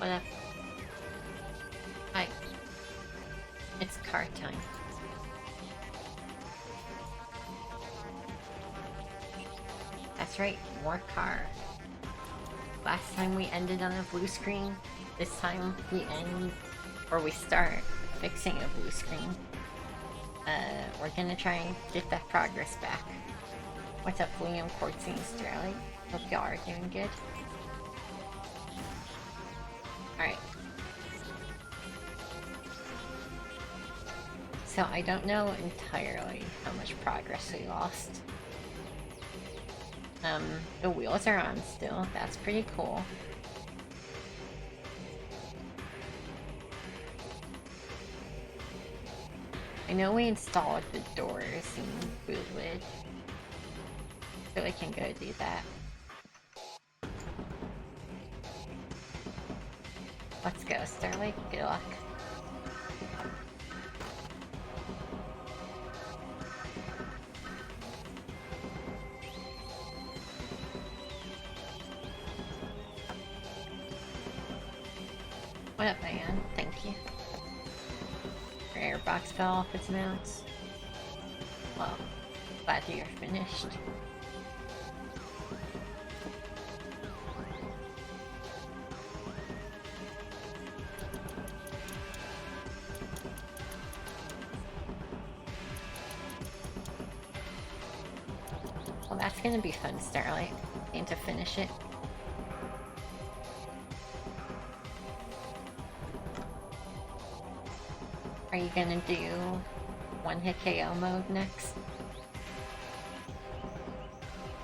What up? Hi. It's car time. That's right, more car. Last time we ended on a blue screen. This time we end, or we start fixing a blue screen. We're gonna try and get that progress back. What's up, William, Quartzy, and Sterling? Hope y'all are doing good. Alright. So I don't know entirely how much progress we lost. The wheels are on still. That's pretty cool. I know we installed the doors and boot lid, so we can go do that. Let's go, Starlight. Good luck. What up, man? Thank you. Your airbox fell off its mounts. Well, glad you're finished. Well, that's gonna be fun, Starlight. Need to finish it. Are you gonna do one-hit KO mode next?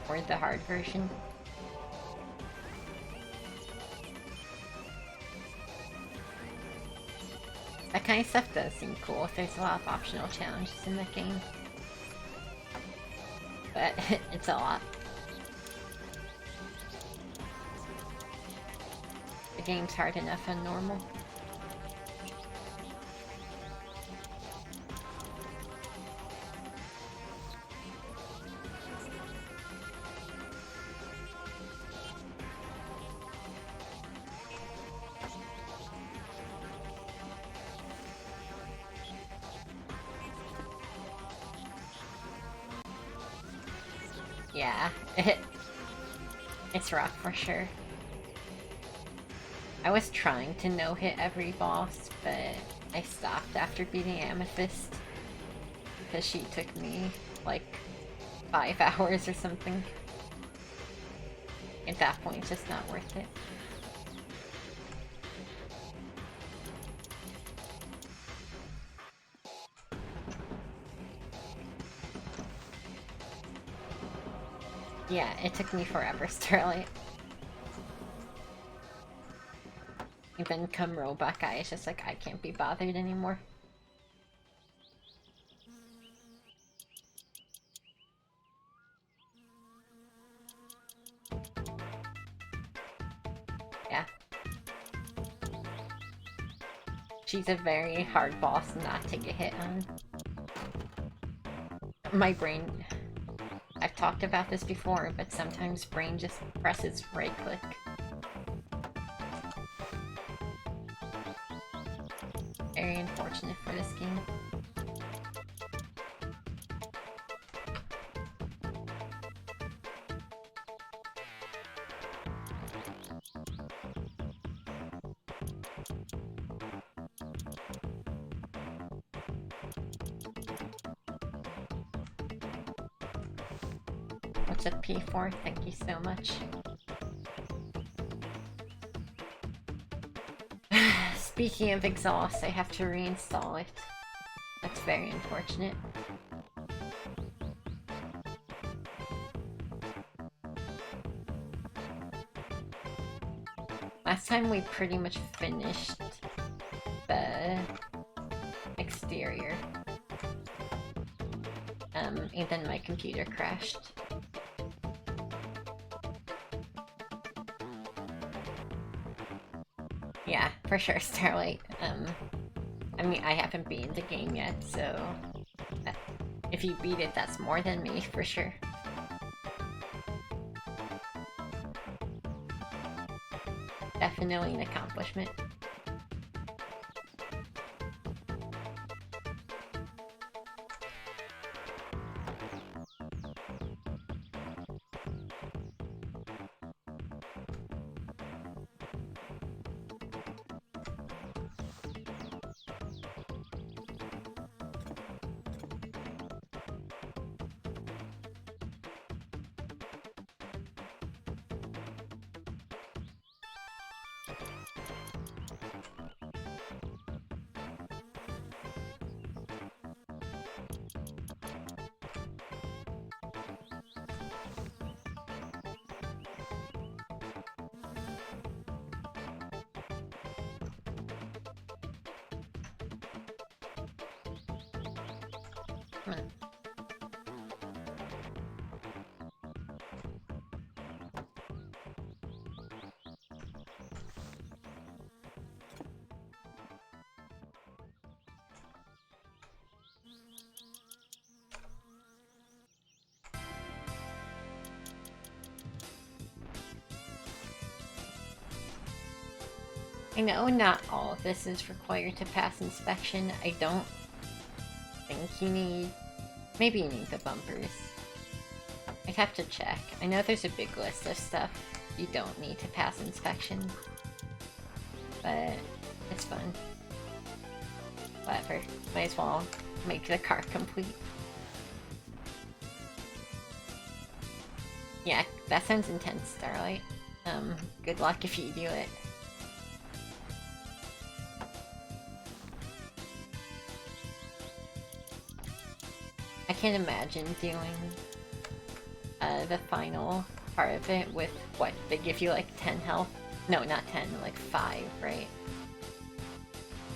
Or the hard version? That kind of stuff does seem cool if there's a lot of optional challenges in the game. But it's a lot. The game's hard enough on normal. Yeah, it's rough for sure. I was trying to no-hit every boss, but I stopped after beating Amethyst because she took me like 5 hours or something. At that point, it's just not worth it. Yeah, it took me forever, Starlight. Even come robot guy, it's just like I can't be bothered anymore. Yeah. She's a very hard boss not to get hit on. My brain... I've talked about this before, but sometimes brain just presses right click. Very unfortunate for this game. What's up, P4? Thank you so much. Speaking of exhaust, I have to reinstall it. That's very unfortunate. Last time we pretty much finished the exterior. And then my computer crashed. Yeah, for sure, Starlight. I mean, I haven't beaten the game yet, so... if you beat it, that's more than me, for sure. definitely an accomplishment. I know not all of this is required to pass inspection. I don't think you need... Maybe you need the bumpers. I'd have to check. I know there's a big list of stuff you don't need to pass inspection. But it's fun. Whatever. Might as well make the car complete. Yeah, that sounds intense, Starlight. Good luck if you do it. I can't imagine doing the final part of it with what? They give you like 10 health? No, not 10, like 5, right?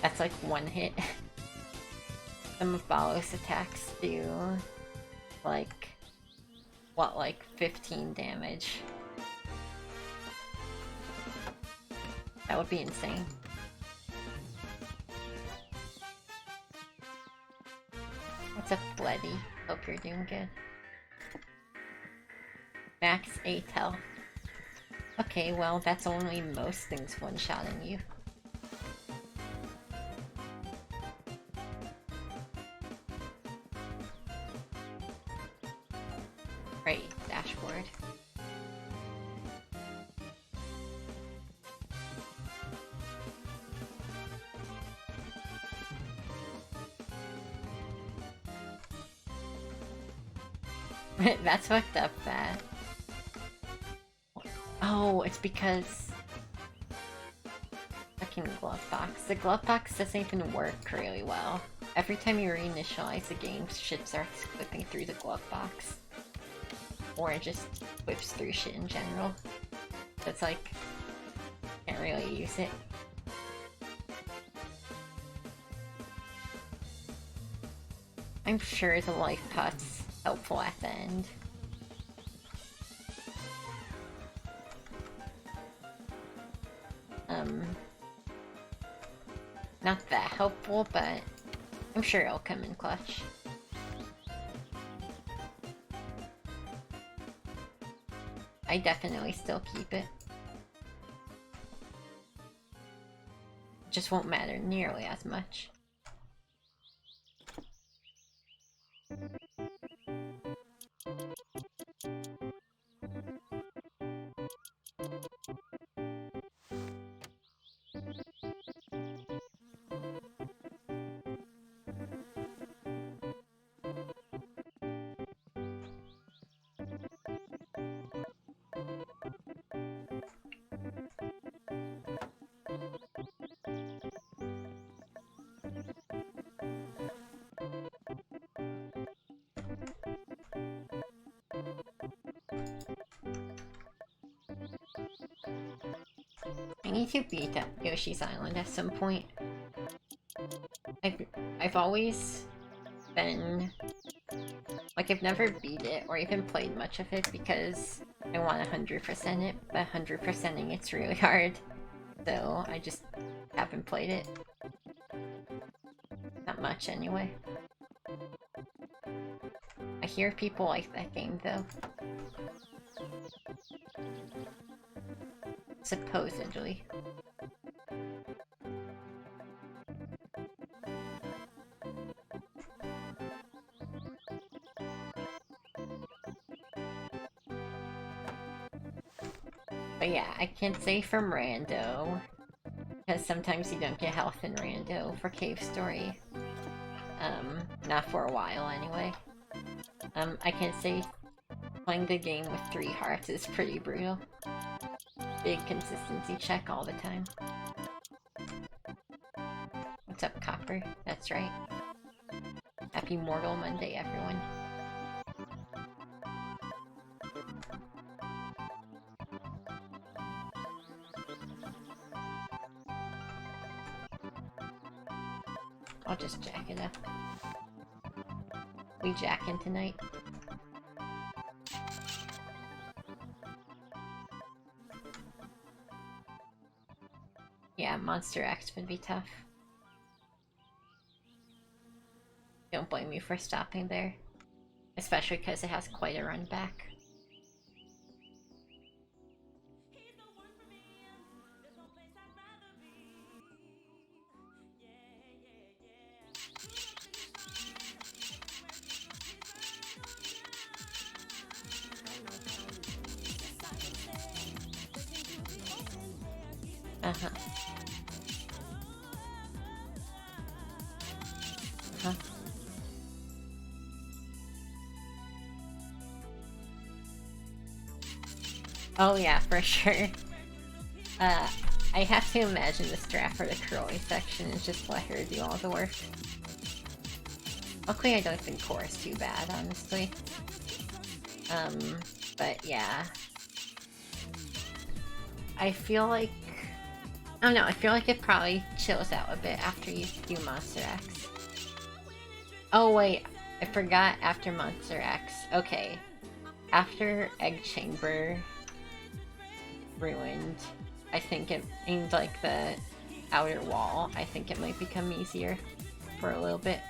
That's like one hit. Some of Balos attacks do like, what, like 15 damage? That would be insane. What's up, Bloody? Hope you're doing good. Max 8 health. Okay, well, that's only most things one-shotting you. Right, dashboard. That's fucked up, that. Oh, it's because... Fucking glove box. The glove box doesn't even work really well. Every time you reinitialize the game, shit starts whipping through the glove box. Or it just whips through shit in general. So it's like... Can't really use it. I'm sure the life pot's helpful at the end. Not that helpful, but I'm sure it'll come in clutch. I definitely still keep it. Just won't matter nearly as much. I need to beat Yoshi's Island at some point. I've always been... Like, I've never beat it or even played much of it because I want 100% it, but 100%ing it's really hard. So I just haven't played it. Not much, anyway. I hear people like that game, though. Supposedly. But yeah, I can't say from Rando, because sometimes you don't get health in Rando for Cave Story. Not for a while anyway. I can say playing the game with 3 hearts is pretty brutal. Big consistency check all the time. What's up, Copper? That's right. Happy Mortal Monday, everyone. I'll just jack it up. We jacking tonight? Yeah, Monster X would be tough. Don't blame me for stopping there. Especially because it has quite a run back. Uh-huh. Huh. Oh yeah, for sure. I have to imagine the strat for the curly section is just let her do all the work. Luckily I don't think core is too bad, honestly. But yeah. I feel like... I don't know, I feel like it probably chills out a bit after you do Monster X. Oh wait, I forgot after Monster X. Okay. After Egg Chamber ruined, I think it aimed like the outer wall. I think it might become easier for a little bit.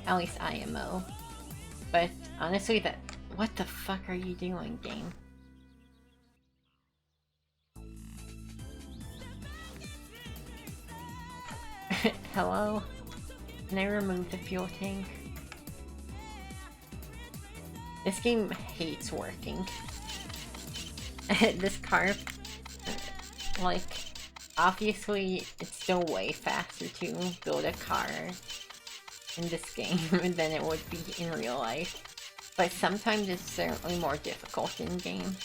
At least IMO. But honestly, that... What the fuck are you doing, game? Hello? Can I remove the fuel tank? This game hates working. This car... Like, obviously, it's still way faster to build a car in this game than it would be in real life. But sometimes it's certainly more difficult in game.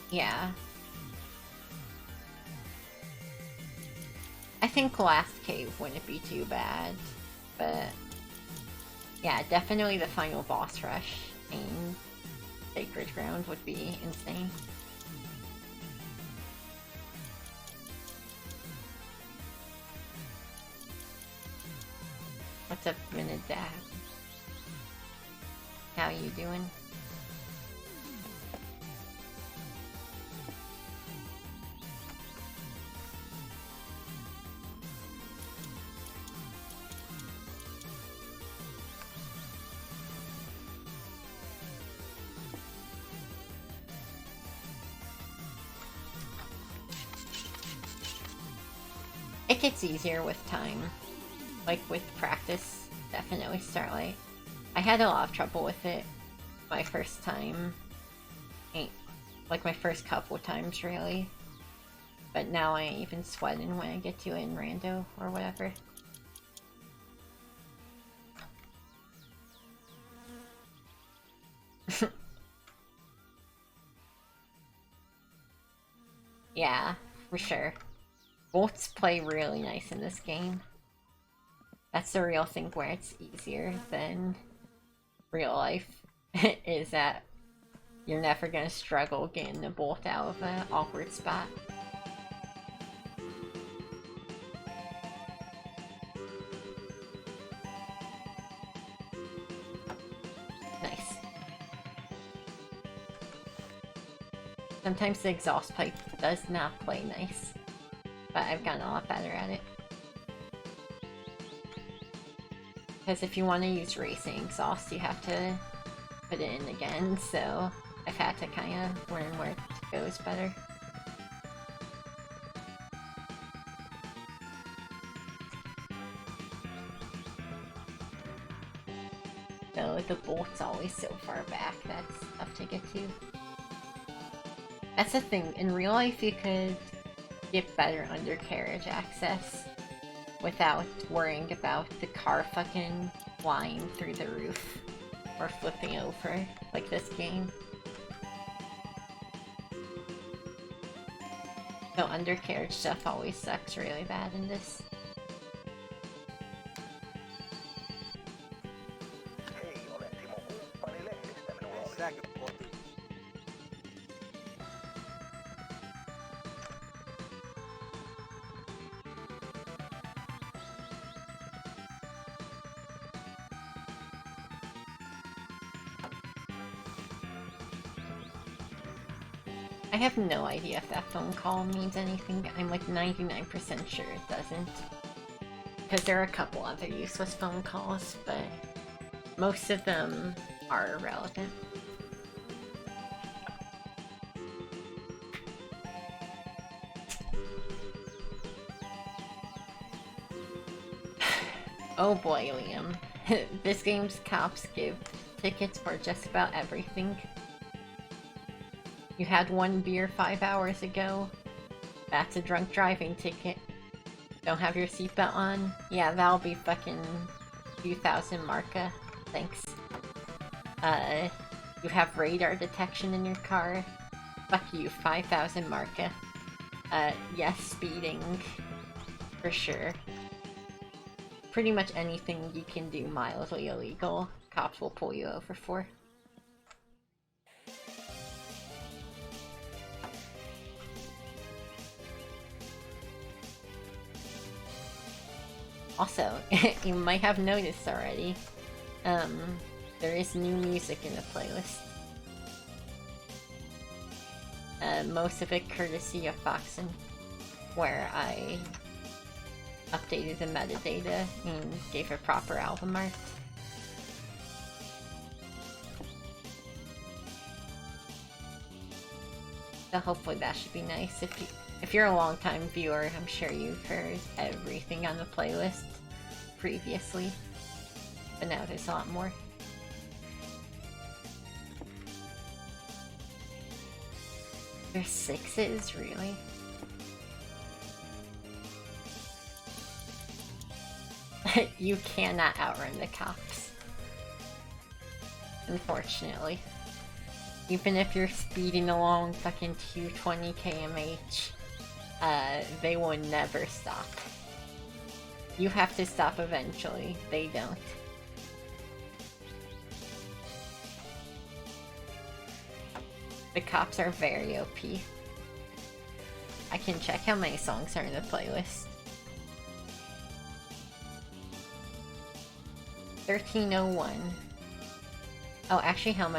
Yeah. I think last cave wouldn't be too bad, but yeah, definitely the final boss rush in Sacred Ground would be insane. What's up, Minidab? How you doing? It gets easier with time. Like, with practice, definitely Starlight. I had a lot of trouble with it my first time. Like, my first couple times, really. But now I ain't even sweating when I get to it in Rando, or whatever. Yeah, for sure. Bolts play really nice in this game. That's the real thing where it's easier than real life. Is that you're never gonna struggle getting a bolt out of an awkward spot. Nice. Sometimes the exhaust pipe does not play nice, but I've gotten a lot better at it. Because if you want to use racing exhaust, you have to put it in again, so I've had to kind of learn where it goes better. So the bolt's always so far back, that's tough to get to. That's the thing, in real life you could get better undercarriage access without worrying about the car fucking flying through the roof or flipping over like this game. So undercarriage stuff always sucks really bad in this. I have no idea if that phone call means anything. I'm like 99% sure it doesn't. Because there are a couple other useless phone calls, but most of them are irrelevant. Oh boy, Liam. This game's cops give tickets for just about everything. You had one beer 5 hours ago. That's a drunk driving ticket. Don't have your seatbelt on? Yeah, that'll be fucking 2,000 marca. Thanks. You have radar detection in your car? Fuck you, 5,000 marca. Yes, speeding. For sure. Pretty much anything you can do mildly illegal, cops will pull you over for. Also, you might have noticed already, there is new music in the playlist. Most of it courtesy of Foxen, where I updated the metadata and gave it proper album art. So hopefully that should be nice. If you're a long-time viewer, I'm sure you've heard everything on the playlist previously, but now there's a lot more. There's 6s, really? You cannot outrun the cops. Unfortunately. Even if you're speeding along fucking 220 kmh, they will never stop. You have to stop eventually, they don't. The cops are very OP. I can check how many songs are in the playlist. 1301. Oh, actually, how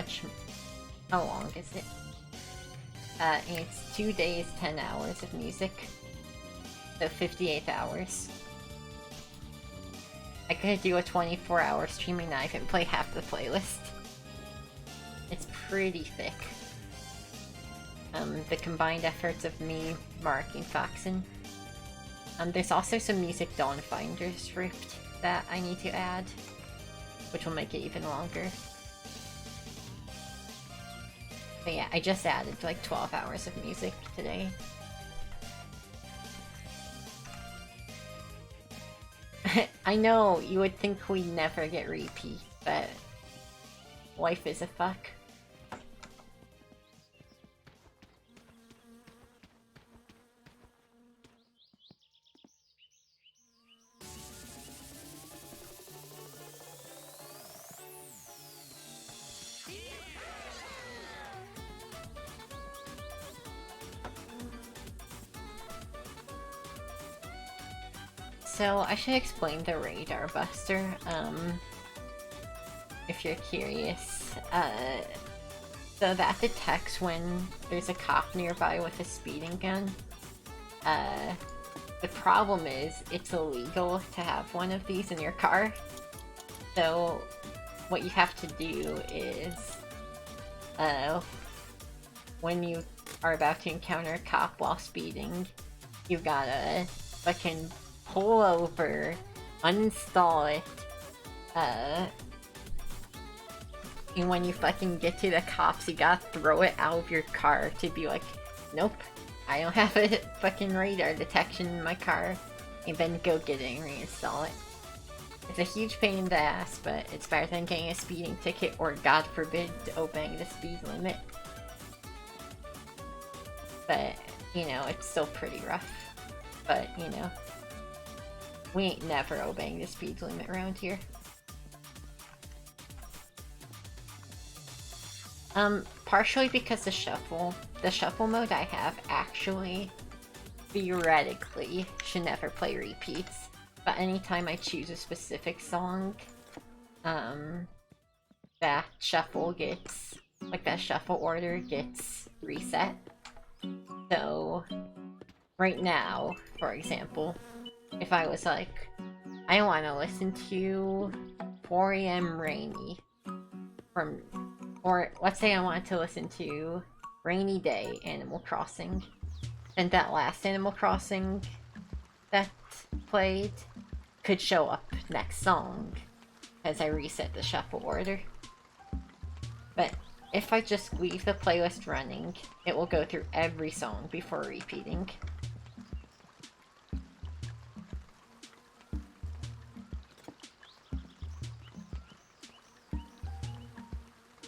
long is it? It's 2 days, 10 hours of music. So 58 hours. I could do a 24-hour streaming night and play half the playlist. It's pretty thick. The combined efforts of me, Mark, and Foxen. There's also some music Dawnfinder's ripped that I need to add, which will make it even longer. But yeah, I just added like 12 hours of music today. I know, you would think we'd never get repeat, but life is a fuck. So I should explain the radar buster, if you're curious. So that detects when there's a cop nearby with a speeding gun. The problem is, it's illegal to have one of these in your car. So what you have to do is when you are about to encounter a cop while speeding, you gotta fucking pull over, uninstall it, and when you fucking get to the cops, you gotta throw it out of your car to be like, nope, I don't have a fucking radar detection in my car, and then go get it and reinstall it. It's a huge pain in the ass, but it's better than getting a speeding ticket or, God forbid, obeying the speed limit. But, you know, it's still pretty rough. But, you know, we ain't never obeying the speed limit around here. Partially because the shuffle mode I have actually, theoretically, should never play repeats. But anytime I choose a specific song, that shuffle gets, like that shuffle order gets reset. So, right now, for example, if I was like, I want to listen to 4 AM Rainy from, or let's say I wanted to listen to Rainy Day Animal Crossing, then that last Animal Crossing that played could show up next song as I reset the shuffle order. But if I just leave the playlist running, it will go through every song before repeating.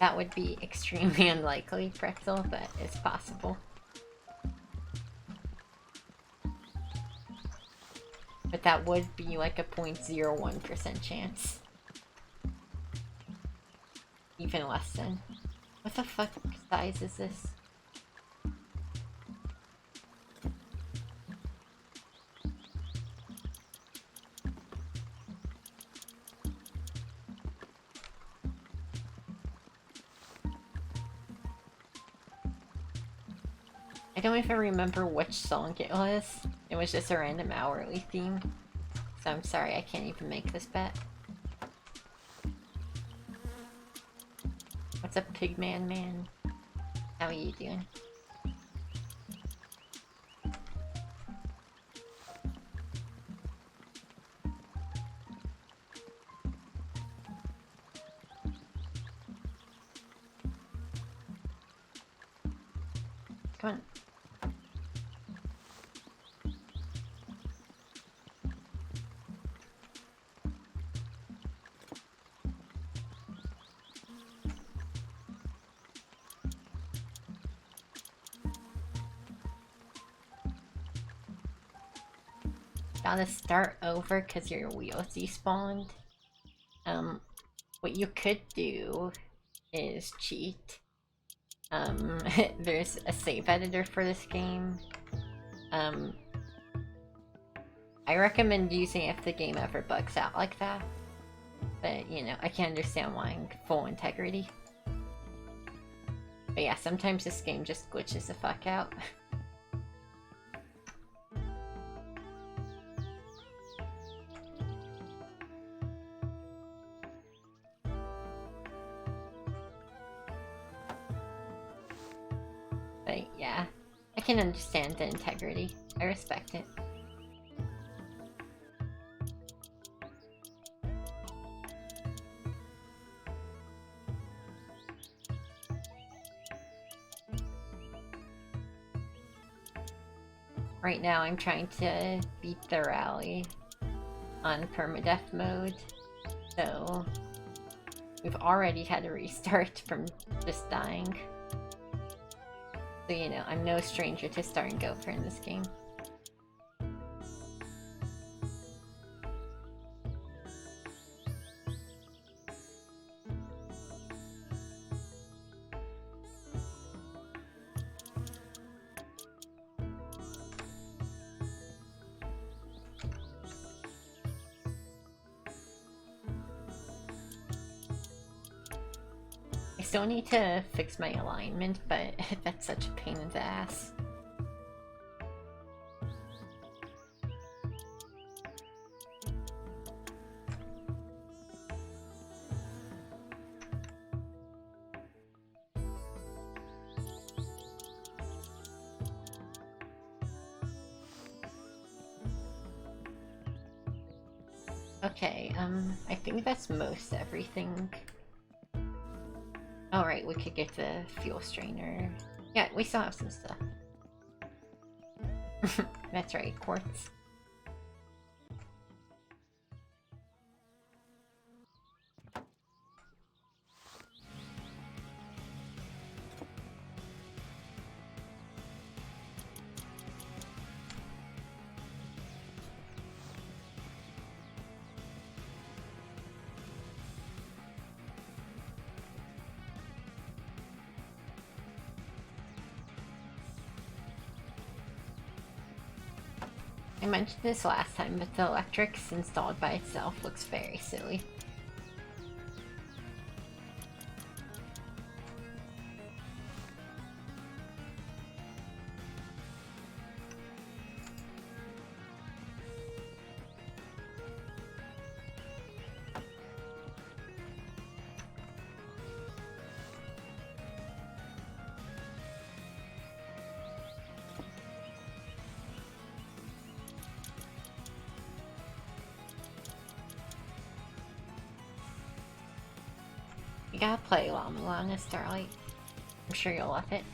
That would be extremely unlikely, Pretzel, but it's possible. But that would be like a 0.01% chance. Even less than. What the fuck size is this? I don't even remember which song it was. It was just a random hourly theme. So I'm sorry, I can't even make this bet. What's up, Pigman Man? How are you doing? Come on. Gotta start over because your wheels despawned. What you could do is cheat. There's a save editor for this game. I recommend using it if the game ever bugs out like that. But, you know, I can understand wanting full integrity. But yeah, sometimes this game just glitches the fuck out. But yeah, I can understand the integrity. I respect it. Right now I'm trying to beat the rally on permadeath mode, so we've already had a restart from just dying. So, you know, I'm no stranger to starting Gopher in this game. I still need to fix my alignment, but that's such a pain in the ass. Okay, I think that's most everything. Alright, we could get the fuel strainer. Yeah, we still have some stuff. That's right, quartz. I mentioned this last time, but the electrics installed by itself looks very silly. You gotta play Llama Starlight. I'm sure you'll love it.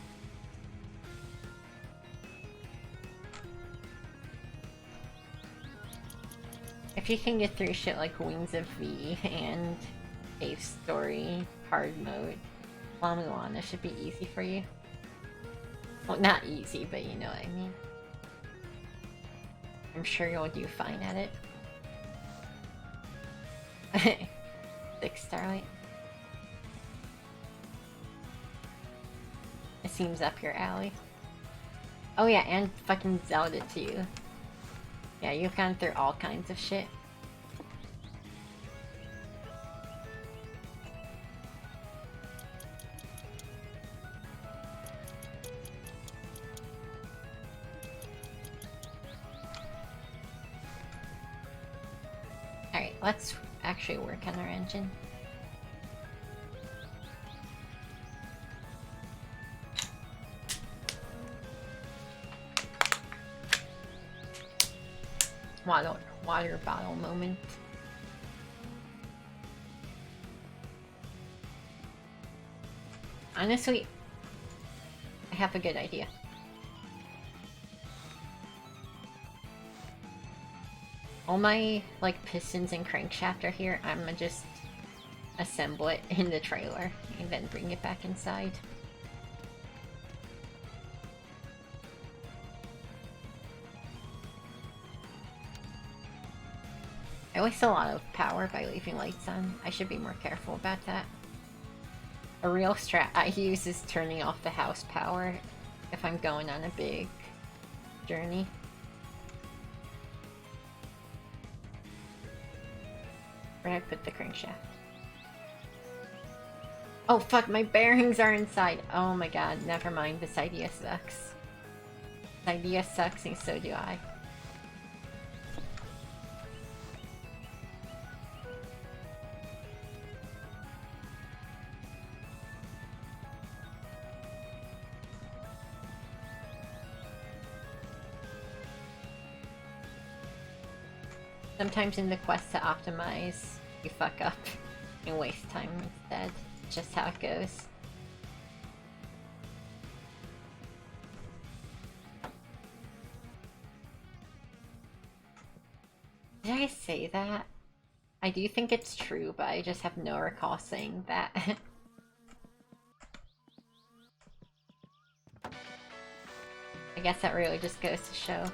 If you can get through shit like Wings of V and Cave Story hard mode, Llama should be easy for you. Well, not easy, but you know what I mean. I'm sure you'll do fine at it. 6 Starlight. It seems up your alley. Oh yeah, and fucking Zelda too. Yeah, you've gone through all kinds of shit. Alright, let's actually work on our engine. Water bottle moment. Honestly, I have a good idea. All my like pistons and crankshaft are here. I'm gonna just assemble it in the trailer and then bring it back inside. I waste a lot of power by leaving lights on. I should be more careful about that. A real strat I use is turning off the house power if I'm going on a big journey. Where'd I put the crankshaft? Oh fuck, my bearings are inside! Oh my god, never mind, this idea sucks. This idea sucks and so do I. Sometimes in the quest to optimize, you fuck up and waste time instead. Just how it goes. Did I say that? I do think it's true, but I just have no recall saying that. I guess that really just goes to show.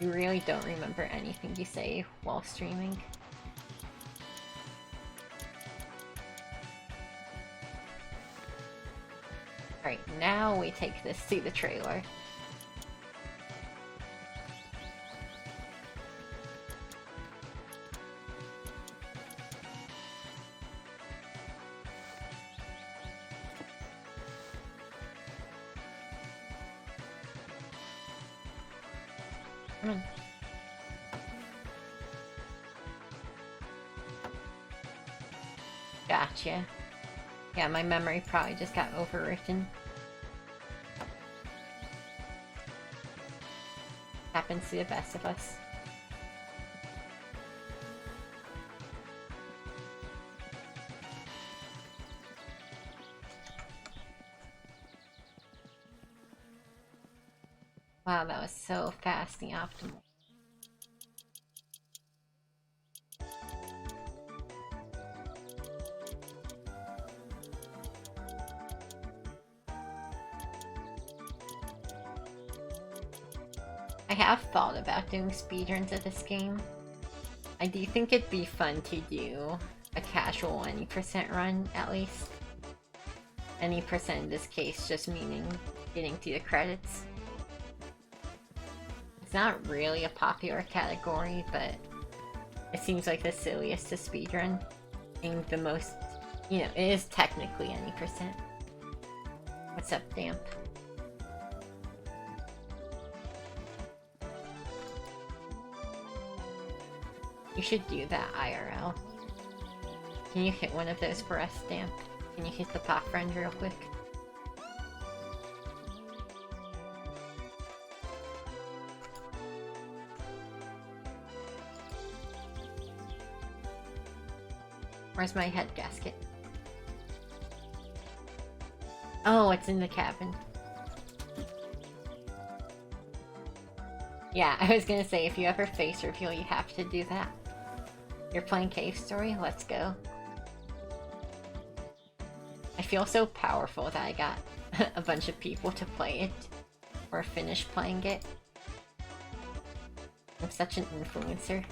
You really don't remember anything you say while streaming. Alright, now we take this to the trailer. Come on. Gotcha. Yeah, my memory probably just got overwritten. Happens to the best of us. Wow, that was so fast and optimal. I have thought about doing speedruns of this game. I do think it'd be fun to do a casual any percent run, at least. Any percent in this case just meaning getting to the credits. It's not really a popular category, but it seems like the silliest to speedrun. And the most, you know, it is technically any percent. What's up, Damp? You should do that IRL. Can you hit one of those for us, Damp? Can you hit the pop friend real quick? Where's my head gasket? Oh, it's in the cabin. Yeah, I was gonna say, if you ever face reveal, you have to do that. You're playing Cave Story? Let's go. I feel so powerful that I got a bunch of people to play it, or finish playing it. I'm such an influencer.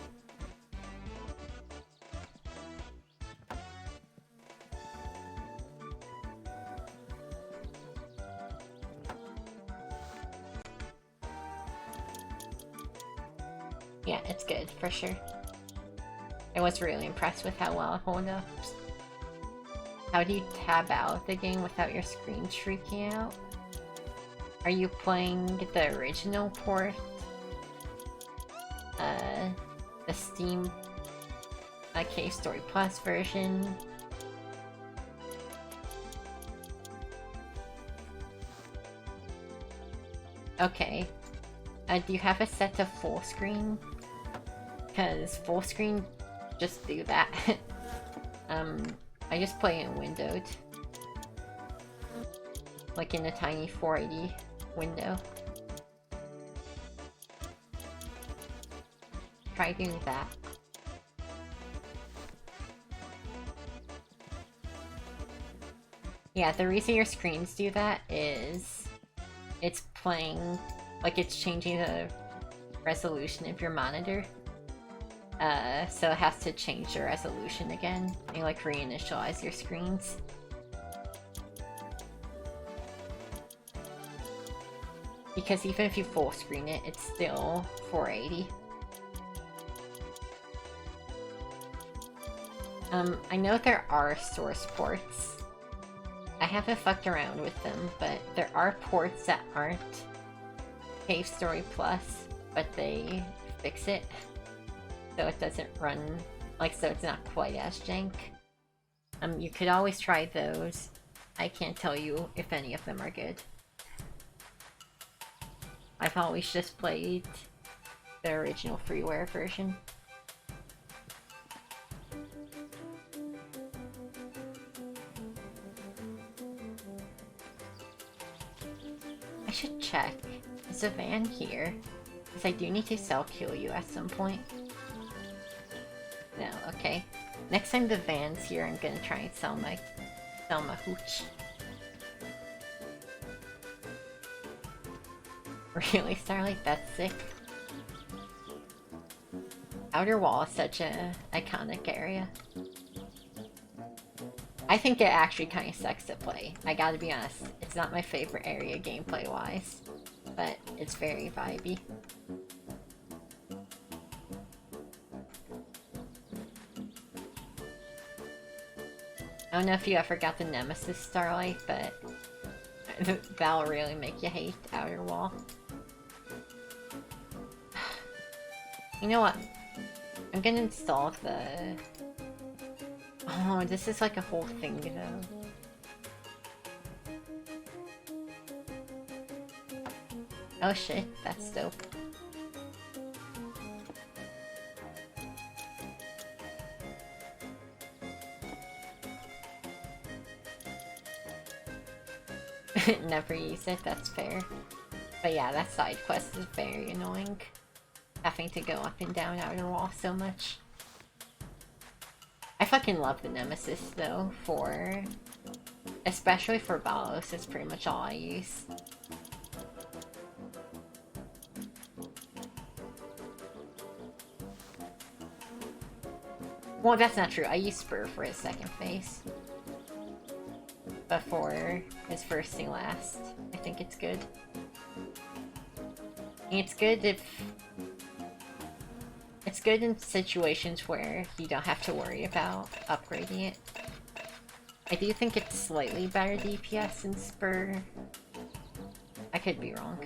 Yeah, it's good, for sure. I was really impressed with how well it held up. How do you tab out of the game without your screen shrieking out? Are you playing the original port? The Steam Cave Story Plus version? Okay. Do you have it set to full screen? Because full screen, just do that. I just play in windowed. Like in a tiny 480 window. Try doing that. Yeah, the reason your screens do that is it's playing, like it's changing the resolution of your monitor. So it has to change the resolution again and like reinitialize your screens. Because even if you full screen it, it's still 480. I know there are source ports. I haven't fucked around with them, but there are ports that aren't Cave Story Plus, but they fix it. So it doesn't run, like, so it's not quite as jank. You could always try those. I can't tell you if any of them are good. I've always just played the original freeware version. I should check. Is a van here? Because I do need to kill you at some point. No, okay. Next time the van's here, I'm gonna try and sell my hooch. Really, Starlight? That's sick. Outer Wall is such a iconic area. I think it actually kind of sucks to play. I gotta be honest. It's not my favorite area gameplay-wise, but it's very vibey. I don't know if you ever got the Nemesis Starlight, but that'll really make you hate Outer Wall. You know what? I'm gonna install the... Oh, this is like a whole thing, though. Oh shit, that's dope. Never use it, that's fair. But yeah, that side quest is very annoying. Having to go up and down outer wall so much. I fucking love the Nemesis though, especially for Balos, it's pretty much all I use. Well, that's not true. I use Spur for his second phase. But for his first and last, I think it's good. It's good if... It's good in situations where you don't have to worry about upgrading it. I do think it's slightly better DPS than Spur. I could be wrong.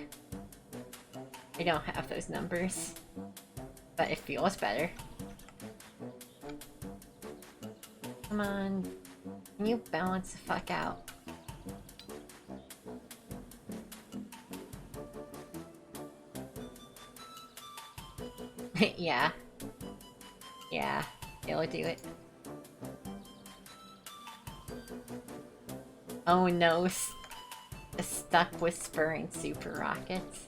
I don't have those numbers. But it feels better. Come on. Can you balance the fuck out? Yeah. Yeah, it'll do it. Oh no, stuck with Spur and Super Rockets.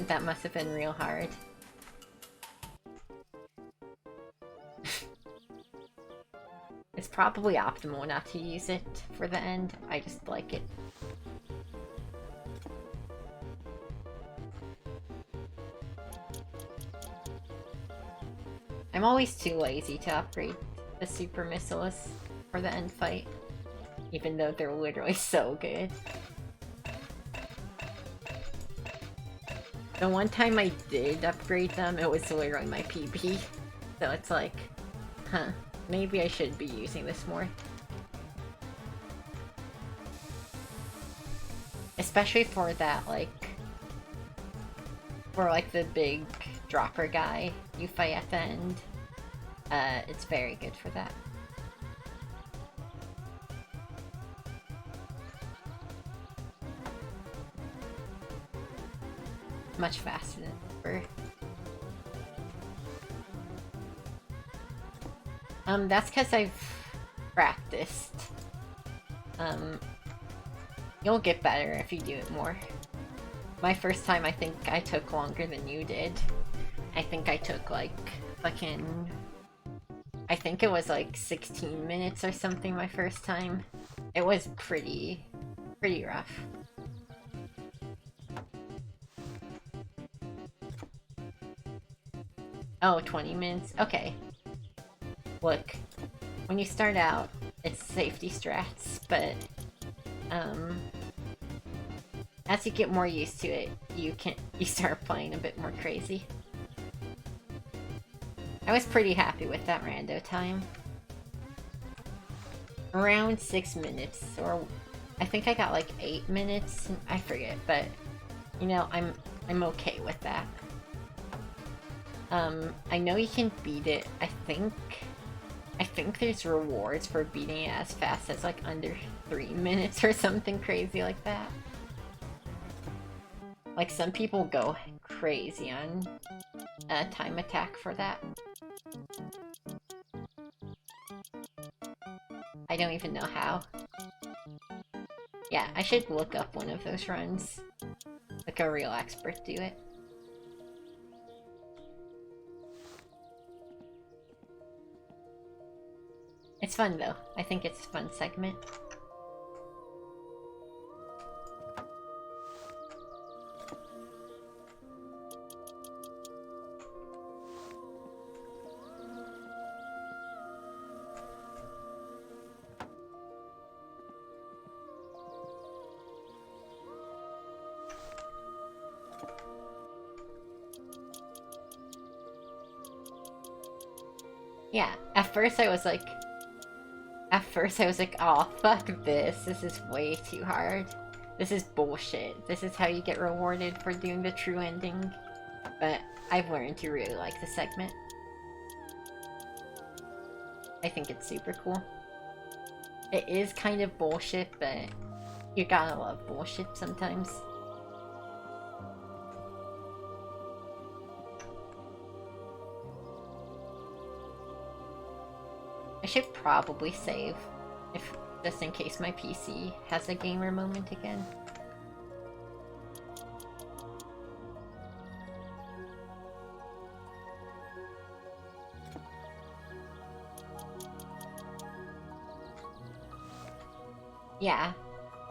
That must have been real hard. It's probably optimal not to use it for the end. I just like it. I'm always too lazy to upgrade the super missiles for the end fight, even though they're literally so good. The one time I did upgrade them, it was literally my PB. So it's like, huh, maybe I should be using this more. Especially for that, like, for like the big dropper guy you fight at the end. It's very good for that. Much faster than Spur. That's because I've practiced. You'll get better if you do it more. My first time, I think I took longer than you did. I think I took like fucking... I think it was like 16 minutes or something my first time. It was pretty rough. Oh, 20 minutes? Okay. Look, when you start out, it's safety strats, but as you get more used to it, you start playing a bit more crazy. I was pretty happy with that rando time. Around 6 minutes, or I think I got like 8 minutes, I forget, but you know, I'm okay with that. I know you can beat it, I think there's rewards for beating it as fast as like under 3 minutes or something crazy like that. Like some people go crazy on time attack for that. I don't even know how. Yeah, I should look up one of those runs. Like a real expert do it. It's fun though. I think it's a fun segment. Yeah, at first I was like, oh, fuck this. This is way too hard. This is bullshit. This is how you get rewarded for doing the true ending. But I've learned to really like the segment. I think it's super cool. It is kind of bullshit, but you gotta love bullshit sometimes. I should probably save. Just in case my PC has a gamer moment again. Yeah,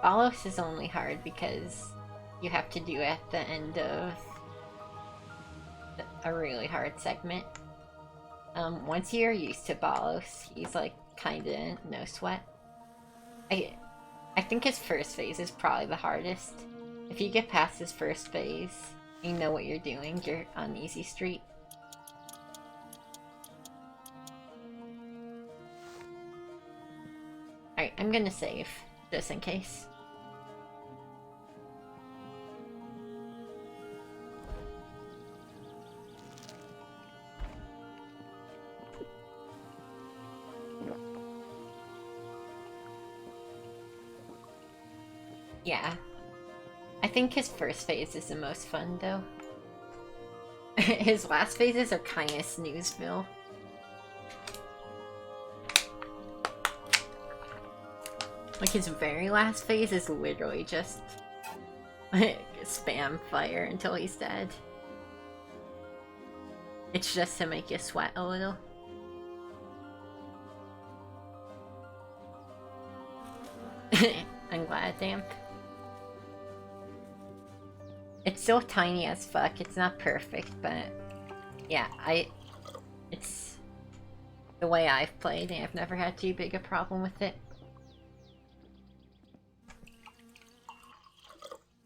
Bolos is only hard because you have to do it at the end of a really hard segment. Once you're used to Bolos, he's like kinda no sweat. I think his first phase is probably the hardest. If you get past his first phase, you know what you're doing, you're on easy street. Alright, I'm gonna save, just in case. Yeah. I think his first phase is the most fun, though. His last phases are kinda snoozeville. Like, his very last phase is literally just spam fire until he's dead. It's just to make you sweat a little. I'm glad, Damp. It's still tiny as fuck. It's not perfect, but yeah, it's the way I've played, and I've never had too big a problem with it.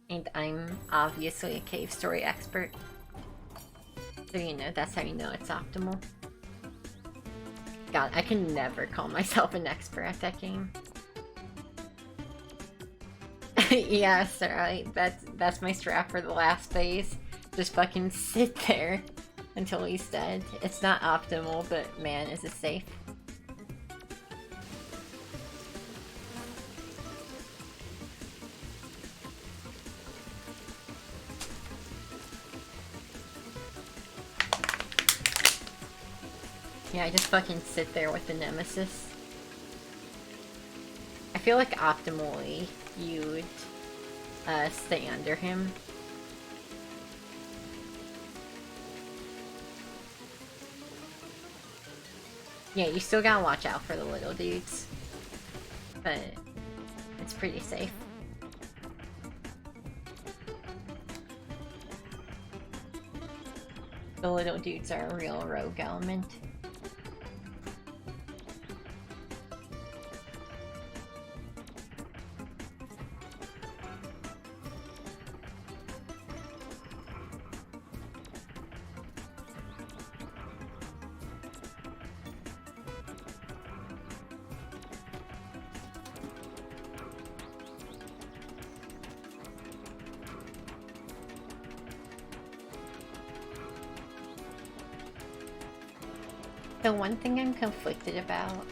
And I'm obviously a cave story expert. So you know, that's how you know it's optimal. God, I can never call myself an expert at that game. Yeah, sorry. That's my strat for the last phase. Just fucking sit there until he's dead. It's not optimal, but man, is it safe. Yeah, I just fucking sit there with the nemesis. I feel like optimally you would stay under him. Yeah, you still gotta watch out for the little dudes, but it's pretty safe. The little dudes are a real rogue element. The one thing I'm conflicted about,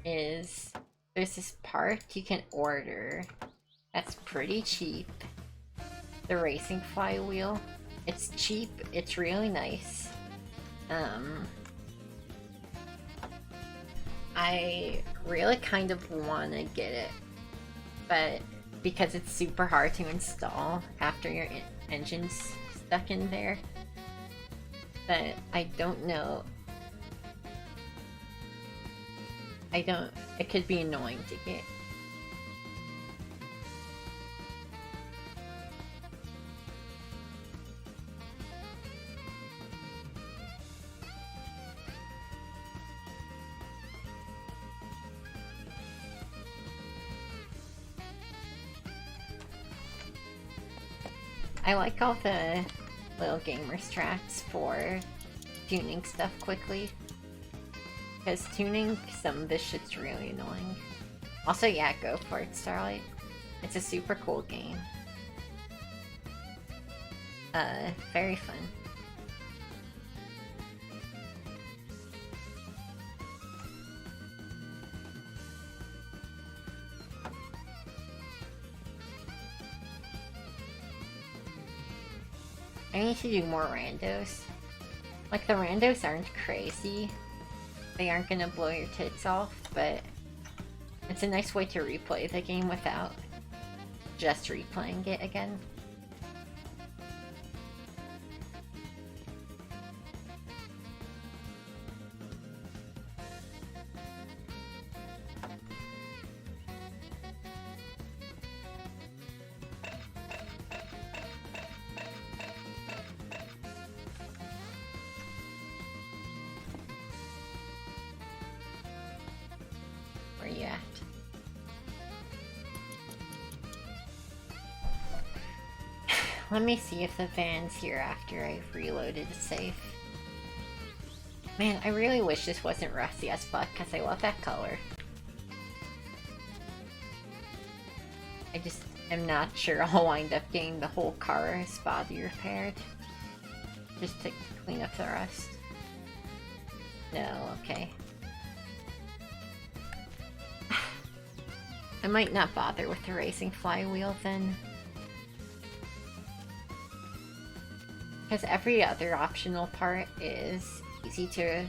is there's this part you can order that's pretty cheap. The racing flywheel. It's cheap, it's really nice. I really kind of want to get it, but because it's super hard to install after your engine's stuck in there. But I don't know. It could be annoying to get. I like all the little gamer strats for tuning stuff quickly, because tuning some of this shit's really annoying. Also, yeah, go for it, Starlight. It's a super cool game. Very fun. I need to do more randos. Like, the randos aren't crazy, they aren't gonna blow your tits off, but it's a nice way to replay the game without just replaying it again. Where you at? Let me see if the van's here after I've reloaded the safe. Man, I really wish this wasn't rusty as fuck because I love that color. I just am not sure I'll wind up getting the whole car's body repaired. Just to clean up the rust. No, okay. I might not bother with the racing flywheel then. Because every other optional part is easy to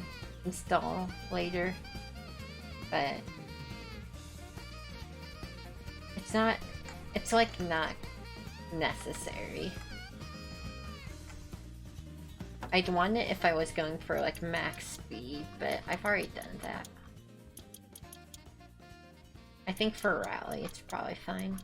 install later. But it's like not necessary. I'd want it if I was going for like max speed, but I've already done that. I think for rally it's probably fine.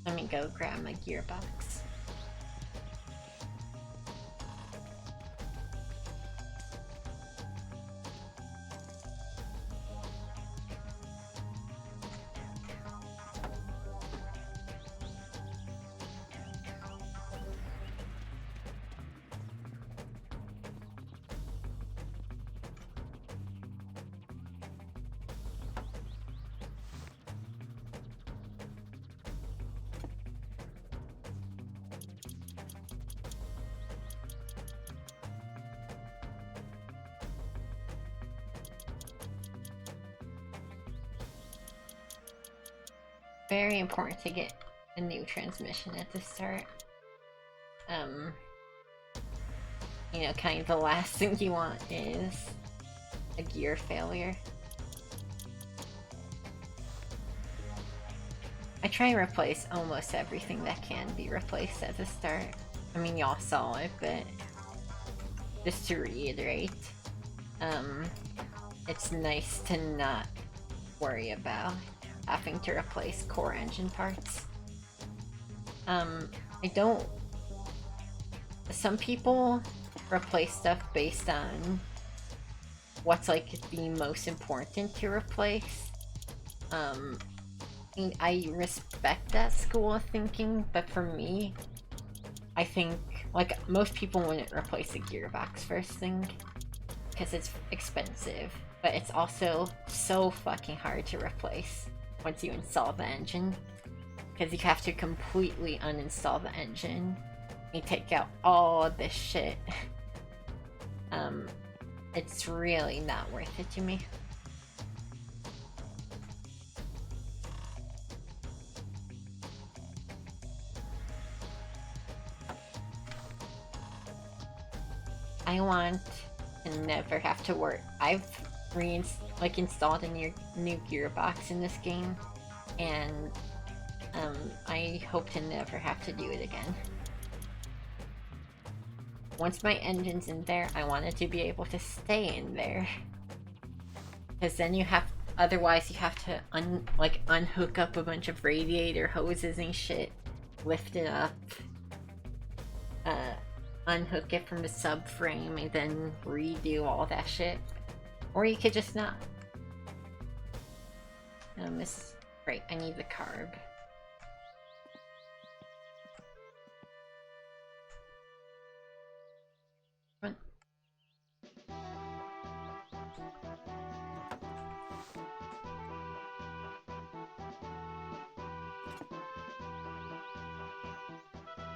Let me go grab my gearbox. Very important to get a new transmission at the start. You know, kind of the last thing you want is a gear failure. I try and replace almost everything that can be replaced at the start. I mean, y'all saw it, but just to reiterate, it's nice to not worry about having to replace core engine parts. Some people replace stuff based on what's like the most important to replace. I respect that school of thinking, but for me, I think like most people wouldn't replace a gearbox first thing because it's expensive, but it's also so fucking hard to replace once you install the engine, because you have to completely uninstall the engine. You take out all of this shit. It's really not worth it to me. I want to never have to work. I've installed a new gearbox in this game, and I hope to never have to do it again. Once my engine's in there, I want it to be able to stay in there, because then otherwise you have to unhook up a bunch of radiator hoses and shit, lift it up, unhook it from the subframe, and then redo all that shit. Or you could just not. This... Right, I need the carb. Come on.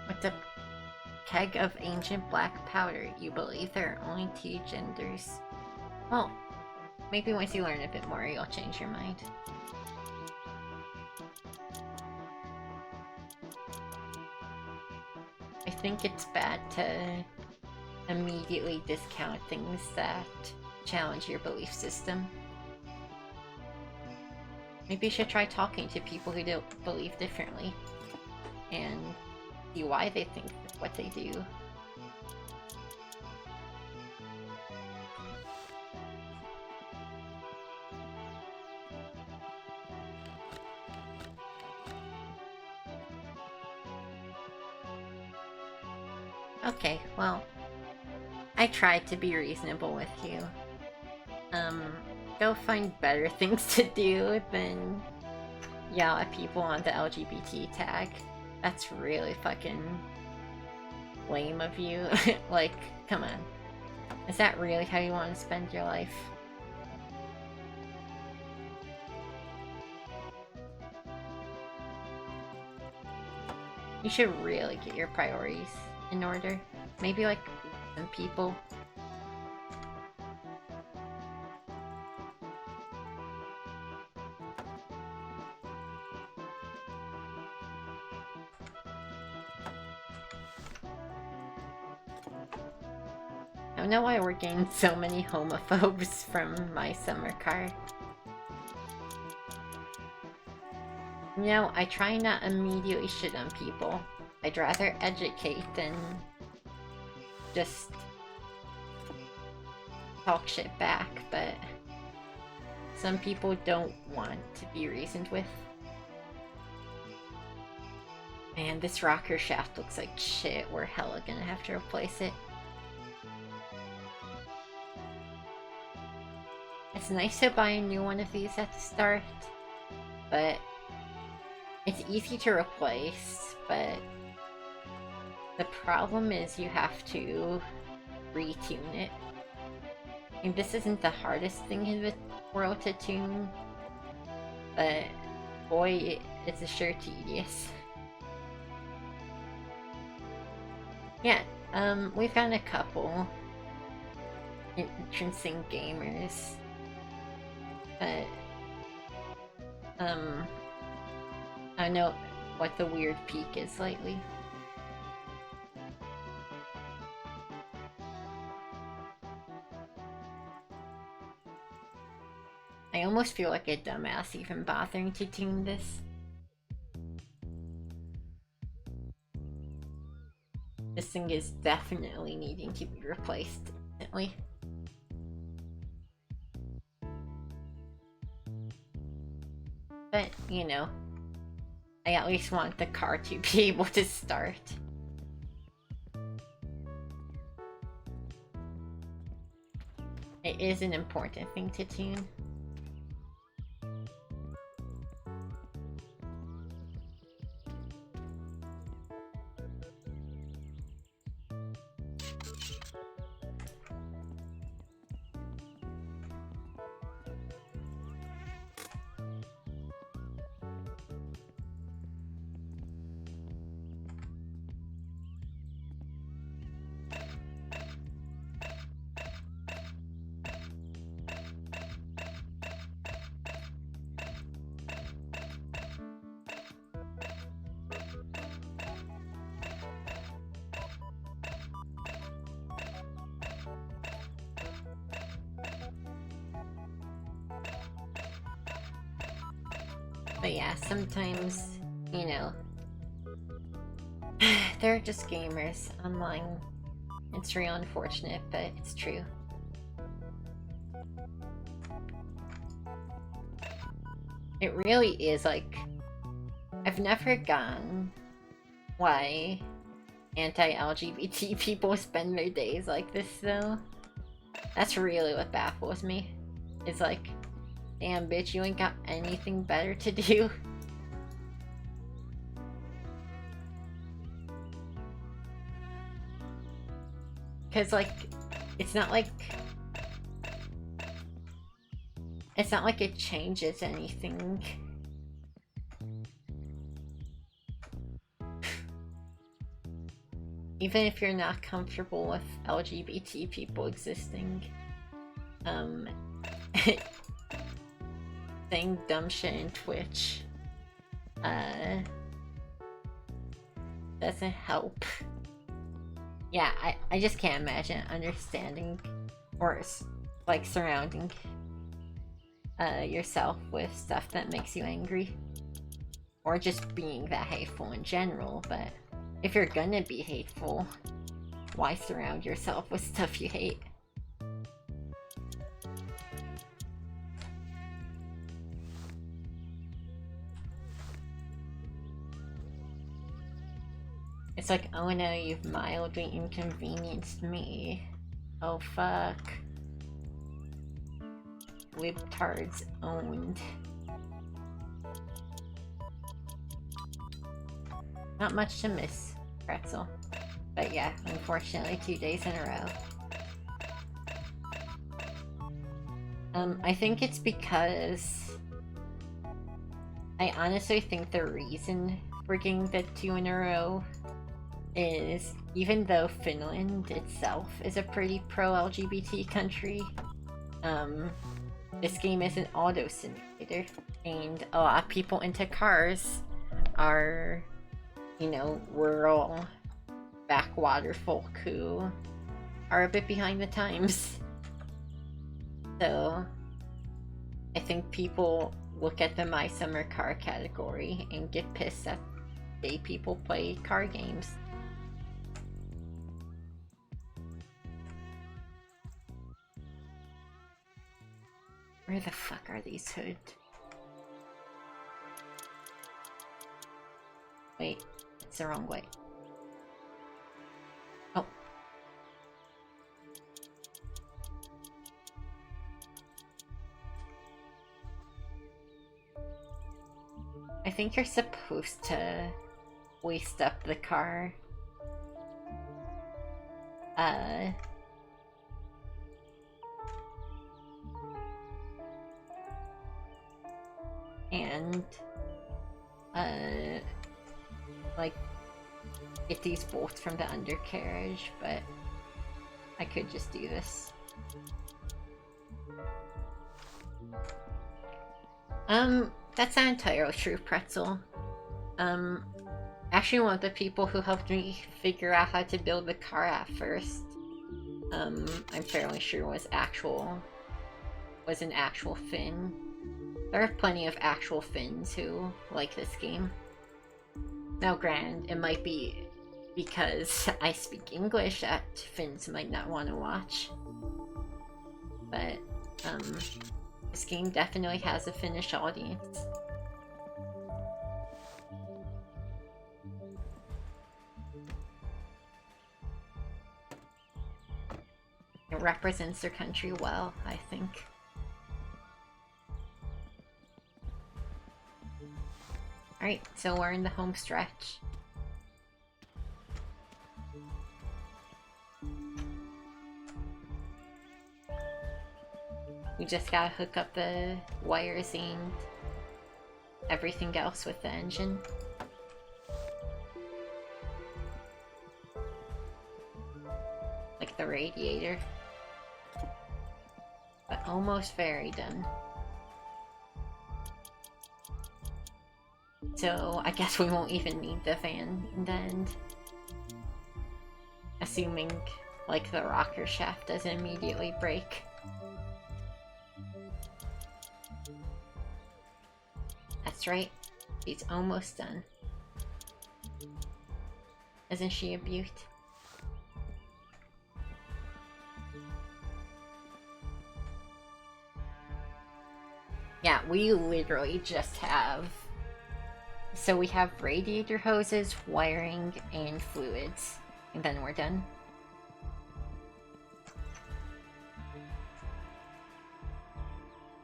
What's a keg of ancient black powder? You believe there are only 2 genders? Well, maybe once you learn a bit more, you'll change your mind. I think it's bad to immediately discount things that challenge your belief system. Maybe you should try talking to people who don't believe differently and see why they think what they do. Okay, well, I tried to be reasonable with you. Go find better things to do than yell at people on the LGBT tag. That's really fucking lame of you. Like, come on. Is that really how you want to spend your life? You should really get your priorities in order. Maybe like some people. I don't know why we're getting so many homophobes from my summer car. You know, I try not immediately shit on people. I'd rather educate than just talk shit back, but some people don't want to be reasoned with. Man, this rocker shaft looks like shit. We're hella gonna have to replace it. It's nice to buy a new one of these at the start, but it's easy to replace, but the problem is you have to retune it. I mean, this isn't the hardest thing in the world to tune, but boy, it's sure tedious. Yeah, we've gotten a couple interesting gamers, but I don't know what the weird peak is lately. I almost feel like a dumbass even bothering to tune this. This thing is definitely needing to be replaced instantly. But, you know, I at least want the car to be able to start. It is an important thing to tune. But yeah, sometimes, you know, they're just gamers online. It's real unfortunate, but it's true. It really is, like, I've never gotten why anti-LGBT people spend their days like this, though. That's really what baffles me. It's like, damn bitch, you ain't got anything better to do. Cause like, it's not like it changes anything. Even if you're not comfortable with LGBT people existing, saying dumb shit in Twitch, doesn't help. Yeah, I just can't imagine understanding or like surrounding yourself with stuff that makes you angry, or just being that hateful in general. But if you're gonna be hateful, why surround yourself with stuff you hate? It's like, oh no, you've mildly inconvenienced me. Oh fuck. Libtards owned. Not much to miss, Pretzel. But yeah, unfortunately 2 days in a row. I think it's because I honestly think the reason for getting the 2 in a row is, even though Finland itself is a pretty pro-LGBT country, this game is an auto simulator, and a lot of people into cars are, you know, rural backwater folk who are a bit behind the times. So I think people look at the My Summer Car category and get pissed that gay people play car games. Where the fuck are these hoods? Wait, it's the wrong way. Oh. I think you're supposed to waist up the car. And like get these bolts from the undercarriage, but I could just do this. That's not entirely true, Pretzel. Actually one of the people who helped me figure out how to build the car at first, I'm fairly sure was an actual Finn. There are plenty of actual Finns who like this game. Now granted, it might be because I speak English that Finns might not want to watch. But, this game definitely has a Finnish audience. It represents their country well, I think. Alright, so we're in the home stretch. We just gotta hook up the wires and everything else with the engine. Like the radiator. But almost very done. So I guess we won't even need the fan in the end. Assuming like the rocker shaft doesn't immediately break. That's right, she's almost done. Isn't she a beaut? Yeah, we literally just have... So we have radiator hoses, wiring, and fluids. And then we're done.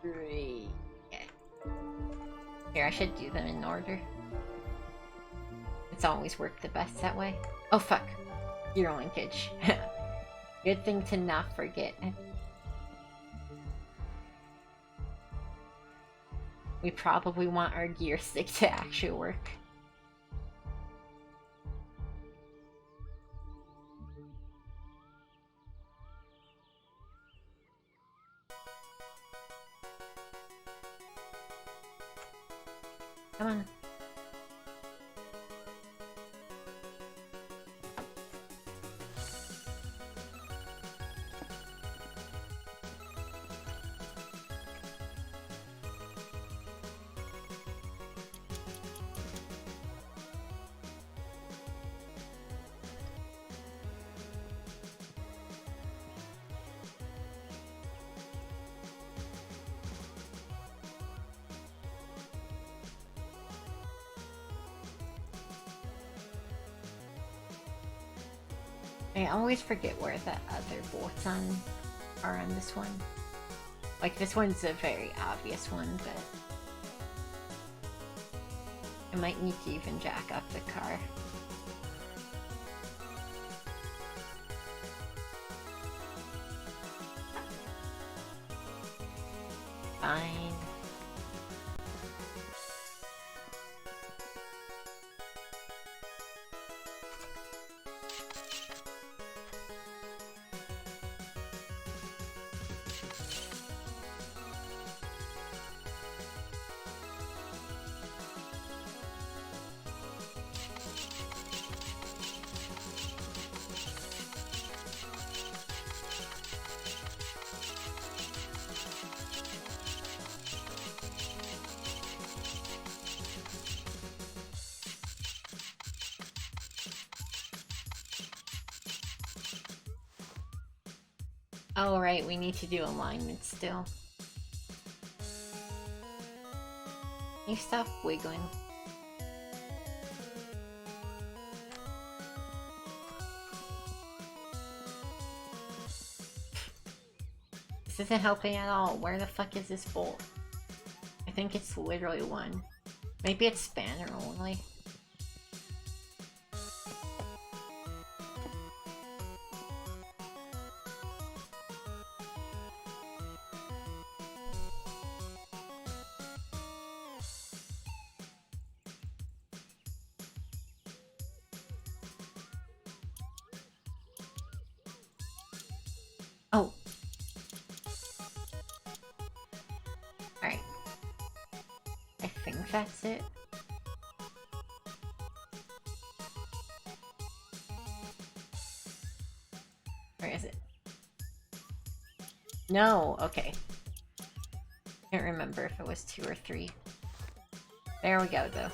Great. Okay. Here, I should do them in order. It's always worked the best that way. Oh fuck. Gear linkage. Good thing to not forget. We probably want our gear stick to actually work. Come on. I always forget where the other bolts are on this one. Like, this one's a very obvious one, but I might need to even jack up the car. Fine. Oh, right, we need to do alignment still. You stop wiggling. This isn't helping at all. Where the fuck is this bolt? I think it's literally one. Maybe it's spanner only. Oh. Alright. I think that's it. Where is it? No, okay. Can't remember if it was 2 or 3. There we go, though.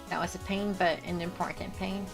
That was a pain, but an important pain.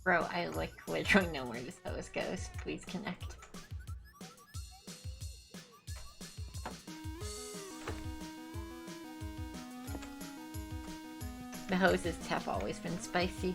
Bro, I like literally know where this hose goes. Please connect. The hoses have always been spicy.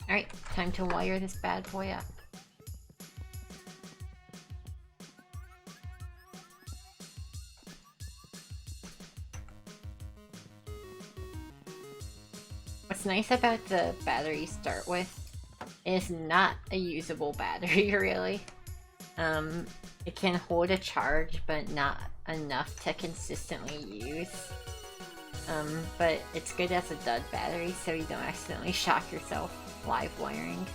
Alright, time to wire this bad boy up. What's nice about the battery you start with is not a usable battery, really. It can hold a charge, but not enough to consistently use. But it's good as a dud battery, so you don't accidentally shock yourself live wiring.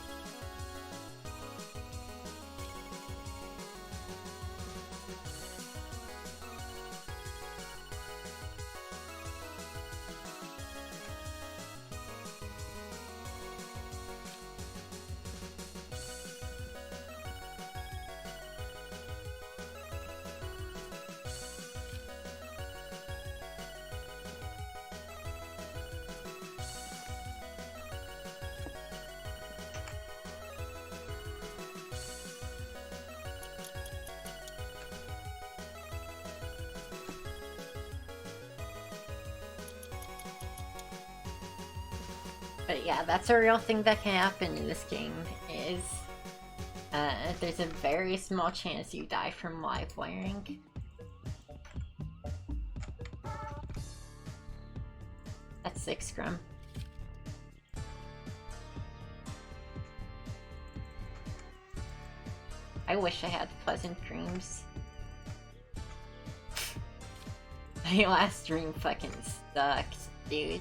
But yeah, that's a real thing that can happen in this game, is there's a very small chance you die from live wiring. That's 6 scrum. I wish I had pleasant dreams. My last dream fucking sucked, dude.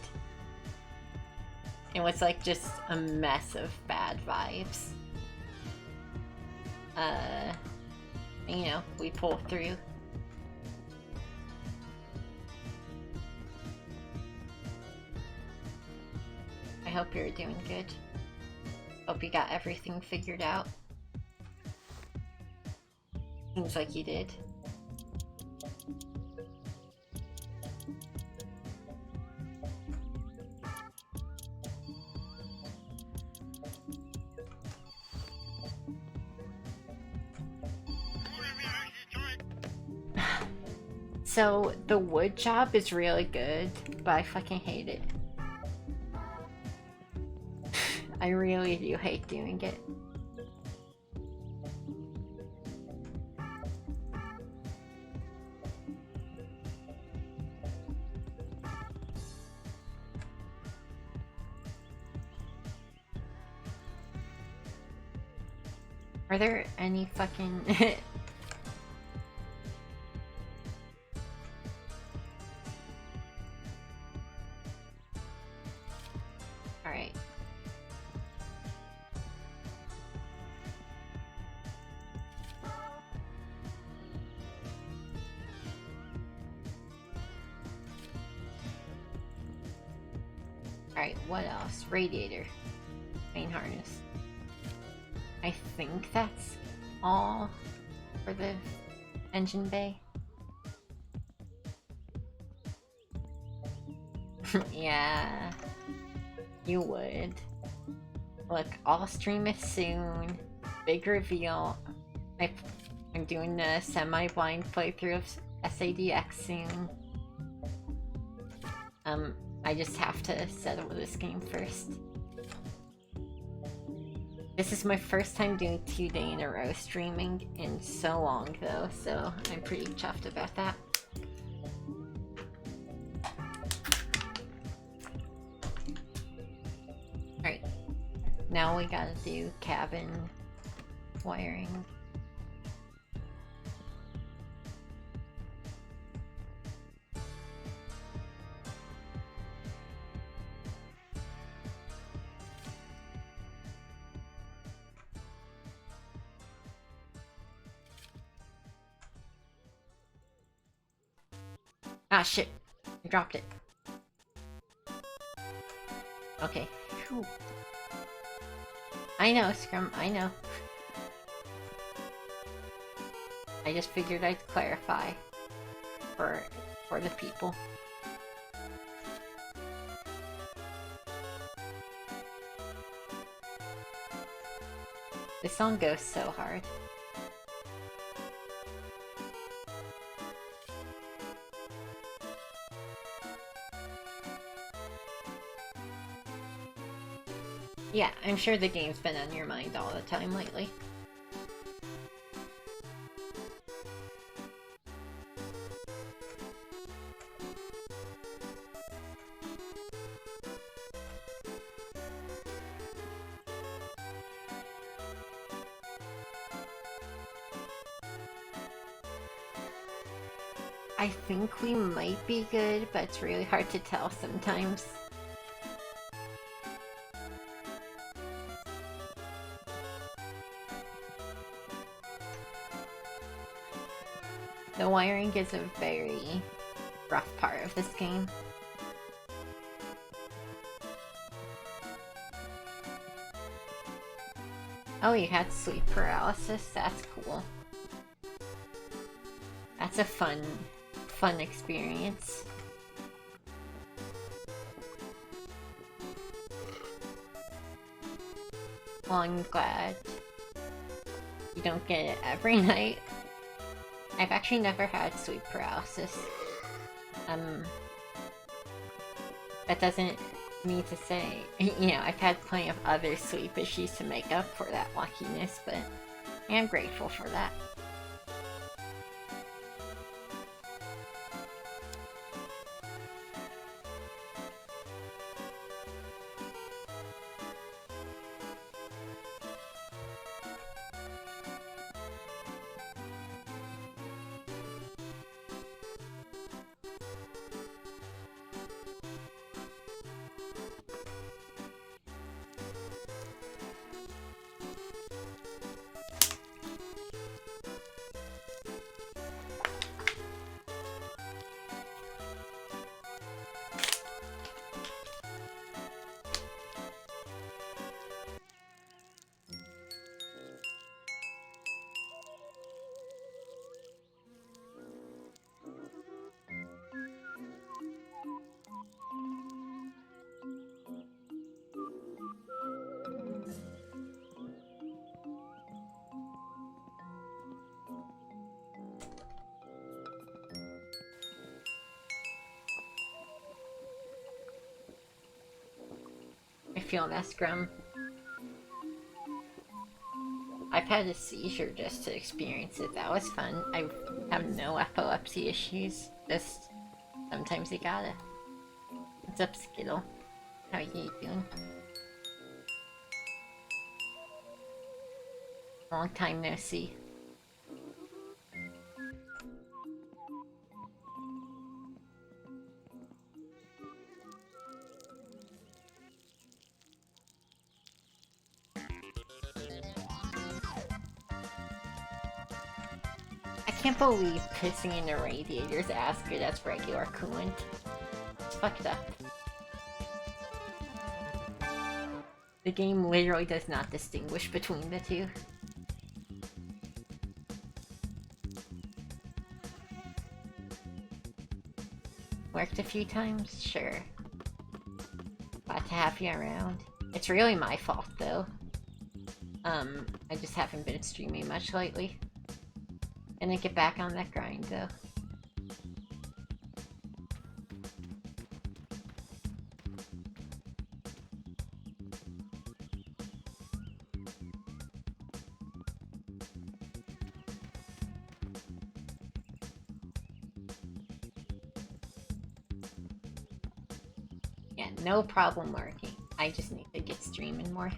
It was like just a mess of bad vibes. You know, we pulled through. I hope you're doing good. Hope you got everything figured out. Seems like you did. So, the wood job is really good, but I fucking hate it. I really do hate doing it. Are there any fucking... Alright. Alright, what else? Radiator. Main harness. I think that's all for the engine bay. Yeah, you would. Look, I'll stream it soon. Big reveal. I'm doing a semi-blind playthrough of SADX soon. I just have to settle this game first. This is my first time doing 2 days in a row streaming in so long though, so I'm pretty chuffed about that. Alright, now we gotta do cabin wiring. Ah, shit. I dropped it. Okay. Whew. I know, Scrum. I know. I just figured I'd clarify for the people. This song goes so hard. Yeah, I'm sure the game's been on your mind all the time lately. I think we might be good, but it's really hard to tell sometimes. The wiring is a very rough part of this game. Oh, you had sleep paralysis? That's cool. That's a fun experience. Well, I'm glad you don't get it every night. I've actually never had sleep paralysis. That doesn't mean to say, you know, I've had plenty of other sleep issues to make up for that luckiness, but I am grateful for that. I feel that, Scrum. I've had a seizure just to experience it. That was fun. I have no epilepsy issues. Just sometimes you gotta. What's up, Skittle? How you doing? Long time no see. I can't believe pissing in the radiator is as good as regular coolant. It's fucked up. The game literally does not distinguish between the two. Worked a few times? Sure. Glad to have you around. It's really my fault, though. I just haven't been streaming much lately. Gonna get back on that grind, though. Yeah, no problem working. I just need to get streaming more.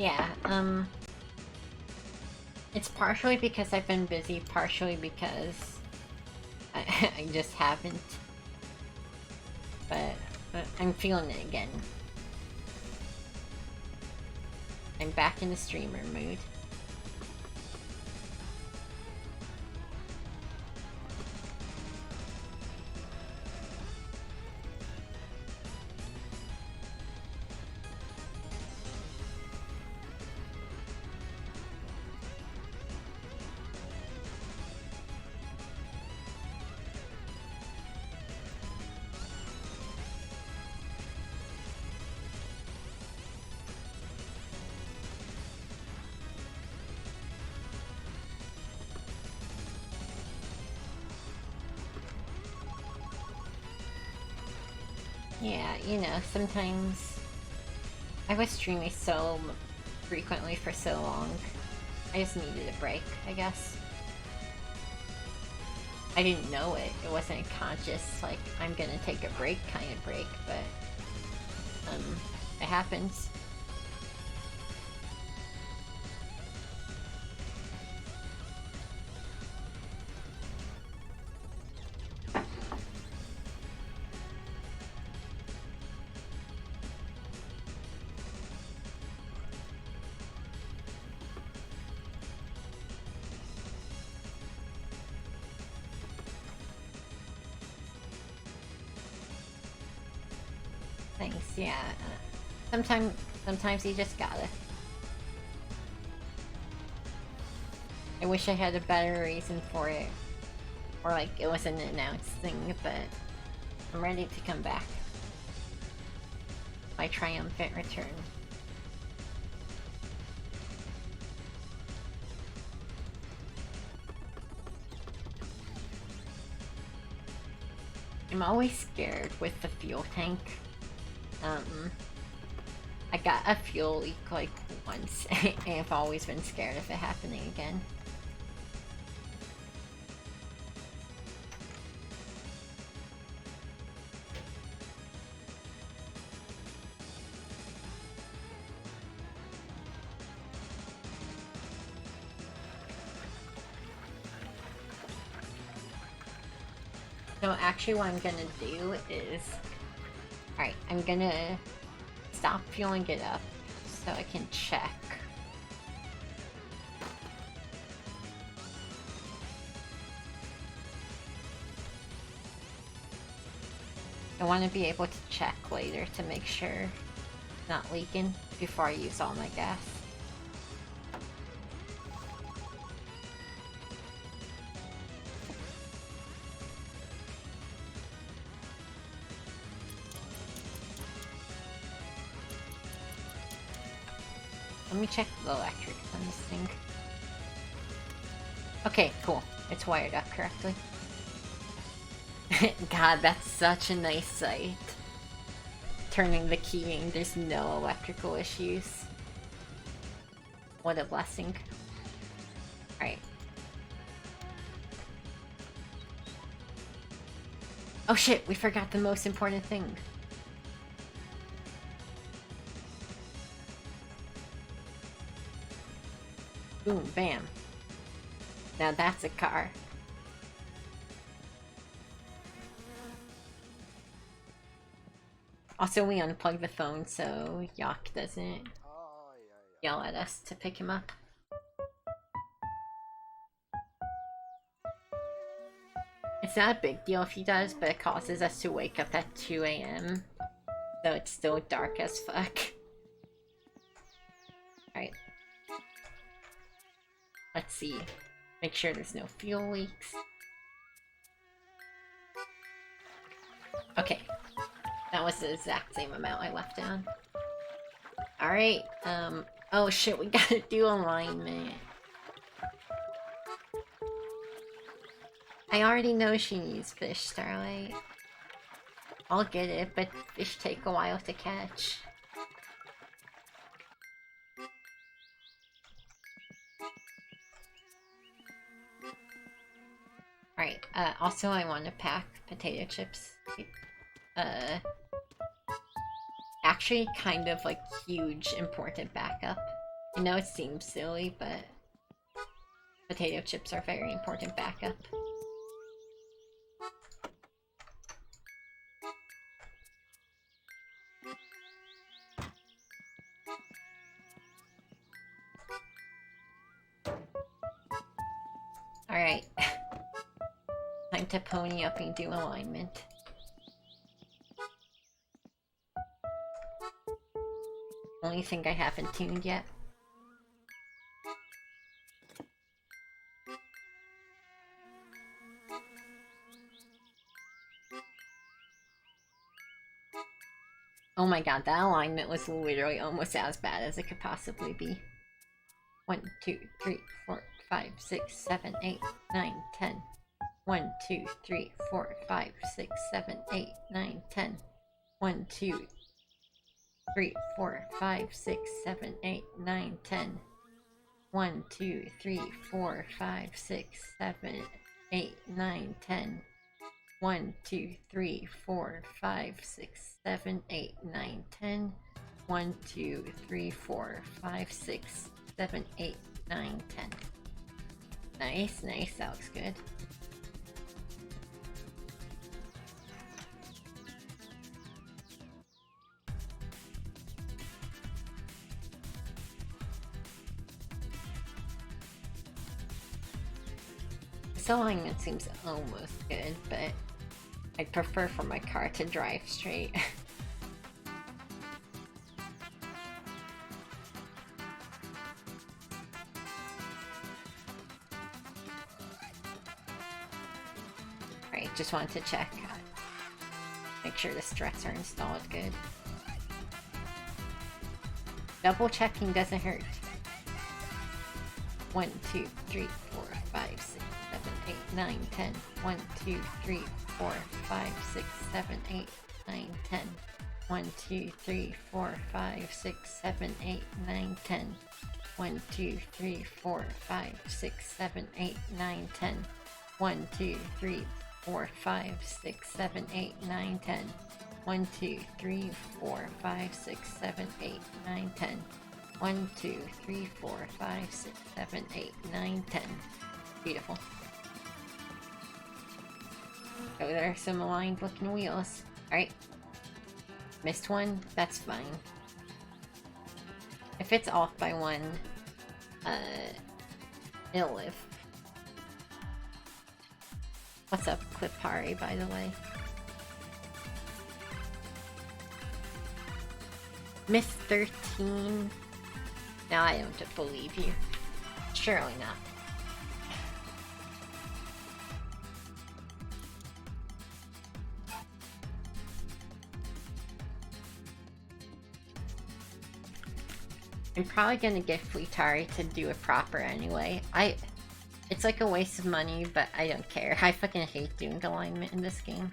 Yeah, It's partially because I've been busy, partially because I just haven't. But I'm feeling it again. I'm back in the streamer mood. Yeah, you know, sometimes I was streaming so frequently for so long. I just needed a break, I guess. I didn't know it. It wasn't a conscious, like, I'm gonna take a break kind of break, but, it happens. Thanks, yeah. Sometimes you just gotta. I wish I had a better reason for it. Or like it was an announced thing, but I'm ready to come back. My triumphant return. I'm always scared with the fuel tank. I got a fuel leak like once, and I've always been scared of it happening again. So actually what I'm gonna do is... Alright, I'm gonna stop fueling it up so I can check. I want to be able to check later to make sure it's not leaking before I use all my gas. Let me check the electrics on this thing. Okay, cool. It's wired up correctly. God, that's such a nice sight. Turning the keying, there's no electrical issues. What a blessing. Alright. Oh shit, we forgot the most important thing. Boom, bam. Now that's a car. Also, we unplugged the phone so Yak doesn't yell at us to pick him up. It's not a big deal if he does, but it causes us to wake up at 2 AM. So it's still dark as fuck. Alright. Let's see. Make sure there's no fuel leaks. Okay. That was the exact same amount I left down. Alright, oh shit, we gotta do alignment. I already know she needs fish, Starlight. I'll get it, but fish take a while to catch. Alright, also I want to pack potato chips. Actually kind of like huge, important backup. I know it seems silly, but Potato chips are very important backup. Alright. Time to pony up and do alignment. Only thing I haven't tuned yet. Oh my god, that alignment was literally almost as bad as it could possibly be. 1, 2, 3, 4, 5, 6, 7, 8, 9, 10. 1, 2, 3, 4, 5, 6, 7, 8, 9, 10. 1, 2, 3, 4, 5, 6, 7, 8, 9, 10. 1, 2, 3, 4, 5, 6, 7, 8, 9, 10. 1, 2, 3, 4, 5, 6, 7, 8, 9, 10. 1, 2, 3, 4, 5, 6, 7, 8, 9, 10. Nice, nice, that looks good. This alignment seems almost good, but I'd prefer for my car to drive straight. Right, just wanted to check. Make sure the struts are installed good. Double checking doesn't hurt. 1, 2, 3, 4, 5, 6, 7, 8, 9, 10. 1, 2, 3, 4, 5, 6, 7, 8, 9, 10. 1, 2, 3, 4, 5, 6, 7, 8, 9, 10. 1, 2, 3, 4, 5, 6, 7, 8, 9, 10. 1, 2, 3, 4, 5, 6, 7, 8, 9, 10. 1, 2, 3, 4, 5, 6, 7, 8, 9, 10. 1, 2, 3, 4, 5, 6, 7, 8, 9, 10. Beautiful. Oh, there are some aligned looking wheels. Alright. Missed one? That's fine. If it's off by one, it'll live. What's up, Clipari, by the way? Miss 13? No, I don't believe you. Surely not. I'm probably gonna get Fleetari to do it proper anyway. It's like a waste of money, but I don't care. I fucking hate doing alignment in this game.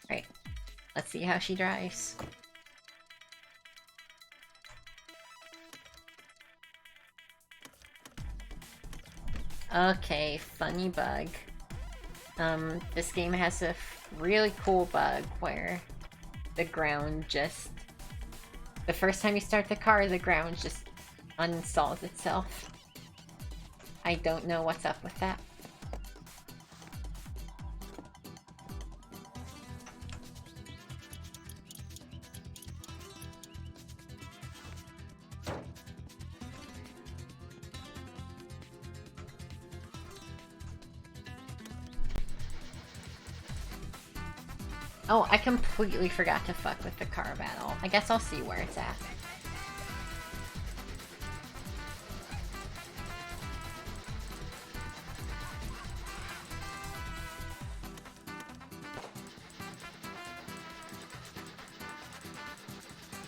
Right. Let's see how she drives. Okay, funny bug. This game has a really cool bug where the ground just... The first time you start the car, the ground just uninstalls itself. I don't know what's up with that. Oh, I completely forgot to fuck with the car battle. I guess I'll see where it's at.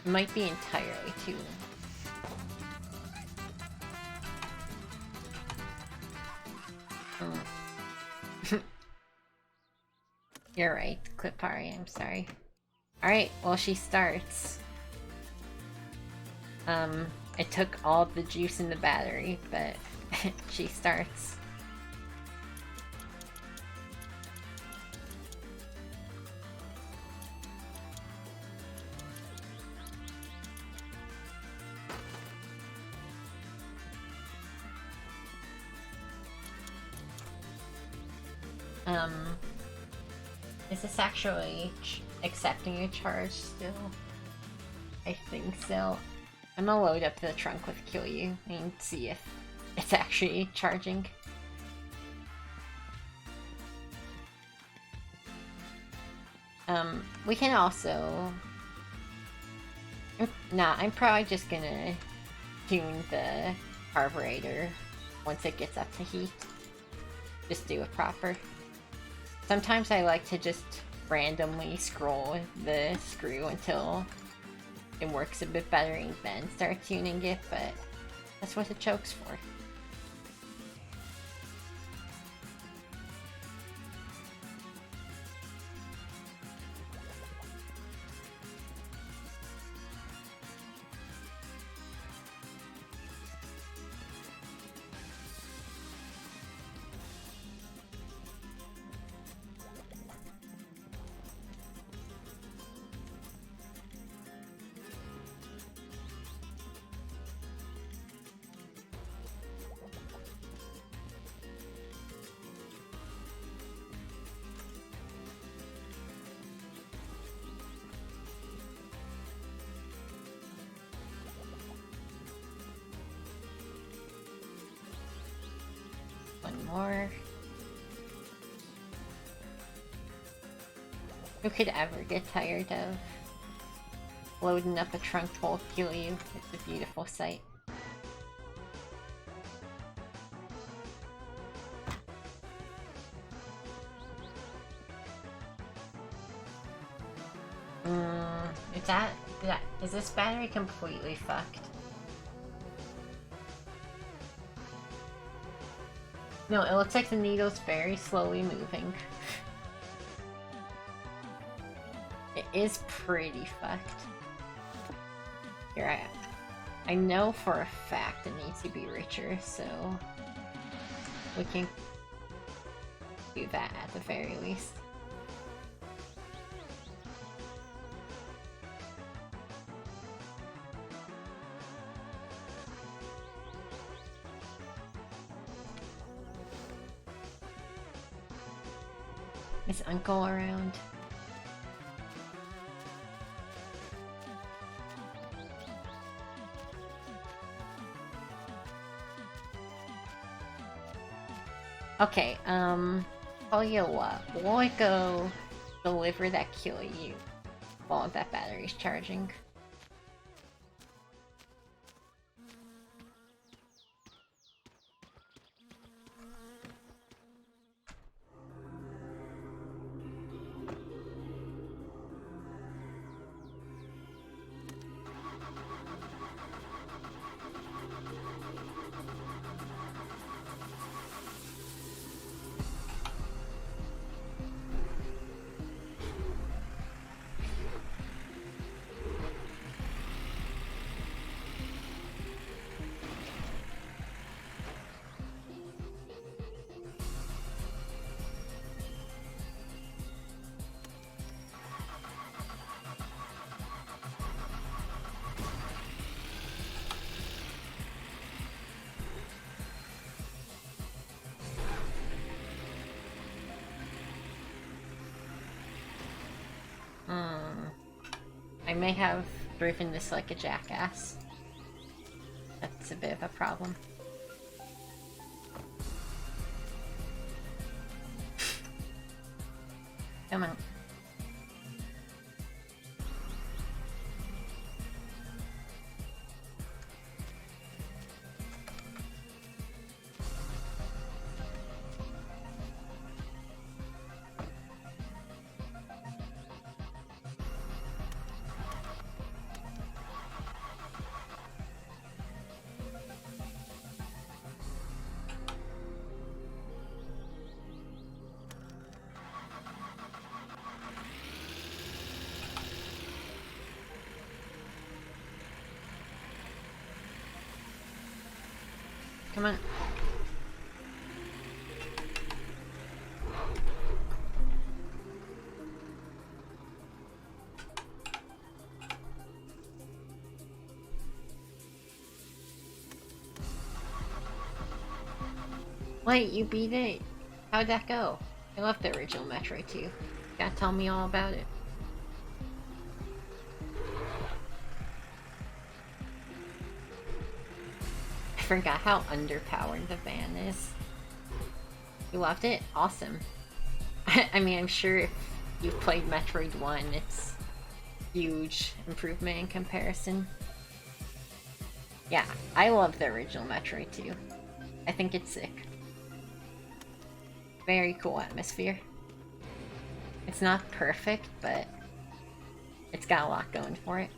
It might be entirely too. You're right, Clipari, I'm sorry. Alright, well she starts. It took all the juice in the battery, but she starts. Um, is this actually accepting a charge still? I think so. I'm gonna load up the trunk with Kill You and see if it's actually charging. We can also... Nah, I'm probably just gonna tune the carburetor once it gets up to heat. Just do it proper. Sometimes I like to just randomly scroll the screw until it works a bit better and then start tuning it, but that's what the choke's for. One more. Who could ever get tired of loading up a trunk full of Kill You? It's a beautiful sight. Is this battery completely fucked? No, it looks like the needle's very slowly moving. It is pretty fucked. Here, I know for a fact it needs to be richer, so we can do that at the very least. Is Uncle around? Okay, tell you what, we'll go deliver that Kill You while that battery's charging. I may have driven this like a jackass. That's a bit of a problem. Come on. Come on. Wait, you beat it? How'd that go? I love the original Metroid too. Gotta tell me all about it. I forgot how underpowered the van is. You loved it? Awesome. I mean, I'm sure if you've played Metroid 1, it's huge improvement in comparison. Yeah, I love the original Metroid too. I think it's sick. Very cool atmosphere. It's not perfect, but it's got a lot going for it.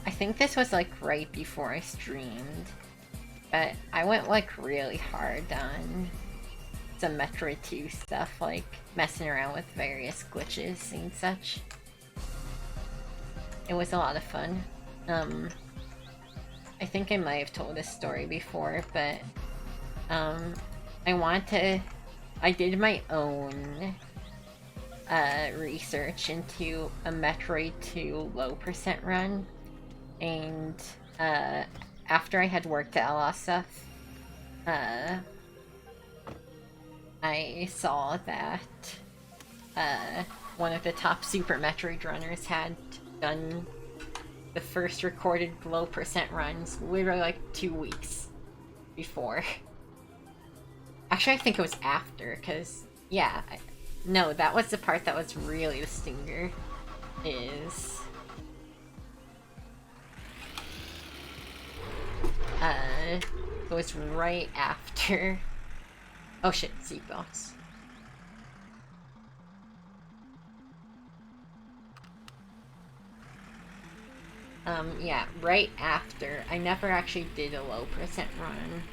I think this was like right before I streamed, but I went like really hard on some Metroid 2 stuff, like messing around with various glitches and such. It was a lot of fun. I think I might have told this story before, but I did my own research into a Metroid 2 low percent run, and after I had worked at LSF, I saw that one of the top Super Metroid runners had done the first recorded low percent runs literally like 2 weeks before. Actually, I think it was after, because, yeah, no, that was the part that was really the stinger, is it was right after. Oh shit, seatbelts. Yeah, right after. I never actually did a low percent run.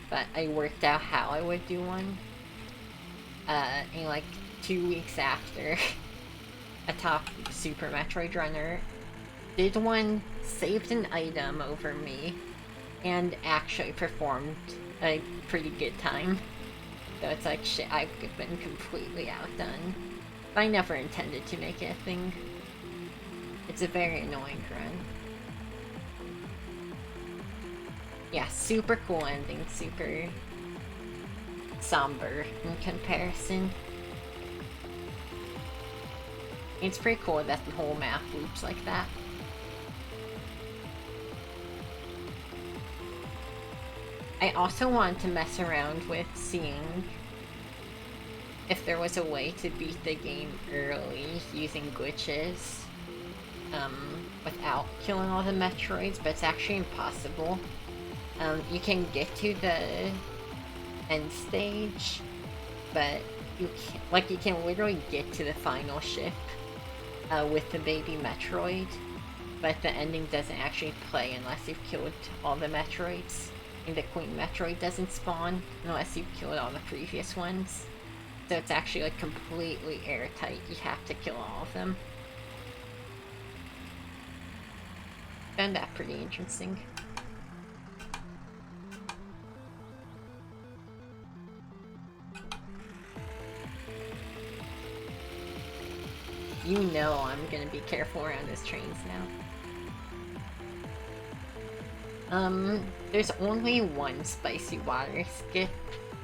But I worked out how I would do one. And like 2 weeks after, a top Super Metroid runner did one, saved an item over me, and actually performed a pretty good time. So it's like, shit, I've been completely outdone. But I never intended to make it a thing. It's a very annoying run. Yeah, super cool ending, super somber in comparison. It's pretty cool that the whole map loops like that. I also wanted to mess around with seeing if there was a way to beat the game early using glitches without killing all the Metroids, but it's actually impossible. You can get to the end stage, but you can literally get to the final ship with the baby Metroid, but the ending doesn't actually play unless you've killed all the Metroids, and the Queen Metroid doesn't spawn unless you've killed all the previous ones. So it's actually like completely airtight. You have to kill all of them. Found that pretty interesting. You know I'm gonna be careful around those trains now. There's only one spicy water skip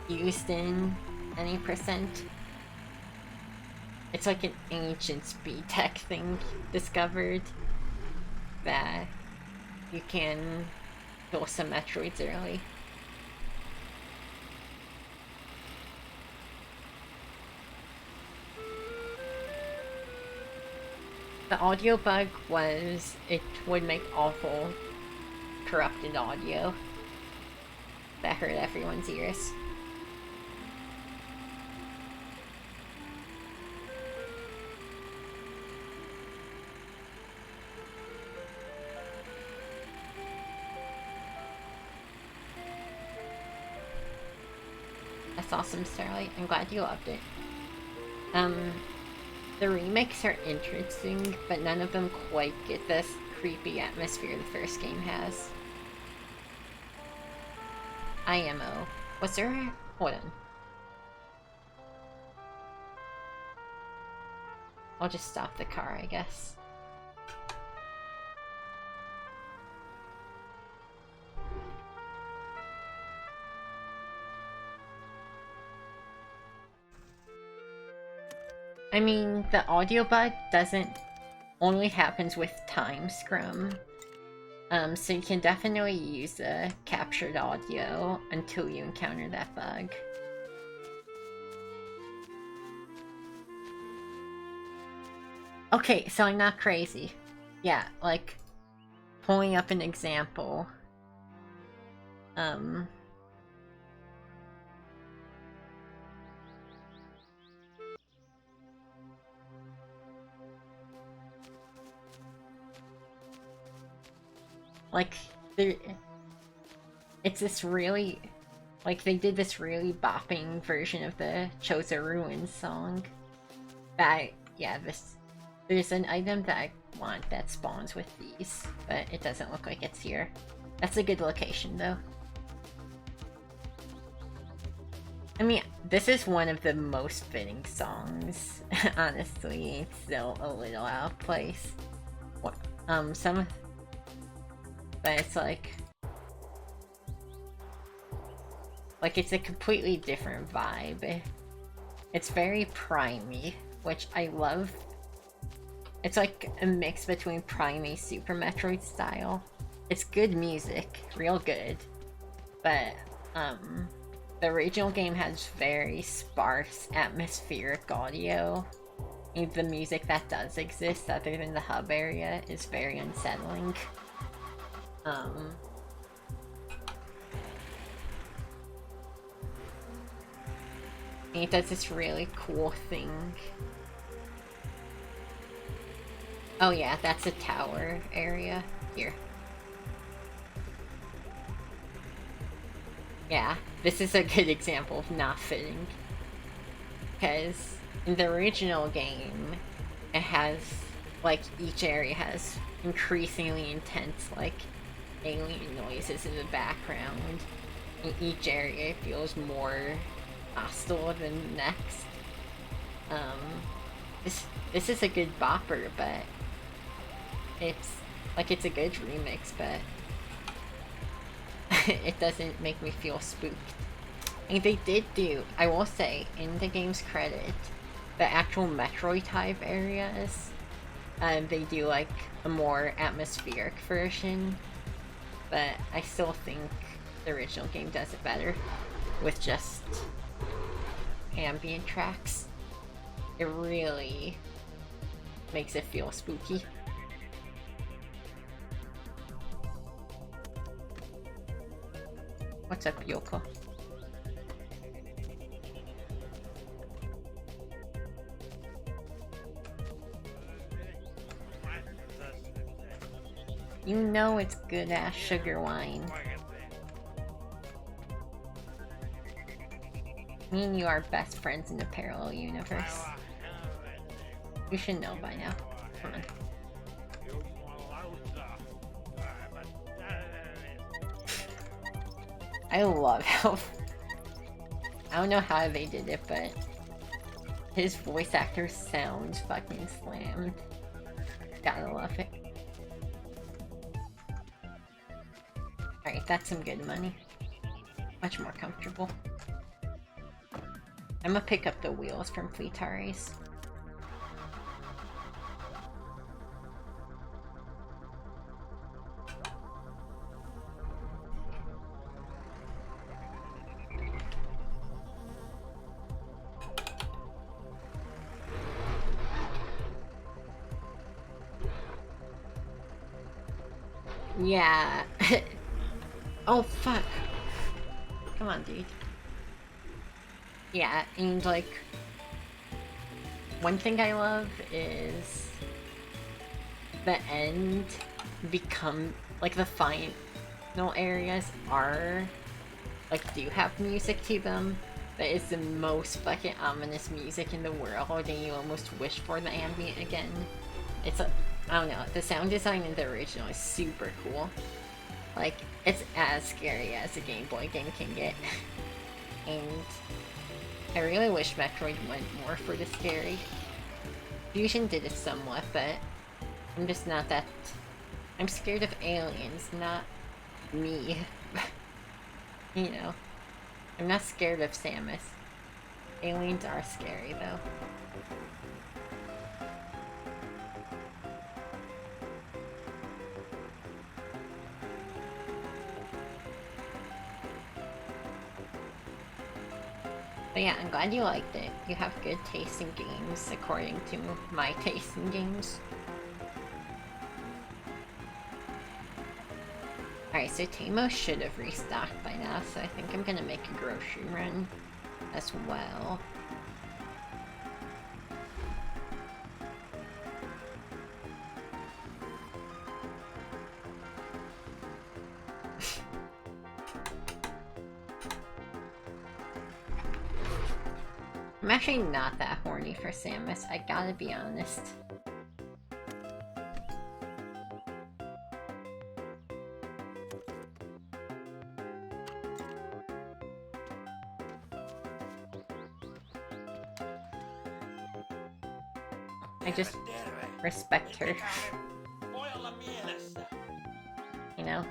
used in any percent. It's like an ancient speed tech thing discovered that you can kill some Metroids early. The audio bug was it would make awful corrupted audio that hurt everyone's ears. That's awesome, Starlight. I'm glad you loved it. The remakes are interesting, but none of them quite get this creepy atmosphere the first game has. IMO. Was there... Hold on. I'll just stop the car, I guess. I mean, the audio bug doesn't only happens with time scrum. So you can definitely use the captured audio until you encounter that bug. Okay, so I'm not crazy. Yeah, like, pulling up an example. Like, it's this really, like, they did this really bopping version of the Choza Ruins song. That, yeah, there's an item that I want that spawns with these, but it doesn't look like it's here. That's a good location, though. I mean, this is one of the most fitting songs, honestly. It's still a little out of place. What, but it's like it's a completely different vibe. It's very primey, which I love. It's like a mix between primey Super Metroid style. It's good music, real good, but the original game has very sparse atmospheric audio. And the music that does exist other than the hub area is very unsettling. And it does this really cool thing. Oh yeah, that's a tower area. Here. Yeah, this is a good example of not fitting. Because in the original game, it has, like, each area has increasingly intense, like, alien noises in the background. And each area feels more hostile than the next. This is a good bopper, but it's a good remix, but it doesn't make me feel spooked. And they did do, I will say, in the game's credit, the actual Metroid type areas, they do like a more atmospheric version, but I still think the original game does it better with just ambient tracks. It really makes it feel spooky. What's up, Yoko? You know it's good-ass sugar wine. Me and you are best friends in the parallel universe. You should know by now. Come on. I love how... I don't know how they did it, but his voice actor sounds fucking slammed. Gotta love it. Alright, that's some good money. Much more comfortable. I'm gonna pick up the wheels from Fleetaris. Yeah. Oh, fuck. Come on, dude. Yeah, and like, one thing I love is the end become, like, the final areas are, like, do have music to them, but it's the most fucking ominous music in the world, and you almost wish for the ambient again. It's a, I don't know, the sound design in the original is super cool. Like, it's as scary as a Game Boy game can get. And I really wish Metroid went more for the scary. Fusion did it somewhat, but I'm just not that... I'm scared of aliens, not me. You know, I'm not scared of Samus. Aliens are scary, though. But yeah, I'm glad you liked it. You have good taste in games, according to my taste in games. Alright, so Tamo should have restocked by now, so I think I'm gonna make a grocery run as well. I'm actually not that horny for Samus, I gotta be honest. I just respect her. You know?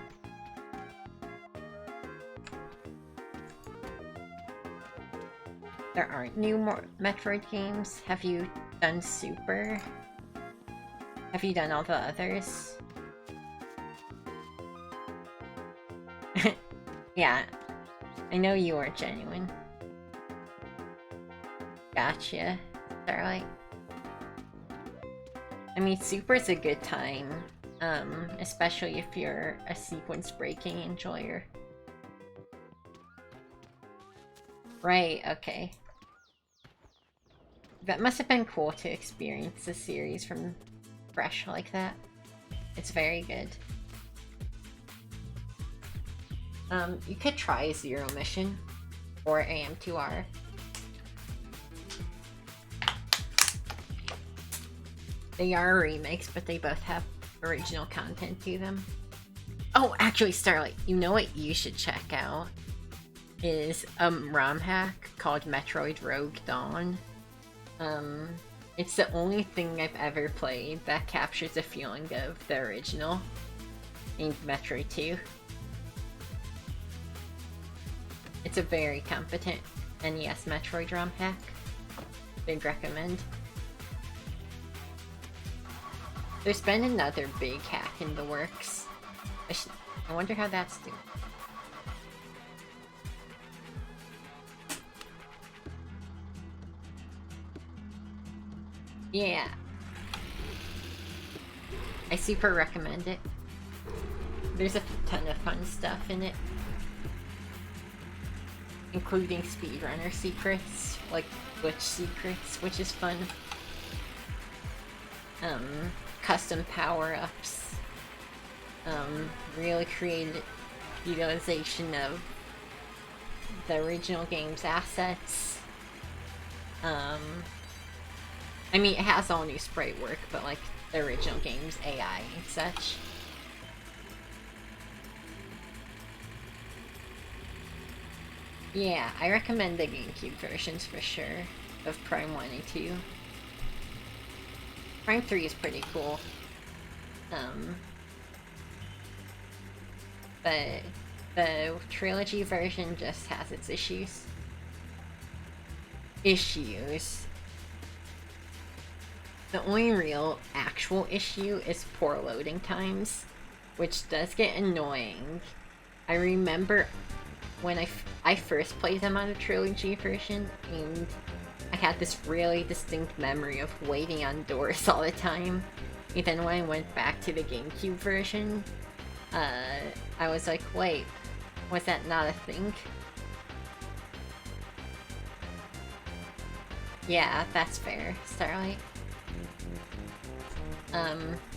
There aren't new Metroid games. Have you done Super? Have you done all the others? Yeah, I know you are genuine. Gotcha, Starlight. I mean, Super's a good time, especially if you're a sequence breaking enjoyer. Right, okay. That must have been cool to experience the series from fresh like that. It's very good. You could try Zero Mission or AM2R. They are remakes, but they both have original content to them. Oh, actually, Starlight, you know what you should check out? Is a ROM hack called Metroid Rogue Dawn. It's the only thing I've ever played that captures the feeling of the original in Metroid 2. It's a very competent NES Metroid ROM hack. Big recommend. There's been another big hack in the works. I wonder how that's doing. Yeah. I super recommend it. There's a ton of fun stuff in it. Including speedrunner secrets, like glitch secrets, which is fun. Custom power-ups. Really creative utilization of the original game's assets. I mean, it has all new sprite work, but like the original game's AI and such. Yeah, I recommend the GameCube versions for sure, of Prime 1 and 2. Prime 3 is pretty cool. But the trilogy version just has its issues. The only real actual issue is poor loading times, which does get annoying. I remember when I first played them on the trilogy version, and I had this really distinct memory of waiting on doors all the time. And then when I went back to the GameCube version, I was like, wait, was that not a thing? Yeah, that's fair, Starlight.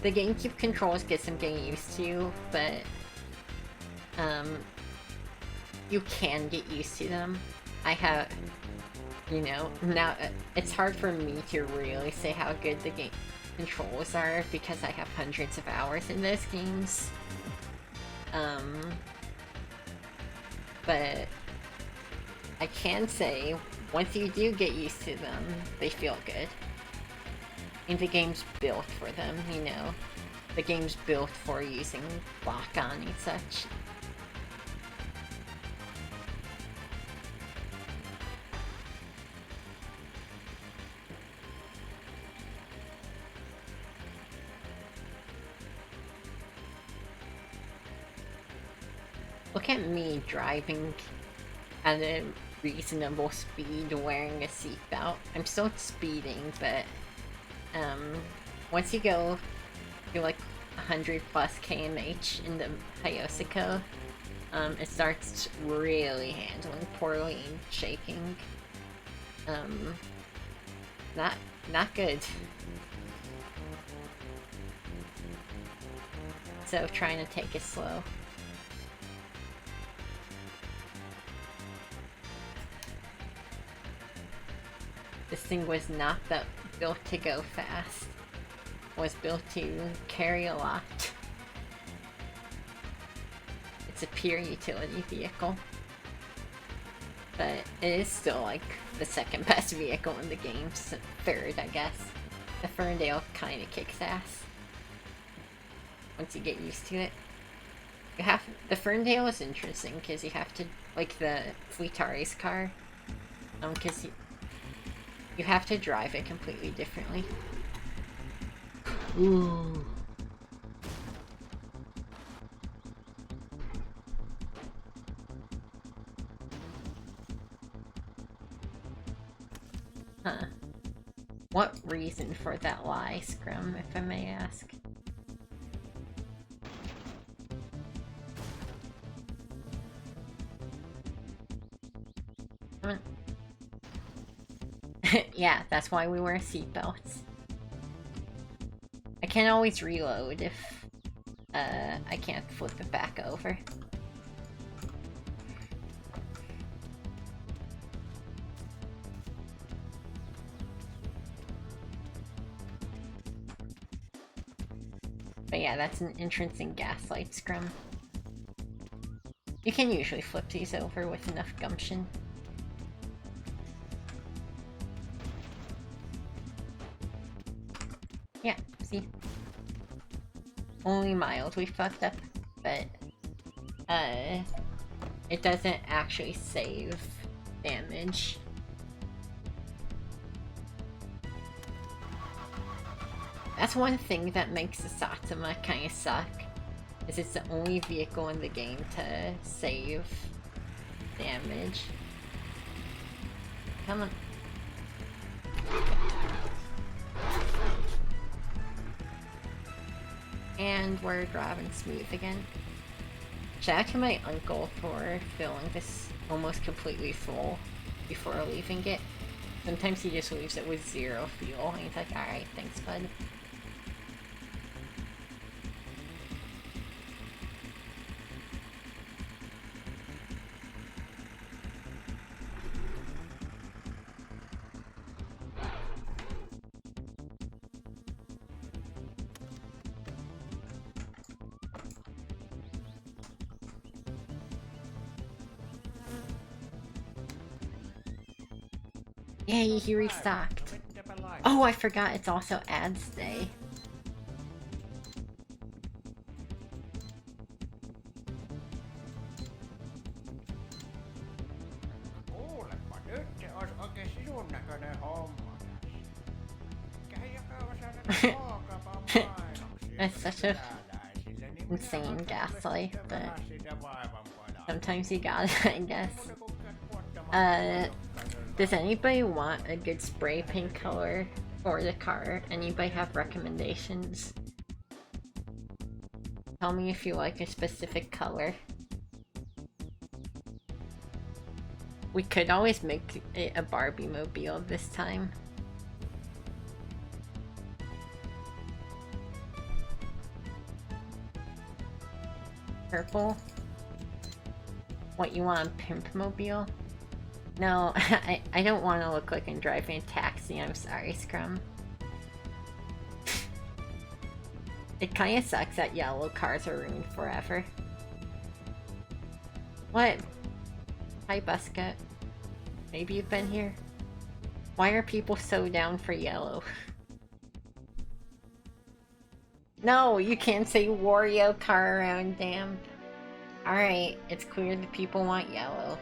The GameCube controls get some getting used to, but you can get used to them. I have, you know, now it's hard for me to really say how good the game controls are because I have hundreds of hours in those games. But I can say, once you do get used to them, they feel good. And the game's built for them, you know. The game's built for using lock-on and such. Look at me driving at a reasonable speed wearing a seatbelt. I'm still speeding, but once you go to like 100 plus kmh in the Hyosiko, it starts really handling poorly and shaking. Not good. So trying to take it slow. This thing was not built to go fast. It was built to carry a lot. It's a pure utility vehicle. But it is still like the second best vehicle in the game. So third, I guess. The Ferndale kinda kicks ass. Once you get used to it. The Ferndale is interesting because you have to, like the Fleetari's car, because you have to drive it completely differently. Ooh. Huh. What reason for that lie, Scrum, if I may ask? Yeah, that's why we wear seatbelts. I can always reload if I can't flip it back over. But yeah, that's an interesting gaslight, Scrum. You can usually flip these over with enough gumption. Yeah, see? Only mildly fucked up, but it doesn't actually save damage. That's one thing that makes the Satsuma kinda suck, is it's the only vehicle in the game to save damage. Come on. And we're driving smooth again. Shout out to my uncle for filling this almost completely full before leaving it. Sometimes he just leaves it with 0 fuel, and he's like, alright, thanks bud. Yay, he restocked. Oh, I forgot it's also ads day. That's such a insane gaslight, but sometimes you got it, I guess. Does anybody want a good spray paint color for the car? Anybody have recommendations? Tell me if you like a specific color. We could always make it a Barbie mobile this time. Purple? What, you want a pimp mobile? No, I don't want to look like I'm driving a taxi, I'm sorry, Scrum. It kinda sucks that yellow cars are ruined forever. What? Hi, Buska. Maybe you've been here? Why are people so down for yellow? No, you can't say Wario car around, damn. Alright, it's clear that people want yellow.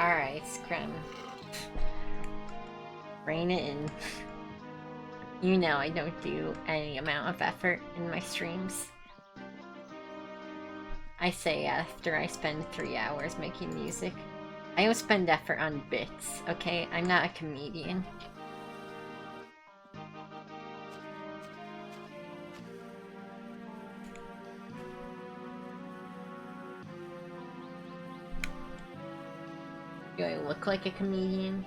Alright, Scrum. Rein it in. You know I don't do any amount of effort in my streams. I say after I spend 3 hours making music. I don't spend effort on bits, okay? I'm not a comedian. Do I look like a comedian?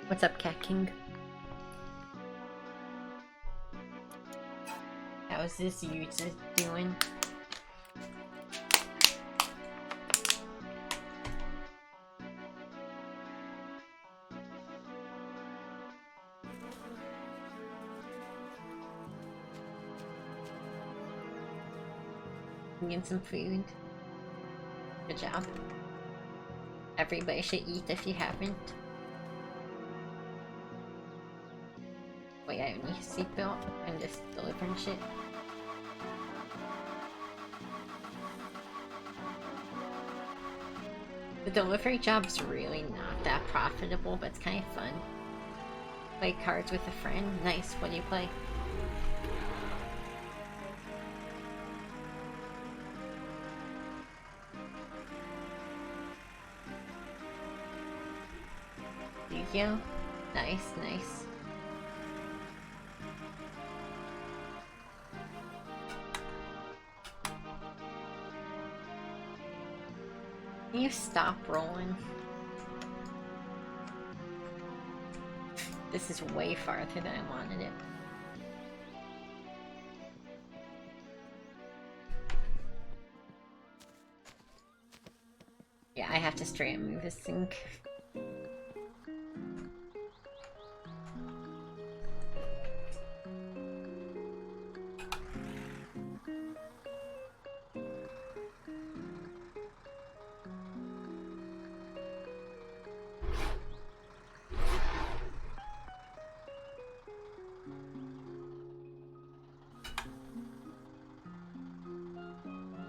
What's up, Cat King? How's this user doing? Get some food. Good job. Everybody should eat if you haven't. Wait, I don't need a seatbelt. I'm just delivering shit. The delivery job's really not that profitable, but it's kind of fun. Play cards with a friend. Nice. What do you play? Yu-Gi-Oh? Nice, nice. Can you stop rolling? This is way farther than I wanted it. Yeah, I have to straight up move this thing.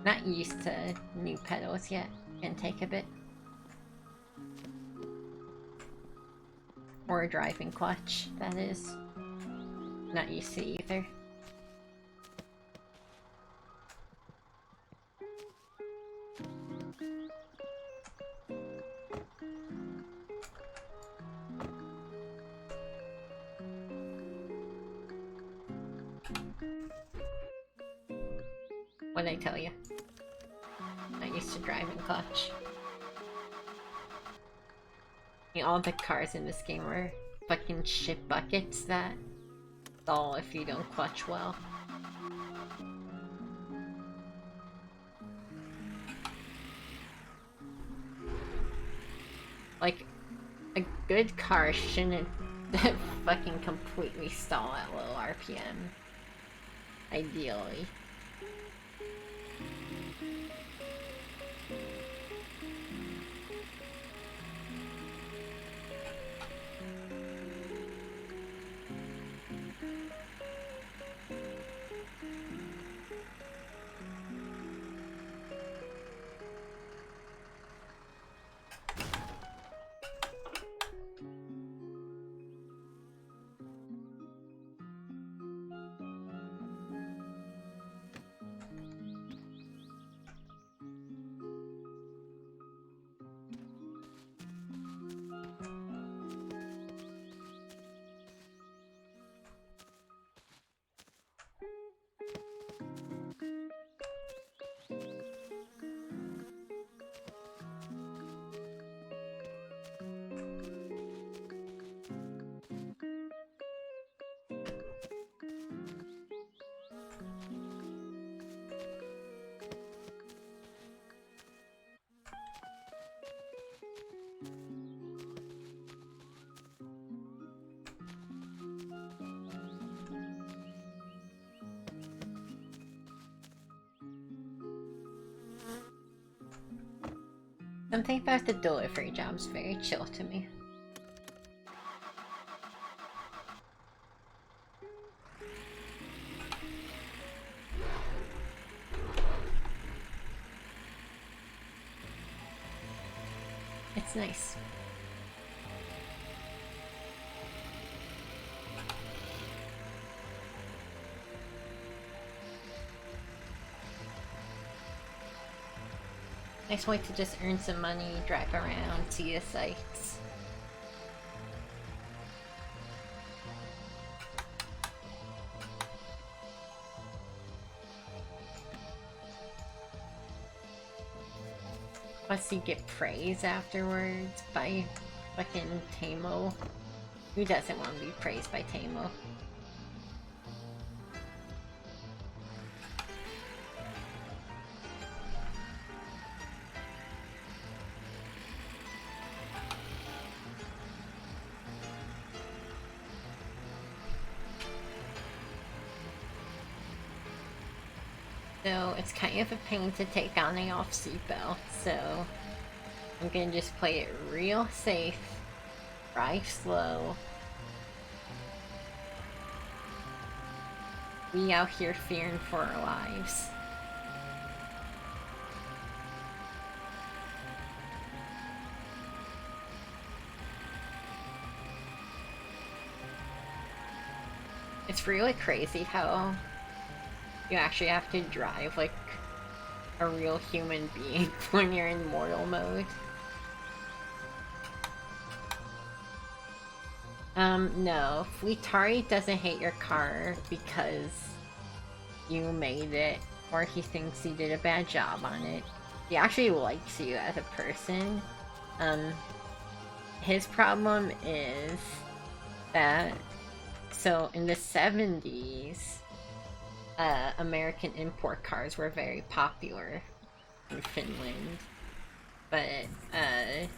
Not used to new pedals yet. Can take a bit. Or a driving clutch, that is. Not used to either. What'd I tell you? Not used to driving clutch. I mean, all the cars in this game are fucking shit buckets that stall if you don't clutch well. Like, a good car shouldn't fucking completely stall at low RPM. Ideally. Something about the delivery job's very chill to me. It's nice. Nice way to just earn some money, drive around, see the sights. Plus you get praise afterwards by fucking Tamo. Who doesn't want to be praised by Tamo? So it's kind of a pain to take on the off seatbelt, so I'm gonna just play it real safe, drive slow. We out here fearing for our lives. It's really crazy how you actually have to drive like a real human being when you're in mortal mode. No. Fleetari doesn't hate your car because you made it, or he thinks you did a bad job on it. He actually likes you as a person. His problem is that, so in the 70s, American import cars were very popular in Finland, but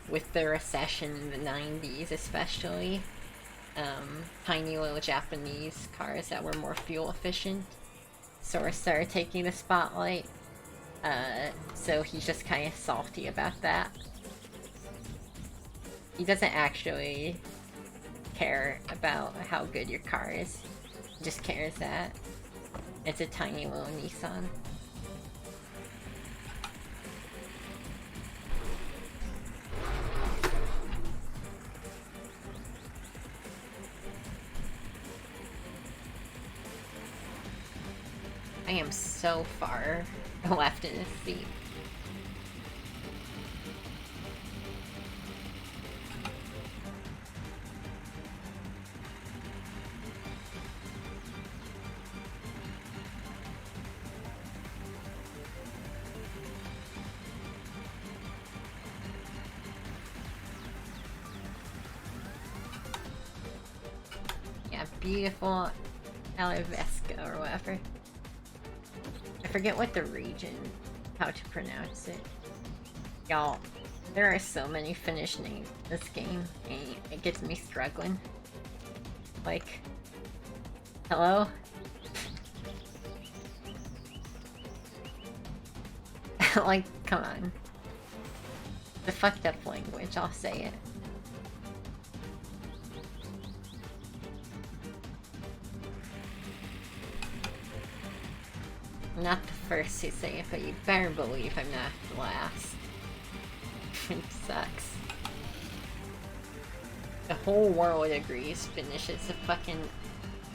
with the recession in the 90s especially, tiny little Japanese cars that were more fuel efficient sort of started taking the spotlight, so he's just kind of salty about that. He doesn't actually care about how good your car is, he just cares that it's a tiny little Nissan. I am so far left in this seat. Beautiful Alivesca or whatever. I forget what the region, how to pronounce it. Y'all, there are so many Finnish names in this game, and it gets me struggling. Like, hello? Like, come on. The fucked up language, I'll say it. I'm not the first to say it, but you better believe I'm not the last. It sucks. The whole world agrees Finnish is a fucking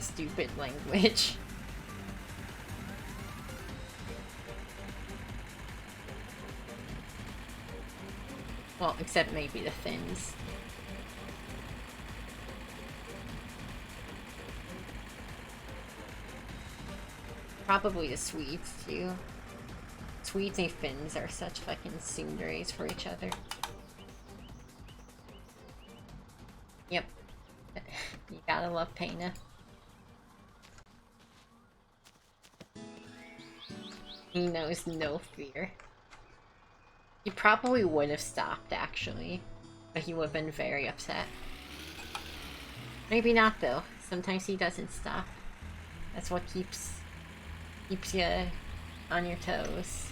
stupid language. Well, except maybe the Finns. Probably the Swedes, too. Swedes and Finns are such fucking tsunderes for each other. Yep. You gotta love Peina. He knows no fear. He probably would have stopped, actually. But he would have been very upset. Maybe not, though. Sometimes he doesn't stop. That's what keeps you on your toes.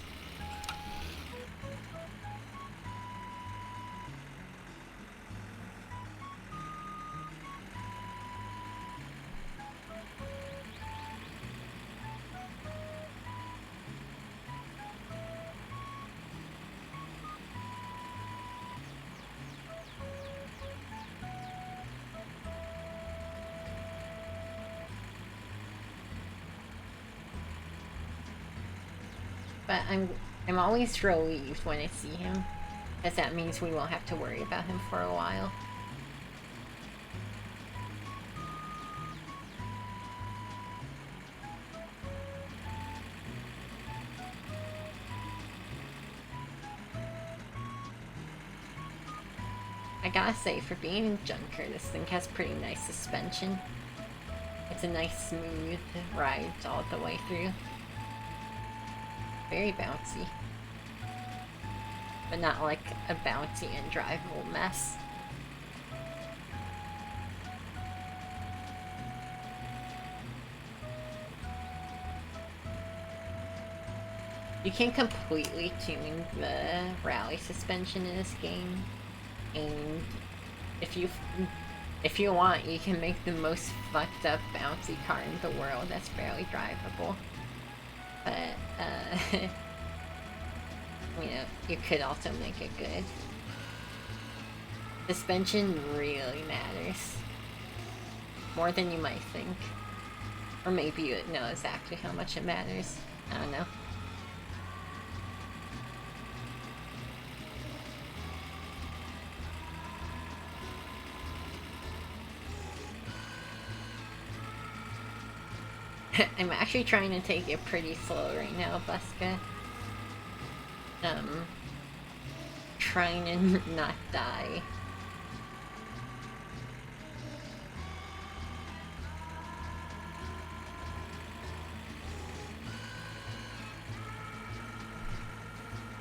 But I'm always relieved when I see him, because that means we won't have to worry about him for a while. I gotta say, for being in Junker, this thing has pretty nice suspension. It's a nice smooth ride all the way through. Very bouncy. But not like a bouncy and drivable mess. You can completely tune the rally suspension in this game, and if you want, you can make the most fucked up bouncy car in the world that's barely drivable. But you know, you could also make it good. Suspension really matters, more than you might think, or maybe you know exactly how much it matters. I don't know. I'm actually trying to take it pretty slow right now, Buska. Trying to not die.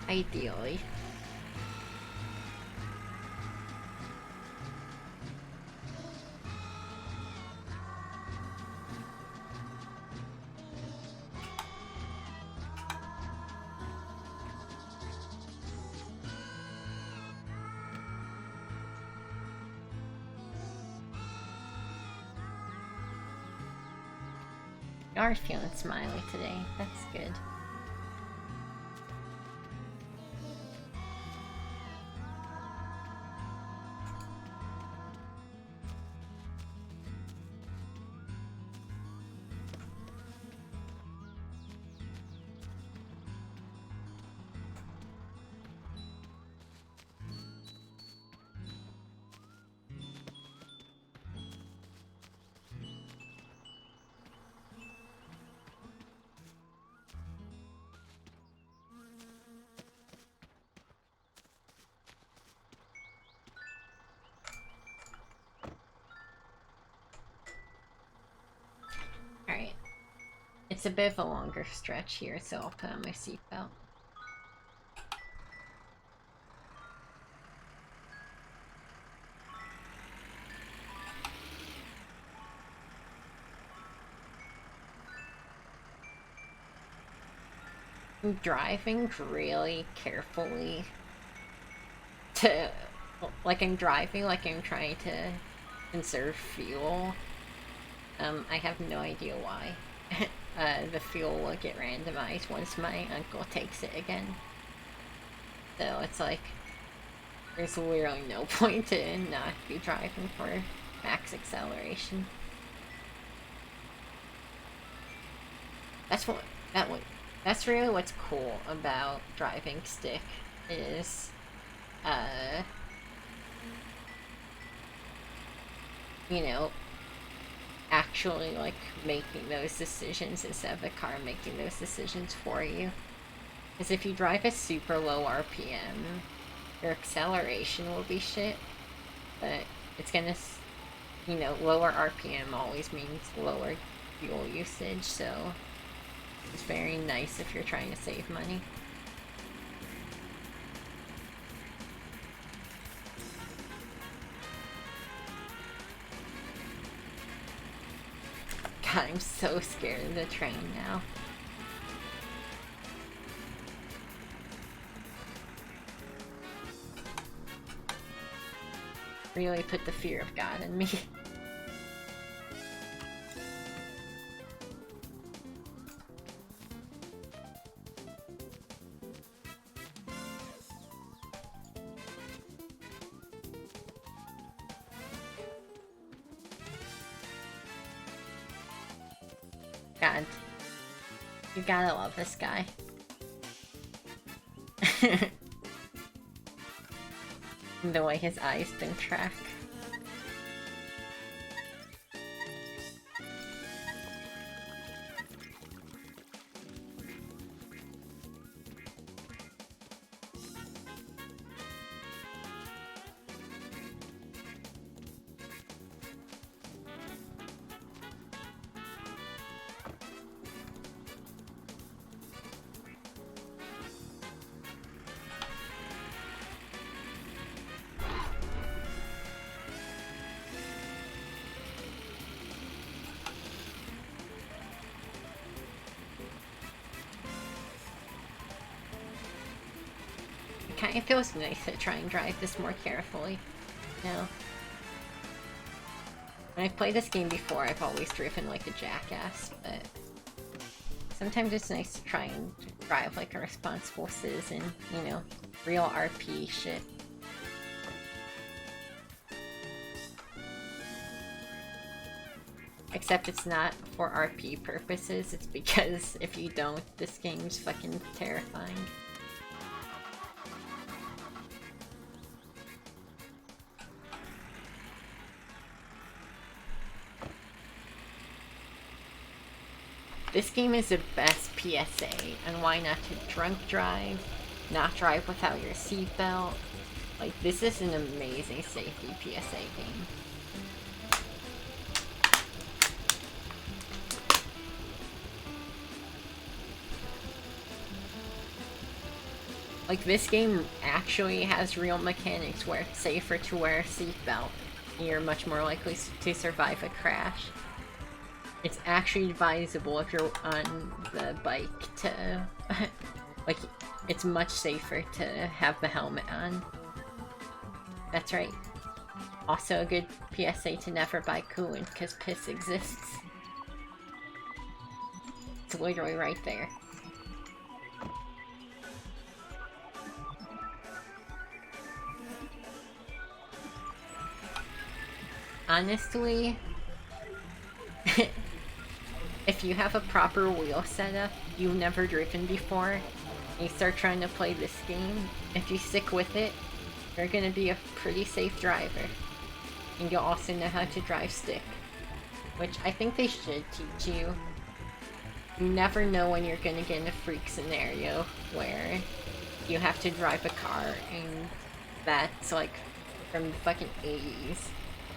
Ideally. You are feeling smiley today. That's good. Alright. It's a bit of a longer stretch here, so I'll put on my seatbelt. I'm driving really carefully to, like I'm driving like I'm trying to conserve fuel. I have no idea why. The fuel will get randomized once my uncle takes it again. So it's like, there's literally no point to not be driving for max acceleration. That's really what's cool about driving stick is, you know, actually like making those decisions instead of the car making those decisions for you. Because if you drive at super low RPM, your acceleration will be shit, but it's gonna, you know, lower RPM always means lower fuel usage, so it's very nice if you're trying to save money. God, I'm so scared of the train now. Really put the fear of God in me. God. You gotta love this guy. The way his eyes didn't track. It feels nice to try and drive this more carefully. No. When I've played this game before, I've always driven like a jackass, but sometimes it's nice to try and drive like a responsible citizen, you know, real RP shit. Except it's not for RP purposes, it's because if you don't, this game's fucking terrifying. This game is the best PSA, and why not to drunk drive, not drive without your seatbelt. Like, this is an amazing safety PSA game. Like, this game actually has real mechanics where it's safer to wear a seatbelt. You're much more likely to survive a crash. It's actually advisable if you're on the bike to, like, it's much safer to have the helmet on. That's right. Also a good PSA to never buy coolant because piss exists. It's literally right there. Honestly, if you have a proper wheel setup you've never driven before, and you start trying to play this game, if you stick with it, you're gonna be a pretty safe driver. And you'll also know how to drive stick, which I think they should teach you. You never know when you're gonna get in a freak scenario where you have to drive a car and that's like from the fucking 80s.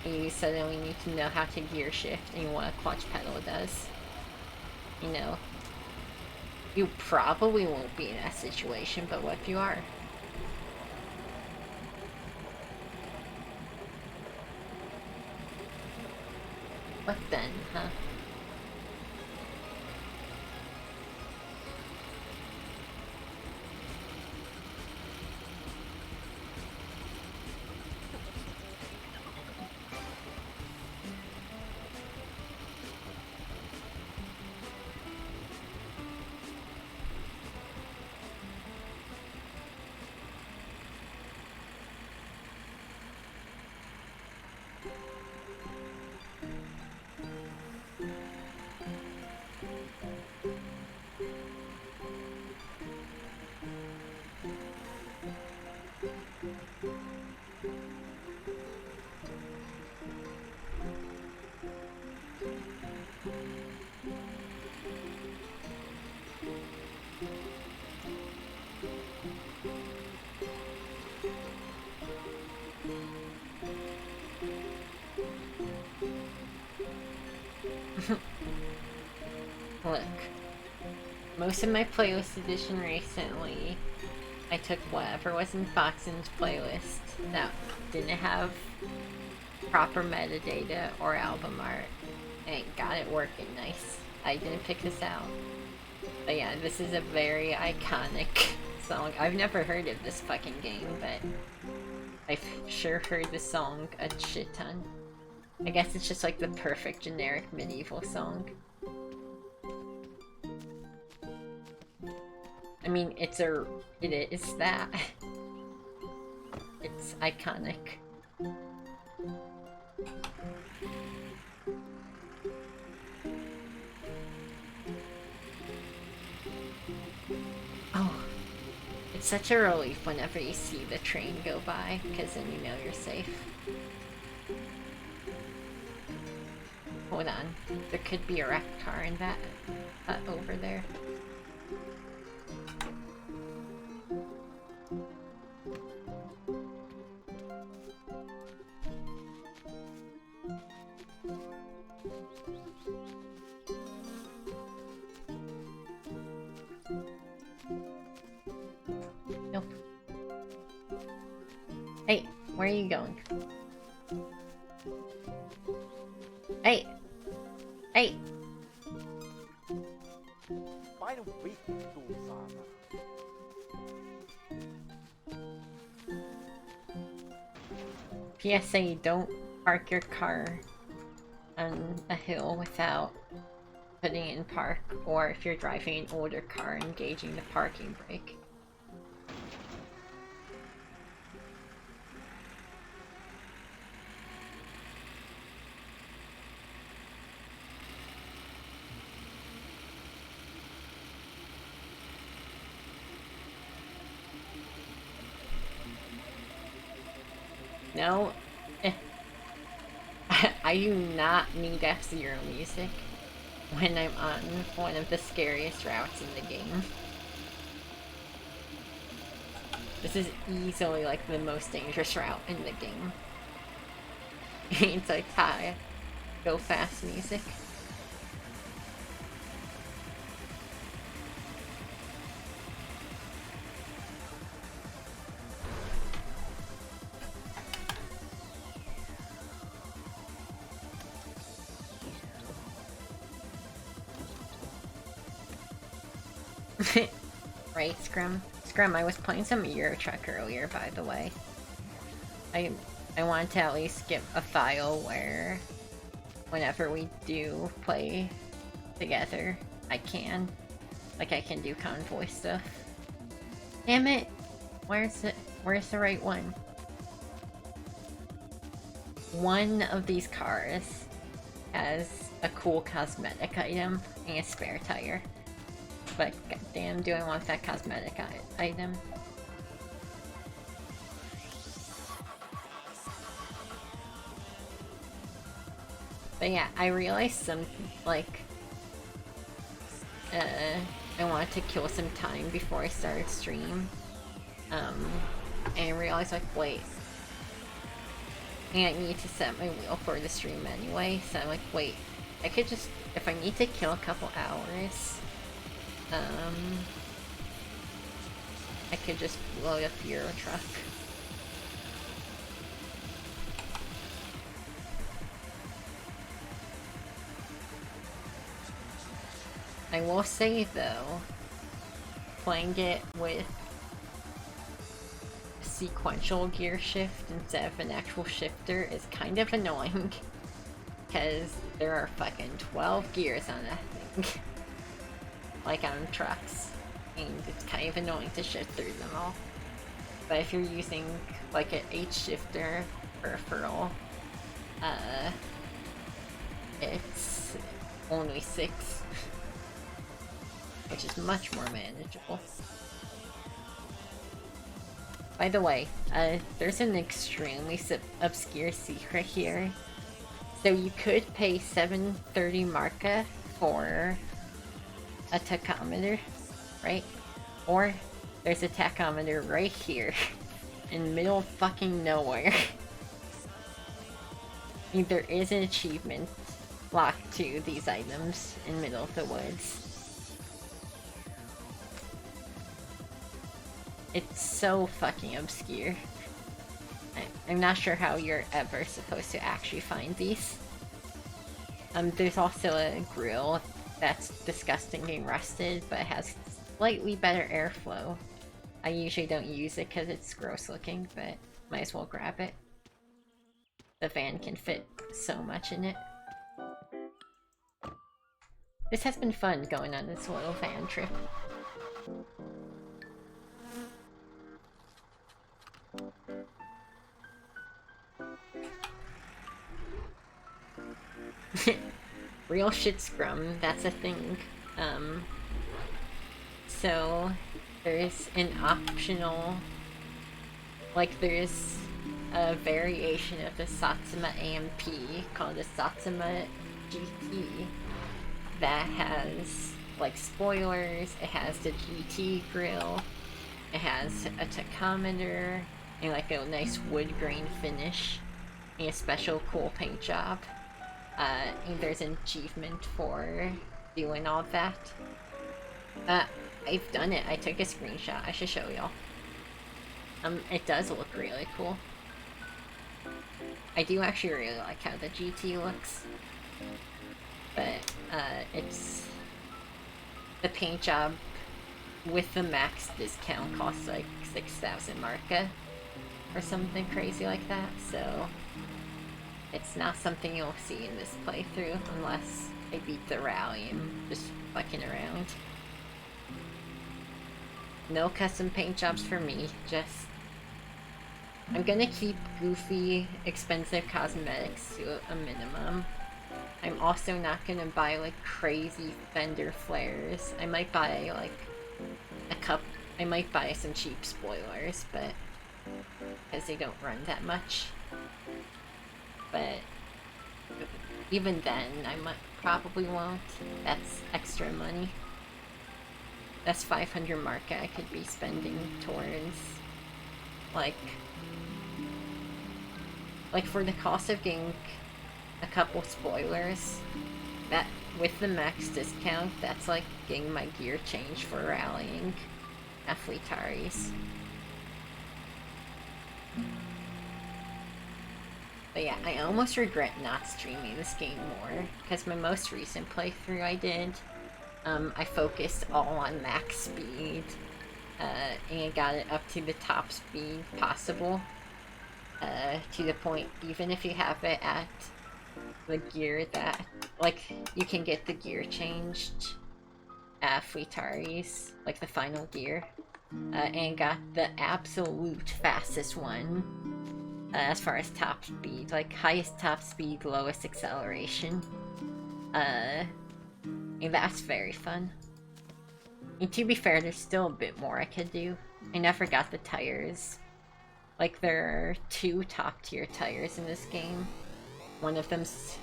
And you suddenly need to know how to gear shift and what a clutch pedal does. You know, you probably won't be in that situation, but what if you are? What then, huh? Look, most of my playlist edition recently, I took whatever was in Foxen's playlist that didn't have proper metadata or album art and got it working nice. I didn't pick this out. But yeah, this is a very iconic song. I've never heard of this fucking game, but I've sure heard the song a shit ton. I guess it's just like the perfect generic medieval song. I mean, it is that. It's iconic. such a relief whenever you see the train go by, because then you know you're safe. Hold on. There could be a wrecked car in that hut over there. Nope. Hey, where are you going? Hey! Hey! PSA, don't park your car on a hill without putting it in park, or if you're driving an older car, engaging the parking brake. No, I do not need F-Zero music when I'm on one of the scariest routes in the game. This is easily like the most dangerous route in the game. It's like high, go fast music. Right, Scrum? Scrum, I was playing some Euro Truck earlier, by the way. I wanted to at least get a file where whenever we do play together, I can. Like, I can do convoy stuff. Damn it! Where's the right one? One of these cars has a cool cosmetic item and a spare tire. But goddamn, do I want that cosmetic item? But yeah, I realized some, like, I wanted to kill some time before I started stream. And I realized, like, wait, I need to set my wheel for the stream anyway, so I'm like, wait, I could just, if I need to kill a couple hours, I could just load up Euro Truck. I will say though, playing it with sequential gear shift instead of an actual shifter is kind of annoying, because there are fucking 12 gears on that thing. Like on trucks, and it's kind of annoying to shift through them all. But if you're using like an H shifter peripheral, it's only 6, which is much more manageable. By the way, there's an extremely obscure secret here. So you could pay 730 marca for a tachometer, right? Or there's a tachometer right here in middle of fucking nowhere. I mean, there is an achievement locked to these items in middle of the woods. It's so fucking obscure. I'm not sure how you're ever supposed to actually find these. There's also a grill that's disgusting and rusted, but it has slightly better airflow. I usually don't use it because it's gross looking, but might as well grab it. The van can fit so much in it. This has been fun going on this little van trip. Real shit, Scrum, that's a thing. So there's an optional, like there's a variation of the Satsuma AMP called the Satsuma GT that has like spoilers, it has the GT grill, it has a tachometer, and like a nice wood grain finish, and a special cool paint job. And there's an achievement for doing all that. I've done it. I took a screenshot. I should show y'all. It does look really cool. I do actually really like how the GT looks. But, it's... the paint job with the max discount costs like 6,000 marca. Or something crazy like that, so... it's not something you'll see in this playthrough unless I beat the rally and just fucking around. No custom paint jobs for me, just... I'm gonna keep goofy, expensive cosmetics to a minimum. I'm also not gonna buy like crazy fender flares. I might buy like I might buy some cheap spoilers, but because they don't run that much. But even then, I probably won't. That's extra money. That's 500 marca I could be spending towards, like for the cost of getting a couple spoilers, that with the max discount, that's like getting my gear changed for rallying at Fleetaris. But yeah, I almost regret not streaming this game more, because my most recent playthrough I did, I focused all on max speed, and got it up to the top speed possible, to the point, even if you have it at the gear that, like, you can get the gear changed at Fleetaris, like the final gear, and got the absolute fastest one. As far as top speed, like highest top speed, lowest acceleration. And that's very fun. And to be fair, there's still a bit more I could do. I never got the tires. Like, there are 2 top tier tires in this game. One of them's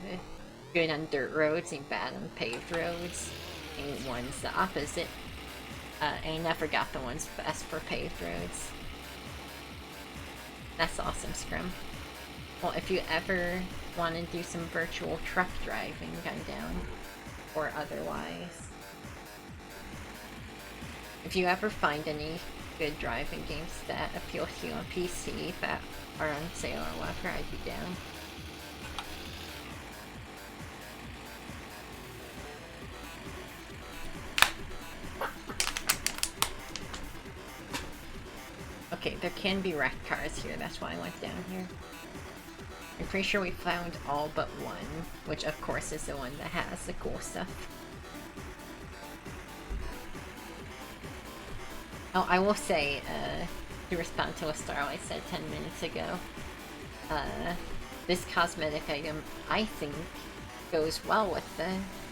good on dirt roads and bad on paved roads. And one's the opposite. And I never got the ones best for paved roads. That's awesome, Scrum. Well, if you ever want to do some virtual truck driving, Gun Down, or otherwise. If you ever find any good driving games that appeal to you on PC that are on sale or whatever, I'd be down. Okay, there can be wrecked cars here, that's why I went down here. I'm pretty sure we found all but one, which of course is the one that has the cool stuff. Oh, I will say, to respond to what Starlight said 10 minutes ago, this cosmetic item, I think, goes well with the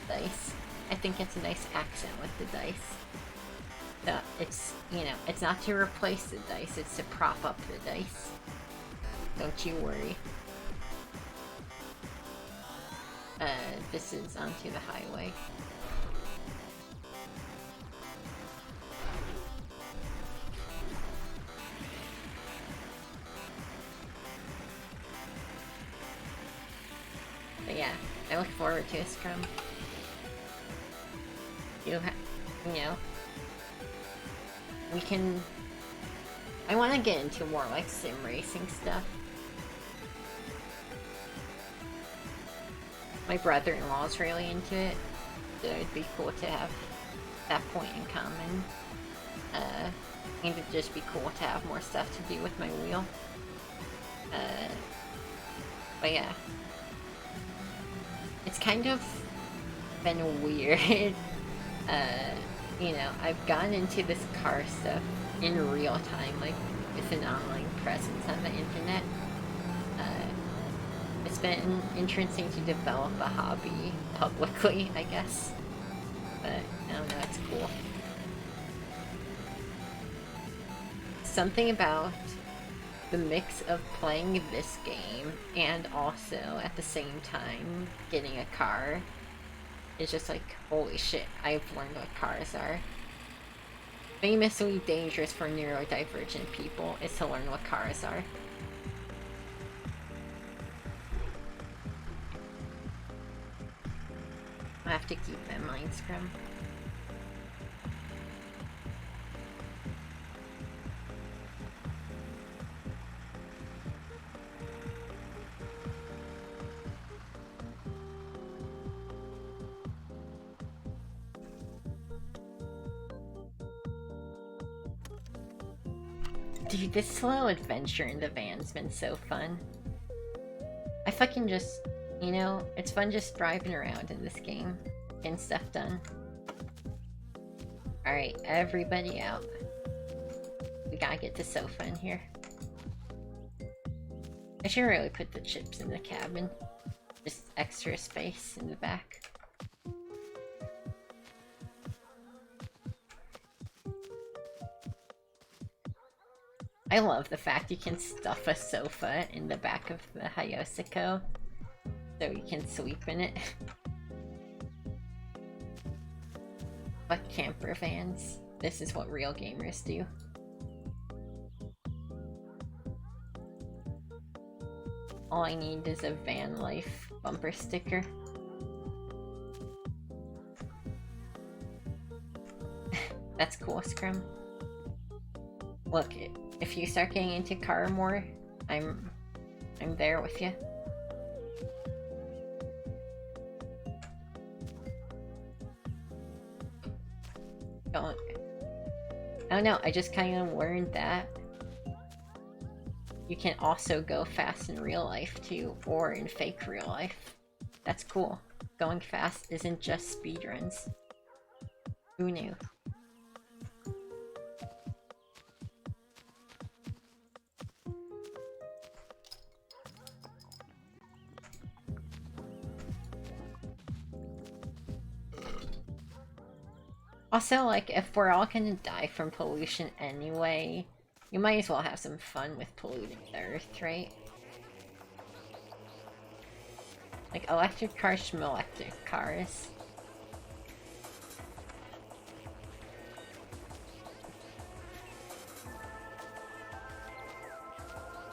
dice. I think it's a nice accent with the dice. It's, you know, it's not to replace the dice, it's to prop up the dice. Don't you worry. This is onto the highway. But yeah, I look forward to a Scrum. You know, we can... I want to get into more like sim racing stuff. My brother-in-law is really into it, so it'd be cool to have that point in common. And it'd just be cool to have more stuff to do with my wheel. But yeah. It's kind of been weird. You know, I've gotten into this car stuff in real time, like with an online presence on the internet. It's been interesting to develop a hobby publicly, I guess. But I don't know, it's cool. something about the mix of playing this game and also at the same time getting a car is just like, holy shit, I've learned what cars are. Famously dangerous for neurodivergent people is to learn what cars are. I have to keep that in mind, Scrum. Dude, this slow adventure in the van's been so fun. I fucking just, you know, it's fun just driving around in this game, getting stuff done. Alright, everybody out. We gotta get the sofa in here. I should really put the chips in the cabin. Just extra space in the back. I love the fact you can stuff a sofa in the back of the Hayosiko so you can sleep in it. But camper vans, this is what real gamers do. All I need is a van life bumper sticker. That's cool, Scrum. Look, if you start getting into car more, I'm there with you. I don't know, I just kind of learned that you can also go fast in real life too, or in fake real life. That's cool. Going fast isn't just speedruns. Who knew? Also, like, if we're all gonna die from pollution anyway, you might as well have some fun with polluting the earth, right? Like, electric cars from electric cars.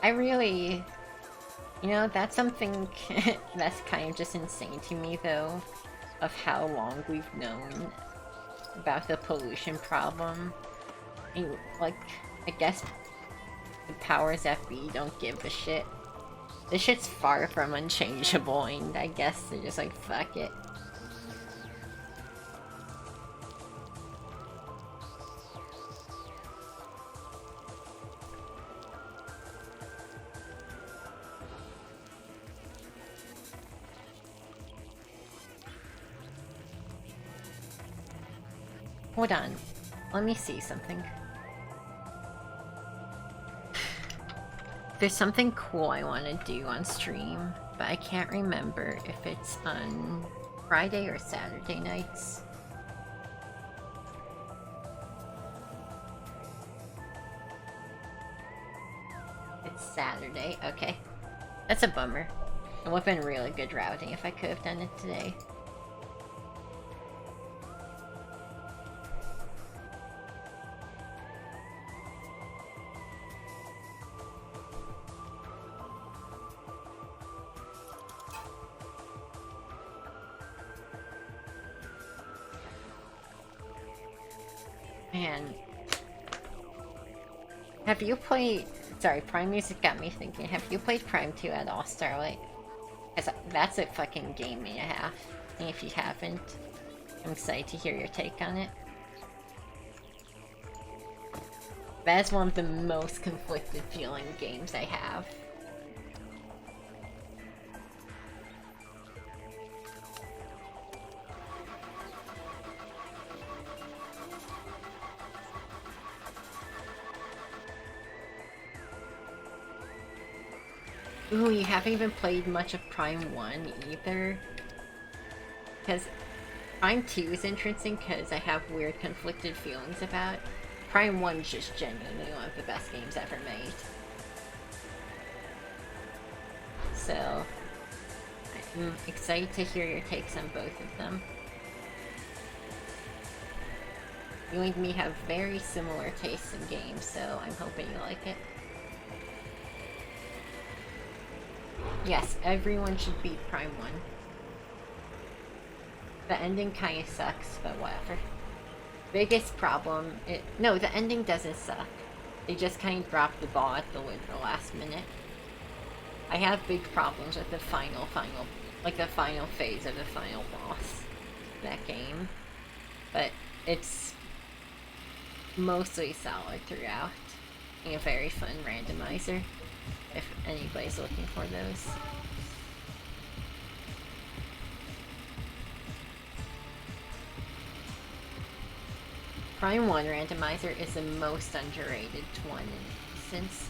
I really... You know, that's something that's kind of just insane to me, though, of how long we've known about the pollution problem. And, like, I guess the powers that be don't give a shit. This shit's far from unchangeable, and I guess they're just like, fuck it. Hold on. Let me see something. There's something cool I want to do on stream, but I can't remember if it's on Friday or Saturday nights. It's Saturday, okay. That's a bummer. It would have been really good routing if I could have done it today. Man. Have you played... Sorry, Prime Music got me thinking. Have you played Prime 2 at all, Starlight? Because that's a fucking game and a half. And if you haven't, I'm excited to hear your take on it. That is one of the most conflicted feeling games I have. Ooh, you haven't even played much of Prime 1 either. Because Prime 2 is interesting because I have weird conflicted feelings about. Prime 1's just genuinely one of the best games ever made. So, I'm excited to hear your takes on both of them. You and me have very similar tastes in games, so I'm hoping you like it. Yes, everyone should beat Prime 1. The ending kinda sucks, but whatever. Biggest problem, no, the ending doesn't suck. They just kind of dropped the ball at the last minute. I have big problems with the final phase of the final boss of that game. But it's mostly solid throughout. And a very fun randomizer, if anybody's looking for those. Prime 1 randomizer is the most underrated one in existence.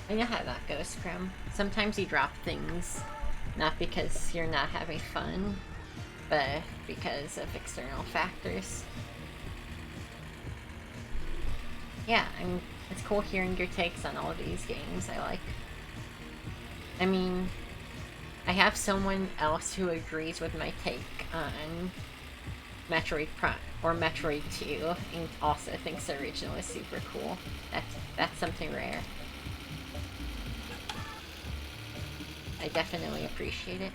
I know how that goes, Scrum. Sometimes you drop things, not because you're not having fun, but because of external factors. Yeah, it's cool hearing your takes on all these games. I mean, I have someone else who agrees with my take on Metroid Prime or Metroid 2 and also thinks the original is super cool. That's something rare. I definitely appreciate it.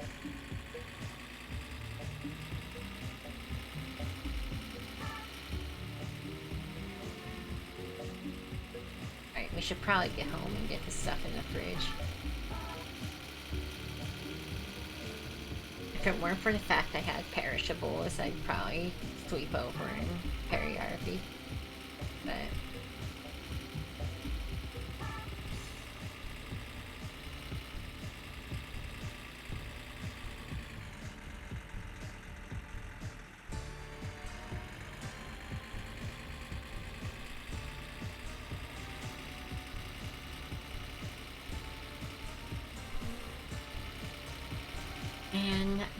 Alright, we should probably get home and get the stuff in the fridge. If it weren't for the fact I had perishables, I'd probably sleep over in Perry RV. But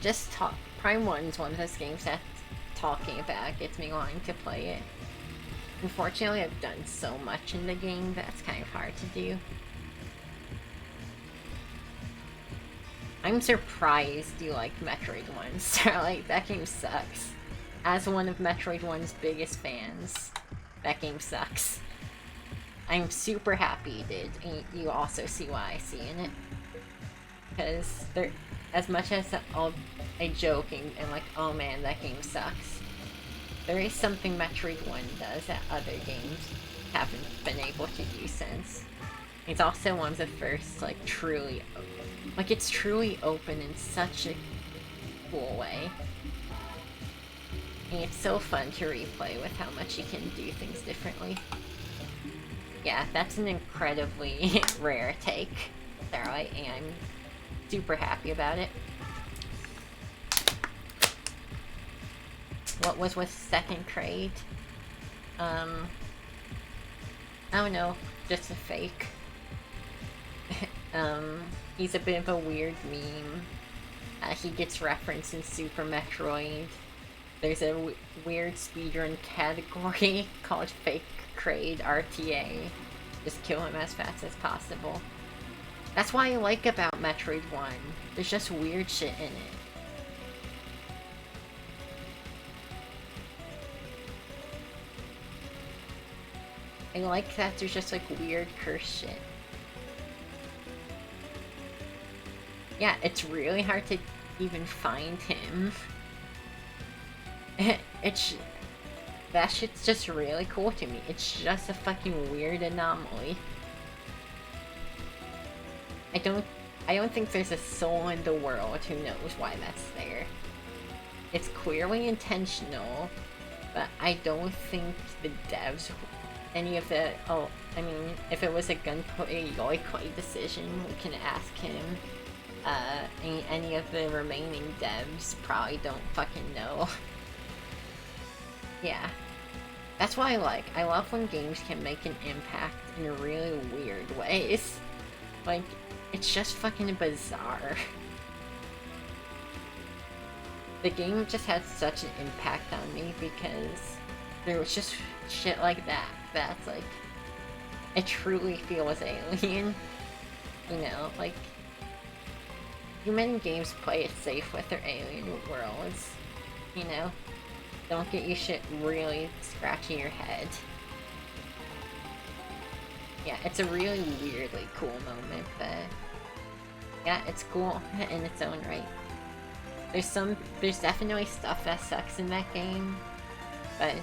just Prime 1's one of those games that talking about it gets me wanting to play it. Unfortunately, I've done so much in the game that's kind of hard to do. I'm surprised you like Metroid 1, Starlight. That game sucks. As one of Metroid 1's biggest fans, that game sucks. I'm super happy you did, and you also see what I see in it. Because as much as I joke and like, oh man, that game sucks, there is something Metroid 1 does that other games haven't been able to do since. It's also one of the first, like, truly open. Like, it's truly open in such a cool way. And it's so fun to replay with how much you can do things differently. Yeah, that's an incredibly rare take, Starlight, and I'm super happy about it. What was with second crate? I don't know, just a fake. He's a bit of a weird meme. He gets referenced in Super Metroid. There's a weird speedrun category called Fake Crate RTA. Just kill him as fast as possible. That's what I like about Metroid 1. There's just weird shit in it. I like that there's just like weird curse shit. Yeah, it's really hard to even find him. That shit's just really cool to me. It's just a fucking weird anomaly. I don't think there's a soul in the world who knows why that's there. It's clearly intentional, but I don't think the devs, any of the, if it was a Gunplay Yoikoi decision, we can ask him. Any of the remaining devs probably don't fucking know. Yeah. That's what I like. I love when games can make an impact in really weird ways. Like, it's just fucking bizarre. the game just had such an impact on me because there was just shit like that that's like, it truly feels alien. You know, like, too many games play it safe with their alien worlds. You know? Don't get you shit really scratching your head. Yeah, it's a really weirdly cool moment, but yeah, it's cool in its own right. There's definitely stuff that sucks in that game, but,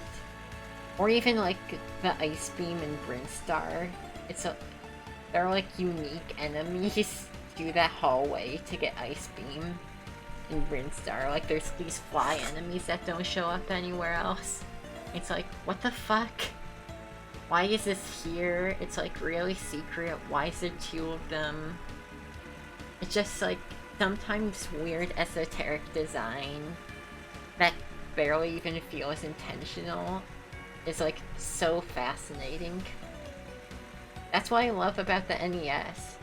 or even like the Ice Beam and Brinstar, they're like unique enemies through that hallway to get Ice Beam and Brinstar. Like there's these fly enemies that don't show up anywhere else. It's like, what the fuck? Why is this here? It's like really secret. Why is there 2 of them? It's just like sometimes weird esoteric design that barely even feels intentional is like so fascinating. That's what I love about the NES.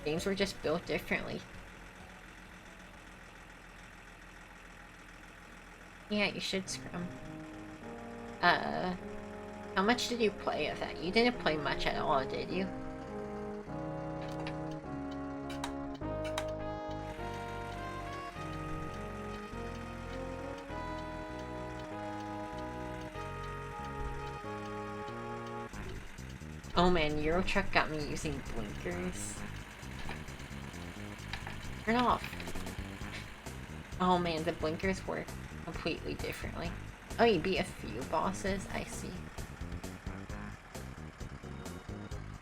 Games were just built differently. Yeah, you should scrum. How much did you play of that? You didn't play much at all, did you? Oh man, Euro Truck got me using blinkers. Turn off. Oh man, the blinkers work completely differently. Oh, you beat a few bosses? I see.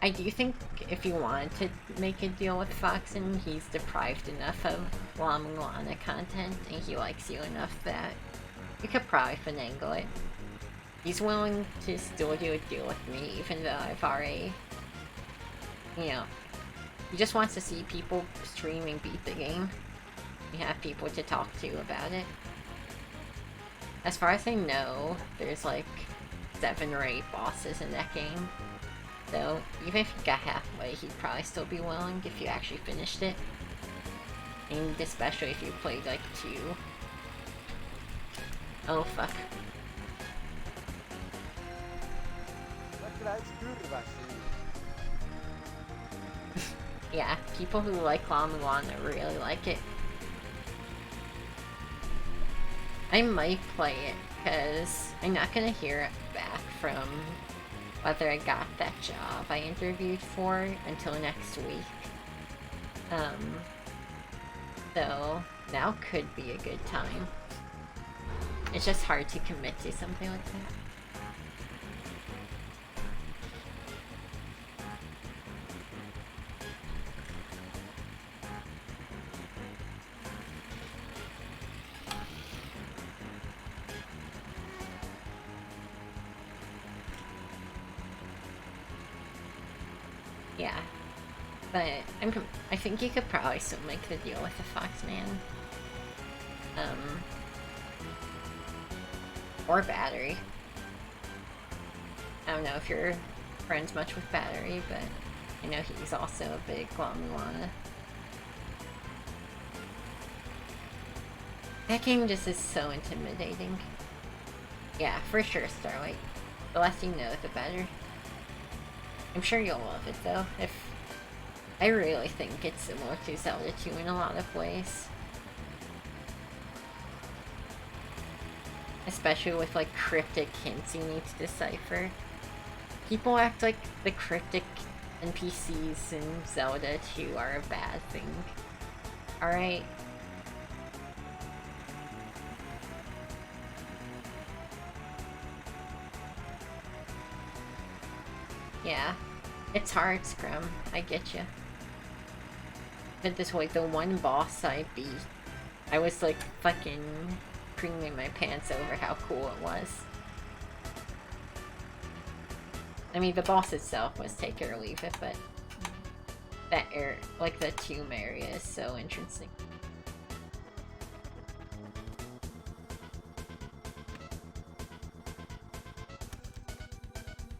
I do think if you wanted to make a deal with Foxen, he's deprived enough of La Mulana content, and he likes you enough that you could probably finagle it. He's willing to still do a deal with me, even though I've already, you know, he just wants to see people stream and beat the game. You have people to talk to about it. As far as I know, there's like 7 or 8 bosses in that game. So even if you got halfway, he'd probably still be willing if you actually finished it. And especially if you played like 2. Oh fuck. Yeah, people who like La Mulana really like it. I might play it, because I'm not gonna hear back from whether I got that job I interviewed for until next week. So now could be a good time. It's just hard to commit to something like that. Yeah, but I think you could probably still make the deal with the Foxman. Or Battery. I don't know if you're friends much with Battery, but I know he's also a big La Mulana. That game just is so intimidating. Yeah, for sure, Starlight. The less you know, the better. I'm sure you'll love it though. I really think it's similar to Zelda 2 in a lot of ways. Especially with like cryptic hints you need to decipher. People act like the cryptic NPCs in Zelda 2 are a bad thing. Alright? Yeah. It's hard, Scrum. I get you. But this way, the one boss I beat, I was like fucking creaming my pants over how cool it was. I mean, the boss itself was take it or leave it, but that like the tomb area is so interesting.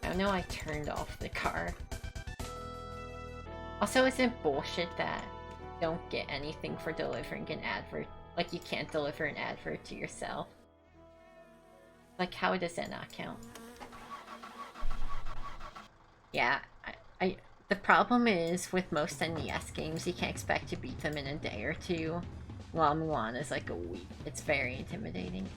I know I turned off the car. Also, isn't bullshit that don't get anything for delivering an Like you can't deliver an advert to yourself. Like, how does that not count? Yeah, the problem is with most NES games, you can't expect to beat them in a day or two. While Mulan is like a week. It's very intimidating.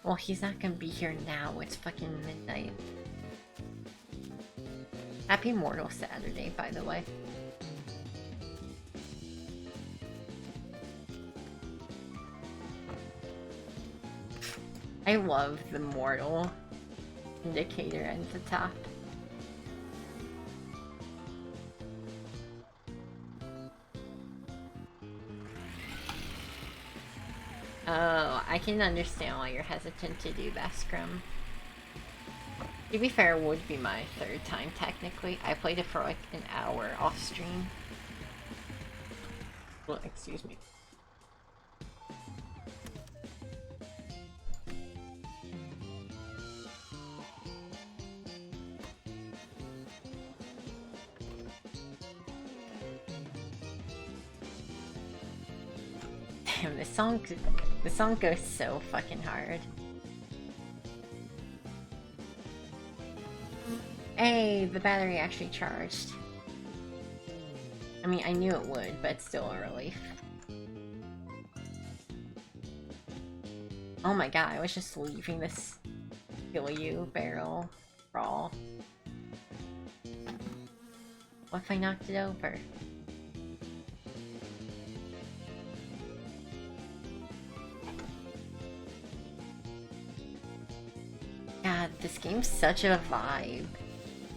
Well, he's not gonna be here now. It's fucking midnight. Happy Mortal Saturday, by the way. I love the mortal indicator at the top. Oh, I can understand why you're hesitant to do that, Scrum. To be fair, it would be my third time technically. I played it for like an hour off stream. Well, excuse me. Damn, the song goes so fucking hard. Hey, the battery actually charged. I mean, I knew it would, but it's still a relief. Oh my god, I was just leaving this kill you barrel crawl. What if I knocked it over? God, this game's such a vibe.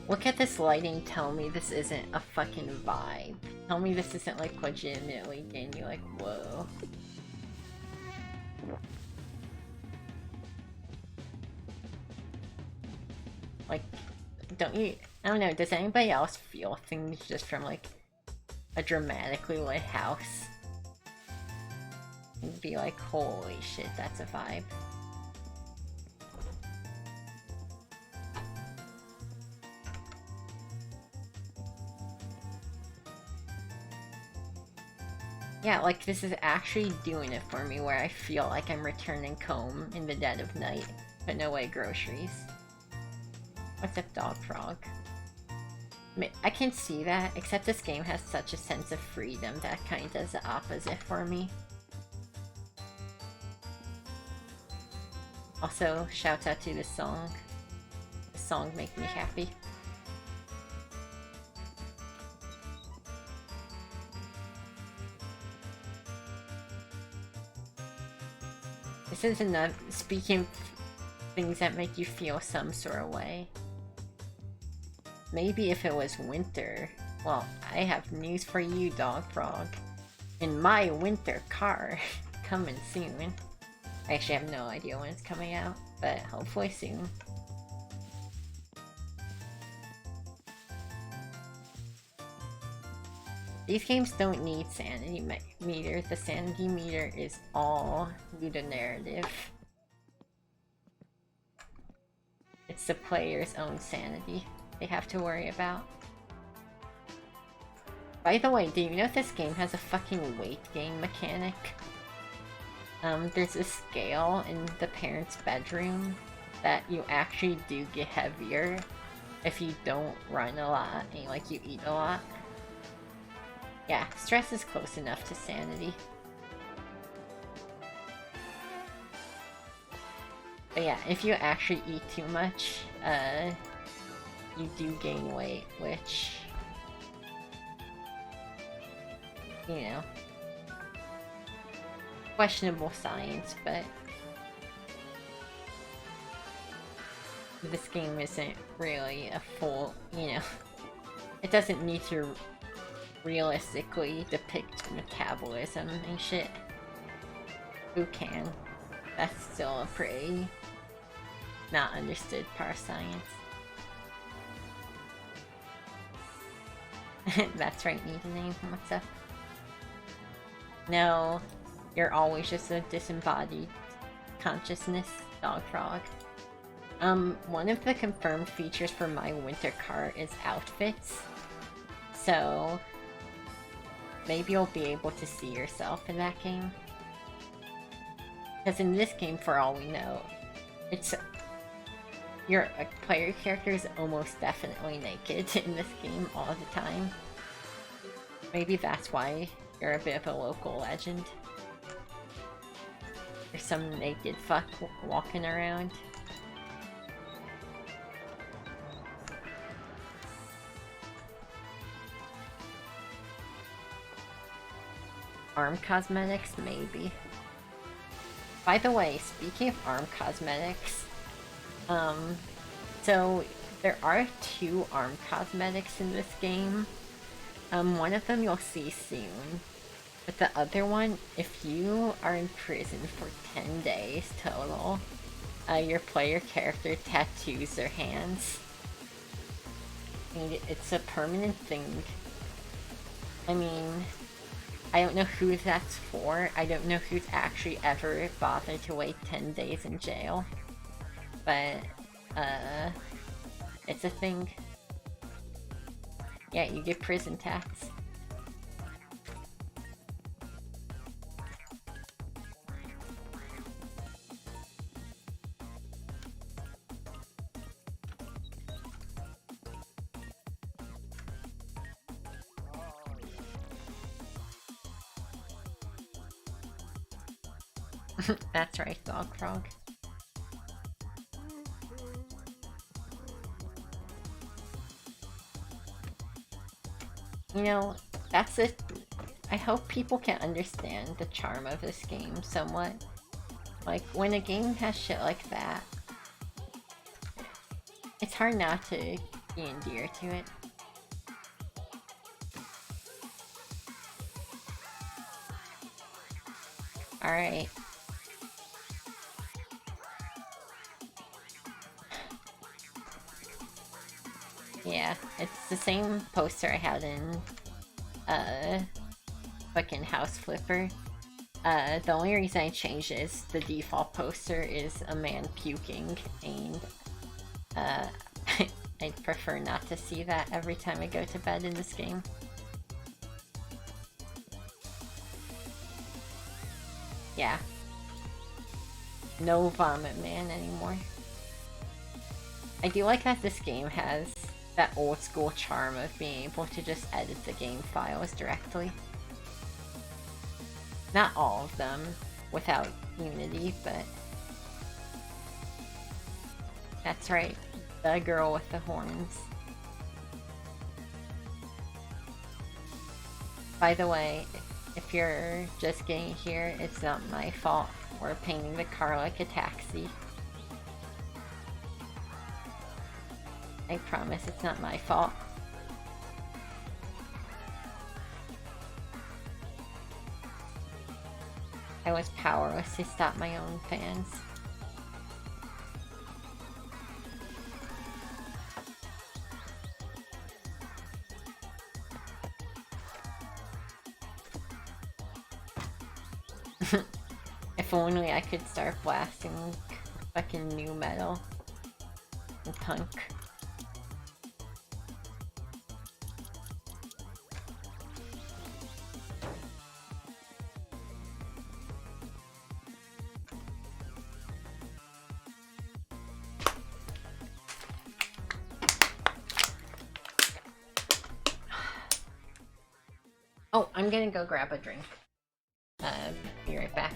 Look at this lighting, tell me this isn't a fucking vibe. Tell me this isn't like legitimately getting you like, whoa. Like, don't you, I don't know, does anybody else feel things just from like a dramatically lit house? And be like, holy shit, that's a vibe. Yeah, like this is actually doing it for me where I feel like I'm returning home in the dead of night, putting away groceries. What's up, Dog Frog? I can see that, except this game has such a sense of freedom that kind of does the opposite for me. Also, shouts out to this song. This song makes me happy. This is enough. Speaking of things that make you feel some sort of way. Maybe if it was winter. Well, I have news for you, Dog Frog. In my winter car. Coming soon. I actually have no idea when it's coming out, but hopefully soon. These games don't need sanity meter. The sanity meter is all ludonarrative. It's the player's own sanity they have to worry about. By the way, do you know this game has a fucking weight gain mechanic? There's a scale in the parents' bedroom that you actually do get heavier if you don't run a lot and like you eat a lot. Yeah, stress is close enough to sanity. But yeah, if you actually eat too much, you do gain weight, which, you know, questionable science, but this game isn't really a full, you know, it doesn't need to realistically depict metabolism and shit. Who can? That's still a pretty not understood part of science. That's right, need a name. What's up? No, you're always just a disembodied consciousness, Dog Frog. One of the confirmed features for my winter car is outfits. So, maybe you'll be able to see yourself in that game. Because in this game, for all we know, it's... Your player character is almost definitely naked in this game all the time. Maybe that's why you're a bit of a local legend. There's some naked fuck walking around. Arm cosmetics, maybe. By the way, speaking of arm cosmetics, so there are 2 arm cosmetics in this game. One of them you'll see soon, but the other one, if you are in prison for 10 days total, your player character tattoos their hands. And it's a permanent thing. I mean, I don't know who that's for. I don't know who's actually ever bothered to wait 10 days in jail. But, it's a thing. Yeah, you get prison tats. That's right, Dog Frog. You know, that's it. I hope people can understand the charm of this game somewhat. Like, when a game has shit like that, it's hard not to be endeared to it. Alright. Yeah, it's the same poster I had in, fucking House Flipper. The only reason I changed it is the default poster is a man puking, and, I'd prefer not to see that every time I go to bed in this game. Yeah. No Vomit Man anymore. I do like that this game has that old school charm of being able to just edit the game files directly. Not all of them without Unity, but... That's right, the girl with the horns. By the way, if you're just getting here, it's not my fault. We're painting the car like a taxi. I promise it's not my fault. I was powerless to stop my own fans. If only I could start blasting fucking new metal and punk. Oh, I'm gonna go grab a drink. Be right back.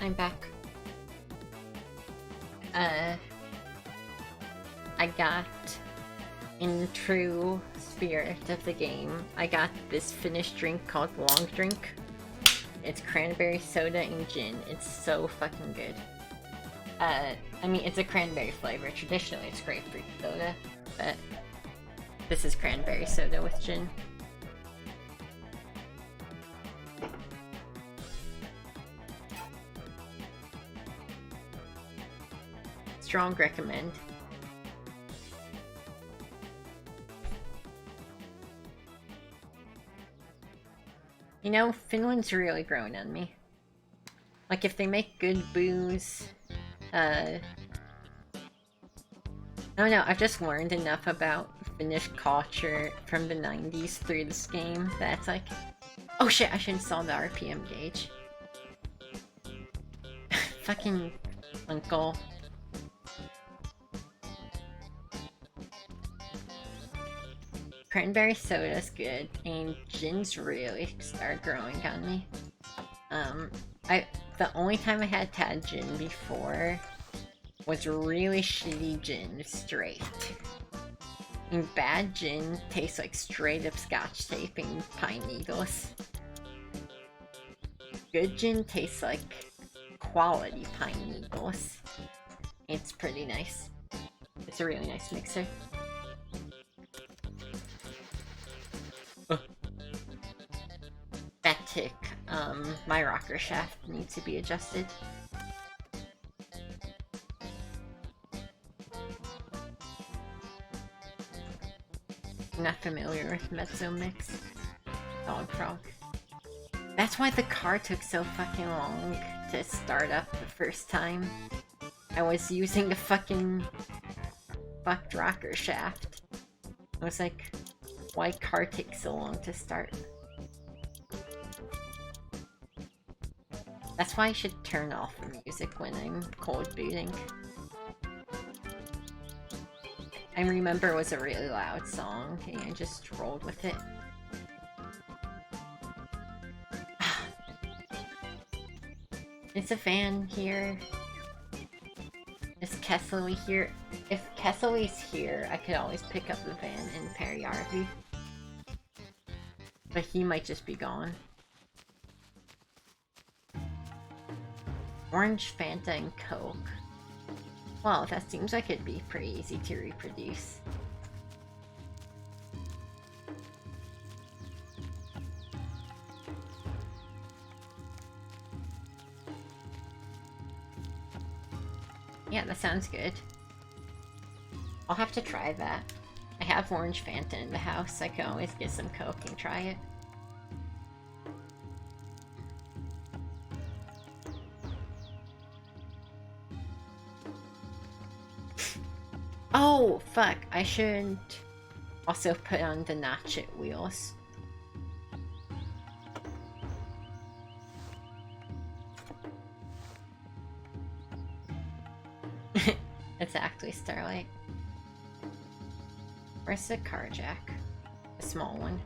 I'm back. I got, in true spirit of the game, I got this finished drink called Long Drink. It's cranberry soda and gin. It's so fucking good. I mean, it's a cranberry flavor. Traditionally, it's grapefruit soda, but this is cranberry soda with gin. Strong recommend. You know, Finland's really growing on me. Like, if they make good booze, I don't know, I've just learned enough about Finnish culture from the 90s through this game that's like, oh shit, I should install the RPM gauge. Fucking uncle. Cranberry soda's good, and gin's really started growing on me. The only time I had gin before was really shitty gin straight. And bad gin tastes like straight up scotch tape and pine needles. Good gin tastes like quality pine needles. It's pretty nice. It's a really nice mixer. That tick, my rocker shaft needs to be adjusted. I'm not familiar with Mezzo Mix. Dog frog. That's why the car took so fucking long to start up the first time. I was using a fucking fucked rocker shaft. I was like, why car takes so long to start? That's why I should turn off the music when I'm cold booting. I remember it was a really loud song, and I just rolled with it. Is a van here? Is Kessley here? If Kessley's here, I could always pick up the van in Perjärvi. But he might just be gone. Orange, Fanta, and Coke. Well, that seems like it'd be pretty easy to reproduce. Yeah, that sounds good. I'll have to try that. I have orange Fanta in the house. I can always get some Coke and try it. Oh, fuck. I should also put on the notchet wheels. Exactly, Starlight. Where's the car jack? The small one.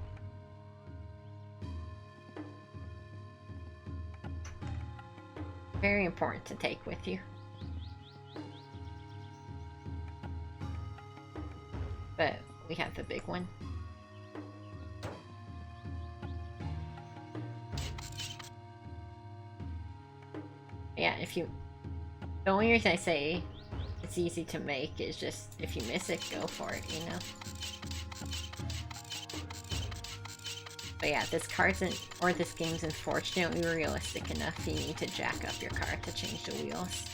Very important to take with you. But we have the big one. Yeah, if you... The only reason I say it's easy to make is just, if you miss it, go for it, you know? But yeah, this game's unfortunately realistic enough. You need to jack up your car to change the wheels.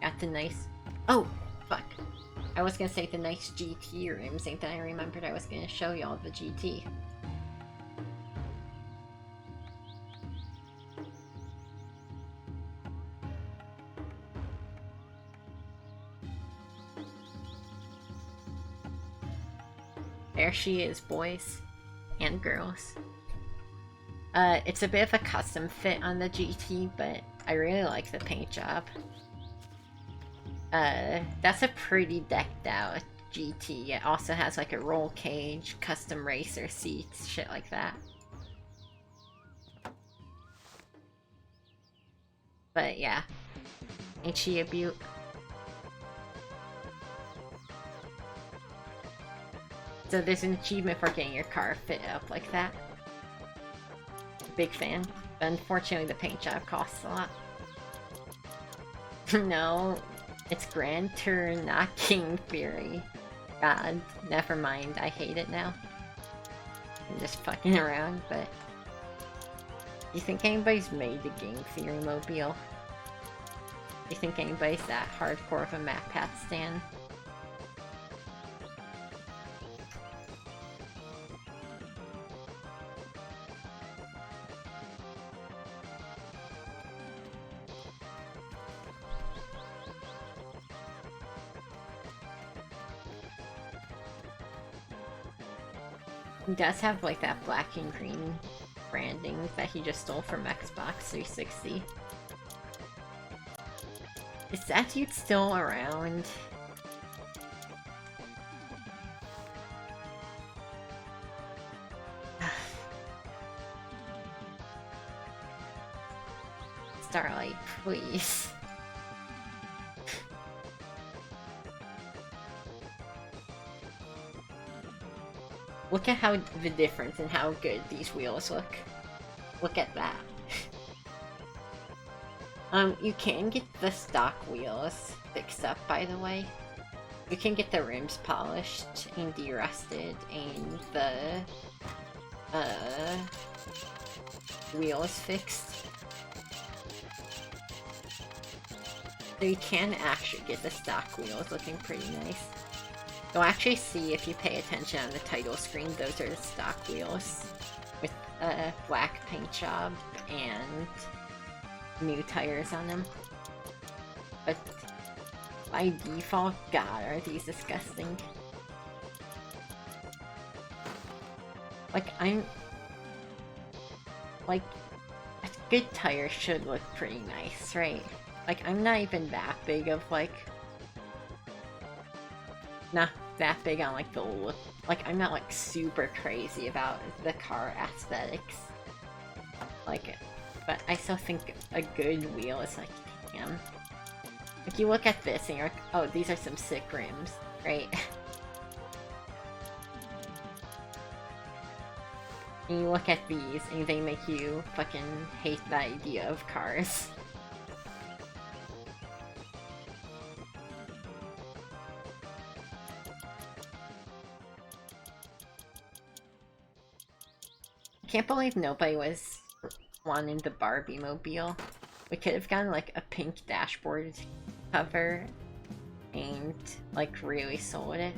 Got the nice... Oh, fuck. I was gonna say the nice GT rims, and then I remembered I was gonna show y'all the GT. There she is, boys and girls. It's a bit of a custom fit on the GT, but I really like the paint job. That's a pretty decked out GT. It also has like a roll cage, custom racer seats, shit like that. But yeah, ain't she a beaut? So there's an achievement for getting your car fit up like that. Big fan. But unfortunately the paint job costs a lot. No, it's Grand Tour, not King Fury. God, never mind, I hate it now. I'm just fucking around, but... Do you think anybody's made the Game Theory mobile? Do you think anybody's that hardcore of a map path stan? He does have like that black and green branding that he just stole from Xbox 360. Is that dude still around? Starlight, please. Look at how the difference in how good these wheels look. Look at that. You can get the stock wheels fixed up, by the way. You can get the rims polished and de-rusted and the wheels fixed. So you can actually get the stock wheels looking pretty nice. You'll actually see, if you pay attention on the title screen, those are the stock wheels with a black paint job and new tires on them. But by default, God, are these disgusting. Like, like, a good tire should look pretty nice, right? Like, I'm not even that big of, like... Not that big on, like, the look. Like, I'm not, like, super crazy about the car aesthetics. Like, but I still think a good wheel is, like, damn. Like, you look at this and you're like, oh, these are some sick rims, right? And you look at these and they make you fucking hate the idea of cars. Can't believe nobody was wanting the Barbie mobile. We could have gotten like a pink dashboard cover and like really sold it.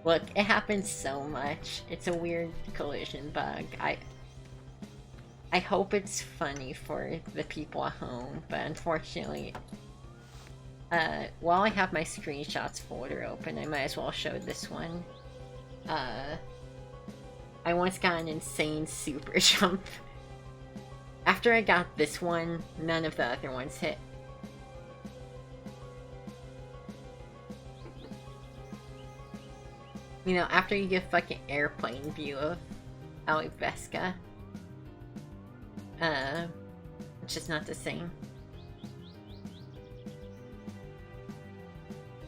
Look, it happens so much. It's a weird collision bug. I hope it's funny for the people at home, but unfortunately, while I have my screenshots folder open, I might as well show this one. I once got an insane super jump. After I got this one, none of the other ones hit. You know, after you get fucking airplane view of Alibesca. It's just not the same.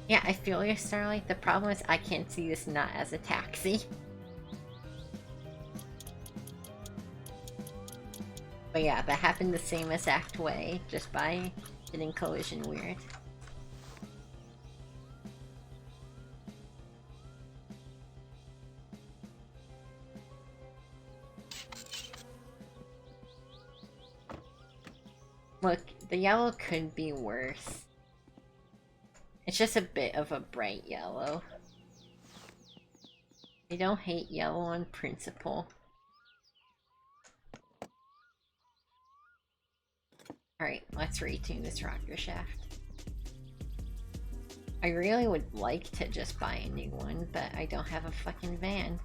Yeah, I feel you, Starlight. The problem is I can't see this not as a taxi. But yeah, that happened the same exact way, just by getting collision weird. Look, the yellow could be worse. It's just a bit of a bright yellow. I don't hate yellow on principle. Alright, let's retune this rocker shaft. I really would like to just buy a new one, but I don't have a fucking van.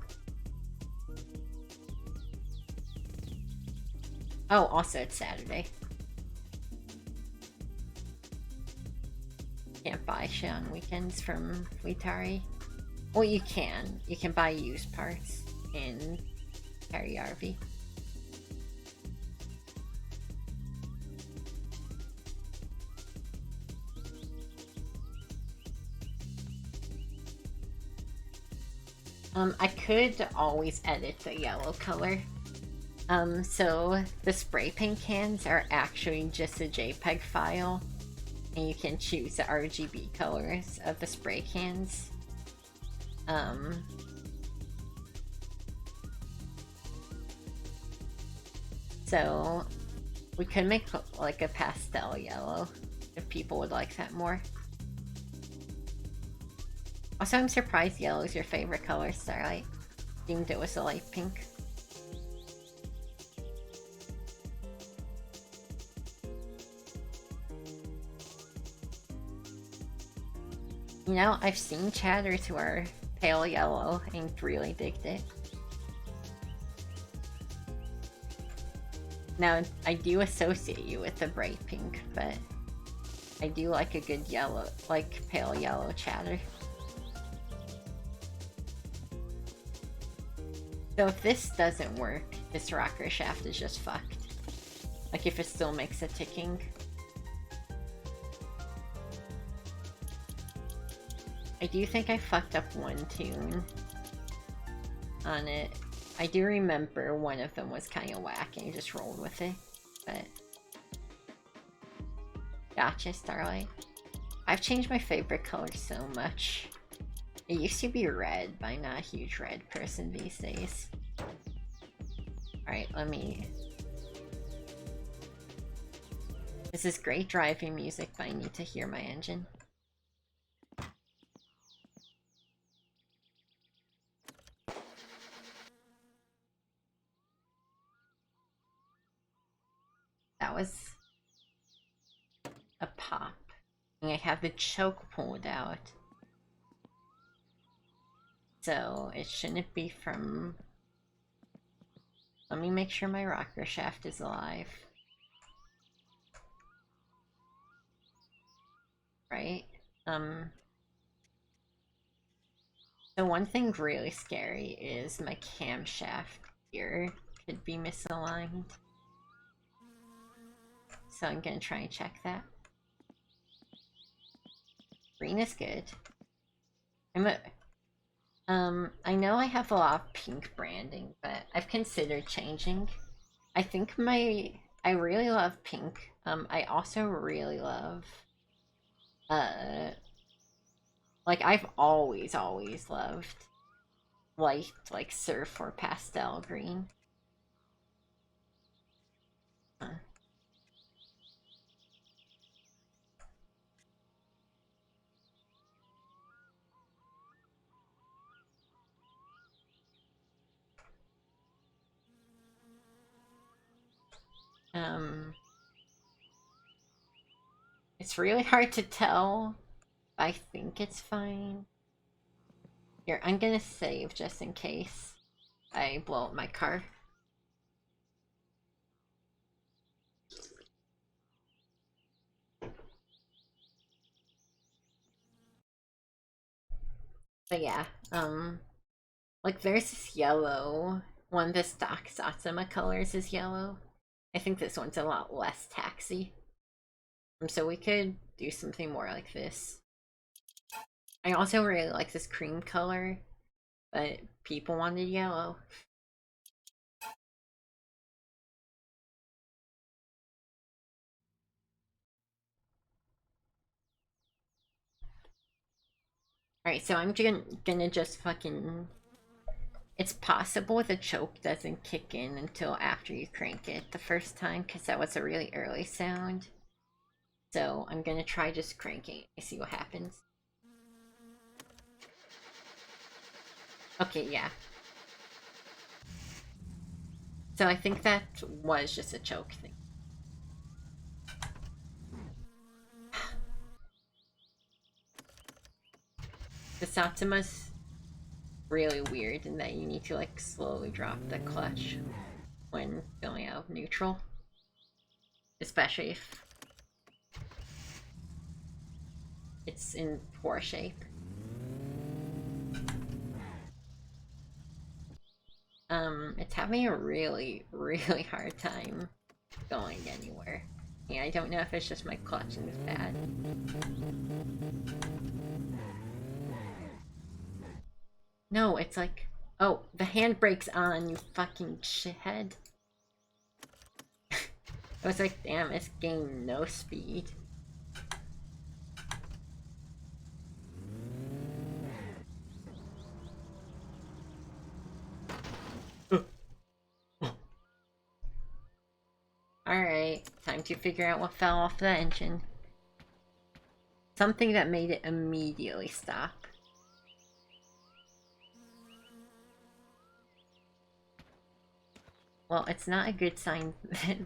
Oh, also it's Saturday. Can't buy shit on weekends from Fleetari. Well, you can. You can buy used parts in Harry RV. I could always edit the yellow color. So the spray paint cans are actually just a JPEG file, and you can choose the RGB colors of the spray cans. So we could make like a pastel yellow if people would like that more. Also, I'm surprised yellow is your favorite color, Starlight. Deemed it was a light pink. You know, I've seen chatters who are pale yellow and really digged it. Now, I do associate you with the bright pink, but I do like a good yellow, like pale yellow chatter. So if this doesn't work, this rocker shaft is just fucked. Like if it still makes a ticking. I do think I fucked up one tune on it. I do remember one of them was kind of whack and you just rolled with it, but... Gotcha, Starlight. I've changed my favorite color so much. It used to be red, but I'm not a huge red person these days. Alright, let me... This is great driving music, but I need to hear my engine. That was a pop. And I have the choke pulled out. So it shouldn't be from... Let me make sure my rocker shaft is alive. Right? So one thing really scary is my camshaft here could be misaligned. So I'm gonna try and check that. Green is good. I know I have a lot of pink branding, but I've considered changing. I think I really love pink. I also really love, like I've always loved light, like surf or pastel green. It's really hard to tell. I think it's fine. Here, I'm gonna save just in case I blow up my car. But yeah, like there's this yellow, one of the stock Satsuma colors is yellow. I think this one's a lot less taxi. So we could do something more like this. I also really like this cream color, but people wanted yellow. Alright, so I'm gonna just fucking... It's possible the choke doesn't kick in until after you crank it the first time, because that was a really early sound. So I'm gonna try just cranking it and see what happens. Okay, yeah. So I think that was just a choke thing. Satsuma's really weird in that you need to like slowly drop the clutch when going out of neutral. Especially if it's in poor shape. It's having a really, really hard time going anywhere. Yeah, I don't know if it's just my clutching is bad. No, it's like... Oh, the handbrake's on, you fucking shithead. I was like, damn, it's gaining no speed. Alright, time to figure out what fell off the engine. Something that made it immediately stop. Well, it's not a good sign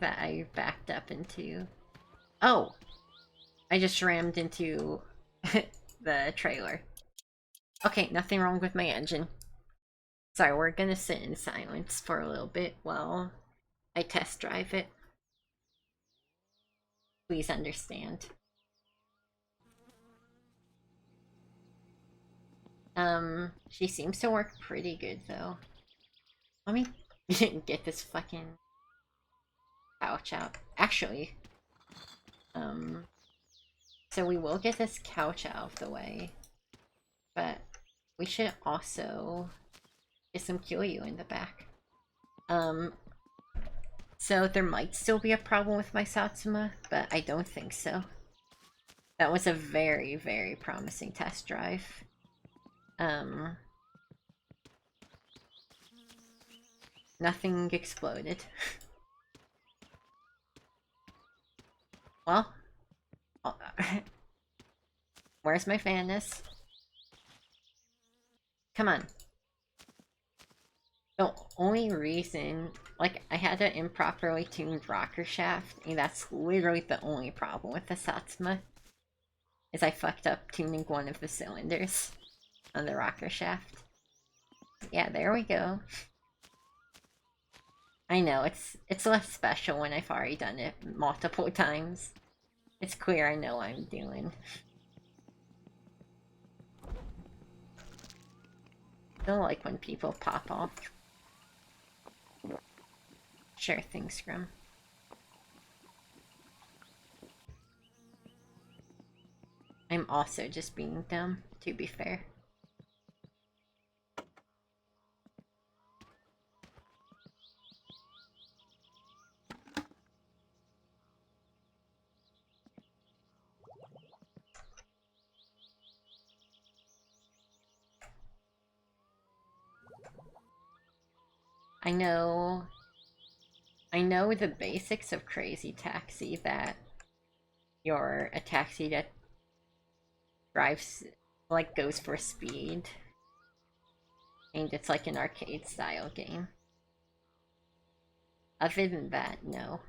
that I backed up into... Oh! I just rammed into the trailer. Okay, nothing wrong with my engine. Sorry, we're gonna sit in silence for a little bit while I test drive it. Please understand. She seems to work pretty good though. Let me get this fucking couch out. Actually, so we will get this couch out of the way, but we should also get some QU in the back. So there might still be a problem with my Satsuma, but I don't think so. That was a very, very promising test drive. Nothing exploded. Well, where's my Fanness? Come on. The only reason, like, I had an improperly tuned rocker shaft, and that's literally the only problem with the Satsuma, is I fucked up tuning one of the cylinders on the rocker shaft. Yeah, there we go. I know, it's less special when I've already done it multiple times. It's clear I know what I'm doing. Don't like when people pop off. Sure thing, Scrum. I'm also just being dumb, to be fair. I know the basics of Crazy Taxi, that you're a taxi that drives, like, goes for speed. And it's like an arcade style game. Other than that, no.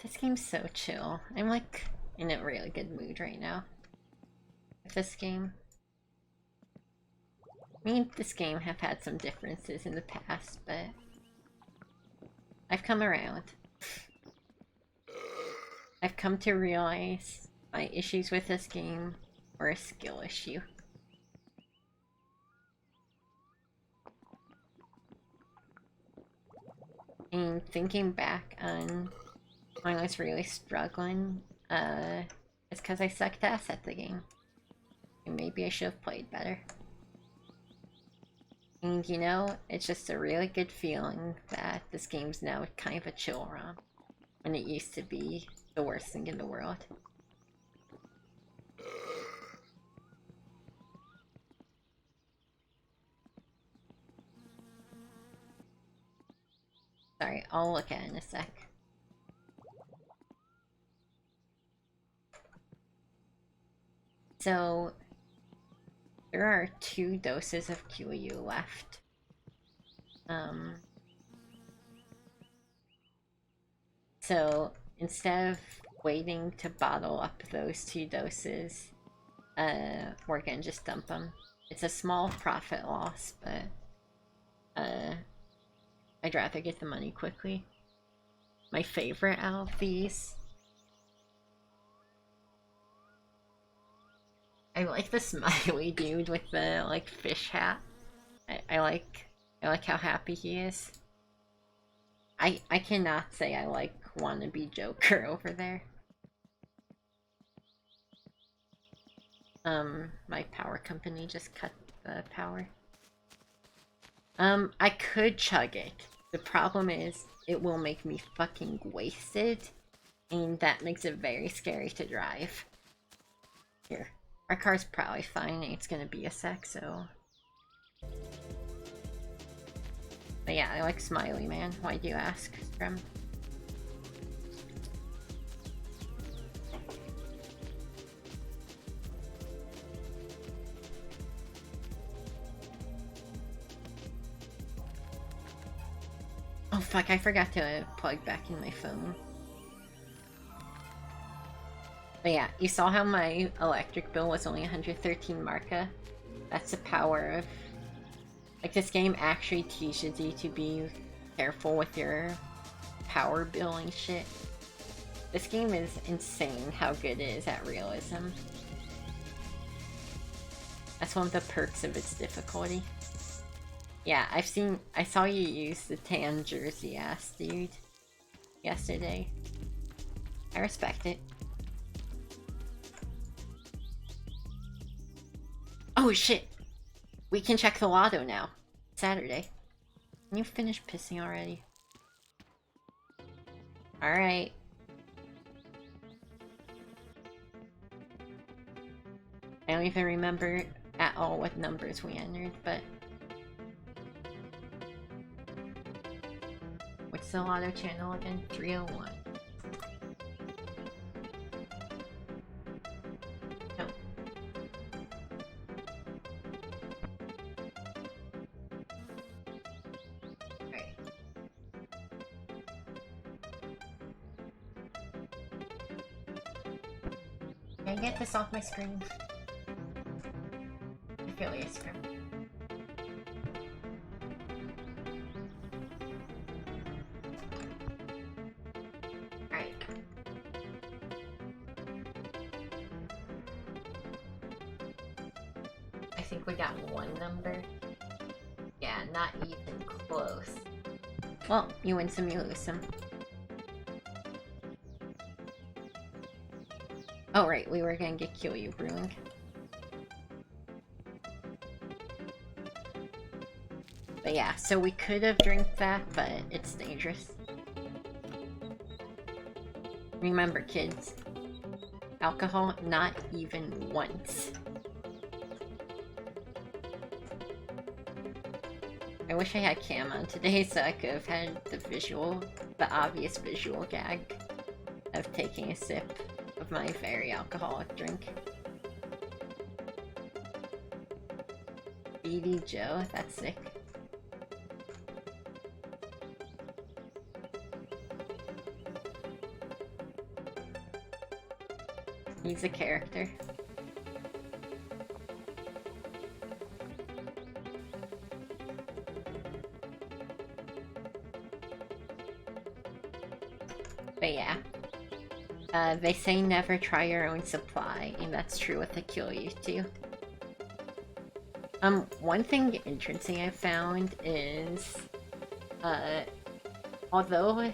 This game's so chill. I'm like in a really good mood right now with this game. Me and this game have had some differences in the past, but I've come around. I've come to realize my issues with this game were a skill issue. And thinking back on when I was really struggling, it's because I sucked ass at the game. And maybe I should have played better. And you know, it's just a really good feeling that this game's now kind of a chill ROM, when it used to be the worst thing in the world. Sorry, I'll look at it in a sec. So, there are 2 doses of QU left. So, instead of waiting to bottle up those 2 doses, we're gonna just dump them. It's a small profit loss, but I'd rather get the money quickly. My favorite out of these. I like the smiley dude with the like fish hat. I like how happy he is. I cannot say I like wannabe Joker over there. My power company just cut the power. I could chug it. The problem is, it will make me fucking wasted, and that makes it very scary to drive. Here. Our car's probably fine, and it's gonna be a sec, so... But yeah, I like Smiley Man. Why do you ask, Scrum? Oh fuck, I forgot to plug back in my phone. But yeah, you saw how my electric bill was only 113 marca? That's the power of... Like, this game actually teaches you to be careful with your power bill and shit. This game is insane how good it is at realism. That's one of the perks of its difficulty. Yeah, I saw you use the tan jersey ass dude yesterday. I respect it. Oh shit! We can check the lotto now. Saturday. Can you finish pissing already? Alright. I don't even remember at all what numbers we entered, but... What's the lotto channel again? 301. No. Alright. Can I get this off my screen? Affiliate screen. I think we got one number. Yeah, not even close. Well, you win some, you lose some. Oh right, we were gonna get Kill Brewing. But yeah, so we could have drank that, but it's dangerous. Remember kids, alcohol not even once. I wish I had cam on today so I could have had the obvious visual gag of taking a sip of my very alcoholic drink. BD Joe, that's sick. He's a character. But yeah. They say never try your own supply, and that's true with the Kill You too. One thing interesting I found is, although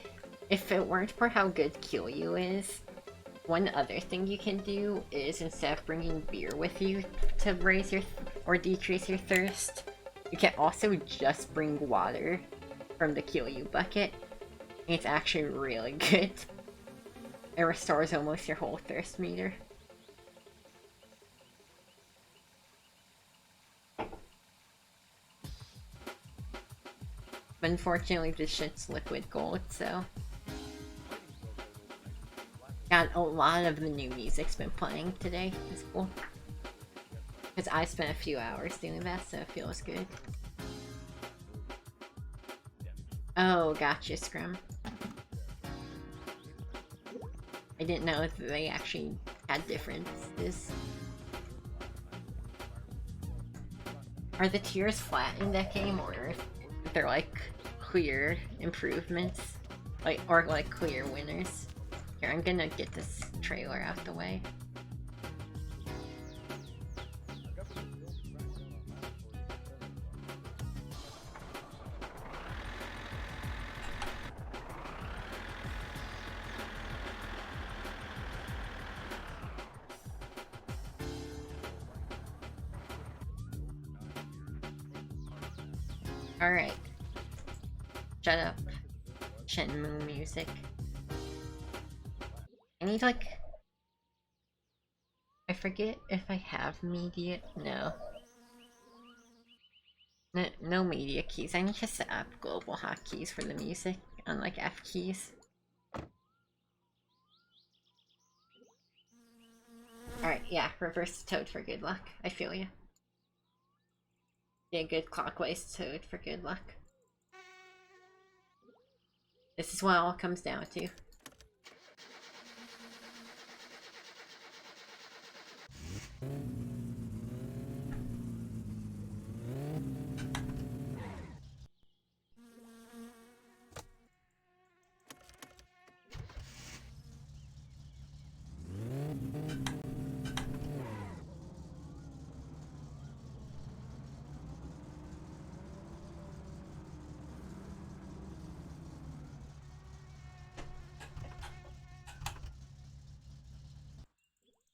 if it weren't for how good Kill You is, one other thing you can do is instead of bringing beer with you to raise your or decrease your thirst, you can also just bring water from the Kill You bucket. And it's actually really good. It restores almost your whole thirst meter. But unfortunately, this shit's liquid gold, so. God, a lot of the new music's been playing today. It's cool. Because I spent a few hours doing that, so it feels good. Oh, gotcha, Scrum. I didn't know if they actually had differences. Are the tiers flat in that game, or if they're like clear improvements? Or like clear winners? Here, I'm gonna get this trailer out the way. Alright. Shut up. Shenmue music. I need like... I forget if I have media... No. No media keys. I need to set up global hotkeys for the music, unlike F keys. Alright, yeah, reverse Toad for good luck. I feel you. Yeah, good clockwise Toad for good luck. This is what it all comes down to.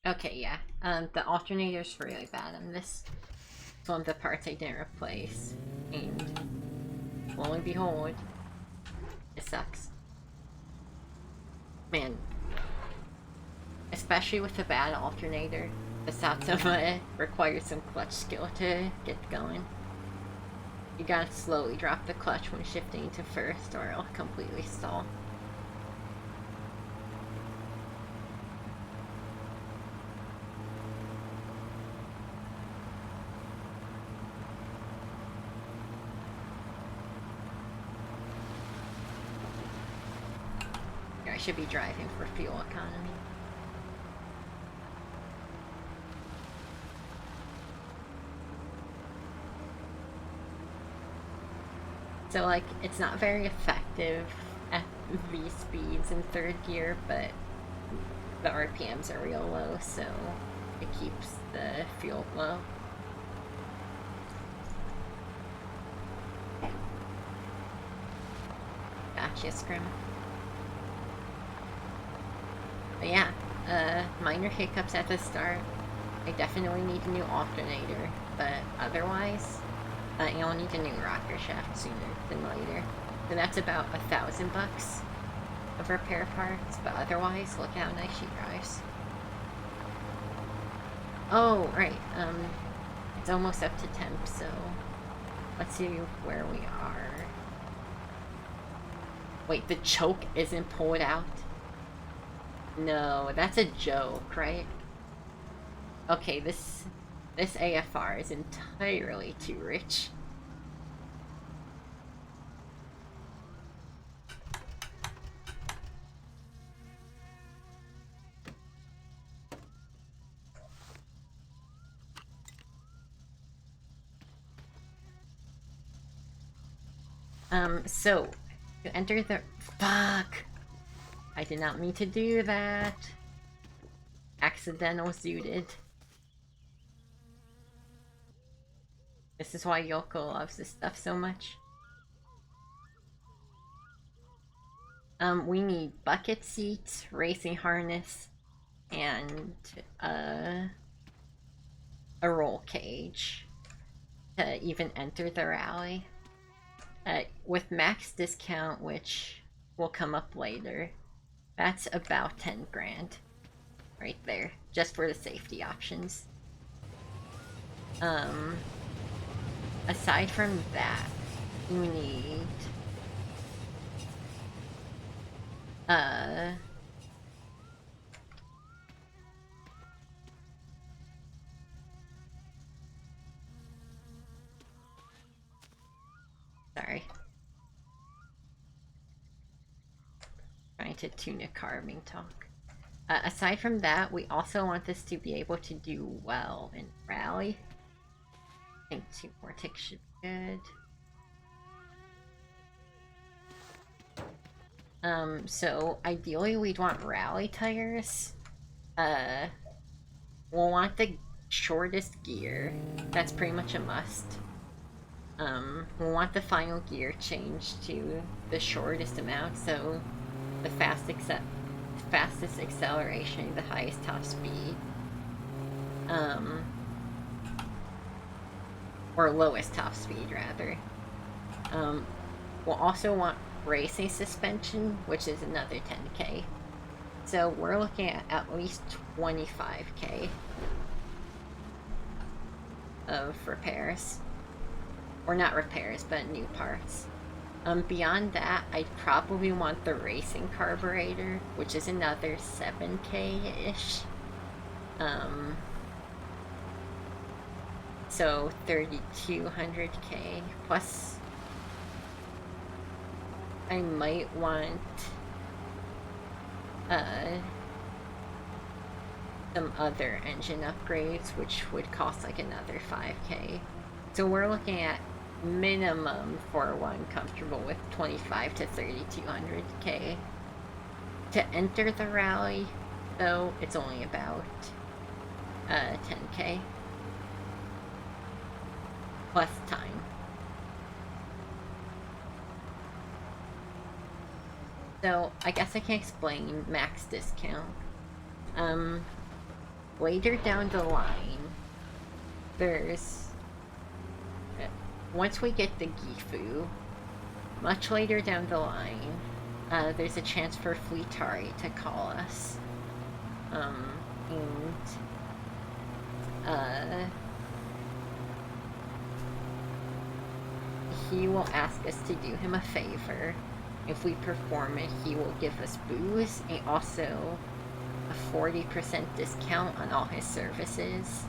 Okay, yeah. The alternator's really bad on this. It's one of the parts I didn't replace. And lo and behold, it sucks. Man. Especially with the bad alternator, the Satsuma requires some clutch skill to get going. You gotta slowly drop the clutch when shifting to first or it'll completely stall. I should be driving for fuel economy. So like, it's not very effective at V speeds in third gear, but the RPMs are real low, so it keeps the fuel low. Gotcha, Scrim. But yeah, minor hiccups at the start. I definitely need a new alternator, but otherwise, you'll need a new rocker shaft sooner than later. And that's about $1,000 of repair parts, but otherwise, look how nice she drives. Oh, right, it's almost up to temp, so let's see where we are. Wait, the choke isn't pulled out? No, that's a joke, right? Okay, this AFR is entirely too rich. So, to enter the... Fuck! I did not mean to do that. Accidental zooted. This is why Yoko loves this stuff so much. We need bucket seats, racing harness, and a roll cage to even enter the rally. With max discount, which will come up later, that's about 10 grand right there, just for the safety options. Aside from that, you need Uh... Sorry. Trying to tune a carving talk. Aside from that, we also want this to be able to do well in rally. I think 2 more ticks should be good. So ideally we'd want rally tires. We'll want the shortest gear. That's pretty much a must. We'll want the final gear change to the shortest amount, so the fastest acceleration, the highest top speed. Or lowest top speed, rather. We'll also want racing suspension, which is another 10k. So we're looking at least 25k of repairs. Or not repairs, but new parts. Beyond that, I'd probably want the racing carburetor, which is another 7k-ish. So 3200k plus. I might want some other engine upgrades, which would cost like another 5k. So we're looking at minimum for one comfortable with 25 to 3200k. To enter the rally, though, it's only about 10k plus time. So I guess I can explain max discount. Later down the line, there's once we get the Gifu, much later down the line, there's a chance for Fleetari to call us. He will ask us to do him a favor. If we perform it, he will give us booze and also a 40% discount on all his services.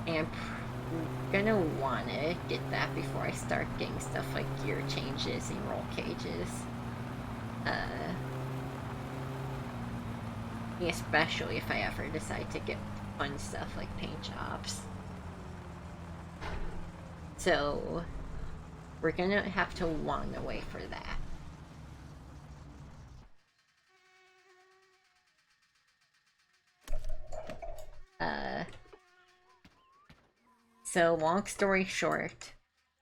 And I'm gonna wanna get that before I start getting stuff like gear changes and roll cages. Especially if I ever decide to get fun stuff like paint jobs. So we're gonna have to wanna wait for that. So long story short,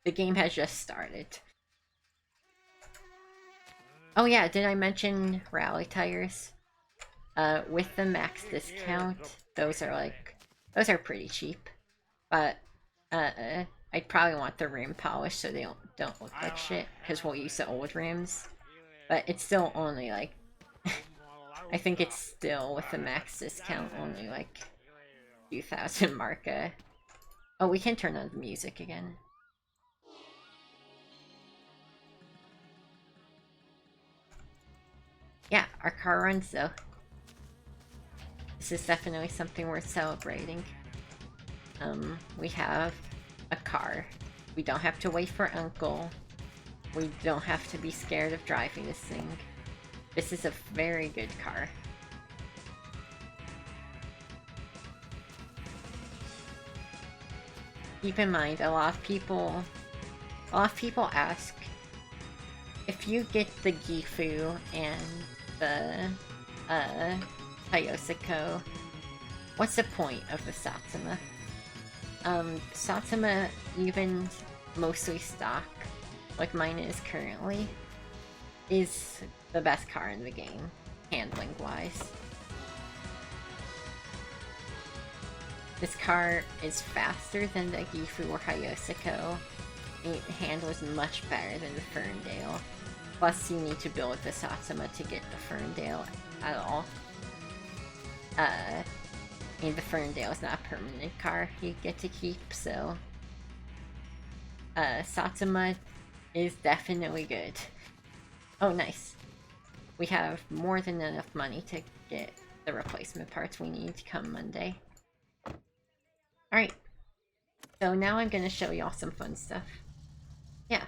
the game has just started. Oh yeah, did I mention rally tires? With the max discount, those are pretty cheap. But I'd probably want the rim polish so they don't look like shit, because we'll use the old rims. But it's still only like I think it's still with the max discount only like 2,000 marca. Oh, we can turn on the music again. Yeah, our car runs though. This is definitely something worth celebrating. We have a car. We don't have to wait for Uncle. We don't have to be scared of driving this thing. This is a very good car. Keep in mind, a lot of people ask, if you get the Gifu and the Hayosiko, what's the point of the Satsuma? Satsuma, even mostly stock, like mine is currently, is the best car in the game, handling wise. This car is faster than the Gifu or Hayosiko. It handles much better than the Ferndale. Plus, you need to build the Satsuma to get the Ferndale at all. And the Ferndale is not a permanent car you get to keep, so... Satsuma is definitely good. Oh, nice. we have more than enough money to get the replacement parts we need come Monday. Alright. So now I'm gonna show y'all some fun stuff. Yeah.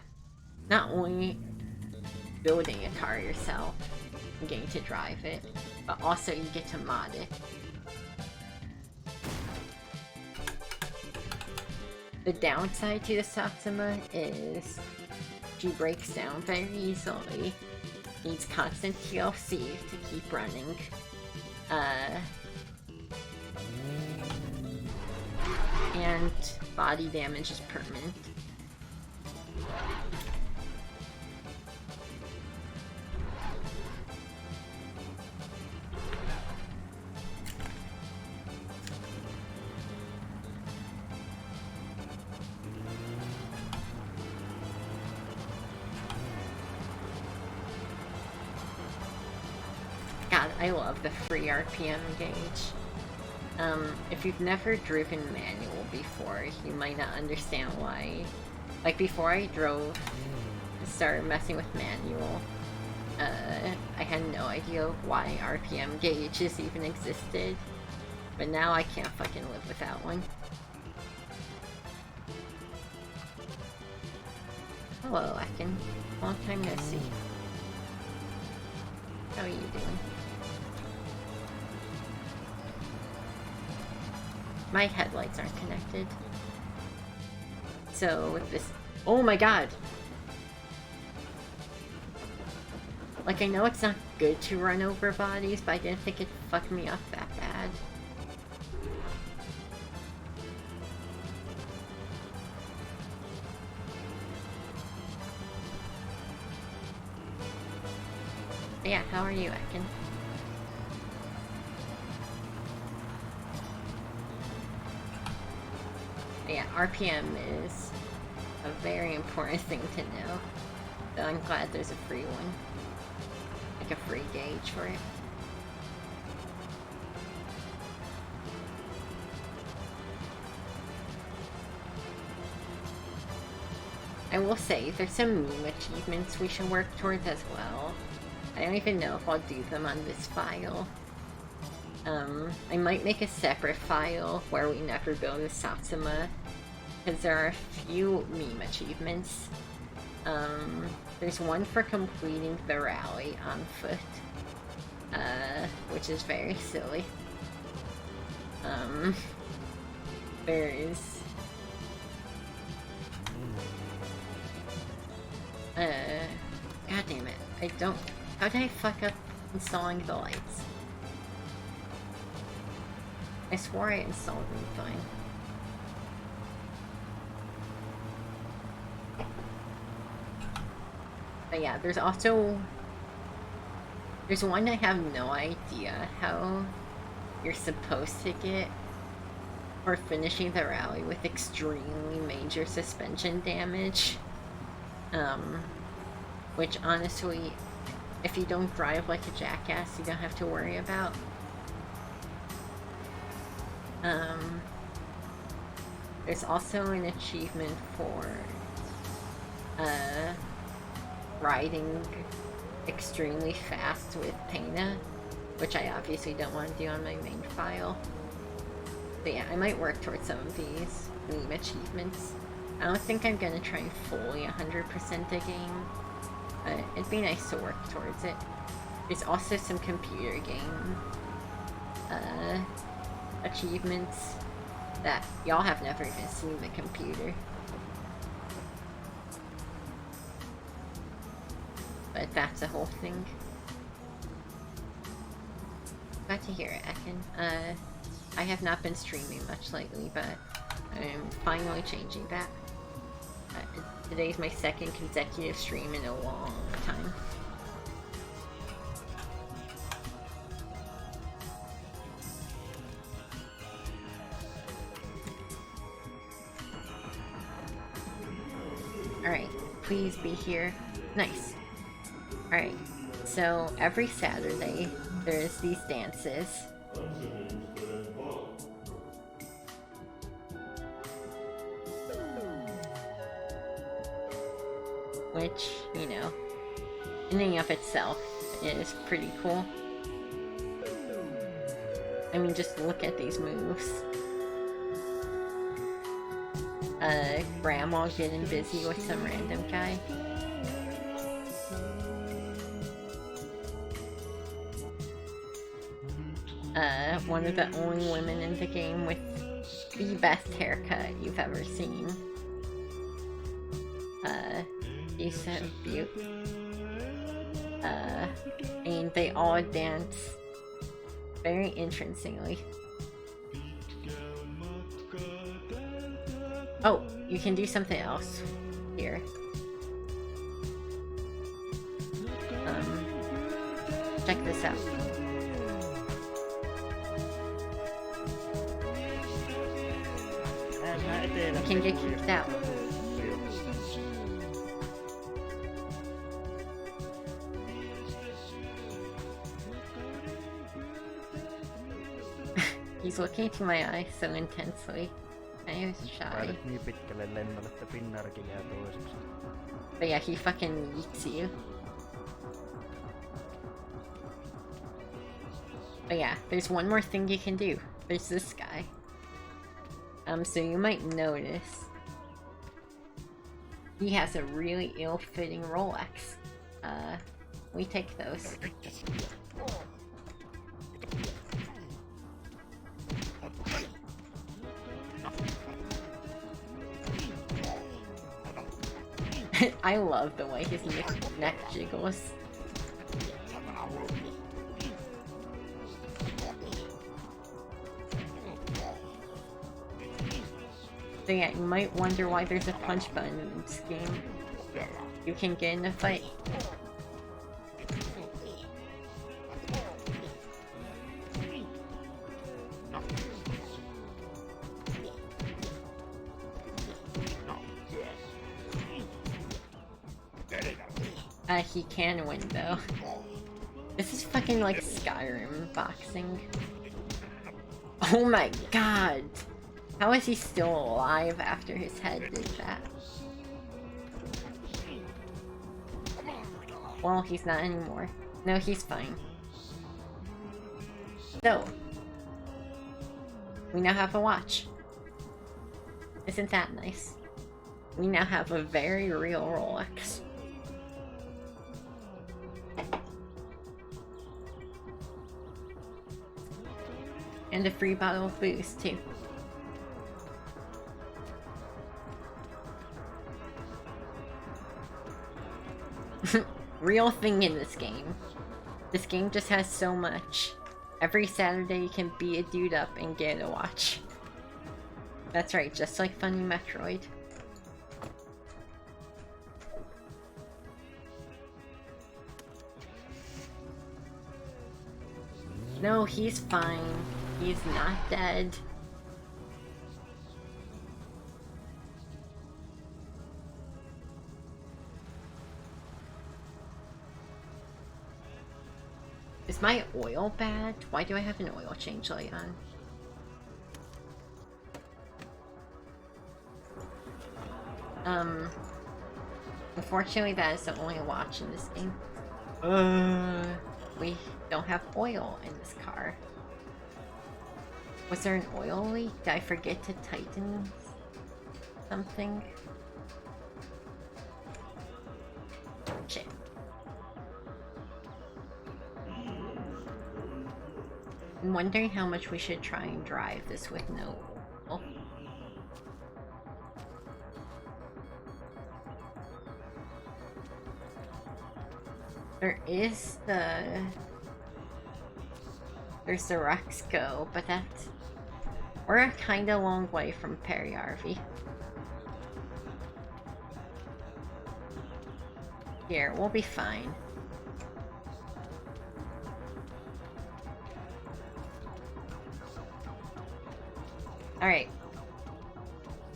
Not only building a car yourself and getting to drive it, but also you get to mod it. The downside to the Satsuma is she breaks down very easily, needs constant TLC to keep running, and body damage is permanent. God, I love the free RPM gauge. If you've never driven manual before, you might not understand why. Like, before I started messing with manual, I had no idea why RPM gauges even existed. But now I can't fucking live without one. Hello, Akin. Long time no see. How are you doing? My headlights aren't connected. So with this... Oh my god! Like, I know it's not good to run over bodies, but I didn't think it fucked me up that bad. But yeah, how are you, Akin? Yeah, RPM is a very important thing to know. So I'm glad there's a free one. Like a free gauge for it. I will say, there's some meme achievements we should work towards as well. I don't even know if I'll do them on this file. I might make a separate file where we never build a Satsuma, because there are a few meme achievements. There's one for completing the rally on foot, which is very silly. There's... God damn it, I don't... How did I fuck up installing the lights? I swore I installed them fine. But yeah, there's also... There's one I have no idea how you're supposed to get for finishing the rally with extremely major suspension damage. Which honestly, if you don't drive like a jackass, you don't have to worry about. There's also an achievement for riding extremely fast with Pena, which I obviously don't want to do on my main file. But yeah, I might work towards some of these meme achievements. I don't think I'm gonna try and fully 100% the game, but it'd be nice to work towards it. There's also some computer game achievements that y'all have never even seen the computer. But that's a whole thing. Glad to hear it, Ekin. I have not been streaming much lately, but I'm finally changing that. Today's my second consecutive stream in a long time. Alright, please be here. Nice. Alright, so every Saturday there's these dances. Which, you know, in and of itself It is pretty cool. I mean, just look at these moves. Grandma getting busy with some random guy. One of the only women in the game with the best haircut you've ever seen. She's so cute. And they all dance very interestingly. Oh, you can do something else here. Check this out. You can get kicked out. He's looking into my eyes so intensely. I was shy. But yeah, he fucking yeets you. But yeah, there's one more thing you can do. There's this guy. So you might notice he has a really ill-fitting Rolex. We take those. I love the way his neck jiggles. So yeah, you might wonder why there's a punch button in this game. You can get in a fight. He can win though. This is fucking like Skyrim boxing. Oh my god! How is he still alive after his head did that? Well, he's not anymore. No, he's fine. So, we now have a watch. Isn't that nice? We now have a very real Rolex. And a free bottle of booze, too. Real thing in this game. This game just has so much. Every Saturday you can beat a dude up and get a watch. That's right, just like Funny Metroid. No, he's fine. He's not dead. Is my oil bad? Why do I have an oil change light on? Unfortunately that is the only watch in this game. We don't have oil in this car. Was there an oil leak? Did I forget to tighten something? Shit. I'm wondering how much we should try and drive this with no oil. There's the Rexco, but that's... We're a kinda long way from Perry RV. Here, we'll be fine. Alright.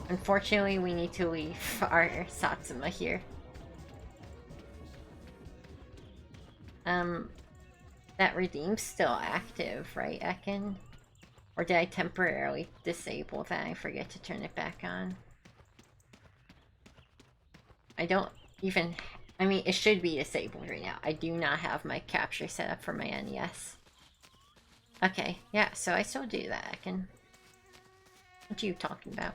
Unfortunately, we need to leave our Satsuma here. That redeem's still active, right, Ekin? Or did I temporarily disable that and forget to turn it back on? I don't even... I mean, it should be disabled right now. I do not have my capture set up for my NES. Okay, yeah, so I still do that. I can... What are you talking about?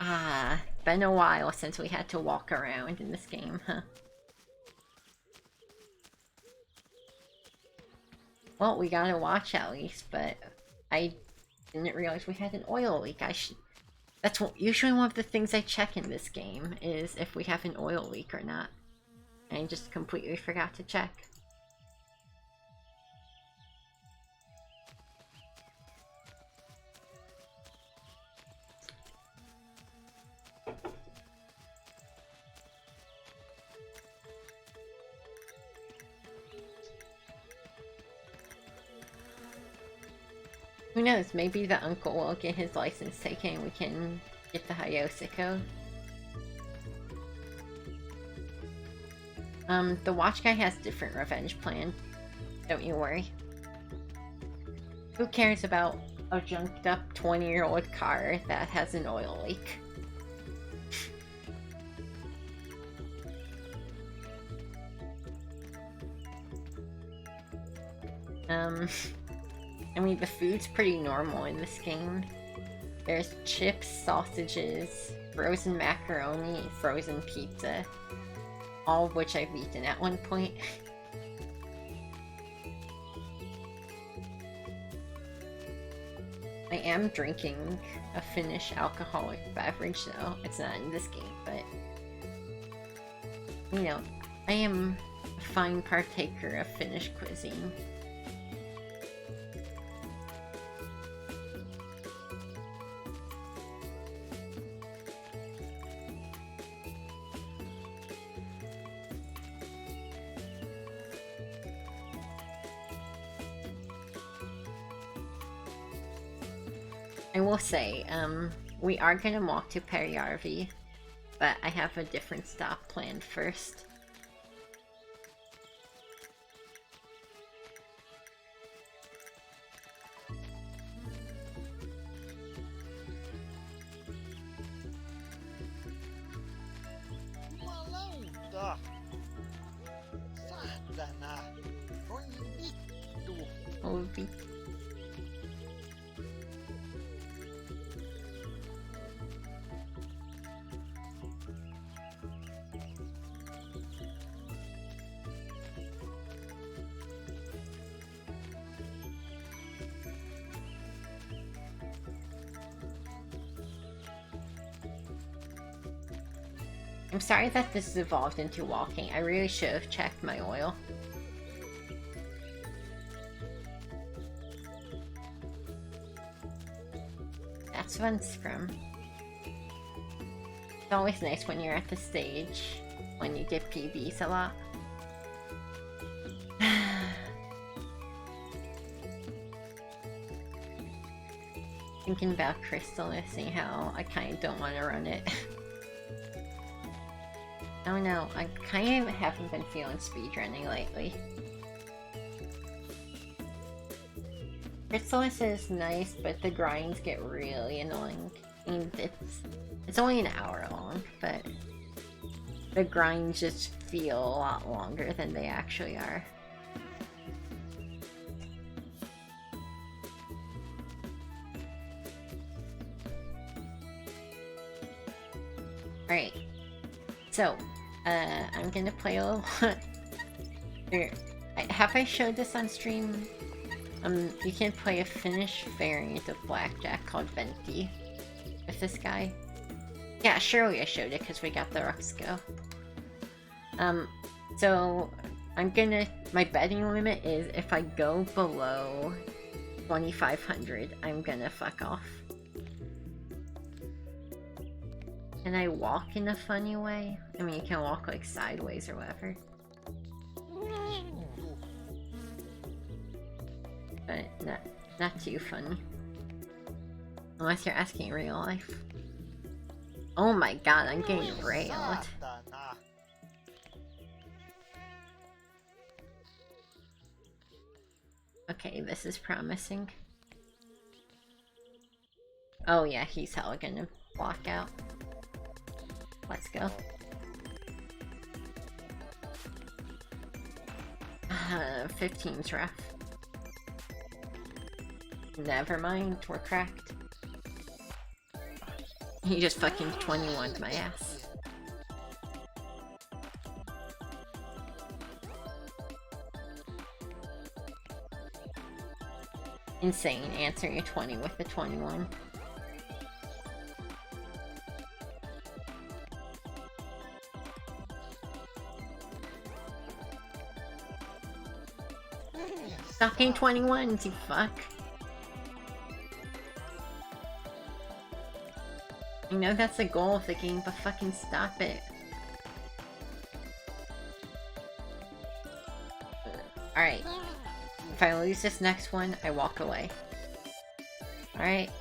Ah, been a while since we had to walk around in this game, huh? Well, we got a watch at least, but I didn't realize we had an oil leak. That's usually one of the things I check in this game, is if we have an oil leak or not. And I just completely forgot to check. Who knows, maybe the uncle will get his license taken and we can get the Hayosiko. The watch guy has different revenge plan. Don't you worry. Who cares about a junked up 20-year-old car that has an oil leak? I mean, the food's pretty normal in this game. There's chips, sausages, frozen macaroni, frozen pizza. All of which I've eaten at one point. I am drinking a Finnish alcoholic beverage though. It's not in this game, but... You know, I am a fine partaker of Finnish cuisine. I will say, we are gonna walk to Perijärvi, but I have a different stop planned first. Ovi. I'm sorry that this has evolved into walking. I really should have checked my oil. That's fun, Scrum. It's always nice when you're at the stage, when you get PBs a lot. Thinking about Crystallis and how I kinda don't want to run it. Oh no, I kind of haven't been feeling speedrunning lately. Crystallis is nice, but the grinds get really annoying. I mean, it's only an hour long, but the grinds just feel a lot longer than they actually are. Alright. So, I'm gonna play a little... Have I showed this on stream? You can play a Finnish variant of Blackjack called Venti with this guy. Yeah, surely I showed it because we got the Ruxco. So, I'm gonna... My betting limit is if I go below 2,500, I'm gonna fuck off. Can I walk in a funny way? I mean, you can walk like sideways or whatever. But not too funny. Unless you're asking in real life. Oh my god, I'm getting railed. Okay, this is promising. Oh yeah, he's hella gonna block out. Let's go. 15's rough. Never mind, we're cracked. He just fucking 21'd my ass. Insane answering a 20 with a 21. Fucking 21s, you fuck. I know that's the goal of the game, but fucking stop it. Alright. If I lose this next one, I walk away. Alright.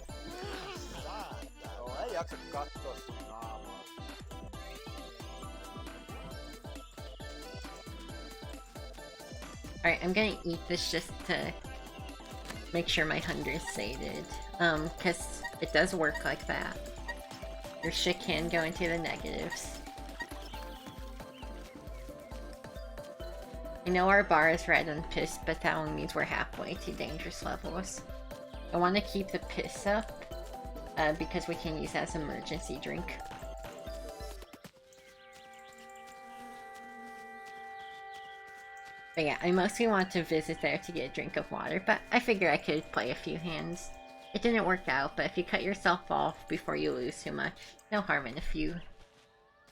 Alright, I'm gonna eat this just to make sure my hunger's sated. Cause it does work like that. Your shit can go into the negatives. I know our bar is red on piss, but that only means we're halfway to dangerous levels. I want to keep the piss up, because we can use it as an emergency drink. But yeah, I mostly want to visit there to get a drink of water, but I figured I could play a few hands. It didn't work out, but if you cut yourself off before you lose too much, no harm in a few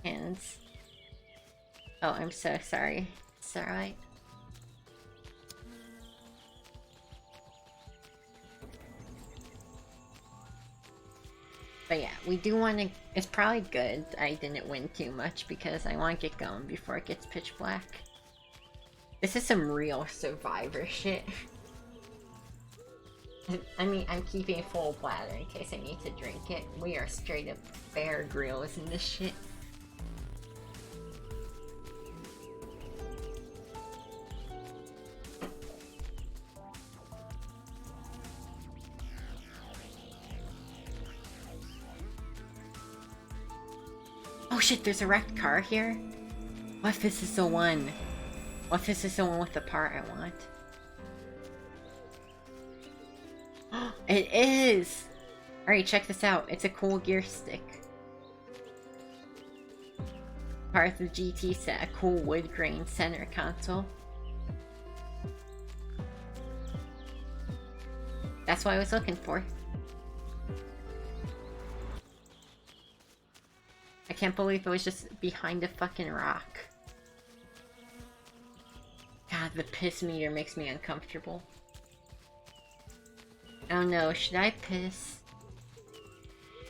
hands. Oh, I'm so sorry. It's alright. But yeah, we do want to... It's probably good I didn't win too much because I want to get going before it gets pitch black. This is some real survivor shit. I mean, I'm keeping a full bladder in case I need to drink it. We are straight up Bear Grylls in this shit. Oh shit, there's a wrecked car here? What if this is the one? What if this is the one with the part I want? It is! Alright, check this out. It's a cool gear stick. Part of the GT set, a cool wood grain center console. That's what I was looking for. I can't believe it was just behind a fucking rock. God, the piss meter makes me uncomfortable. Oh no, should I piss?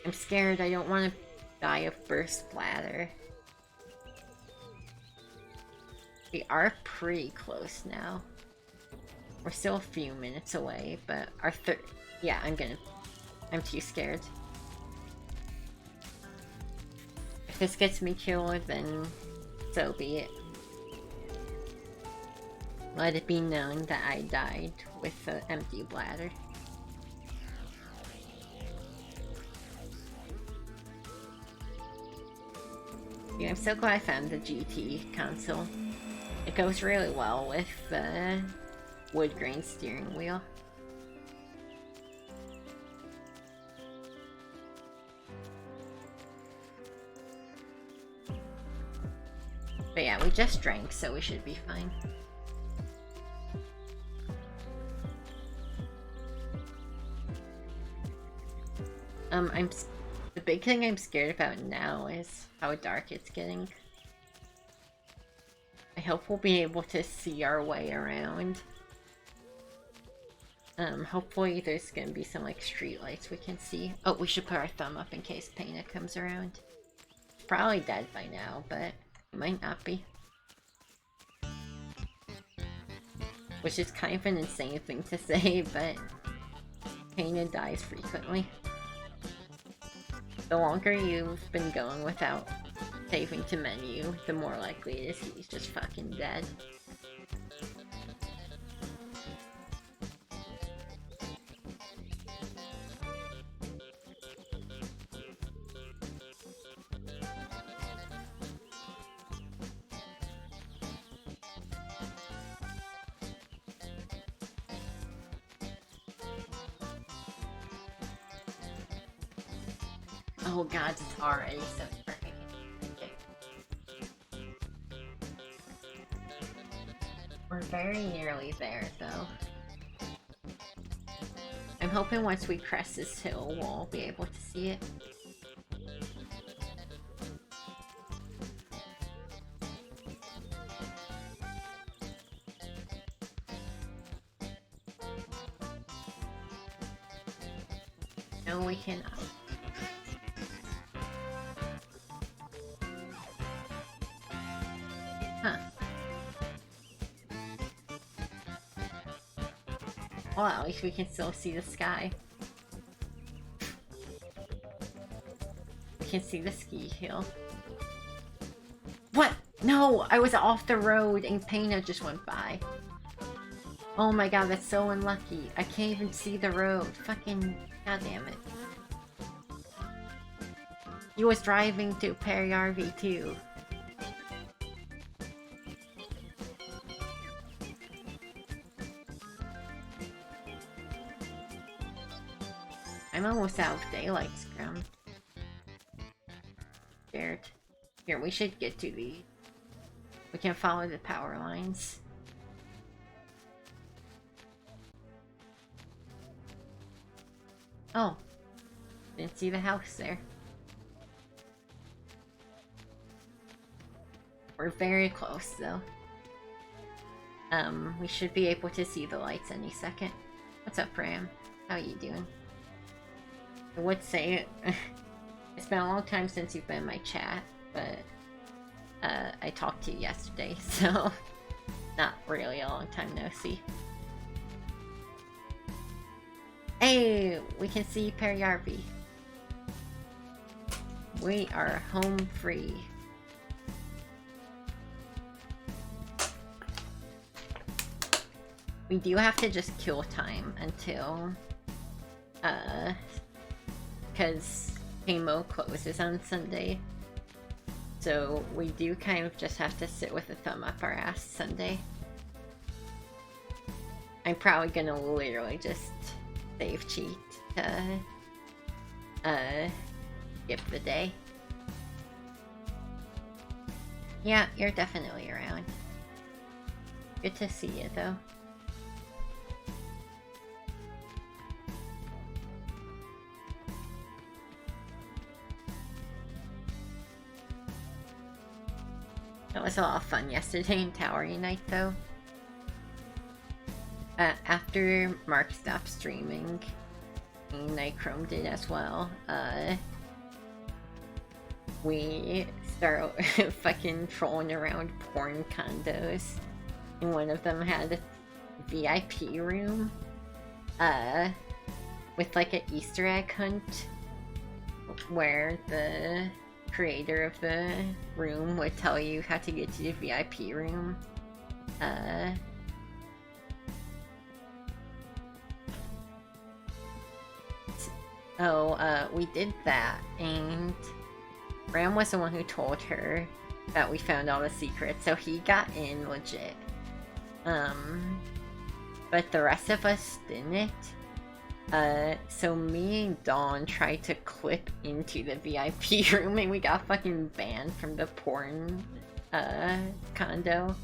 I'm scared, I don't want to die of burst bladder. We are pretty close now. We're still a few minutes away, but our yeah, I'm too scared. If this gets me killed, then so be it. Let it be known that I died with an empty bladder. Yeah, I'm so glad I found the GT console. It goes really well with the wood grain steering wheel. But yeah, we just drank, so we should be fine. The big thing I'm scared about now is how dark it's getting. I hope we'll be able to see our way around. Hopefully there's gonna be some like street lights we can see. Oh, we should put our thumb up in case Pena comes around. It's probably dead by now, but it might not be. Which is kind of an insane thing to say, but Pena dies frequently. The longer you've been going without saving to menu, the more likely it is he's just fucking dead. Oh god, it's already so perfect. Okay. We're very nearly there, though. I'm hoping once we crest this hill, we'll be able to see it. No, we cannot. Huh. Well, at least we can still see the sky. We can see the ski hill. What? No! I was off the road and Pena just went by. Oh my god, that's so unlucky. I can't even see the road. Fucking goddamn it. He was driving to Perry RV too. I'm almost out of daylight, Scrum. Scared. Here, we should get to the... We can follow the power lines. Oh. Didn't see the house there. We're very close, though. We should be able to see the lights any second. What's up, Ram? How you doing? I would say it's been a long time since you've been in my chat, but I talked to you yesterday, so not really a long time no see. Hey, we can see Perry RV. We are home free. We do have to just kill time until because Kamo closes on Sunday. So we do kind of just have to sit with a thumb up our ass Sunday. I'm probably gonna literally just save cheat to skip the day. Yeah, you're definitely around. Good to see you though. It was a lot of fun yesterday in Tower Unite, though. After Mark stopped streaming, and Nightchrome did as well, we start fucking trolling around porn condos. And one of them had a VIP room, with like an Easter egg hunt, where the creator of the room would tell you how to get to the VIP room. We did that, and Ram was the one who told her that we found all the secrets, so he got in legit. But the rest of us didn't. So me and Dawn tried to clip into the VIP room and we got fucking banned from the porn, condo.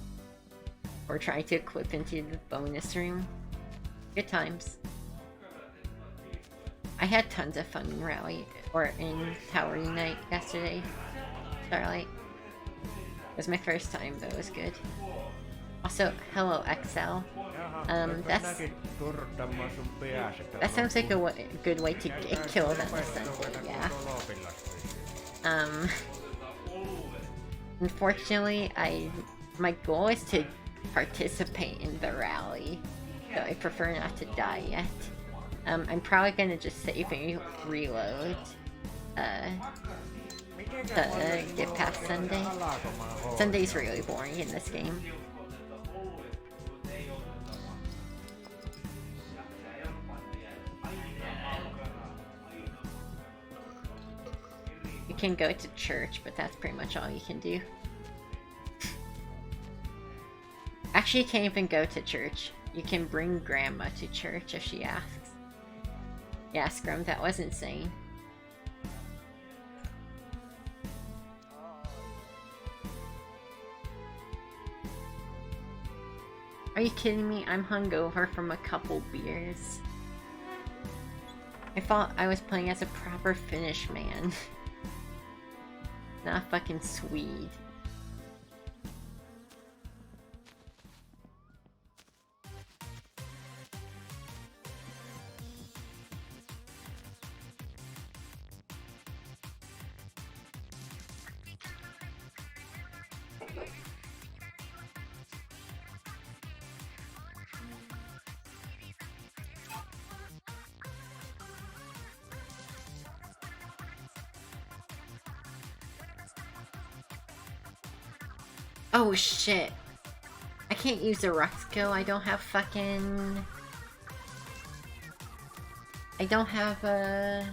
Or tried to clip into the bonus room. Good times. I had tons of fun in Rally, or in Tower Unite yesterday. Starlight. It was my first time, but it was good. Also, hello XL. That sounds like a good way to get killed on a Sunday, yeah. Unfortunately, my goal is to participate in the rally, so I prefer not to die yet. I'm probably gonna just save and reload, to get past Sunday. Sunday's really boring in this game. You can go to church, but that's pretty much all you can do. Actually, you can't even go to church. You can bring grandma to church if she asks. Yeah, Scrum, that was insane. Are you kidding me? I'm hungover from a couple beers. I thought I was playing as a proper Finnish man. Not fucking Swede. Oh shit. I can't use a Ruxco. I don't have fucking... I don't have a...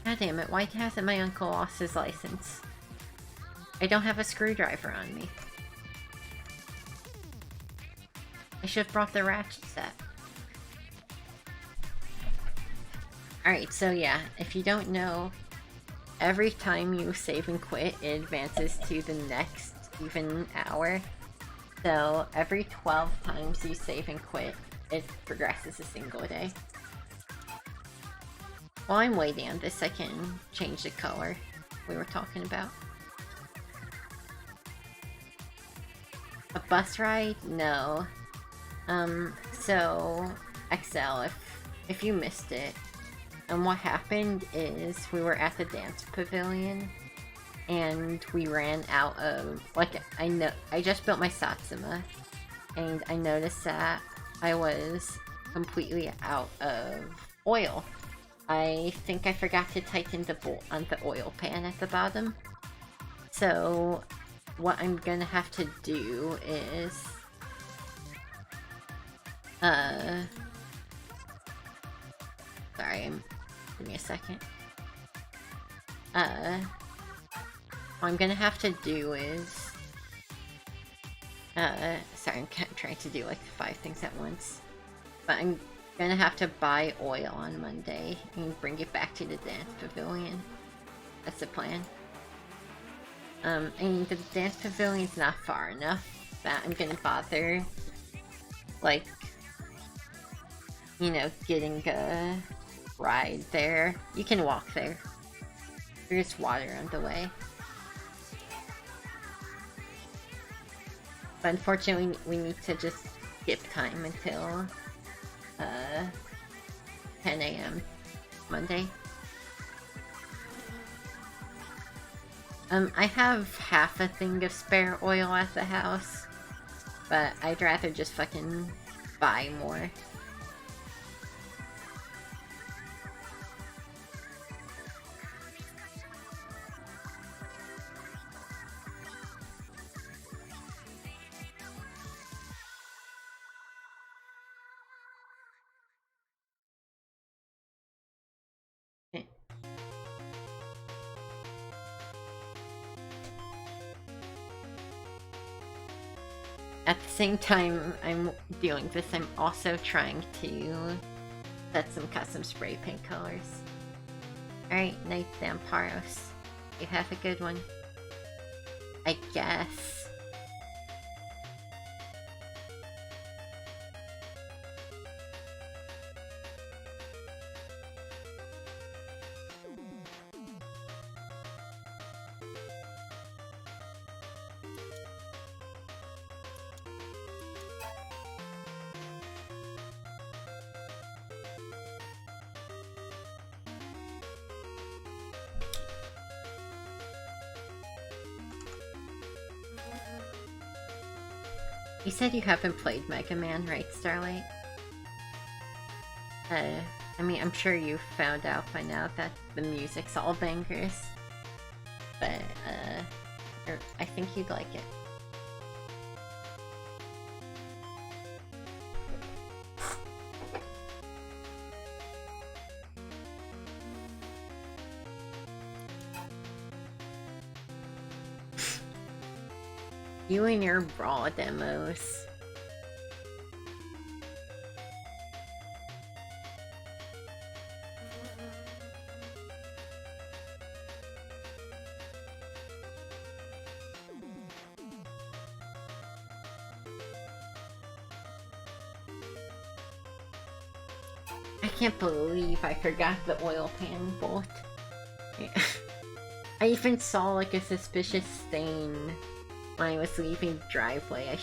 God damn it, why hasn't my uncle lost his license? I don't have a screwdriver on me. I should have brought the ratchet set. Alright, so yeah, if you don't know, every time you save and quit, it advances to the next even hour. So every 12 times you save and quit, it progresses a single day. While I'm waiting on this, I can change the color we were talking about. A bus ride? No. So XL, if you missed it, what happened is we were at the dance pavilion and we ran out of, like, I just built my Satsuma and I noticed that I was completely out of oil. I think I forgot to tighten the bolt on the oil pan at the bottom. So what I'm gonna have to do is sorry, give me a second. What I'm gonna have to do is sorry, I'm trying to do like 5 things at once. But I'm gonna have to buy oil on Monday and bring it back to the dance pavilion. That's the plan. And the dance pavilion's not far enough that I'm gonna bother, like, you know, getting a ride there. You can walk there. There's water on the way. But unfortunately, we need to just skip time until 10 a.m. Monday. I have half a thing of spare oil at the house, but I'd rather just fucking buy more. At the same time I'm doing this, I'm also trying to set some custom spray paint colors. Alright, Night Vamparos. You have a good one. I guess. You said you haven't played Mega Man, right, Starlight? I mean, I'm sure you found out by now that the music's all bangers. But, I think you'd like it. You and your Brawl demos. can't believe I forgot the oil pan bolt. I even saw like a suspicious stain when I was leaving the driveway.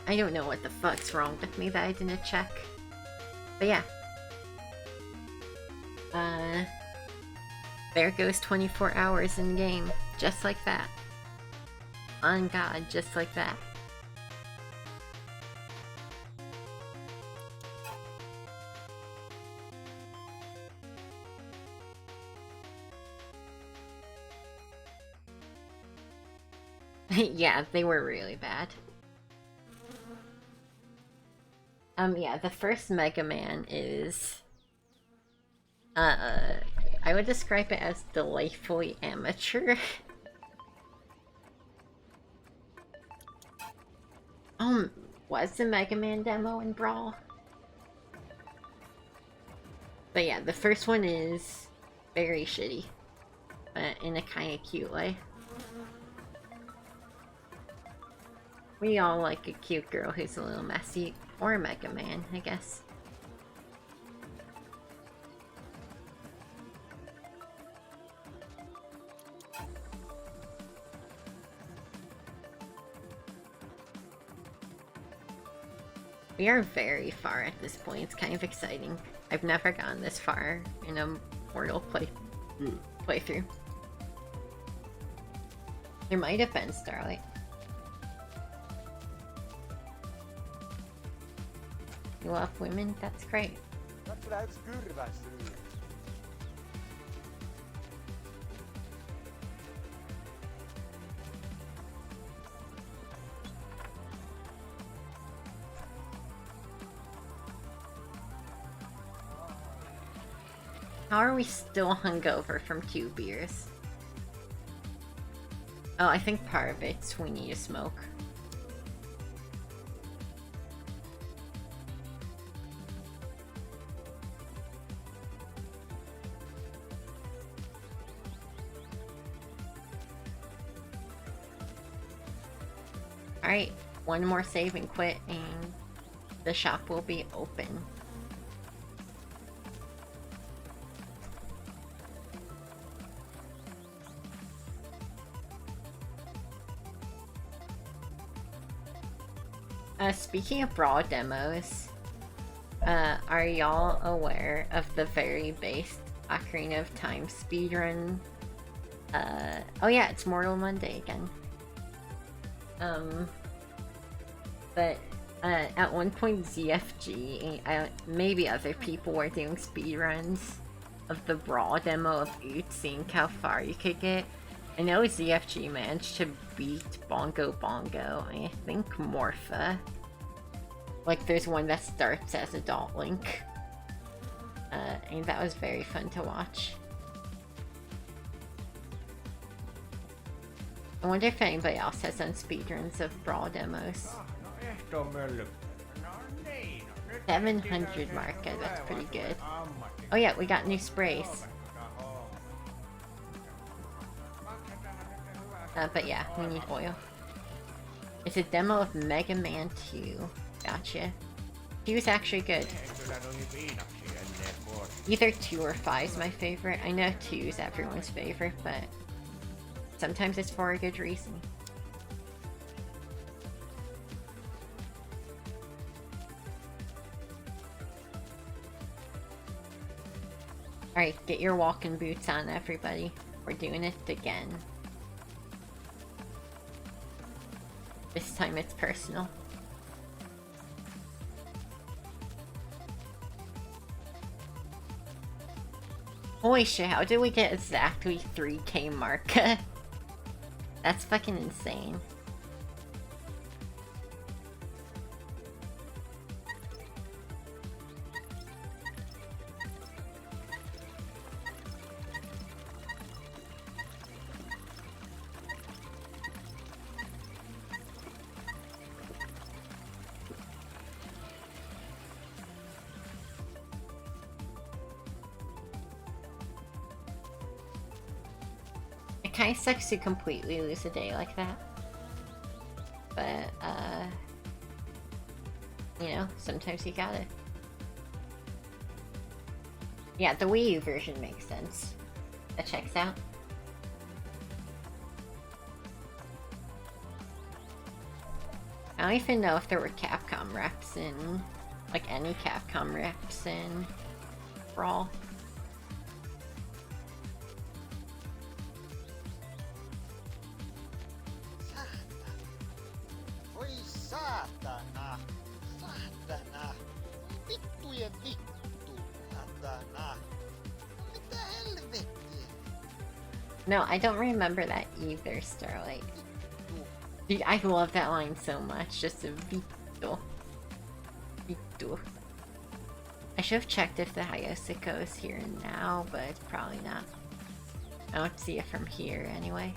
I don't know what the fuck's wrong with me that I didn't check. But yeah. There goes 24 hours in game. Just like that. On God, just like that. Yeah, they were really bad. Yeah, the first Mega Man is... I would describe it as delightfully amateur. Was the Mega Man demo in Brawl? But yeah, the first one is very shitty. But in a kinda cute way. We all like a cute girl who's a little messy. Or Mega Man, I guess. We are very far at this point. It's kind of exciting. I've never gone this far in a Mortal playthrough. There might have been Starlight. You love women? That's great. How are we still hungover from 2 beers? Oh, I think part of it's we need to smoke. Alright, one more save and quit and the shop will be open. Speaking of Brawl demos, are y'all aware of the very base Ocarina of Time speedrun? Oh yeah, it's Mortal Monday again. But at one point ZFG, maybe other people were doing speedruns of the Brawl demo of Oot, seeing how far you could get. I know ZFG managed to beat Bongo Bongo, and I think Morpha. Like, there's one that starts as Adult Link. And that was very fun to watch. I wonder if anybody else has done speedruns of Brawl demos. 700 marker, that's pretty good. Oh yeah, we got new sprays. But yeah, we need oil. It's a demo of Mega Man 2. Gotcha. 2 is actually good. Either 2 or 5 is my favorite. I know 2 is everyone's favorite, but sometimes it's for a good reason. Alright, get your walking boots on, everybody. We're doing it again. This time it's personal. Holy shit, how did we get exactly 3K marker? That's fucking insane. It kinda sucks to completely lose a day like that. But, you know, sometimes you gotta. Yeah, the Wii U version makes sense. That checks out. I don't even know if there were Capcom reps in, like any Capcom reps in Brawl. Voi saatana! Saatana! Vittujen vittu! Saatana! Mitä helvettiä? No, I don't remember that either, Starlight. Dude, I love that line so much. Just a Vito. Vito. I should have checked if the Hayosiko is here now, but it's probably not. I don't see it from here anyway.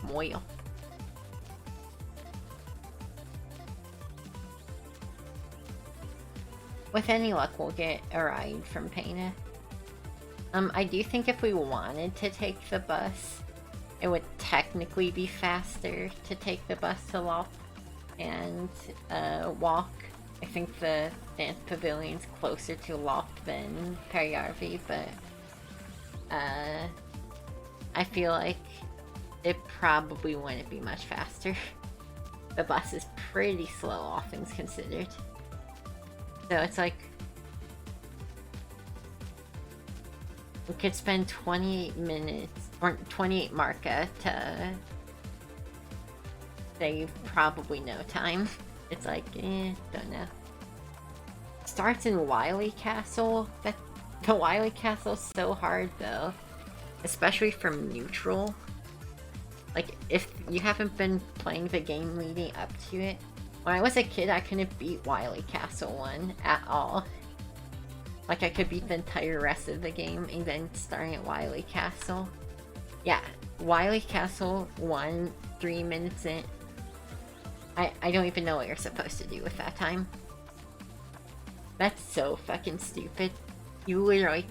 Moil. With any luck, we'll get a ride from Paina. I do think if we wanted to take the bus, it would technically be faster to take the bus to Loft and walk. I think the dance pavilion's closer to Loft than Periarvi, but I feel like it probably wouldn't be much faster. The bus is pretty slow, all things considered. So it's like we could spend 28 minutes or 28 marca to save probably no time. It's like, don't know. Starts in Wily Castle. The Wily Castle's so hard though, especially from neutral. Like, if you haven't been playing the game leading up to it, when I was a kid, I couldn't beat Wily Castle 1 at all. Like, I could beat the entire rest of the game, and then starting at Wily Castle. Yeah, Wily Castle 1, 3 minutes in. I don't even know what you're supposed to do with that time. That's so fucking stupid. You literally...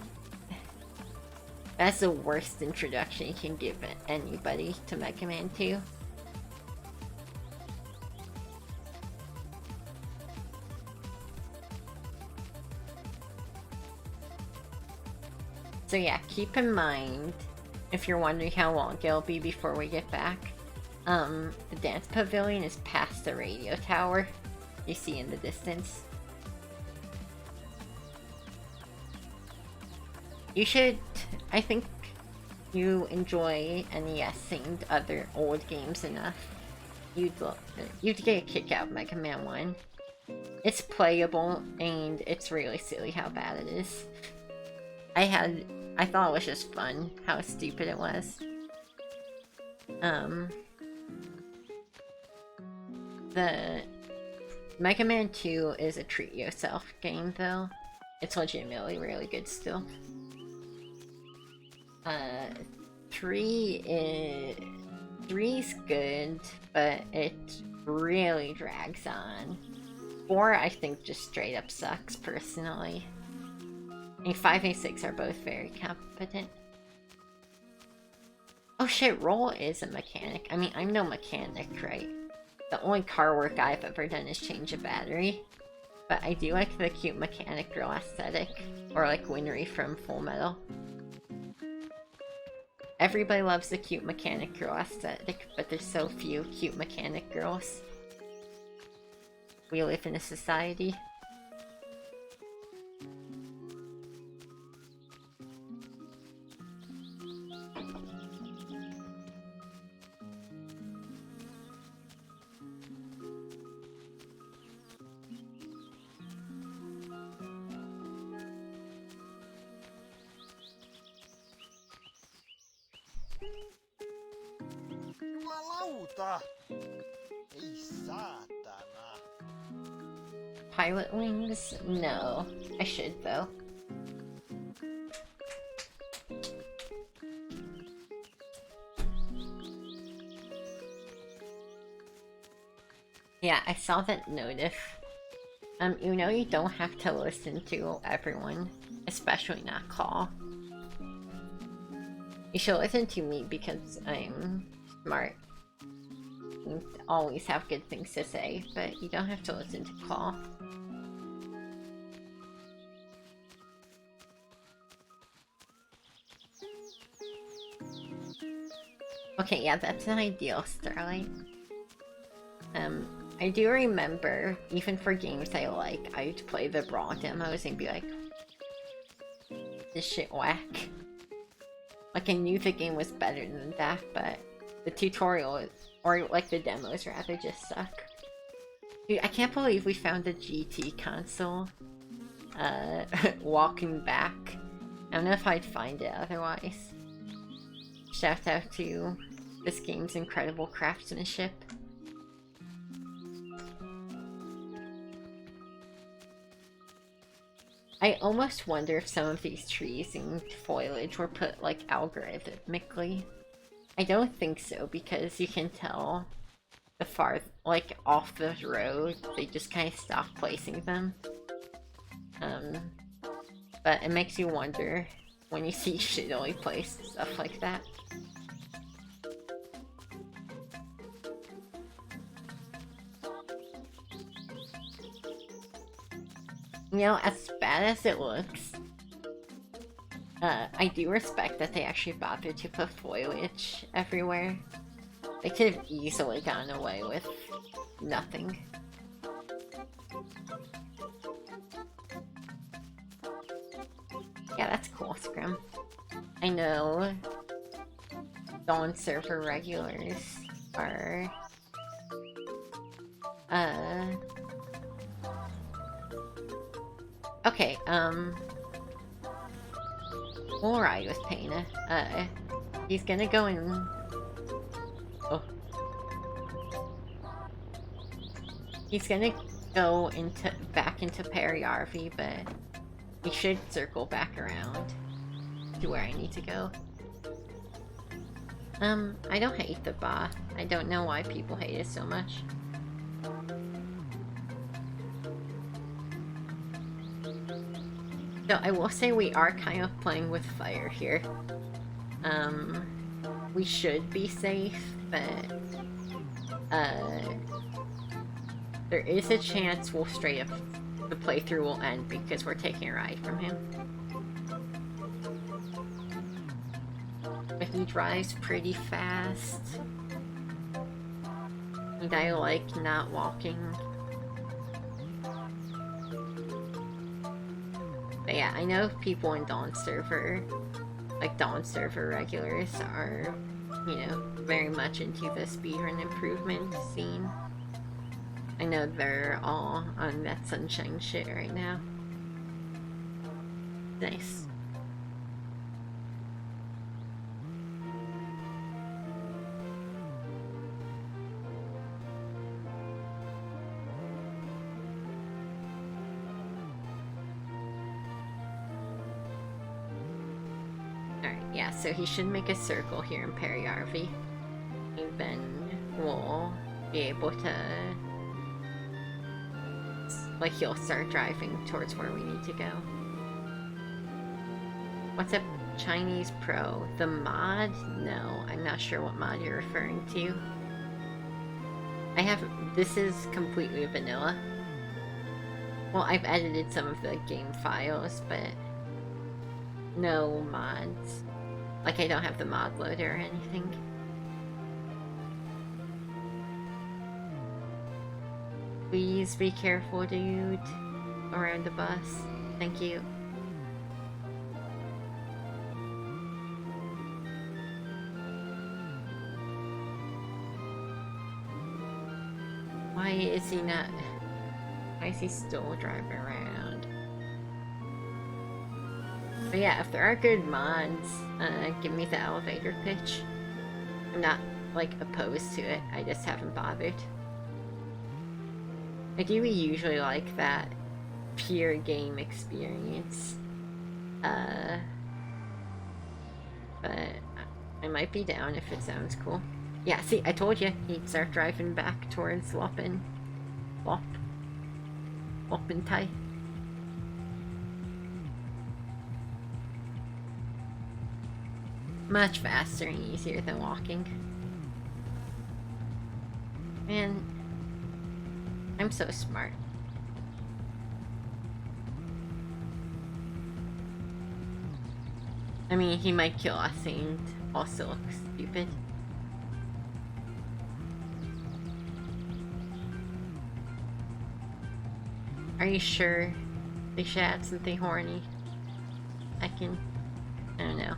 That's the worst introduction you can give anybody to Mega Man 2. So yeah, keep in mind, if you're wondering how long it'll be before we get back, the dance pavilion is past the radio tower you see in the distance. You should, I think you enjoy NES themed other old games enough. You'd get a kick out of Mega Man 1. It's playable, and it's really silly how bad it is. I thought it was just fun, how stupid it was. The Mega Man 2 is a treat yourself game though. It's legitimately really good still. 3's good, but it really drags on. 4 I think just straight up sucks personally. And 5 and 6 are both very competent. Oh shit, Roll is a mechanic. I mean, I'm no mechanic, right? The only car work I've ever done is change a battery. But I do like the cute mechanic girl aesthetic. Or like Winry from Full Metal. Everybody loves the cute mechanic girl aesthetic, but there's so few cute mechanic girls. We live in a society. Jumalauta! Ei saatana! Pilot wings? No. I should though. Yeah, I saw that notif. You know you don't have to listen to everyone, especially not Call. You should listen to me because I'm smart and always have good things to say, but you don't have to listen to Call. Okay, yeah, that's an ideal Starlight. I do remember, even for games I like, I'd play the raw demos and be like, this shit whack. Like, I knew the game was better than that, but the tutorial, or like the demos rather, just suck. Dude, I can't believe we found a GT console. Walking back. I don't know if I'd find it otherwise. Shout out to this game's incredible craftsmanship. I almost wonder if some of these trees and foliage were put, like, algorithmically. I don't think so, because you can tell the far, like, off the road, they just kind of stop placing them. But it makes you wonder when you see shittily placed stuff like that. You know, as bad as it looks, I do respect that they actually bothered to put foliage everywhere. They could have easily gotten away with nothing. Yeah, that's cool, Scrim. I know Dawn server regulars are okay, we'll ride with Paina. He's gonna go in. Oh. He's gonna go back into Periarvi, but he should circle back around to where I need to go. I don't hate the bot. I don't know why people hate it so much. So I will say we are kind of playing with fire here. We should be safe, but there is a chance we'll straight up, the playthrough will end because we're taking a ride from him. But he drives pretty fast. And I like not walking. But yeah, I know people in Dawn server, like Dawn server regulars, are, you know, very much into the speedrun improvement scene. I know they're all on that sunshine shit right now. Nice. Yeah, so he should make a circle here in Periarvi. And then we'll be able to... like, he'll start driving towards where we need to go. What's up, Chinese Pro? The mod? No, I'm not sure what mod you're referring to. I have... this is completely vanilla. Well, I've edited some of the game files, but... no mods. Like, I don't have the mod loader or anything. Please be careful, dude. Around the bus. Thank you. Why is he not... why is he still driving around? But yeah, if there are good mods, give me the elevator pitch. I'm not, like, opposed to it, I just haven't bothered. I do usually like that pure game experience. But I might be down if it sounds cool. Yeah, see, I told you, he'd start driving back towards Loppin. Loppintai. Much faster and easier than walking. Man, I'm so smart. I mean, he might kill us and also look stupid. Are you sure they should add something horny? I don't know.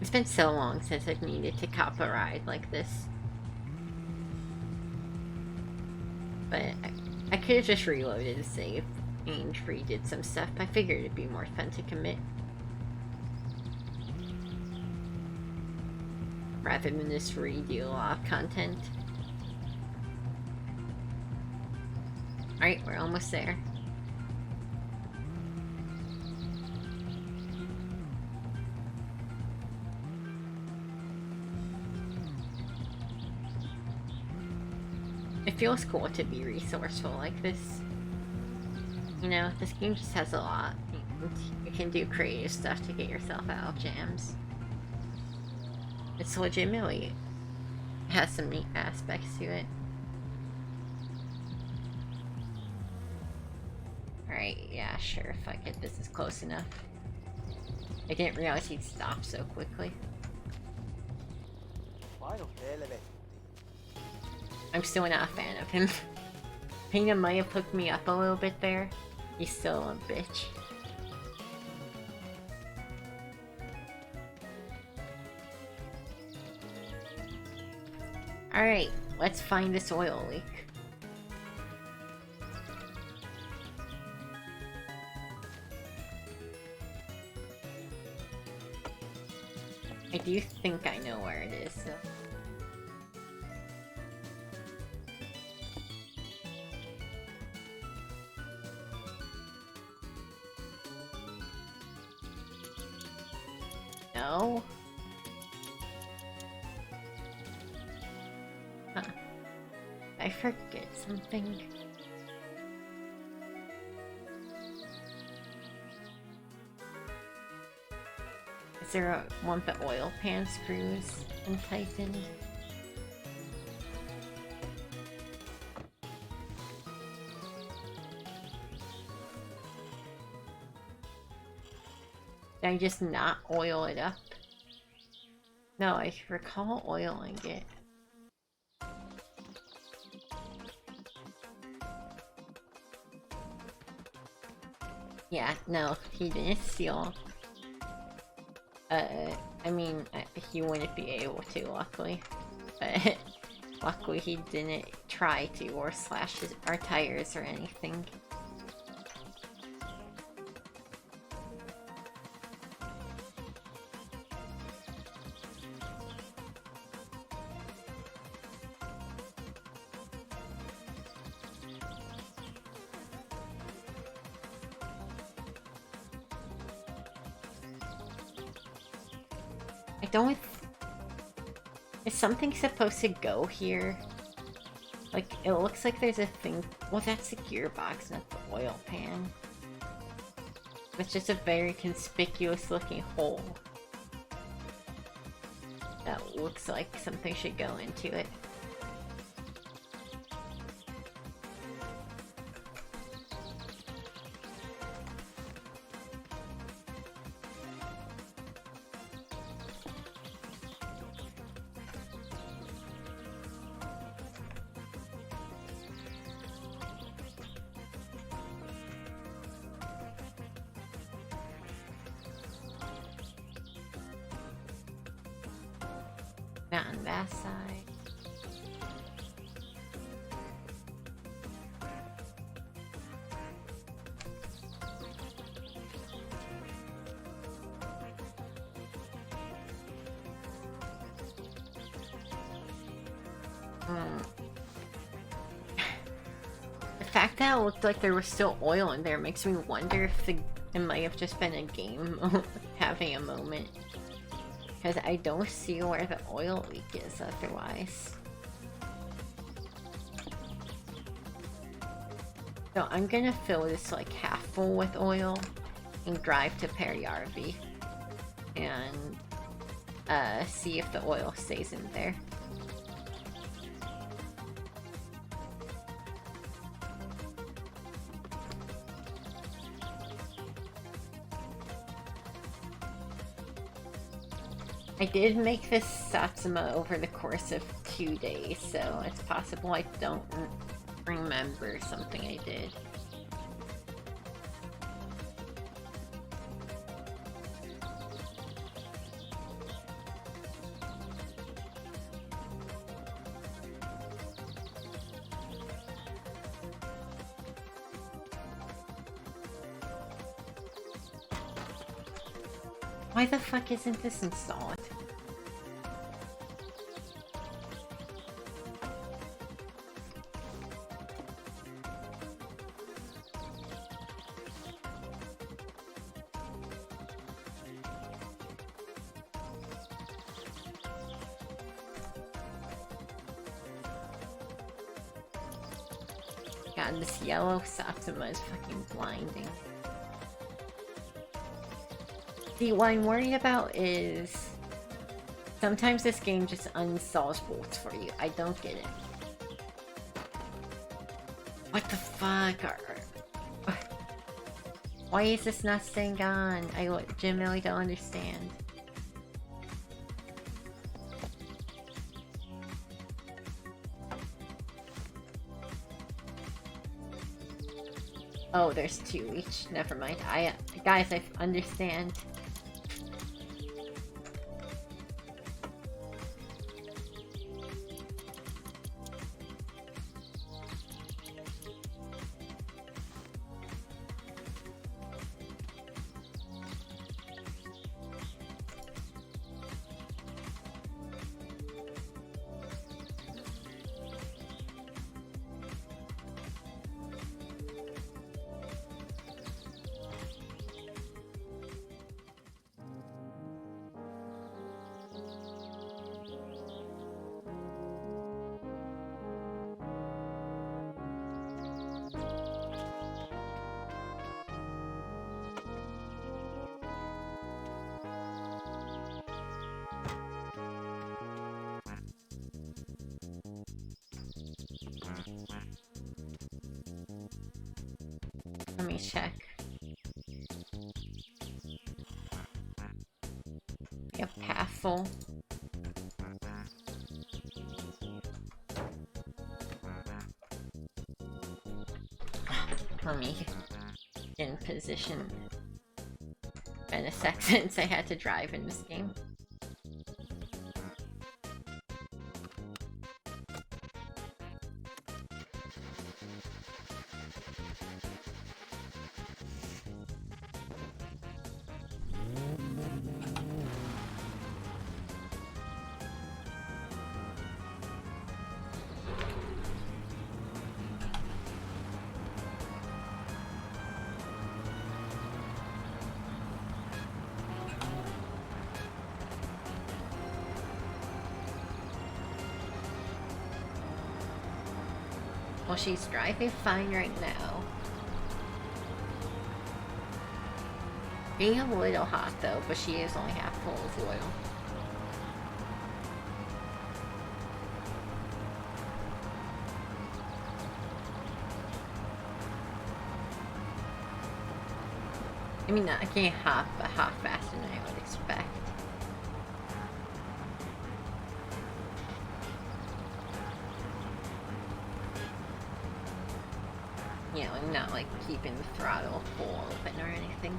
It's been so long since I've needed to cop a ride like this. But I could have just reloaded to save and redid some stuff. I figured it'd be more fun to commit. Rather than just redo a lot of content. Alright, we're almost there. It feels cool to be resourceful like this. You know, this game just has a lot. You can do creative stuff to get yourself out of jams. It's legitimately has some neat aspects to it. Alright, yeah, sure, fuck it, this is close enough. I didn't realize he'd stop so quickly. I'm still not a fan of him. Pina might have hooked me up a little bit there. He's still a bitch. Alright, let's find this oil leak. I do think I know where it is, so. No? Huh. I forget something. Is there one with the oil pan screws and tightened? Did I just not oil it up? No, I recall oiling it. Yeah, no, he didn't seal. I mean, he wouldn't be able to, luckily. But luckily he didn't try to or slash our tires or anything. I don't... Is something supposed to go here? Like, it looks like there's a thing... Well, that's the gearbox, not the oil pan. It's just a very conspicuous looking hole. That looks like something should go into it. Not on that side. The fact that it looked like there was still oil in there makes me wonder if it might have just been a game having a moment. Because I don't see where the oil leak is otherwise. So I'm gonna fill this like half full with oil and drive to Perry RV and see if the oil stays in there. I did make this Satsuma over the course of 2 days, so it's possible I don't remember something I did. Why the fuck isn't this installed? God, this yellow Satsuma is fucking blinding. See, what I'm worried about is sometimes this game just uninstalls bolts for you. I don't get it. What the fuck? Why is this not staying on? I genuinely don't understand. Oh, there's 2 each. Never mind. Guys, I understand. Let me check. Yep, half full. Let me get in position. Been a sec since I had to drive in this game. Well, she's driving fine right now. Being a little hot though, but she is only half full of oil. I mean, not again hot, but hot faster than I would expect. You know, I'm not like keeping the throttle full open or anything.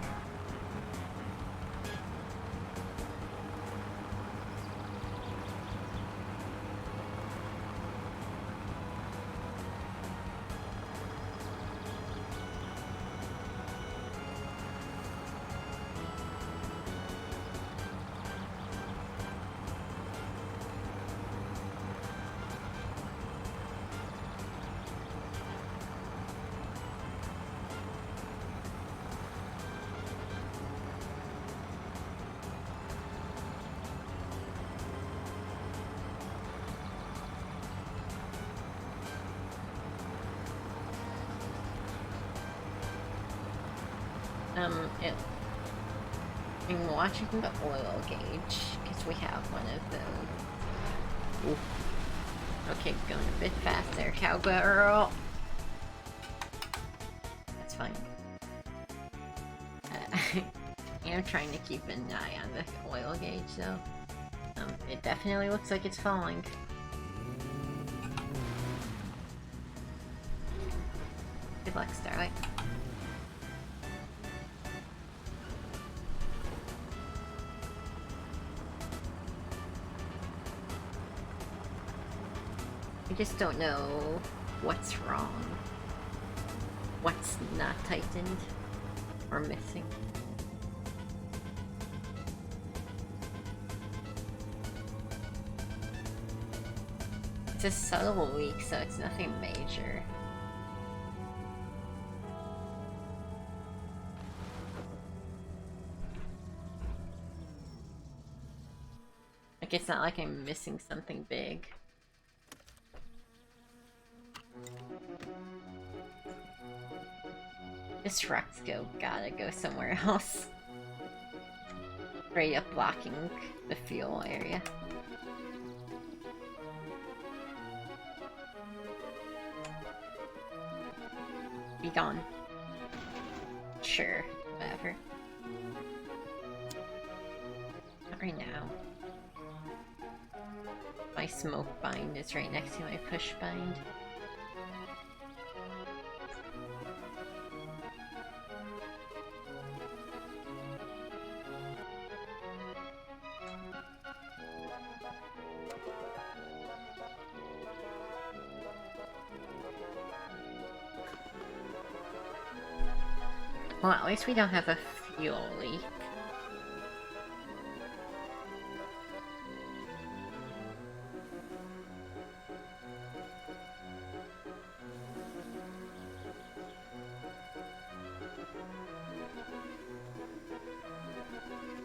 I'm watching the oil gauge, because we have one of those. Ooh. Okay, going a bit faster, cowgirl. That's fine. I am trying to keep an eye on the oil gauge, though. It definitely looks like it's falling. Good luck, Starlight. I just don't know what's wrong. What's not tightened or missing. It's a subtle leak, so it's nothing major. Like, it's not like I'm missing something big. This Ruxgo gotta go somewhere else. Straight up blocking the fuel area. Be gone. Sure, whatever. Not right now. My smoke bind is right next to my push bind. Well, at least we don't have a fuel leak.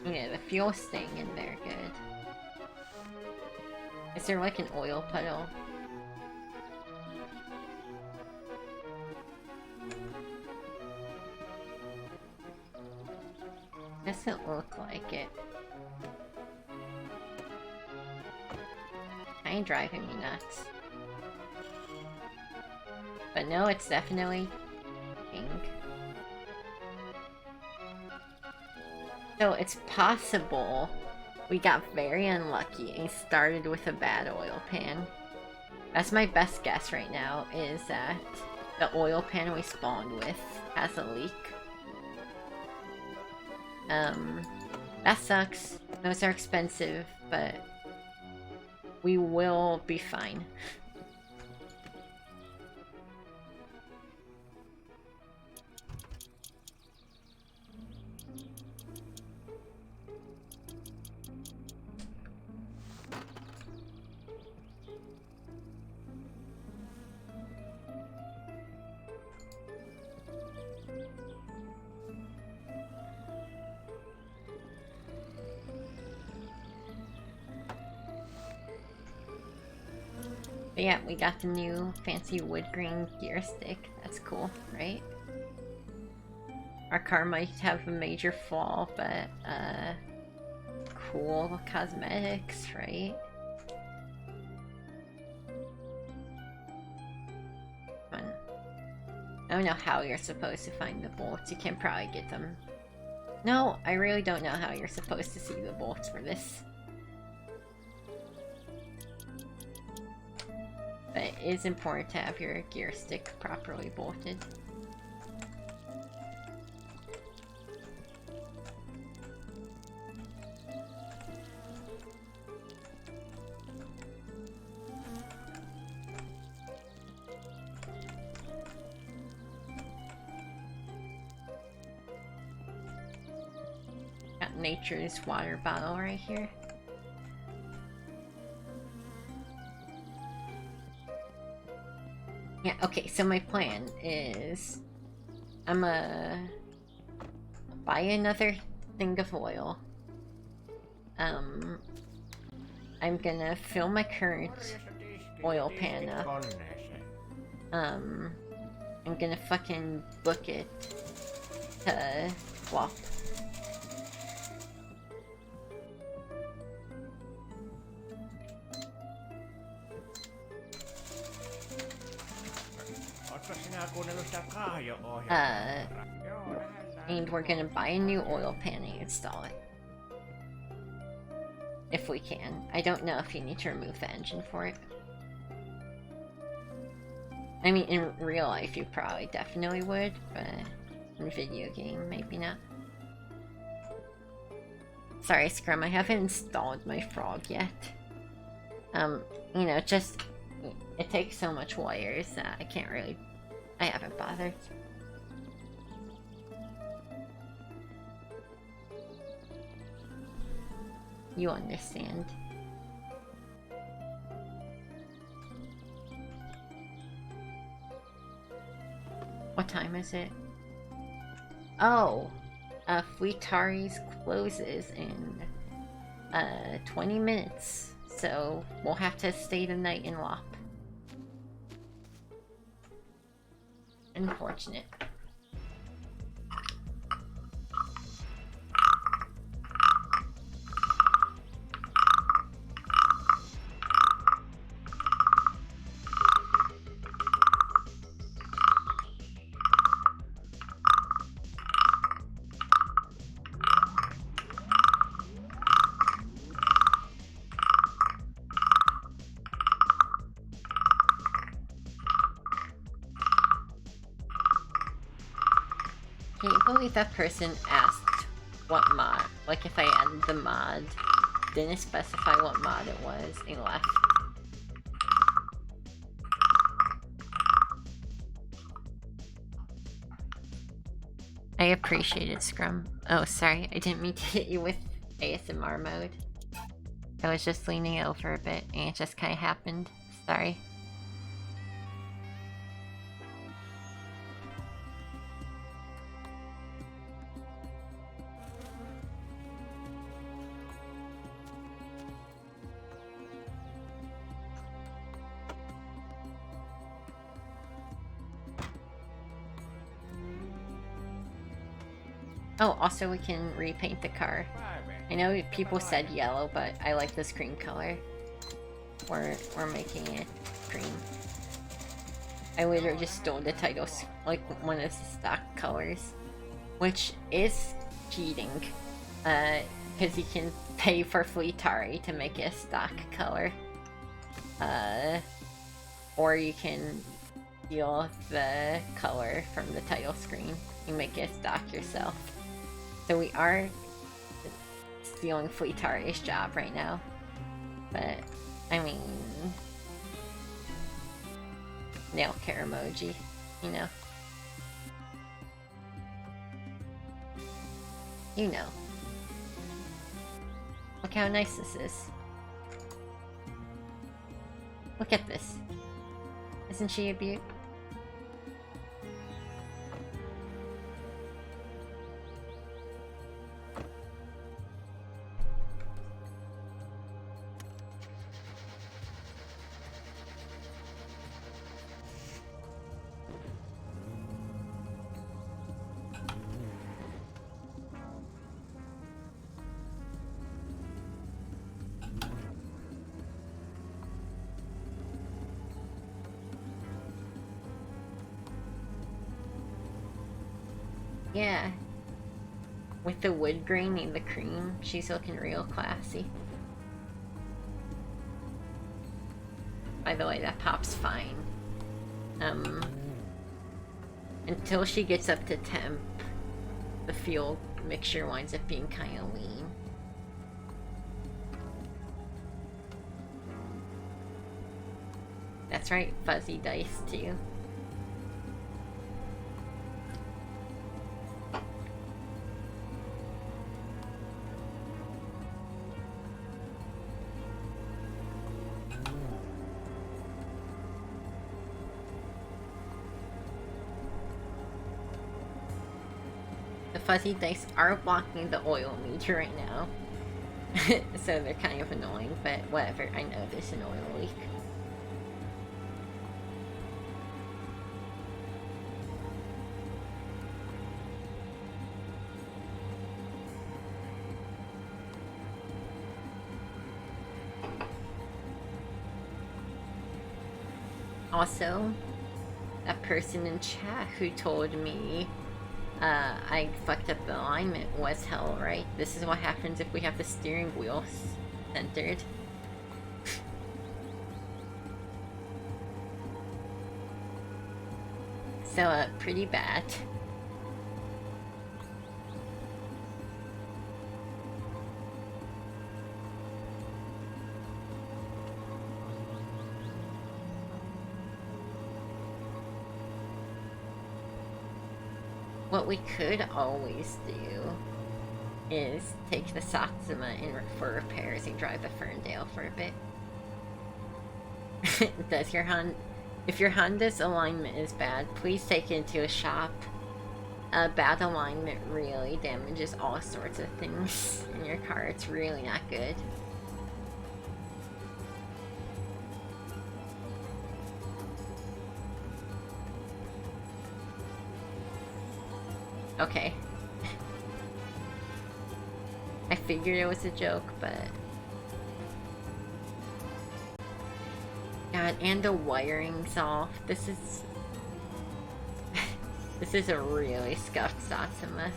Yeah, the fuel's staying in there good. Is there like an oil puddle? Doesn't look like it. Kinda driving me nuts. But no, it's definitely pink. So it's possible we got very unlucky and started with a bad oil pan. That's my best guess right now, is that the oil pan we spawned with has a leak. That sucks. Those are expensive, but we will be fine. But yeah, we got the new fancy wood grain gear stick. That's cool, right? Our car might have a major flaw, but cool cosmetics, right? Come on. I don't know how you're supposed to find the bolts. You can probably get them. No, I really don't know how you're supposed to see the bolts for this. But it is important to have your gear stick properly bolted. Got Nature's water bottle right here. Yeah, okay, so my plan is I'm gonna buy another thing of oil. I'm gonna fill my current oil pan up. I'm gonna fucking book it to swap. And we're gonna buy a new oil pan and install it. if we can. I don't know if you need to remove the engine for it. I mean, in real life you probably definitely would, but in video game, maybe not. Sorry, Scrum, I haven't installed my frog yet. You know, just... it takes so much wires that I can't really... I haven't bothered. You understand. What time is it? Oh! Fleetari's closes in 20 minutes, so we'll have to stay the night in Lop. Unfortunate. Can you believe that person asked what mod, like if I added the mod, didn't specify what mod it was, and left? I appreciate it, Scrum. Oh, sorry, I didn't mean to hit you with ASMR mode. I was just leaning over a bit, and it just kinda happened. Sorry. Oh, also we can repaint the car. I know people said yellow, but I like this green color. We're making it green. I literally just stole the titles, like one of the stock colors. Which is cheating. Because you can pay for Fleetari to make it a stock color. Or you can steal the color from the title screen and make it stock yourself. So we are stealing Fleetari's job right now. But, I mean... nail care emoji, you know. You know. Look how nice this is. Look at this. Isn't she a beaut? Yeah. With the wood grain and the cream, she's looking real classy. By the way, that pop's fine. Until she gets up to temp, the fuel mixture winds up being kind of lean. That's right, fuzzy dice too. Fuzzy dice are blocking the oil meter right now. So they're kind of annoying, but whatever, I know there's an oil leak. Also, that person in chat who told me I fucked up the alignment was hell, right? This is what happens if we have the steering wheels centered. So, pretty bad. What we could always do is take the Satsuma in for repairs and drive the Ferndale for a bit. Does your Honda... If your Honda's alignment is bad, please take it to a shop. Bad alignment really damages all sorts of things in your car. It's really not good. Okay. I figured it was a joke, but... God, and the wiring's off. This is... This is a really scuffed Satsuma.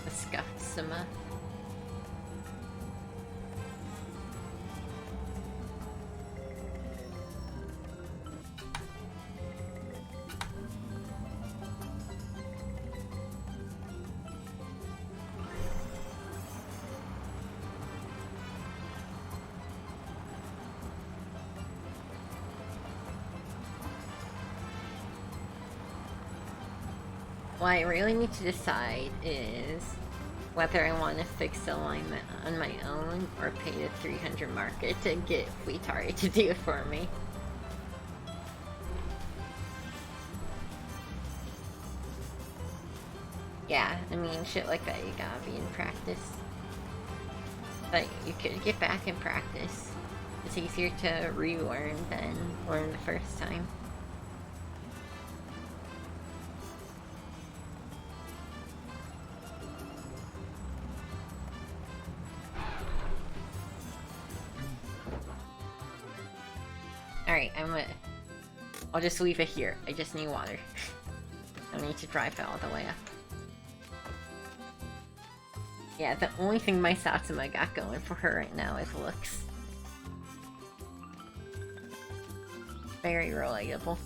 The scuffed Sima. What I really need to decide is whether I want to fix the alignment on my own or pay the 300 market to get Fleetari to do it for me. Yeah, I mean, shit like that you gotta be in practice. But you could get back in practice. It's easier to relearn than learn the first time. Alright, I'll just leave it here. I just need water. I don't need to drive it all the way up. Yeah, the only thing my Satsuma got going for her right now is looks. Very relatable.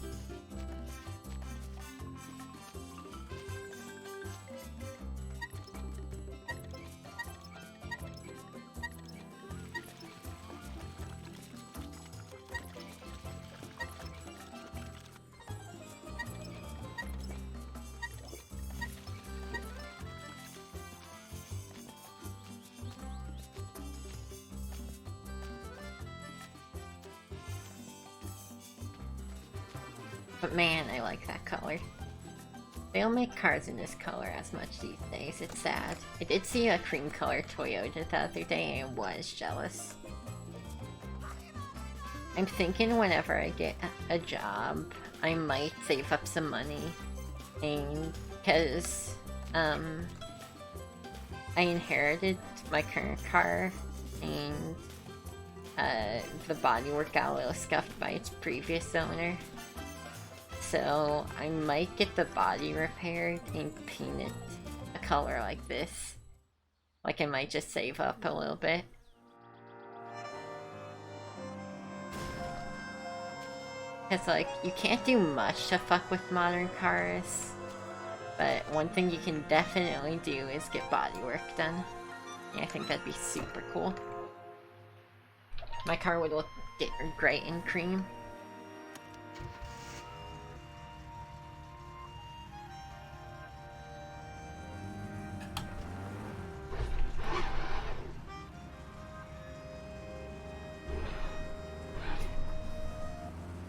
But man, I like that color. They don't make cars in this color as much these days, it's sad. I did see a cream color Toyota the other day and was jealous. I'm thinking whenever I get a job, I might save up some money. And because I inherited my current car and the bodywork got a little scuffed by its previous owner. So I might get the body repaired and paint it a color like this. Like I might just save up a little bit. Cause like, you can't do much to fuck with modern cars. But one thing you can definitely do is get bodywork done. Yeah, I think that'd be super cool. My car would look great in cream.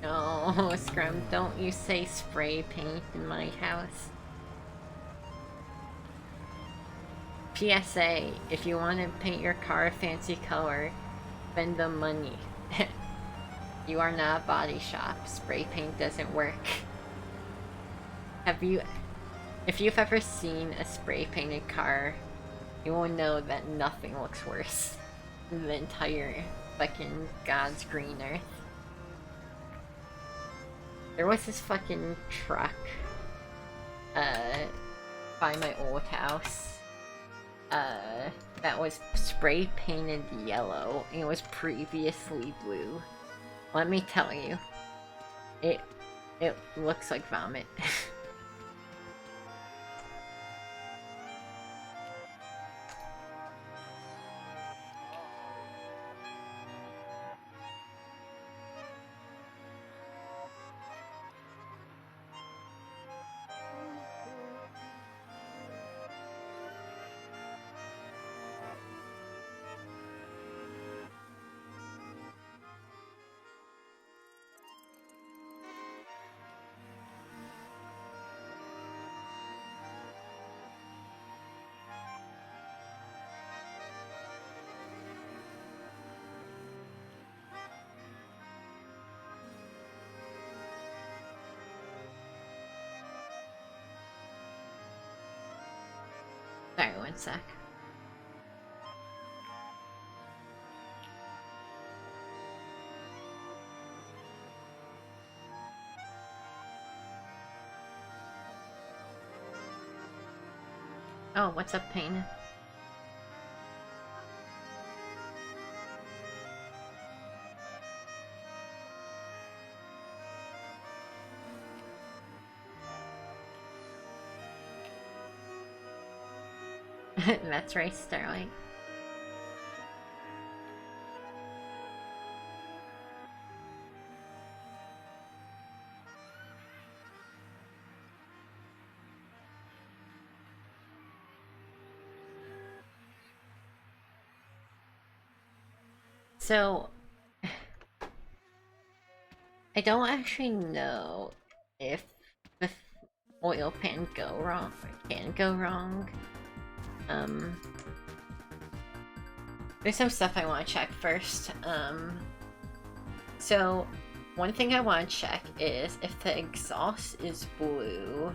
No, Scrum, don't you say spray paint in my house. PSA, if you want to paint your car a fancy color, spend the money. You are not a body shop. Spray paint doesn't work. If you've ever seen a spray painted car, you will know that nothing looks worse. the entire fucking God's green earth. There was this fucking truck, by my old house, that was spray painted yellow and it was previously blue. Let me tell you, it looks like vomit. Sorry, one sec. Oh, what's up, Pain? That's right, Starlight. So, I don't actually know if the oil pan go wrong or can go wrong. There's some stuff I want to check first. So one thing I want to check is if the exhaust is blue,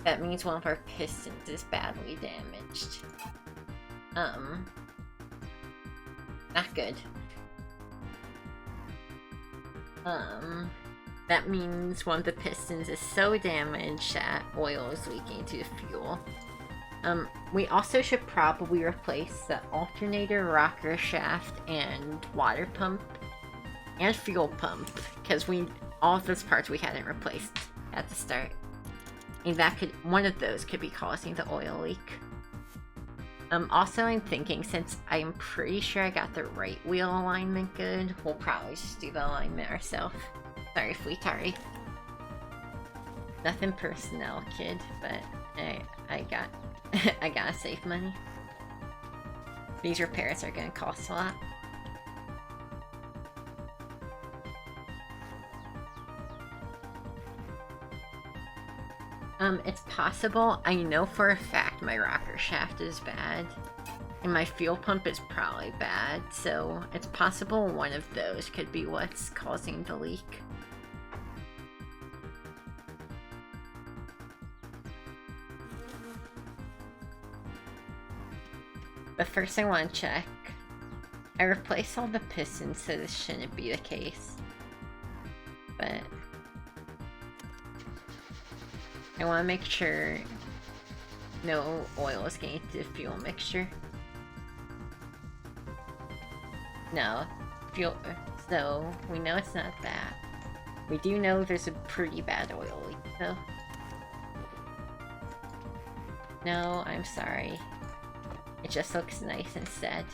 that means one of our pistons is badly damaged. Not good. That means one of the pistons is so damaged that oil is leaking into the fuel. We also should probably replace the alternator, rocker shaft, and water pump, and fuel pump, because all of those parts we hadn't replaced at the start. And one of those could be causing the oil leak. Also I'm thinking, since I'm pretty sure I got the right wheel alignment good, we'll probably just do the alignment ourselves. Sorry, Fleetari. Nothing personnel, kid, but I gotta save money. These repairs are gonna cost a lot. It's possible. I know for a fact my rocker shaft is bad, and my fuel pump is probably bad, so it's possible one of those could be what's causing the leak. But first I want to check. I replaced all the pistons, so this shouldn't be the case. But I want to make sure no oil is getting into the fuel mixture. No, fuel. So we know it's not that. We do know there's a pretty bad oil leak, though. No, I'm sorry. It just looks nice instead.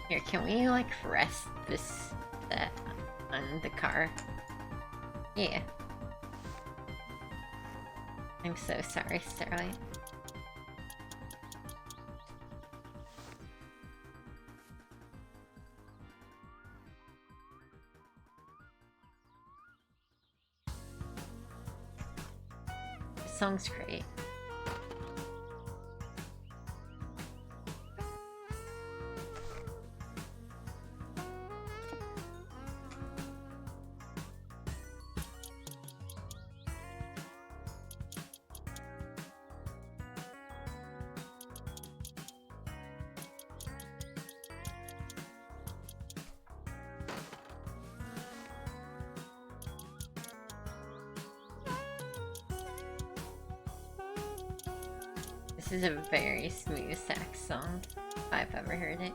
Here, can we, like, rest that on the car? Yeah. I'm so sorry, Starlight. song's great. This is a very smooth sax song, if I've ever heard it.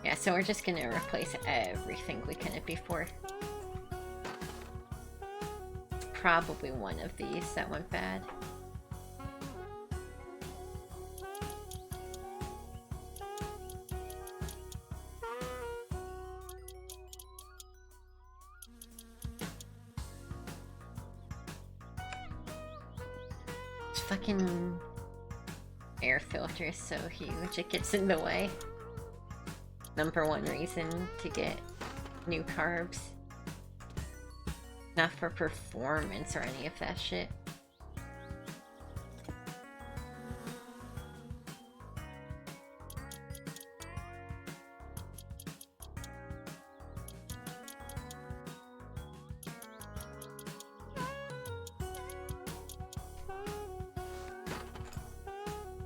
Yeah, so we're just gonna replace everything we couldn't before. Probably one of these that went bad. This fucking air filter is so huge, it gets in the way. #1 reason to get new carbs. Not for performance or any of that shit.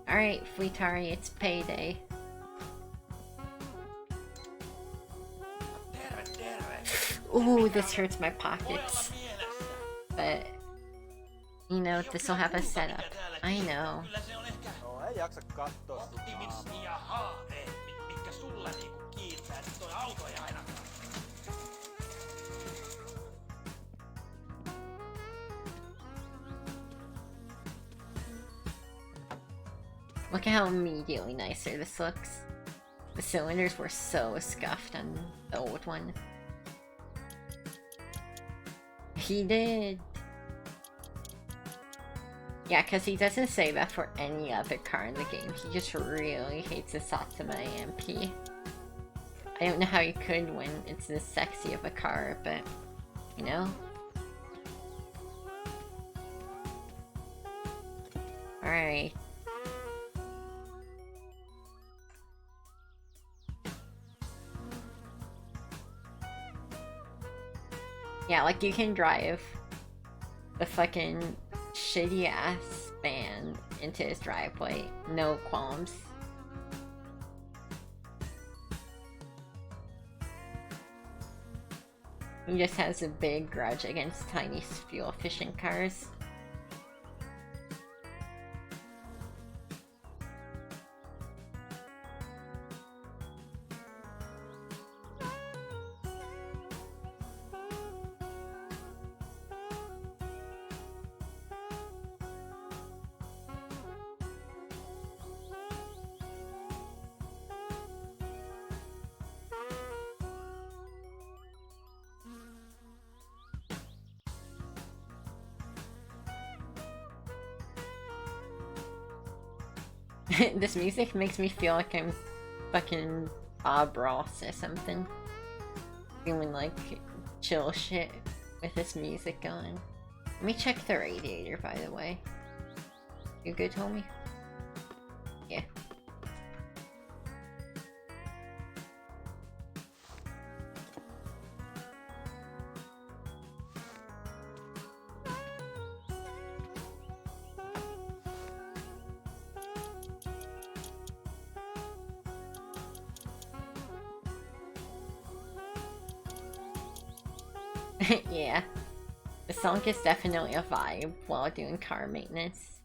Alright, Fleetari, it's payday. Ooh, this hurts my pockets. But, you know, this will have a setup. I know. Look at how immediately nicer this looks. The cylinders were so scuffed on the old one. He did. Yeah, because he doesn't say that for any other car in the game. He just really hates the Satsuma AMP. I don't know how he could when it's this sexy of a car, but, you know. Alright. Yeah, like you can drive the fucking shitty ass van into his driveway, no qualms. He just has a big grudge against tiny fuel efficient cars. This music makes me feel like I'm fucking Bob Ross or something. Doing like chill shit with this music going. Let me check the radiator, by the way. You good, homie? Yeah. Yeah, the song is definitely a vibe while doing car maintenance.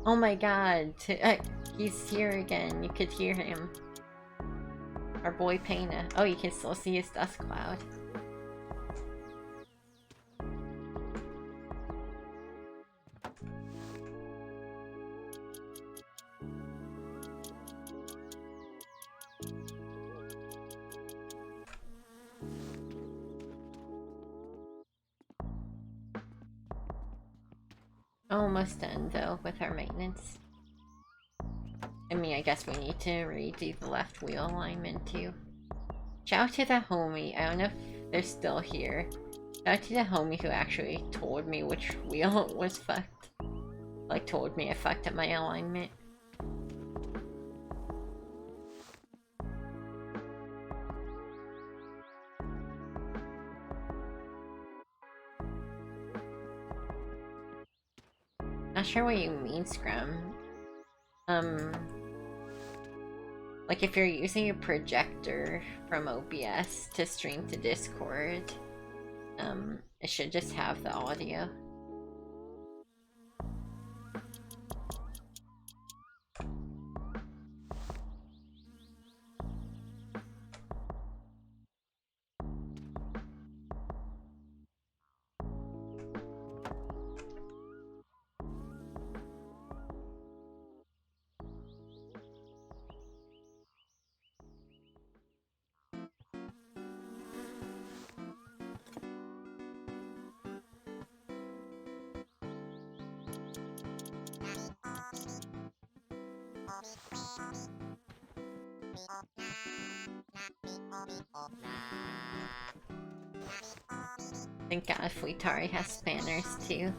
Oh my god, he's here again. You could hear him. Our boy Pena. Oh, you can still see his dust cloud. Almost done though with our maintenance. I mean, I guess we need to redo the left wheel alignment too. Shout out to the homie. I don't know if they're still here. Shout out to the homie who actually told me which wheel was fucked. Like, told me I fucked up my alignment. Not sure what you mean, Scrum. Like if you're using a projector from OBS to stream to Discord, it should just have the audio. Thank God Fuitari has spanners too.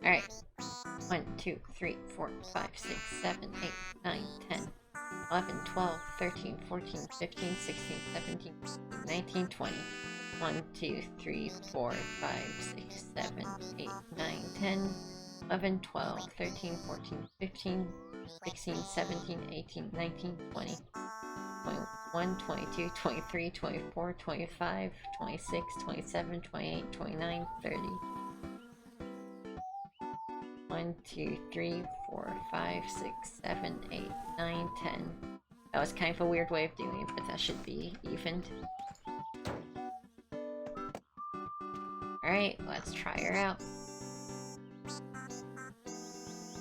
Alright. 1, 2, 3, 4, 5, 6, 7, 8, 9, 10, 11, 12, 13, 14, 15, 16, 17, 18, 19, 20. 1, 2, 3, 4, 5, 6, 7, 8, 9, 10, 11, 12, 13, 14, 15, 16, 17, 18, 19, 20. 21, 22, 23, 24, 25, 26, 27, 28, 29, 30. 1, 2, 3, 4, 5, 6, 7, 8, 9, 10. That was kind of a weird way of doing it, but that should be evened. Alright, let's try her out.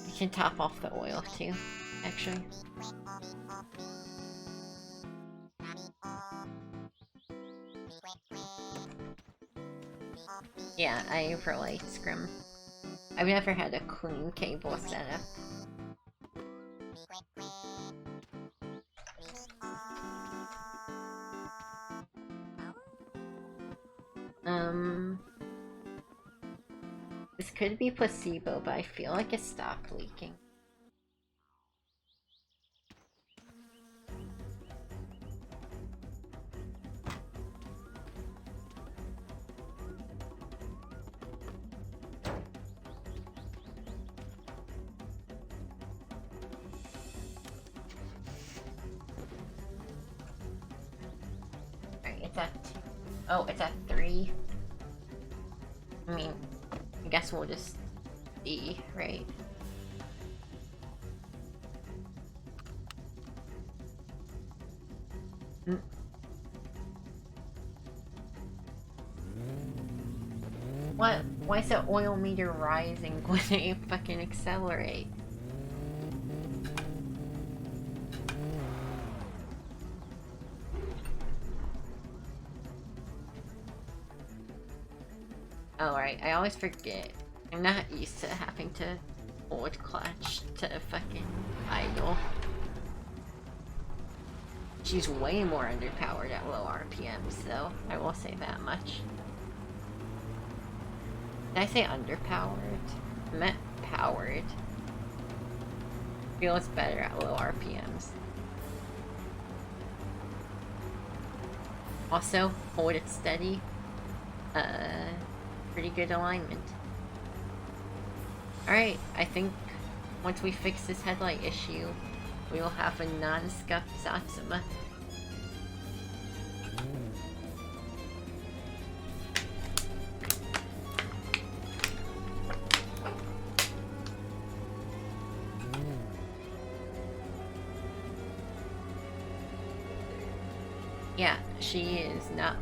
You can top off the oil too, actually. Yeah, I relate, Scrim. I've never had a clean cable setup. This could be placebo, but I feel like it stopped leaking. Alright, it's at 2. Oh, it's at 3. I mean, I guess we'll just see, right? What? Why is the oil meter rising when they fucking accelerate? Oh, right, I always forget. I'm not used to having to hold clutch to fucking idle. She's way more underpowered at low RPMs, though. I will say that much. Did I say underpowered? I meant powered. Feels better at low RPMs. Also, hold it steady. Pretty good alignment. Alright, I think once we fix this headlight issue, we will have a non-scuffed Satsuma. Yeah, she is not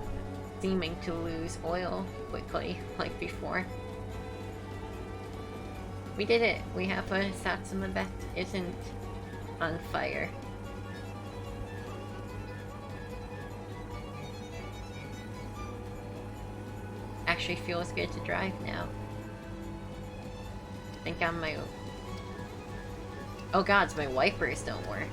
seeming to lose oil quickly like before. We did it! We have a Satsuma that isn't on fire. Actually feels good to drive now. I think on my... Oh gods, my wipers don't work.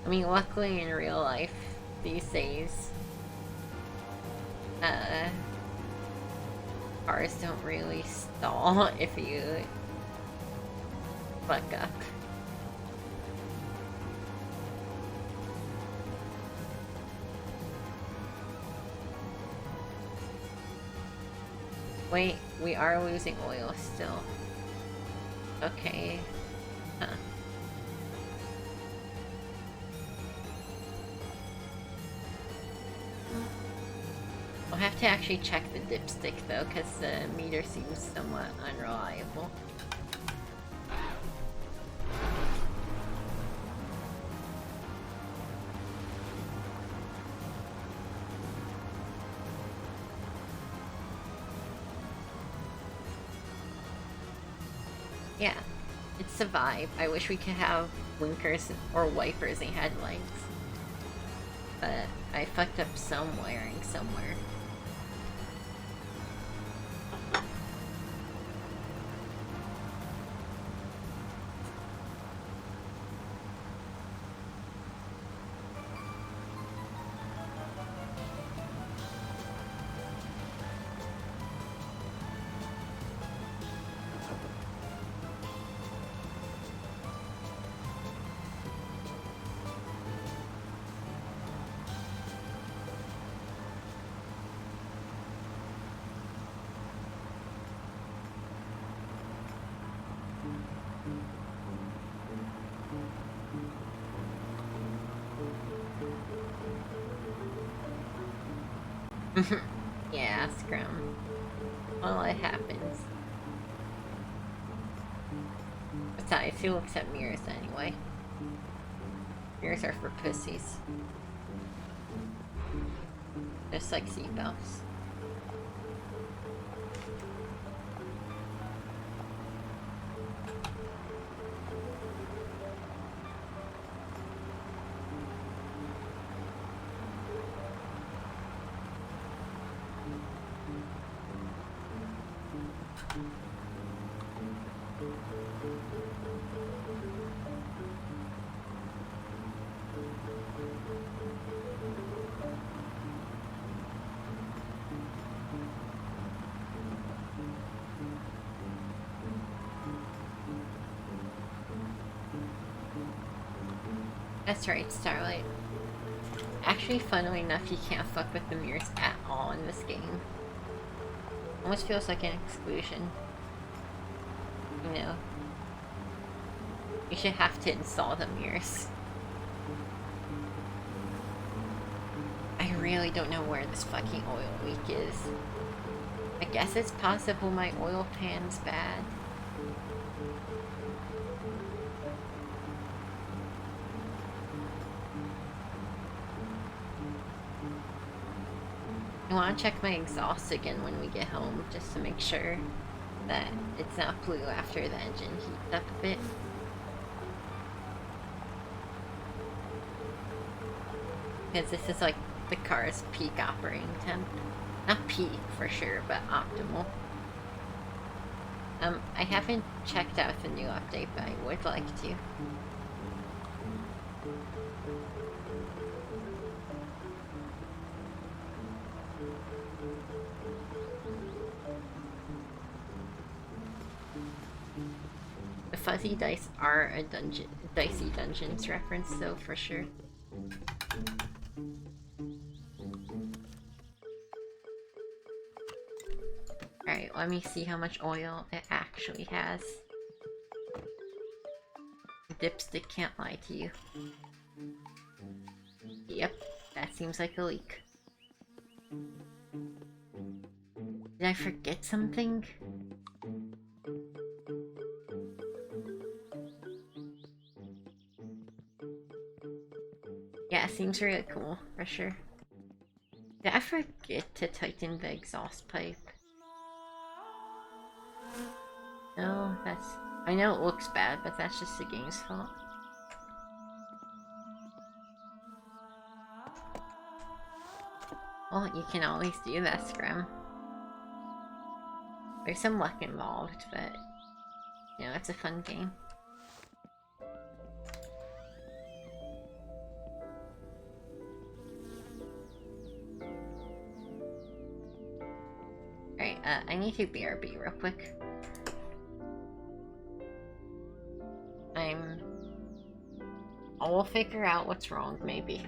I mean, luckily in real life, these days, cars don't really stall if you fuck up. Wait, we are losing oil still. Okay. Huh. We'll have to actually check the dipstick though, because the meter seems somewhat unreliable. Yeah, it's a vibe. I wish we could have blinkers or wipers and headlights. But I fucked up some wiring somewhere. Yeah, scrum. Well, it happens. Besides, who looks at mirrors anyway? Mirrors are for pussies. Just like seatbelts. That's right, Starlight. Actually, funnily enough, you can't fuck with the mirrors at all in this game. Almost feels like an exclusion. You know? You should have to install the mirrors. I really don't know where this fucking oil leak is. I guess it's possible my oil pan's bad. I want to check my exhaust again when we get home, just to make sure that it's not blue after the engine heats up a bit. Because this is like the car's peak operating temp. Not peak for sure, but optimal. I haven't checked out the new update, but I would like to. The fuzzy dice are a Dicey Dungeons reference, though, for sure. Alright, let me see how much oil it actually has. Dipstick can't lie to you. Yep, that seems like a leak. Did I forget something? Yeah, it seems really cool, for sure. Did I forget to tighten the exhaust pipe? No, that's... I know it looks bad, but that's just the game's fault. Well, you can always do that, Scrum. There's some luck involved, but... you know, it's a fun game. Alright, I need to BRB real quick. I will figure out what's wrong, maybe.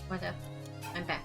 What up? I'm back.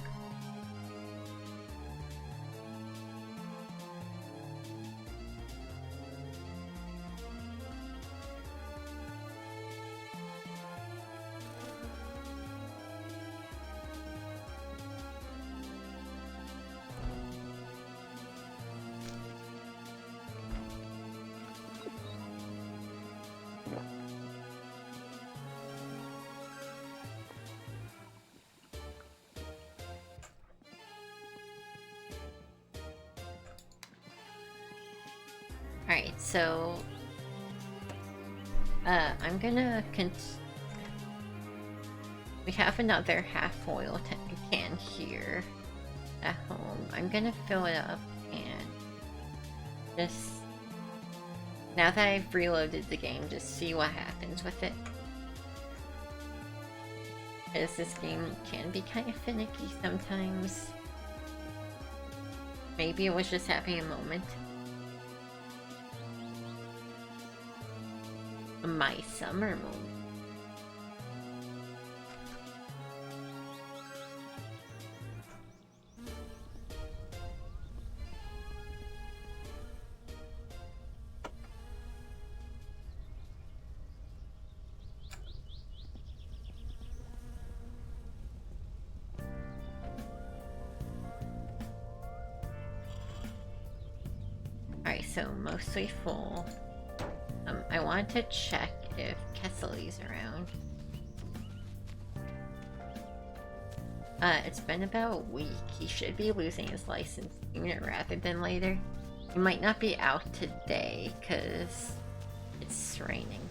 Alright, so I'm gonna we have another half oil can here at home. I'm gonna fill it up and just, now that I've reloaded the game, just see what happens with it. Because this game can be kind of finicky sometimes. Maybe it was just having a moment. My summer moment. Alright, so mostly full. I want to check if Kessely's around. It's been about a week. He should be losing his license sooner rather than later. He might not be out today because it's raining.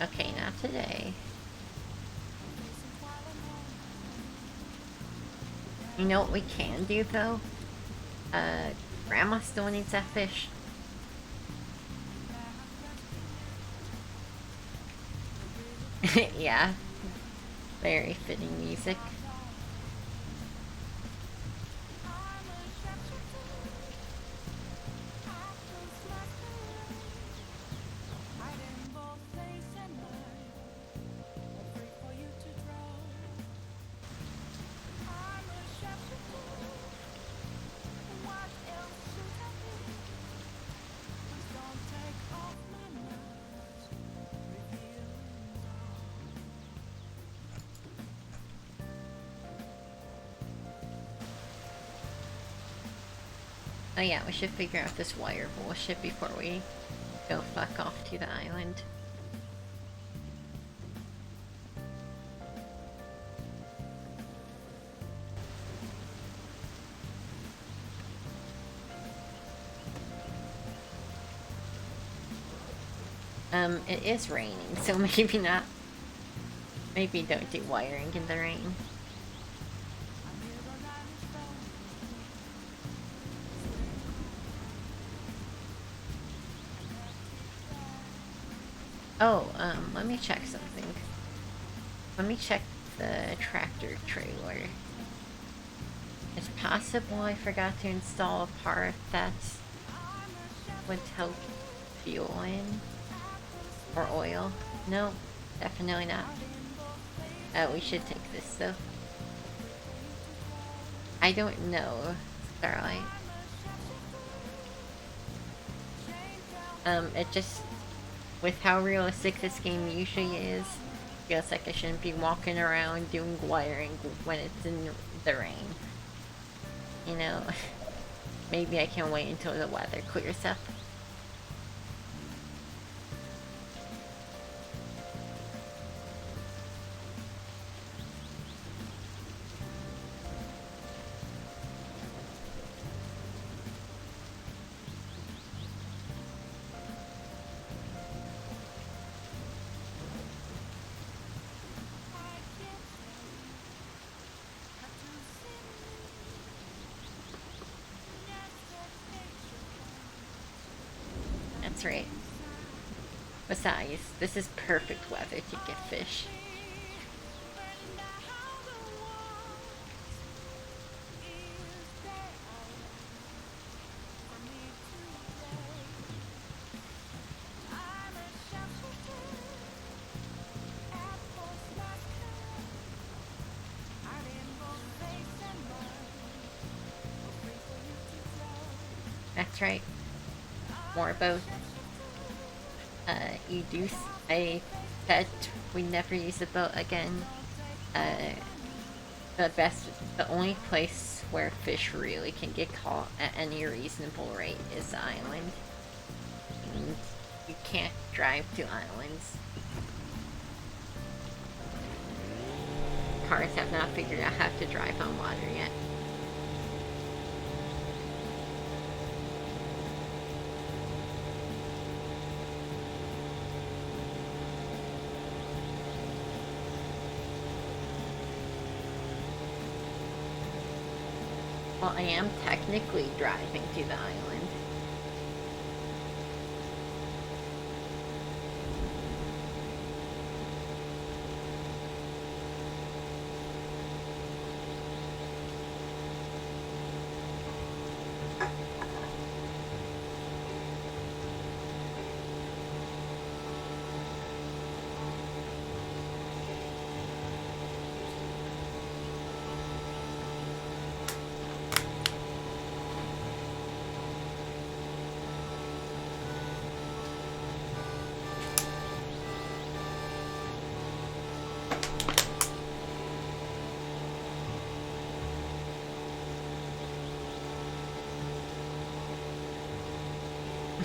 Okay, not today. You know what we can do though? Grandma still needs that fish. Yeah. Very fitting music. Oh yeah, we should figure out this wire bullshit before we go fuck off to the island. It is raining, so maybe not. Maybe don't do wiring in the rain. Oh, let me check something. Let me check the tractor trailer. It's possible I forgot to install a part that would help fuel in. Or oil. No, definitely not. We should take this though. I don't know, Starlight. It just, with how realistic this game usually is, feels like I shouldn't be walking around doing wiring when it's in the rain. You know, maybe I can wait until the weather clears up. That's right. Besides, this is perfect weather to get fish. That's right. More both. Edus. I said we never use a boat again. The only place where fish really can get caught at any reasonable rate is the island. And you can't drive to islands. Cars have not figured out how to drive on water yet. Well, I am technically driving to the island.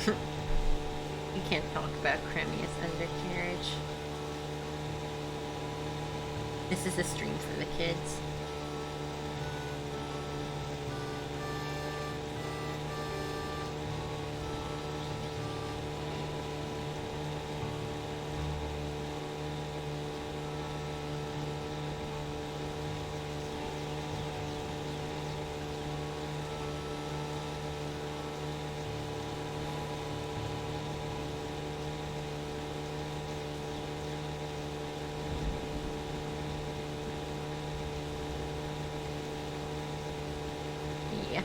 You can't talk about Cremia's undercarriage. This is a stream for the kids. Yep.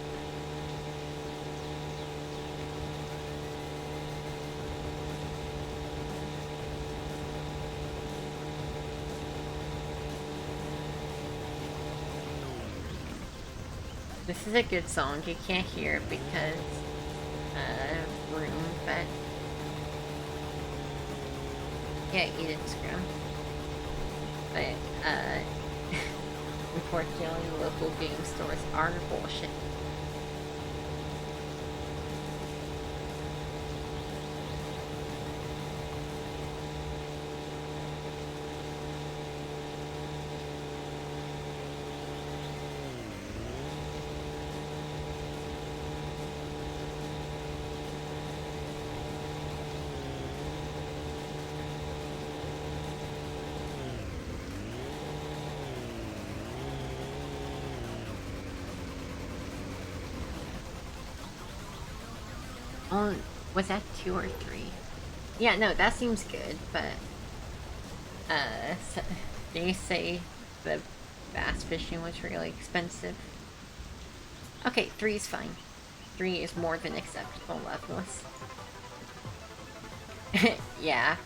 This is a good song. You can't hear it because room, but yeah, Eden Scrum. But unfortunately, local game stores are bullshit. Oh, was that 2 or 3? Yeah, no, that seems good, but so, they say the bass fishing was really expensive. Okay, 3 is fine. 3 is more than acceptable levels. Yeah,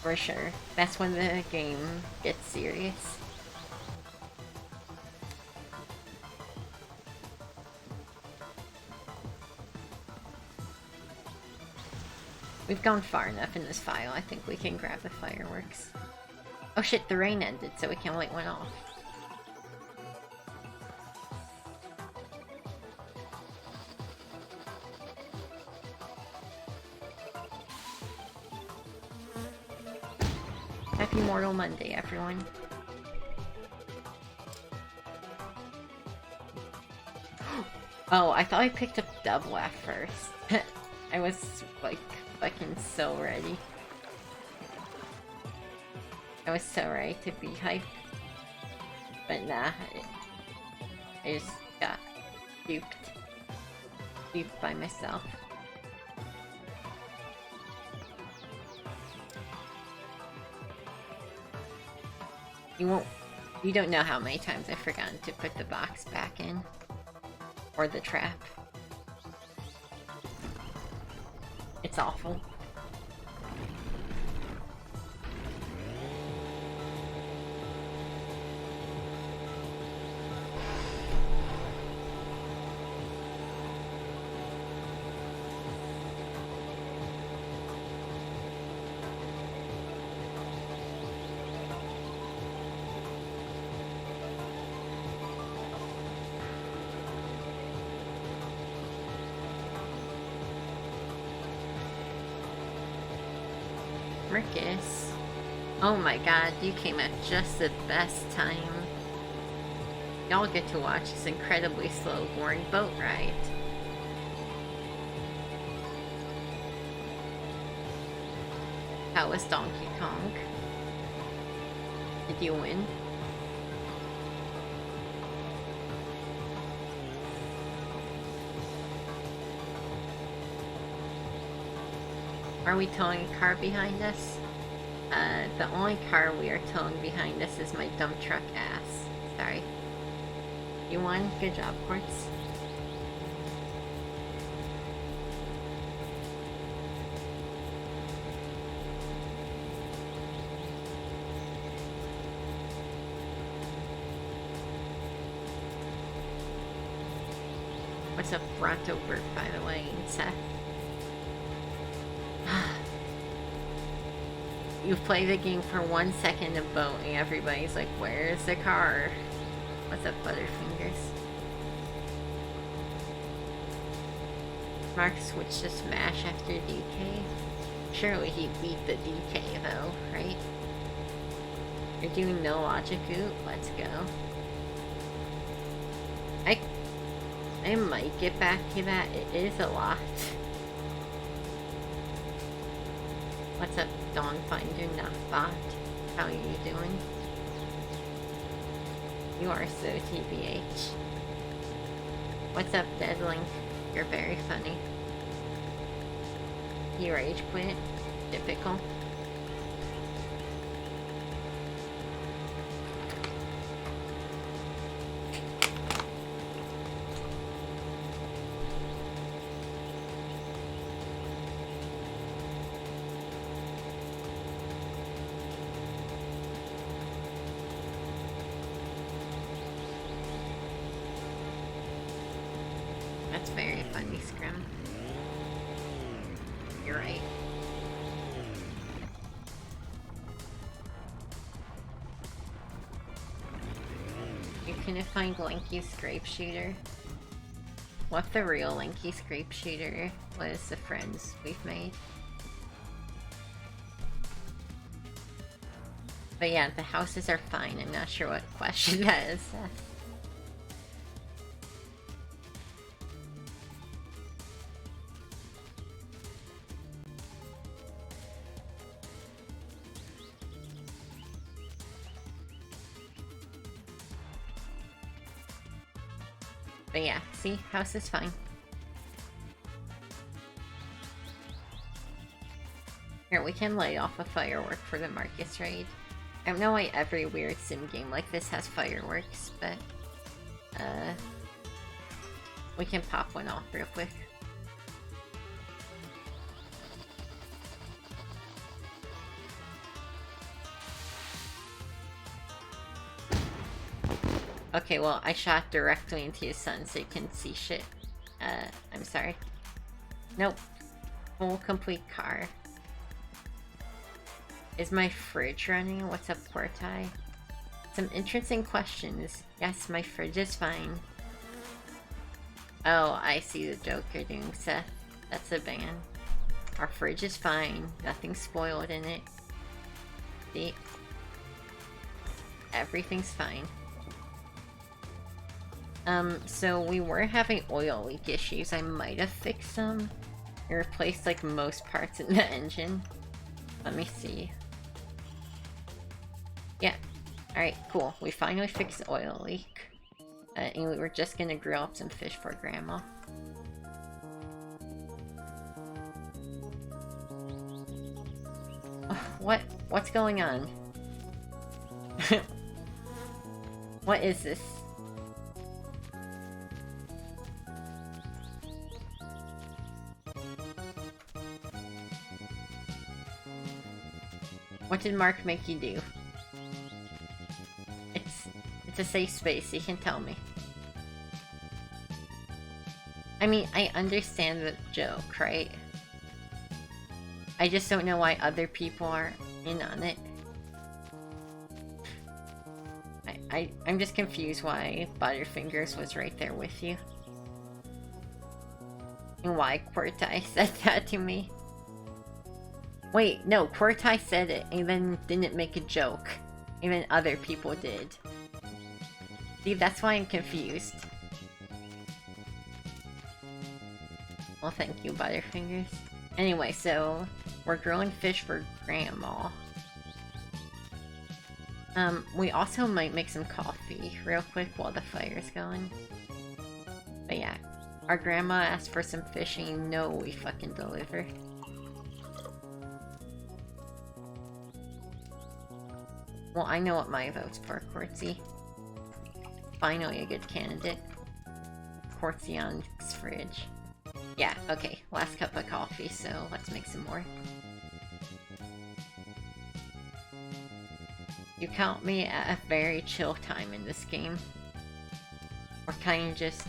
for sure. That's when the game gets serious. We've gone far enough in this file. I think we can grab the fireworks. Oh shit, the rain ended, so we can light one off. Happy Mortal Monday, everyone. Oh, I thought I picked up double at first. I was like fucking so ready. I was so ready to be hyped. But nah, I just got duped. Duped by myself. You don't know how many times I've forgotten to put the box back in. Or the trap. It's awful. Marcus. Oh my god, you came at just the best time. Y'all get to watch this incredibly slow, boring boat ride. How was Donkey Kong? Did you win? Are we towing a car behind us? The only car we are towing behind us is my dump truck ass. Sorry. You won? Good job, Quartz. What's up, Bronto Burt, by the way, and Seth? You play the game for 1 second of boat and everybody's like, where's the car? What's up, Butterfingers? Mark switched to Smash after DK? Surely he beat the DK though, right? You're doing no logic oop? Let's go. I might get back to that. It is a lot. What's up, Dawnfinder Notbot? How are you doing? You are so TBH. What's up, Deadlink? You're very funny. You rage quit? Typical. That's very funny, Scrim. You're right. You couldn't find Lanky Scrape Shooter? What if the real Lanky Scrape Shooter was the friends we've made? But yeah, the houses are fine. I'm not sure what question that is. But yeah, see? House is fine. Here, we can light off a firework for the Marcus raid. I don't know why every weird sim game like this has fireworks, but we can pop one off real quick. Okay, well, I shot directly into his sun so you can see shit. I'm sorry. Nope. Full complete car. Is my fridge running? What's up, Portai? Some interesting questions. Yes, my fridge is fine. Oh, I see the joke you're doing, Seth. That's a ban. Our fridge is fine. Nothing's spoiled in it. See? Everything's fine. So we were having oil leak issues. I might have fixed them. I replaced, like, most parts in the engine. Let me see. Yeah. Alright, cool. We finally fixed the oil leak. And we were just gonna grill up some fish for Grandma. What's going on? What is this? What did Mark make you do? It's a safe space, you can tell me. I mean, I understand the joke, right? I just don't know why other people are in on it. I'm just confused why Butterfingers was right there with you. And why Quirtai said that to me. Wait, no, Quartai said it and then didn't make a joke. And then other people did. See, that's why I'm confused. Well, thank you, Butterfingers. Anyway, so we're grilling fish for Grandma. We also might make some coffee real quick while the fire's going. But yeah, our grandma asked for some fish and you know we fucking deliver. Well, I know what my vote's for, Quartzy. Finally a good candidate. Quartzy on his fridge. Yeah, okay, last cup of coffee, so let's make some more. You count me at a very chill time in this game. We're kind of just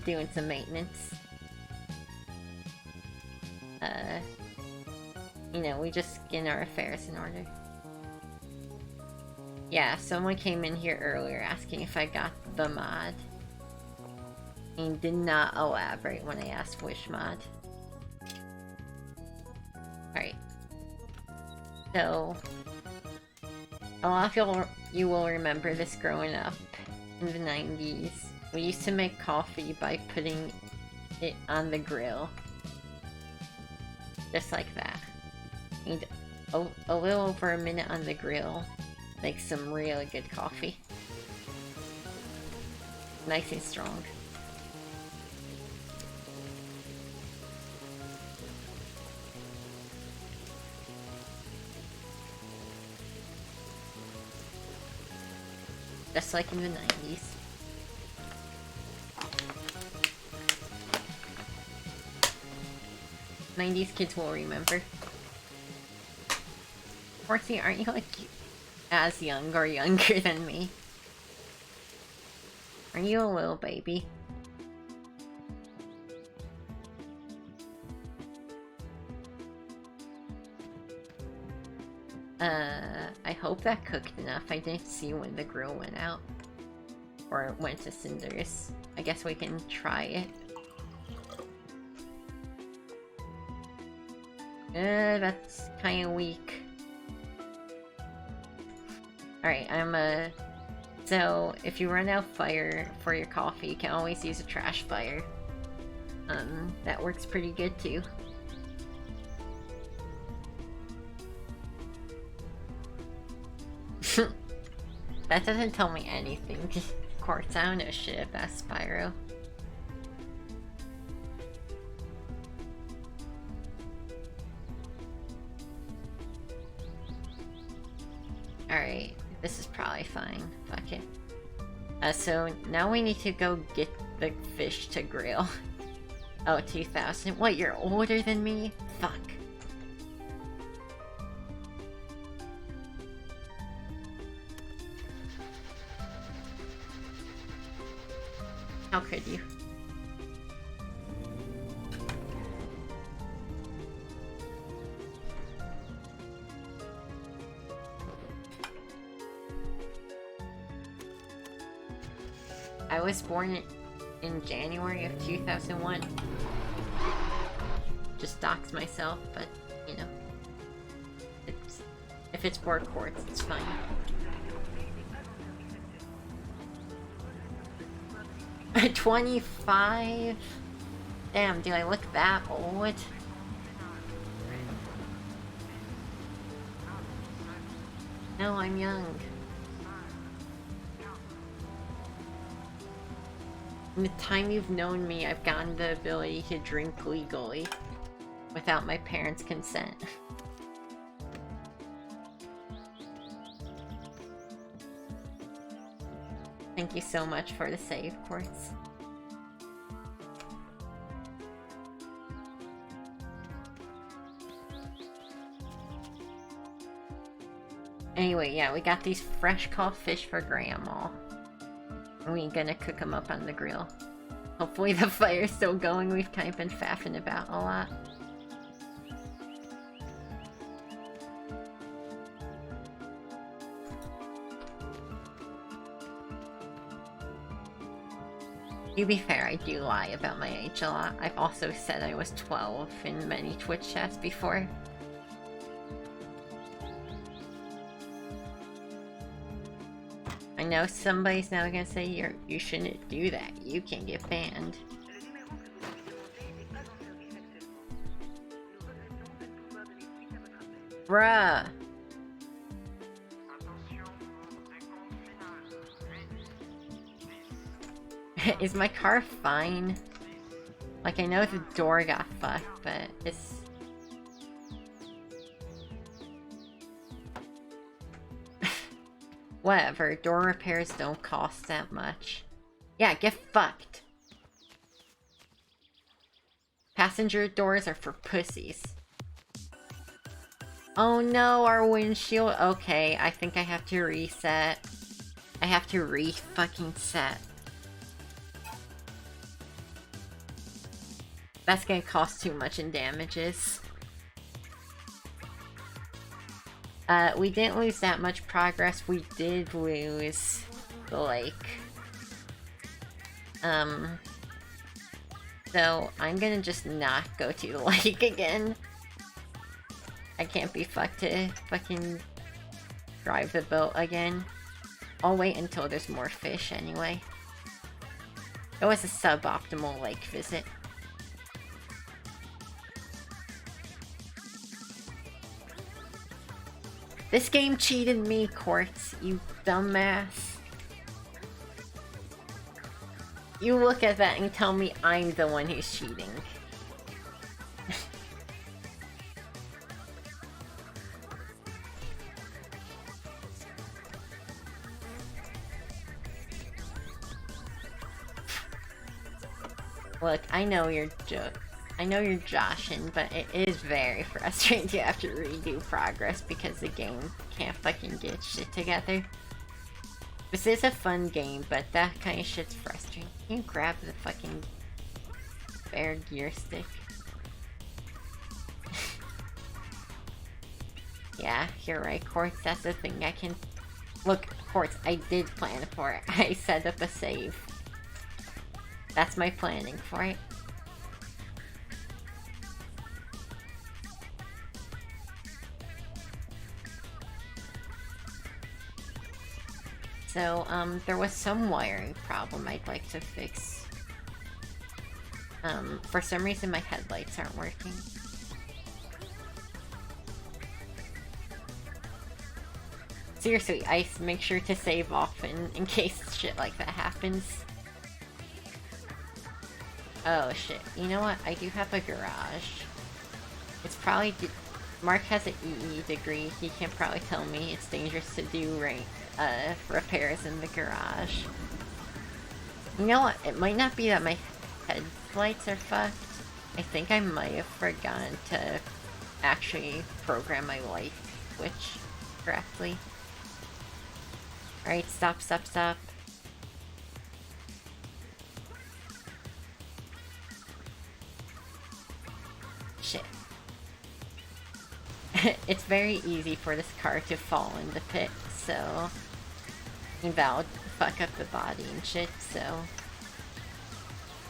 doing some maintenance. You know, we just get our affairs in order. Yeah, someone came in here earlier asking if I got the mod. And did not elaborate when I asked which mod. Alright. So, a lot of you will remember this growing up in the 90s. We used to make coffee by putting it on the grill. Just like that. And a little over a minute on the grill makes some really good coffee. Nice and strong. Just like in the 90s. '90s kids will remember. Fortunately, aren't you like as young or younger than me? Are you a little baby? I hope that cooked enough. I didn't see when the grill went out. Or it went to cinders. I guess we can try it. That's kinda weak. Alright, so, if you run out of fire for your coffee, you can always use a trash fire. That works pretty good too. That doesn't tell me anything. Of course, I don't know shit about Spyro. Alright, this is probably fine. Fuck it. So now we need to go get the fish to grill. Oh, 2000. What, you're older than me? Fuck. How could you? I was born in January of 2001. Just doxed myself, but, you know. If it's board quartz, it's fine. At 25? Damn, do I look that old? No, I'm young. In the time you've known me, I've gotten the ability to drink legally without my parents' consent. Thank you so much for the save, Quartz. Anyway, yeah, we got these fresh caught fish for Grandma. We're gonna cook them up on the grill. Hopefully the fire's still going. We've kind of been faffing about a lot. To be fair, I do lie about my age a lot. I've also said I was 12 in many Twitch chats before. I know somebody's now gonna say you shouldn't do that. You can get banned. Bruh. Is my car fine? Like, I know the door got fucked, but it's... Whatever, door repairs don't cost that much. Yeah, get fucked. Passenger doors are for pussies. Oh no, our windshield. Okay, I think I have to reset. I have to re-fucking set. That's gonna cost too much in damages. We didn't lose that much progress. We did lose, like... So, I'm gonna just not go to the lake again. I can't be fucked to fucking drive the boat again. I'll wait until there's more fish anyway. It was a suboptimal lake visit. This game cheated me, Quartz, you dumbass. You look at that and tell me I'm the one who's cheating. Look, I know you're joshing, but it is very frustrating to have to redo progress because the game can't fucking get shit together. This is a fun game, but that kind of shit's frustrating. Can you grab the fucking spare gear stick? Yeah, you're right, Quartz. That's the thing I can... Look, Quartz, I did plan for it. I set up a save. That's my planning for it. So, there was some wiring problem I'd like to fix. For some reason my headlights aren't working. Seriously, Ice, make sure to save often in case shit like that happens. Oh shit, you know what? I do have a garage. It's probably... Mark has an EE degree, he can probably tell me it's dangerous to do repairs in the garage. You know what? It might not be that my headlights are fucked. I think I might have forgotten to actually program my light switch correctly. Alright, stop, stop, stop. Shit. It's very easy for this car to fall in the pit, so... That'll fuck up the body and shit, so...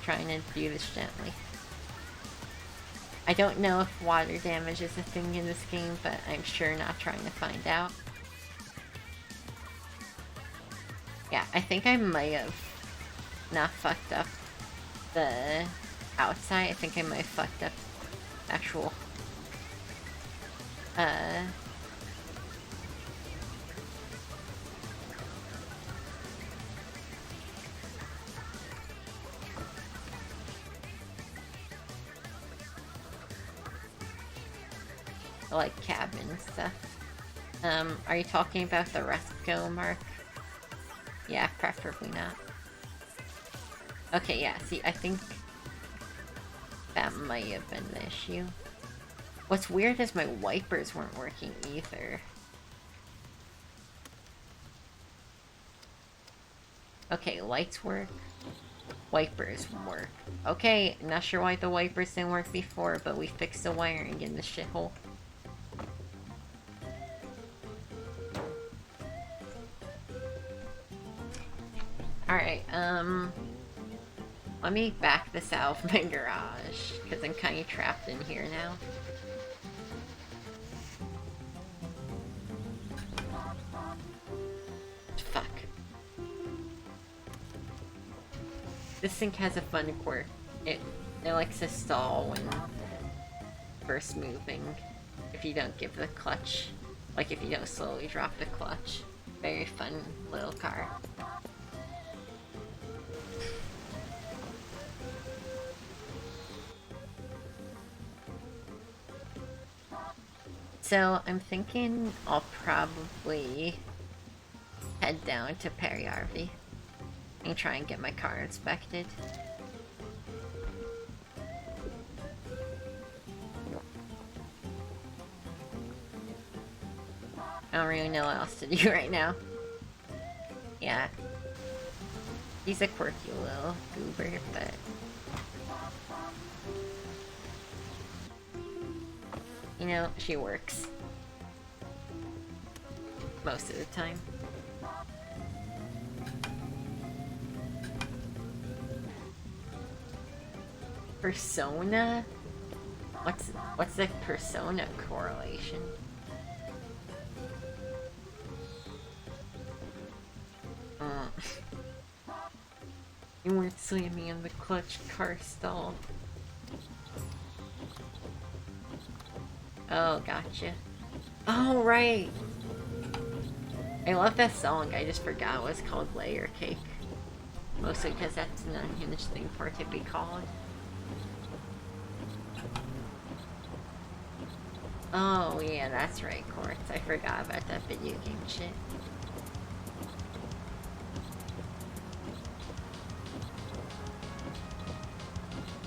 Trying to do this gently. I don't know if water damage is a thing in this game, but I'm sure not trying to find out. Yeah, I think I might have not fucked up the outside. I think I might have fucked up actual like cabin stuff. Are you talking about the Resco, Mark? Yeah, preferably not. Okay, yeah, see, I think that might have been the issue. What's weird is my wipers weren't working either. Okay, lights work. Wipers work. Okay, not sure why the wipers didn't work before, but we fixed the wiring in the shithole. Alright, Let me back this out of my garage, because I'm kind of trapped in here now. Fuck. This thing has a fun quirk. It likes to stall when first moving. If you don't give the clutch. Like if you don't slowly drop the clutch. Very fun little car. So I'm thinking I'll probably head down to Perry RV and try and get my car inspected. I don't really know what else to do right now. Yeah. He's a quirky little goober, but... you know, she works. Most of the time. Persona? What's the persona correlation? You weren't slamming in the clutch car stall. Oh, gotcha. Oh, right! I love that song, I just forgot what it's called, Layer Cake. Mostly because that's an unhinged thing for it to be called. Oh, yeah, that's right, Quartz. I forgot about that video game shit.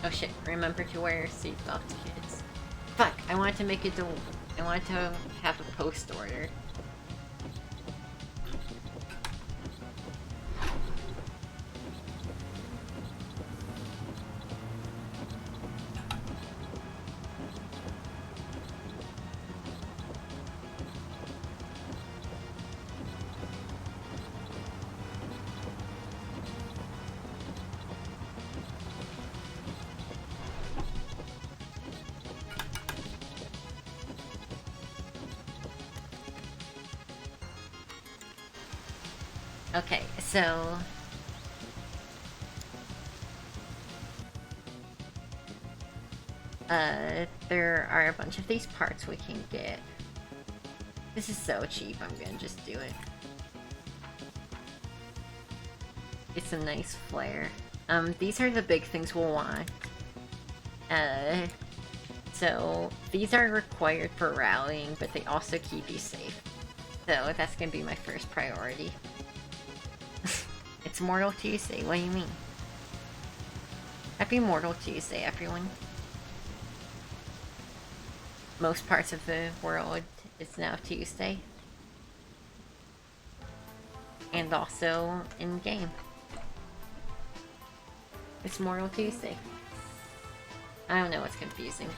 Oh shit, remember to wear your seatbelt, kids. Fuck, I wanted to make it to... I wanted to have a post order. Okay, so... there are a bunch of these parts we can get. This is so cheap, I'm gonna just do it. It's a nice flare. These are the big things we'll want. So, these are required for rallying, but they also keep you safe. So, that's gonna be my first priority. It's Mortal Tuesday, what do you mean? Happy Mortal Tuesday, everyone. Most parts of the world is now Tuesday. And also in-game. It's Mortal Tuesday. I don't know what's confusing.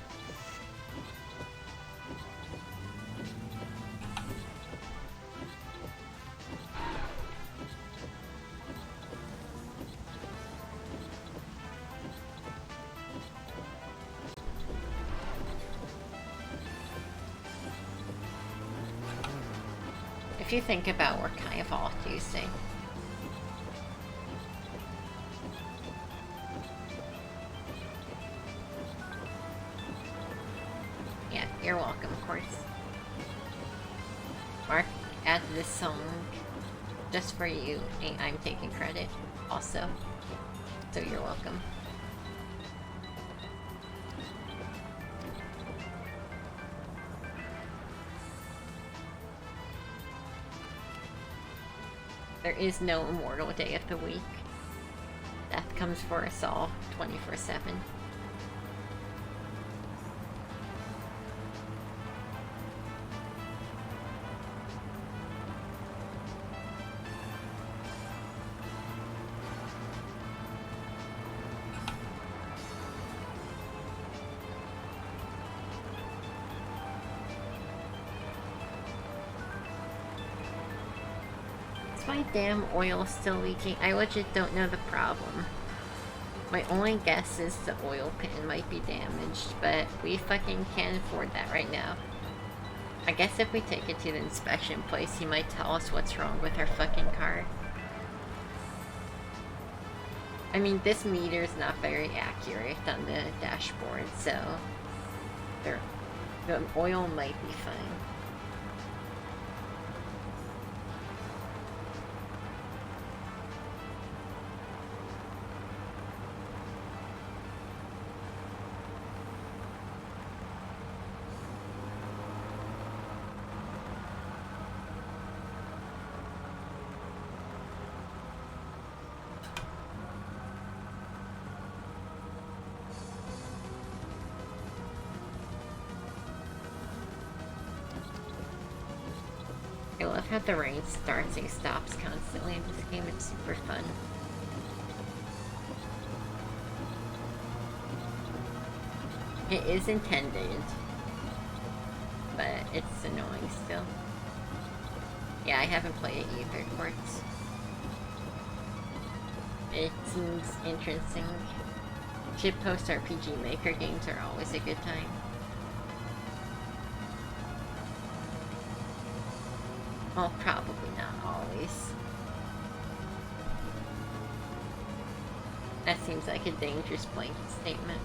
If you think about what kind of all Tuesday. Yeah, you're welcome, of course. Mark added this song just for you, and I'm taking credit also. So you're welcome. There is no immortal day of the week. Death comes for us all, 24/7. My damn oil still leaking. I legit don't know the problem. My only guess is the oil pan might be damaged, but we fucking can't afford that right now. I guess if we take it to the inspection place, he might tell us what's wrong with our fucking car. I mean, this meter's not very accurate on the dashboard, so the oil might be fine. I love how the rain starts and stops constantly in this game. It's super fun. It is intended, but it's annoying still. Yeah, I haven't played it either, Quartz. It seems interesting. Shitpost RPG Maker games are always a good time. Well, probably not always. That seems like a dangerous blanket statement.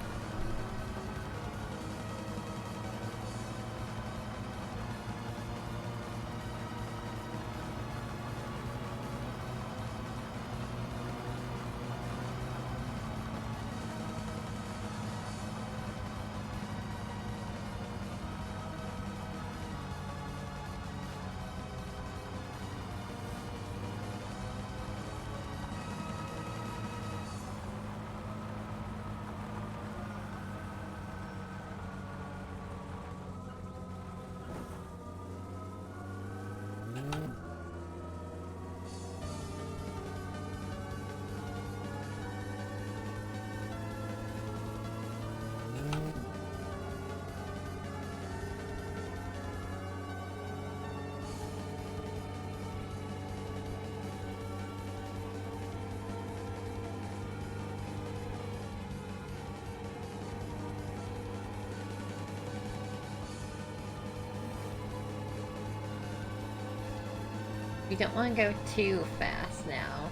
We don't want to go too fast now,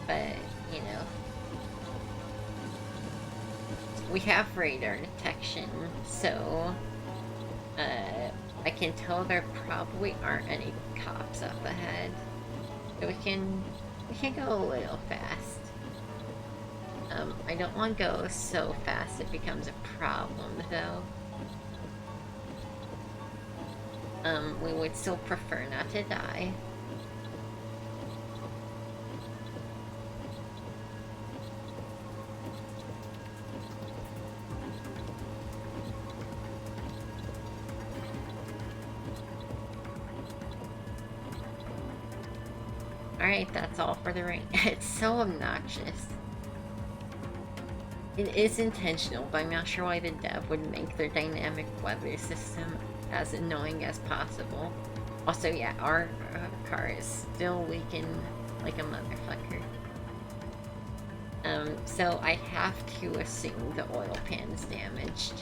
but, you know, we have radar detection, so I can tell there probably aren't any cops up ahead, so we can go a little fast. I don't want to go so fast it becomes a problem, though. We would still prefer not to die. Alright, that's all for the rain. It's so obnoxious. It is intentional, but I'm not sure why the dev would make their dynamic weather system as annoying as possible. Also, yeah, our car is still leaking like a motherfucker. So I have to assume the oil pan is damaged.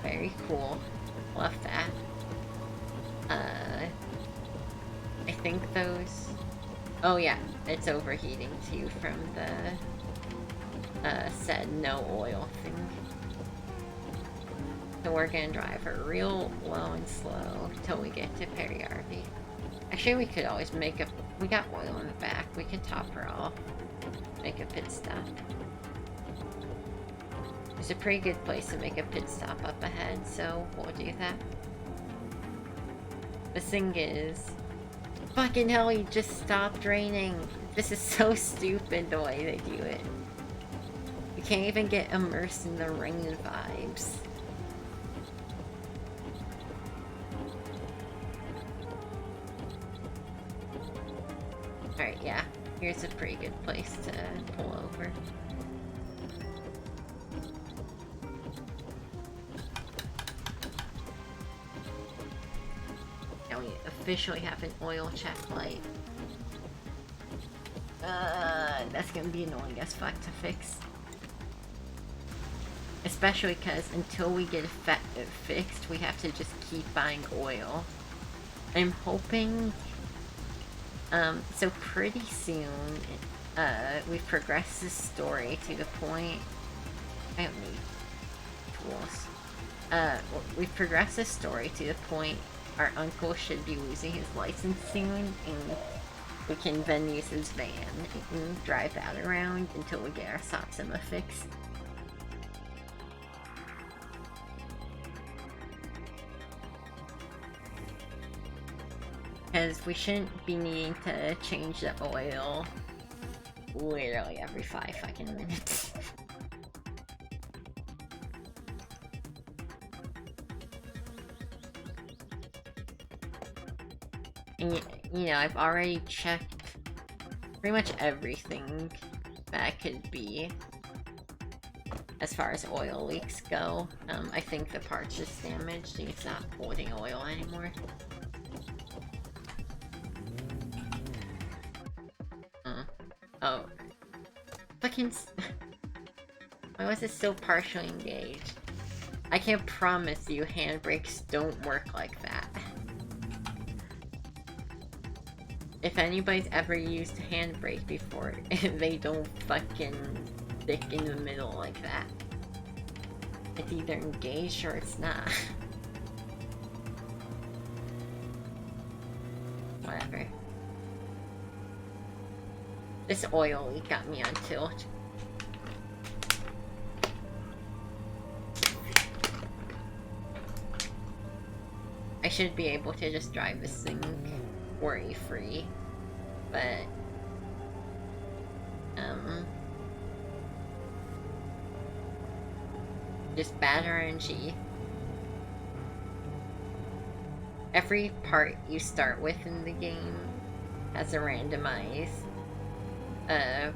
Very cool. Love that. I think those... Oh yeah, it's overheating too from the said no oil thing. So we're gonna drive her real low and slow till we get to Perry RV. Actually, we could always make a... We got oil in the back. We could top her off. Make a pit stop. It's a pretty good place to make a pit stop up ahead, so we'll do that. The thing is... Fucking hell, he just stopped raining. This is so stupid the way they do it. You can't even get immersed in the rain vibes. Alright, yeah. Here's a pretty good place to pull over. Now we officially have an oil check light. that's gonna be annoying as fuck to fix. Especially because until we get it fixed, we have to just keep buying oil. I'm hoping, so pretty soon, we've progressed this story to the point, I don't need tools. We've progressed this story to the point our uncle should be losing his license soon, and we can then use his van and drive that around until we get our Satsuma fixed. Because we shouldn't be needing to change the oil literally every 5 fucking minutes. And you know, I've already checked pretty much everything that could be as far as oil leaks go. I think the part's just damaged and it's not holding oil anymore. Oh. Fucking... Why was it still partially engaged? I can't promise you handbrakes don't work like that. If anybody's ever used a handbrake before, they don't fucking stick in the middle like that. It's either engaged or it's not. Whatever. This oil leak got me on tilt. I should be able to just drive this thing worry-free, but just bad RNG. Every part you start with in the game has a randomized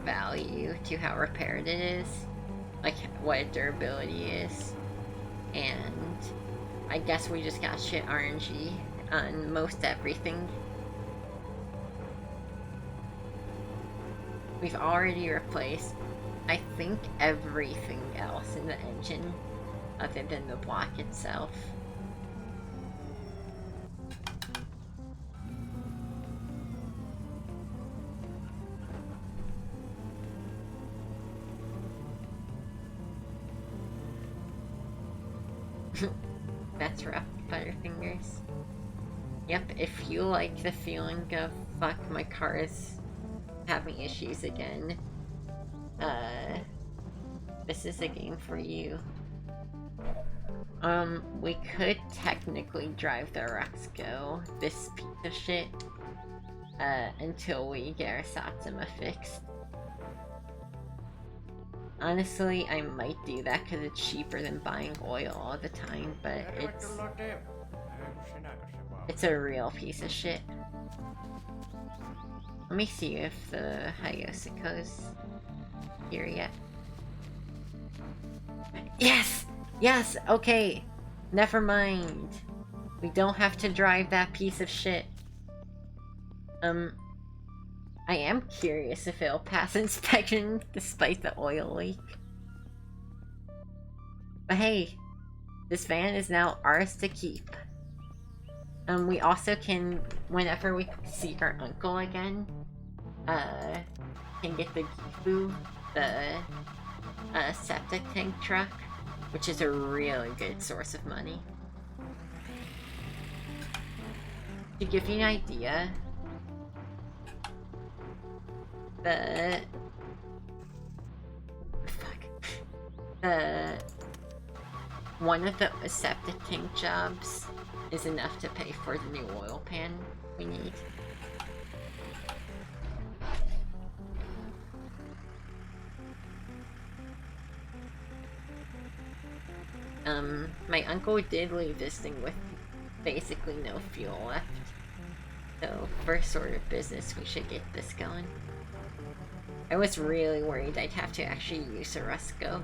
value to how repaired it is, like what durability is, and I guess we just got shit RNG on most everything. We've already replaced, I think, everything else in the engine other than the block itself. That's rough, Butterfingers. Yep, if you like the feeling of, fuck, my car is having issues again, this is a game for you. We could technically drive the Rexco, this piece of shit, until we get our Satsuma fixed. Honestly, I might do that because it's cheaper than buying oil all the time, but it's a real piece of shit. Let me see if the Hayosiko's here yet. Yes! Yes! Okay! Never mind. We don't have to drive that piece of shit. I am curious if it'll pass inspection despite the oil leak. But hey, this van is now ours to keep. We also can, whenever we see our uncle again, can get the Gifu, the septic tank truck, which is a really good source of money. To give you an idea, one of the septic tank jobs is enough to pay for the new oil pan we need. My uncle did leave this thing with basically no fuel left. So, first order of business, we should get this going. I was really worried I'd have to actually use a Rusco.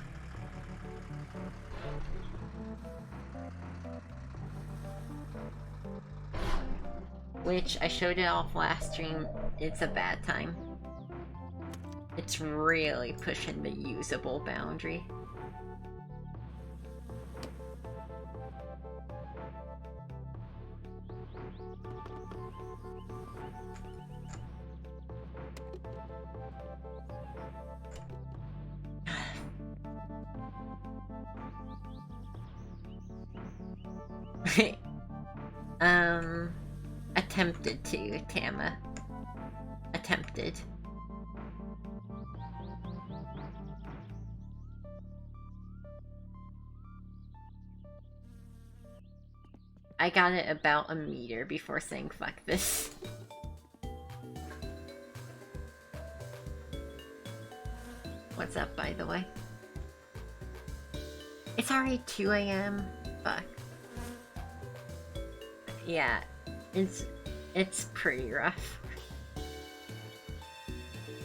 Which, I showed it off last stream, it's a bad time. It's really pushing the usable boundary. Attempted to, Tama. Attempted. I got it about a meter before saying fuck this. What's up, by the way? It's already 2 a.m. Fuck. Yeah, it's pretty rough.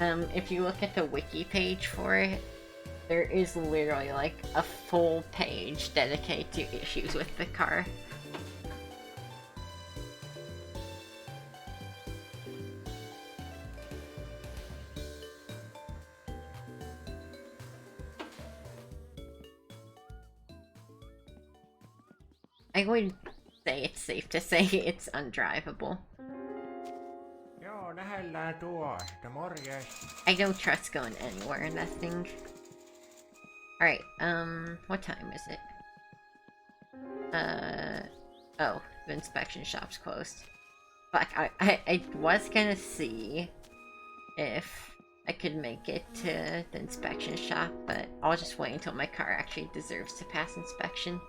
If you look at the wiki page for it, there is literally like a full page dedicated to issues with the car. I would say it's safe to say it's undrivable. I don't trust going anywhere in that thing. Alright, what time is it? Oh, the inspection shop's closed. Fuck, I was gonna see if I could make it to the inspection shop, but I'll just wait until my car actually deserves to pass inspection.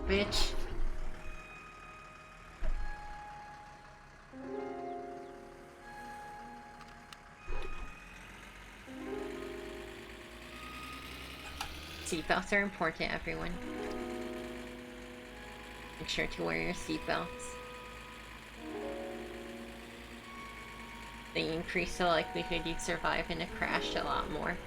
Bitch. Seatbelts are important, everyone. Make sure to wear your seatbelts. They increase the likelihood you'd survive in a crash a lot more.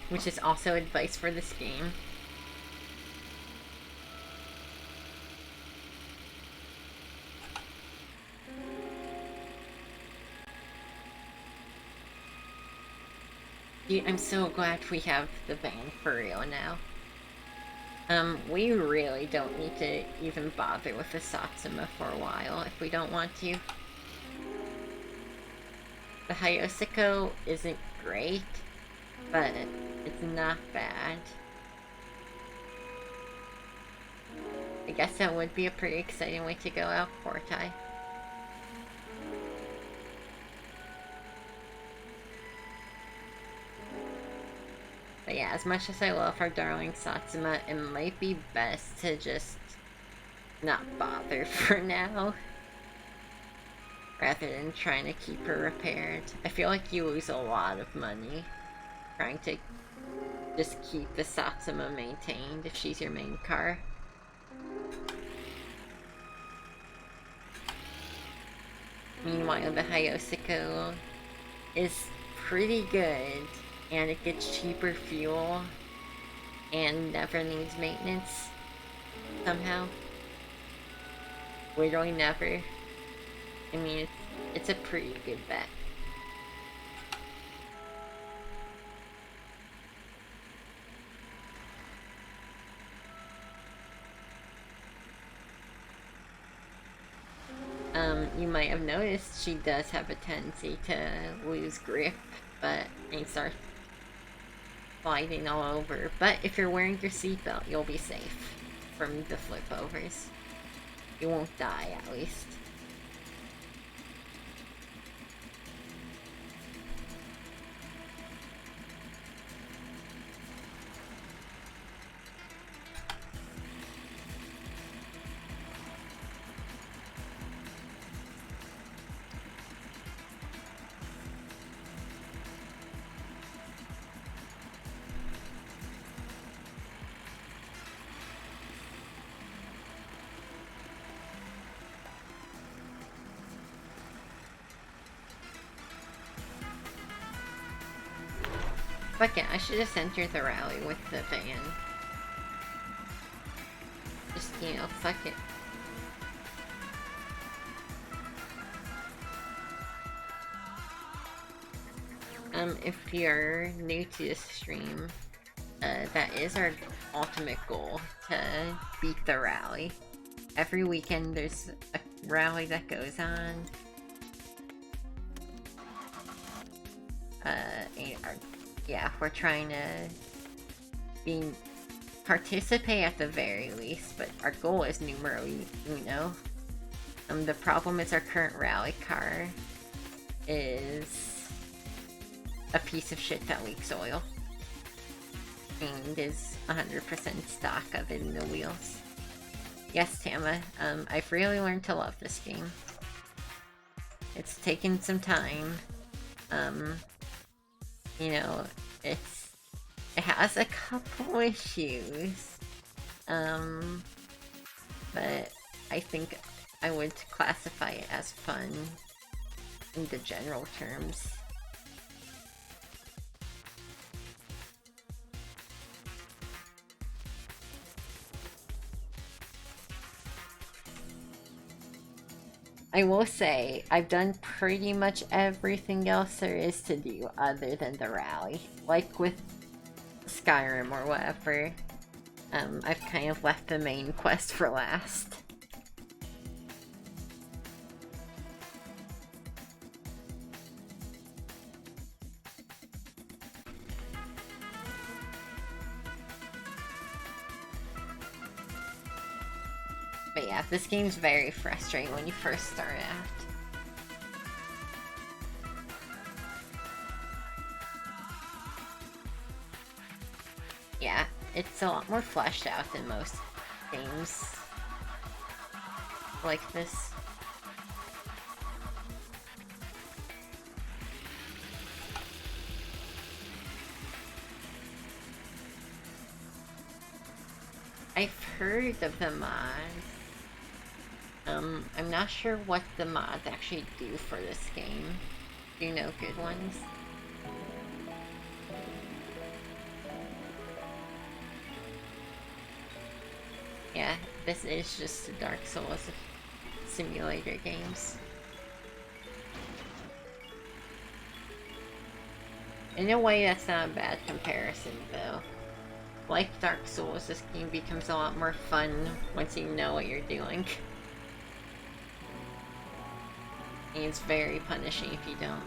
Which is also advice for this game. Dude, I'm so glad we have the van for real now. We really don't need to even bother with the Satsuma for a while if we don't want to. The Hayosiko isn't great, but it's not bad. I guess that would be a pretty exciting way to go out, Portai. But yeah, as much as I love our darling Satsuma, it might be best to just not bother for now. Rather than trying to keep her repaired. I feel like you lose a lot of money trying to just keep the Satsuma maintained if she's your main car. Meanwhile, the Hayosiko is pretty good, and it gets cheaper fuel and never needs maintenance somehow. Literally never. I mean, it's a pretty good bet. You might have noticed she does have a tendency to lose grip, but and start sliding all over. But if you're wearing your seatbelt, you'll be safe from the flip overs. You won't die, at least. Fuck it, I should just enter the rally with the van. Just, you know, fuck it. If you're new to this stream, that is our ultimate goal, to beat the rally. Every weekend there's a rally that goes on. Yeah, we're trying to participate at the very least, but our goal is numero uno. The problem is our current rally car is a piece of shit that leaks oil. And is 100% stock other than the wheels. Yes, Tama, I've really learned to love this game. It's taken some time. You know, it has a couple issues. But I think I would classify it as fun in the general terms. I will say, I've done pretty much everything else there is to do other than the rally. Like with Skyrim or whatever, I've kind of left the main quest for last. But yeah, this game's very frustrating when you first start out. Yeah, it's a lot more fleshed out than most games like this. I've heard of the mods. I'm not sure what the mods actually do for this game. Do you know good ones? Yeah, this is just the Dark Souls simulator games. In a way, that's not a bad comparison, though. Like Dark Souls, this game becomes a lot more fun once you know what you're doing. And it's very punishing if you don't.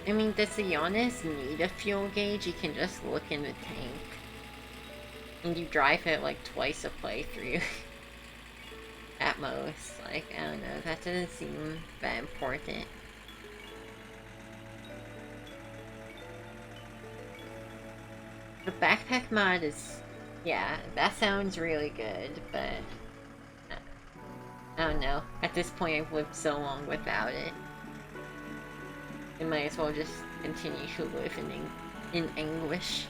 I mean, does the Giannis need a fuel gauge? You can just look in the tank. And you drive it like twice a playthrough. At most. Like, I don't know, that doesn't seem that important. The backpack mod is... yeah, that sounds really good, but... I don't know. At this point, I've lived so long without it. I might as well just continue to live in anguish.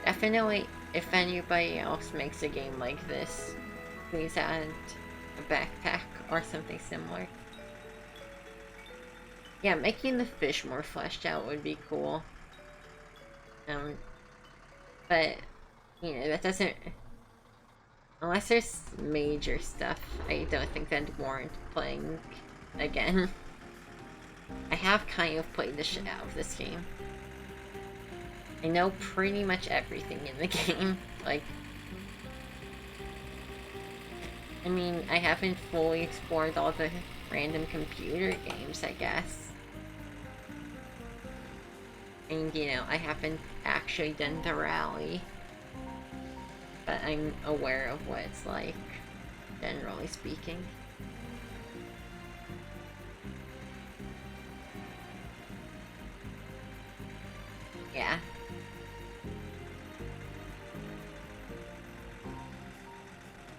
Definitely, if anybody else makes a game like this, please add a backpack or something similar. Yeah, making the fish more fleshed out would be cool. But, you know, that doesn't... unless there's major stuff, I don't think that'd warrant playing again. I have kind of played the shit out of this game. I know pretty much everything in the game. Like, I mean, I haven't fully explored all the random computer games, I guess. And, you know, I haven't actually done the rally. But I'm aware of what it's like, generally speaking. Yeah.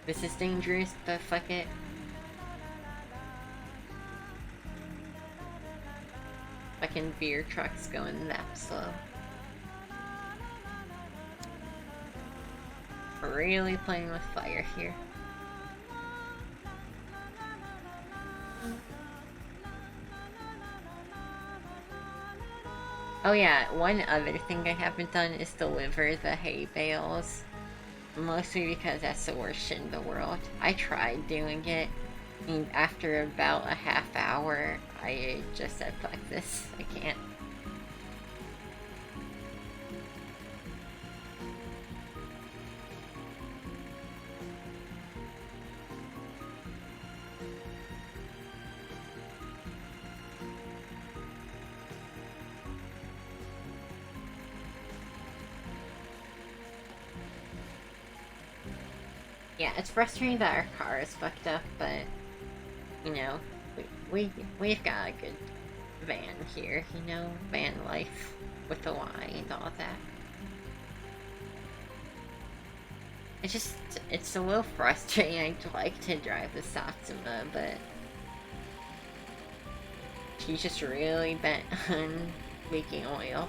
This is dangerous, but fuck it. Fucking beer trucks going that slow. Really playing with fire here. Oh yeah, one other thing I haven't done is deliver the hay bales. Mostly because that's the worst shit in the world. I tried doing it, and after about a half hour, I just said, fuck this, I can't. Yeah, it's frustrating that our car is fucked up, but, you know, we've got a good van here, you know, van life with the Y and all that. It's a little frustrating. I'd like to drive the Satsuma, but she's just really bent on leaking oil.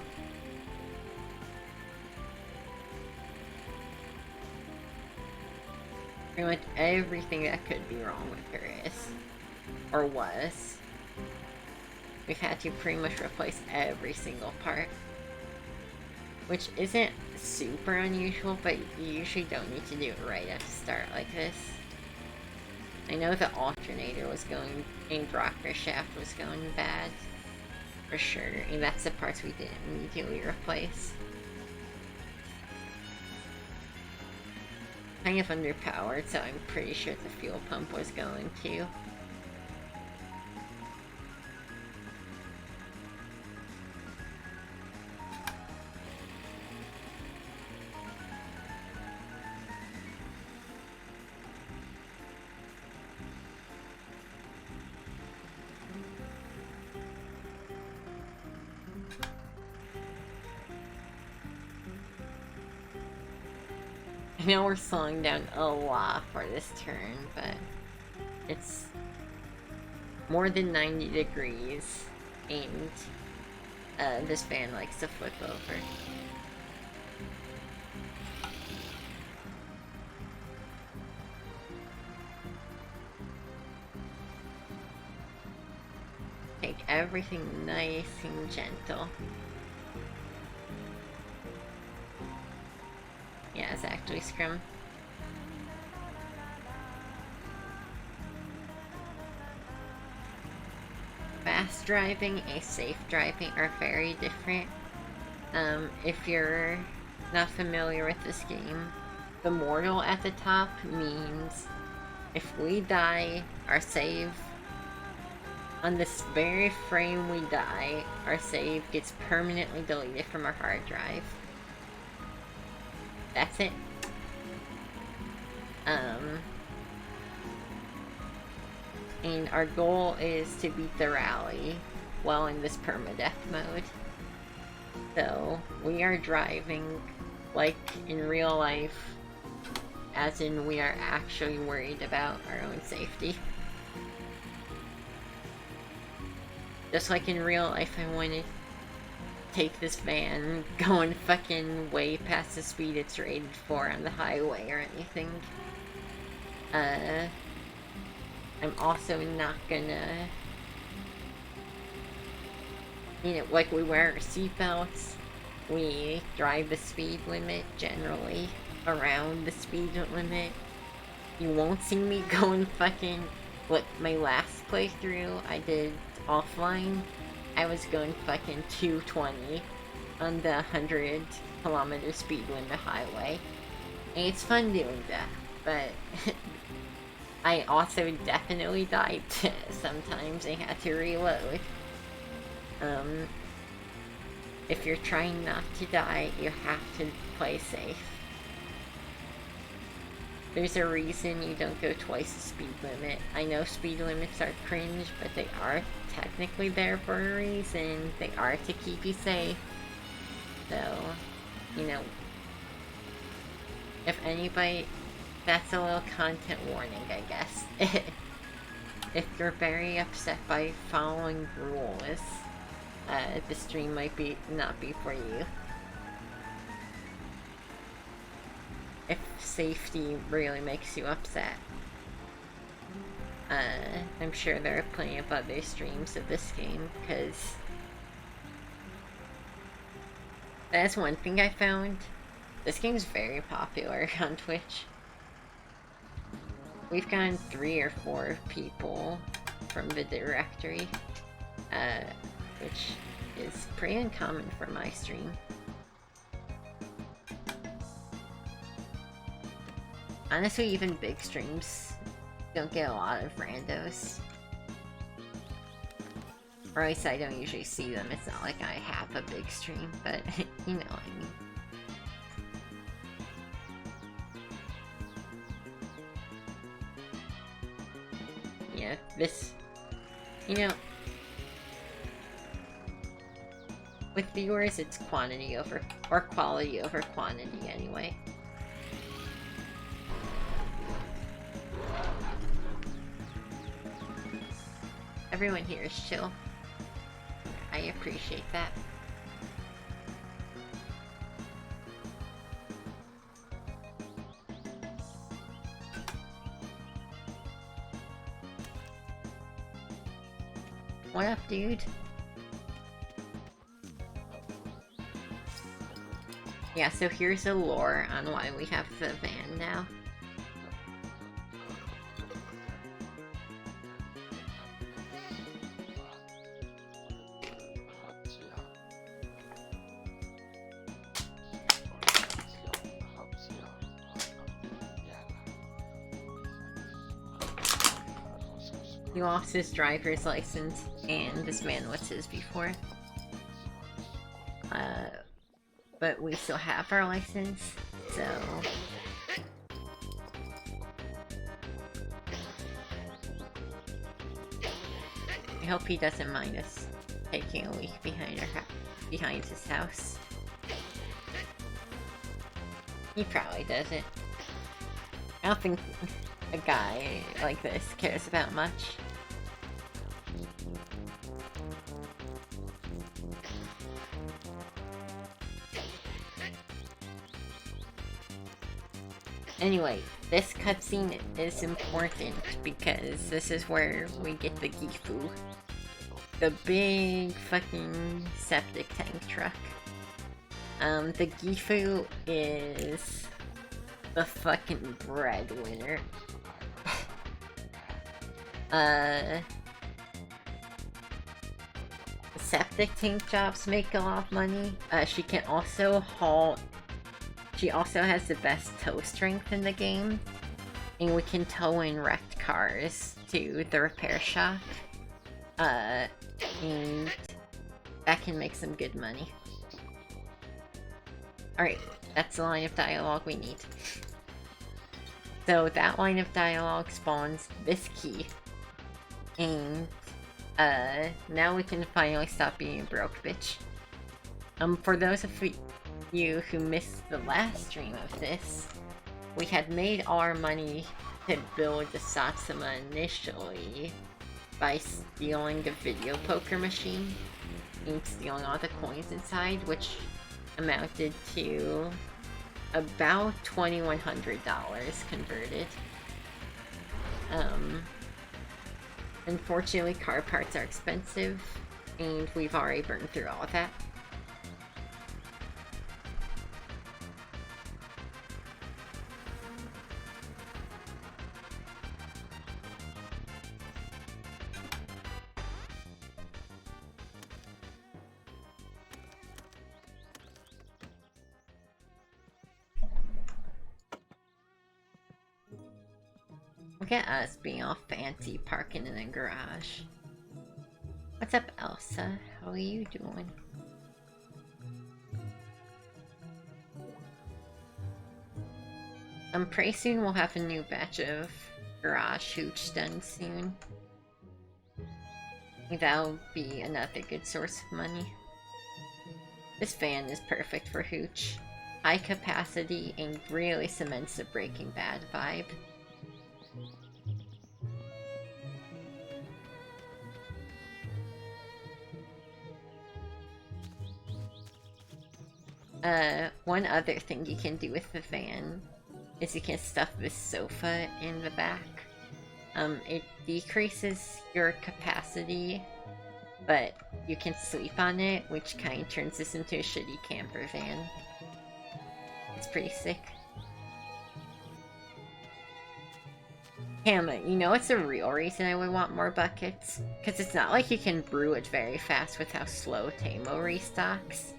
Pretty much everything that could be wrong with her is, or was. We've had to pretty much replace every single part. Which isn't super unusual, but you usually don't need to do it right at the start like this. I know the alternator was going, and rocker shaft was going bad. For sure, and that's the parts we didn't immediately replace. Kind of underpowered, so I'm pretty sure the fuel pump was going too. I know we're slowing down a lot for this turn, but it's more than 90 degrees, and this van likes to flip over. Take everything nice and gentle. Yeah, it's actually Scrum. Fast driving and safe driving are very different. If you're not familiar with this game, the mortal at the top means if we die, our save, on this very frame we die, our save gets permanently deleted from our hard drive. That's it. And our goal is to beat the rally while in this permadeath mode. So, we are driving like in real life, as in we are actually worried about our own safety. Just like in real life, I want to take this van going fucking way past the speed it's rated for on the highway or anything. I'm also not gonna, you know, like we wear our seatbelts, we drive the speed limit generally around the speed limit. You won't see me going fucking, what, my last playthrough I did offline, I was going fucking 220 on the 100-kilometer speed limit highway. And it's fun doing that, but I also definitely died sometimes. I had to reload. If you're trying not to die, you have to play safe. There's a reason you don't go twice the speed limit. I know speed limits are cringe, but they are technically there for a reason. They are to keep you safe. So, you know, if anybody that's a little content warning, I guess. If you're very upset by following rules, the stream might not be for you. If safety really makes you upset. I'm sure there are plenty of other streams of this game, because that's one thing I found. This game's very popular on Twitch. We've gotten 3 or 4 people from the directory, which is pretty uncommon for my stream. Honestly, even big streams don't get a lot of randos. Or at least I don't usually see them. It's not like I have a big stream, but you know what I mean. Yeah, this, you know, with viewers it's quantity over, or quality over quantity anyway. Everyone here is chill. I appreciate that. What up, dude? Yeah, so here's the lore on why we have the van now. He lost his driver's license, and this man was his before. But we still have our license, so... I hope he doesn't mind us taking a week behind his house. He probably doesn't. I don't think a guy like this cares about much. Anyway, this cutscene is important because this is where we get the Gifu. The big fucking septic tank truck. The Gifu is the fucking breadwinner. Septic tank jobs make a lot of money. She can also haul. She also has the best tow strength in the game, and we can tow in wrecked cars to the repair shop. And that can make some good money. Alright, that's the line of dialogue we need. So that line of dialogue spawns this key. And now we can finally stop being a broke bitch. For those of you who missed the last stream of this, we had made all our money to build the Satsuma initially by stealing the video poker machine and stealing all the coins inside, which amounted to about $2,100 converted. Unfortunately, car parts are expensive, and we've already burned through all of that. Look at us being all fancy parking in the garage. What's up, Elsa? How are you doing? Pretty soon we'll have a new batch of garage hooch done soon. That'll be another good source of money. This van is perfect for hooch. high capacity and really cements the Breaking Bad vibe. One other thing you can do with the van is you can stuff this sofa in the back. It decreases your capacity, but you can sleep on it, which kind of turns this into a shitty camper van. It's pretty sick. Damn it, you know what's the real reason I would want more buckets? Because it's not like you can brew it very fast with how slow Tamo restocks.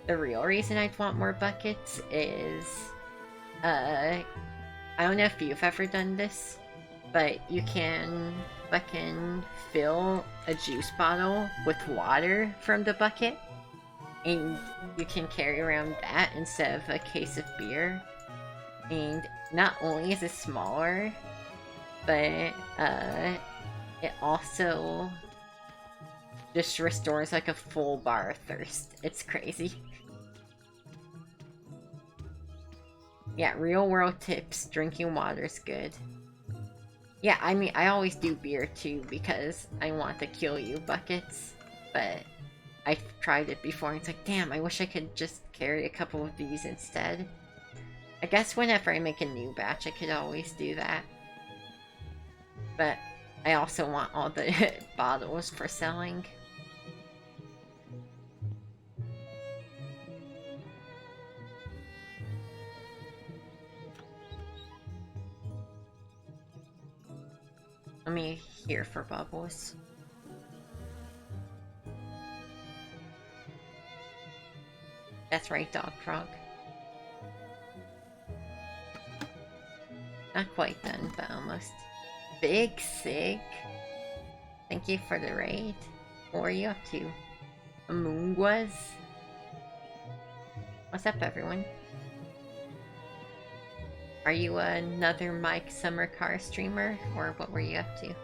The real reason I'd want more buckets is, I don't know if you've ever done this, but you can fucking fill a juice bottle with water from the bucket, and you can carry around that instead of a case of beer. And not only is it smaller, but it also just restores like a full bar of thirst. It's crazy. Yeah, real world tips. Drinking water's good. Yeah, I mean, I always do beer too because I want the kill you buckets, but I've tried it before and it's like, damn, I wish I could just carry a couple of these instead. I guess whenever I make a new batch, I could always do that. But I also want all the bottles for selling. Let me hear for bubbles. That's right, Dog Frog. Not quite done, but almost. Big Sig. Thank you for the raid. What are you up to? Amungwas? What's up, everyone? Are you another Mike Summer Car streamer, or what were you up to?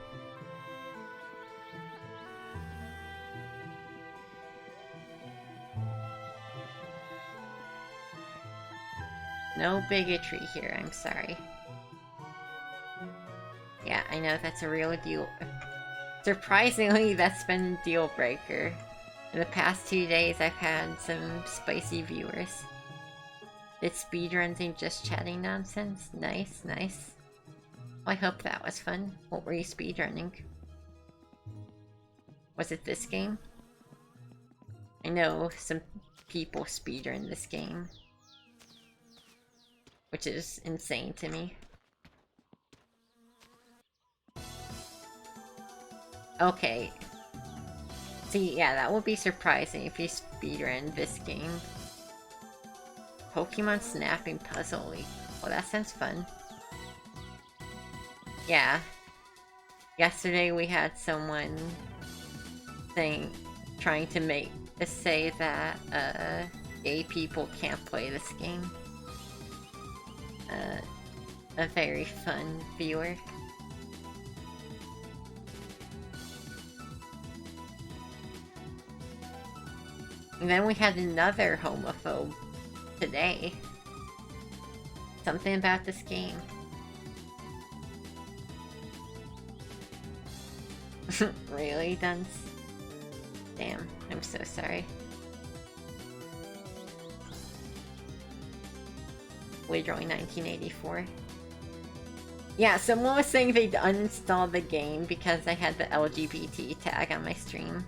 No bigotry here, I'm sorry. Yeah, I know that's a real deal. Surprisingly, that's been a deal breaker. In the past 2 days, I've had some spicy viewers. Did speedruns and just chatting nonsense? Nice, nice. Well, I hope that was fun. What were you speedrunning? Was it this game? I know some people speedrun this game, which is insane to me. Okay. See, yeah, that would be surprising if you speedrun this game. Pokemon Snapping Puzzle League. Well, that sounds fun. Yeah. Yesterday we had someone trying to say that gay people can't play this game. A very fun viewer. And then we had another homophobe today. Something about this game. Really, Dunce? Damn, I'm so sorry. Withdrawing 1984. Yeah, someone was saying they'd uninstall the game because I had the LGBT tag on my stream.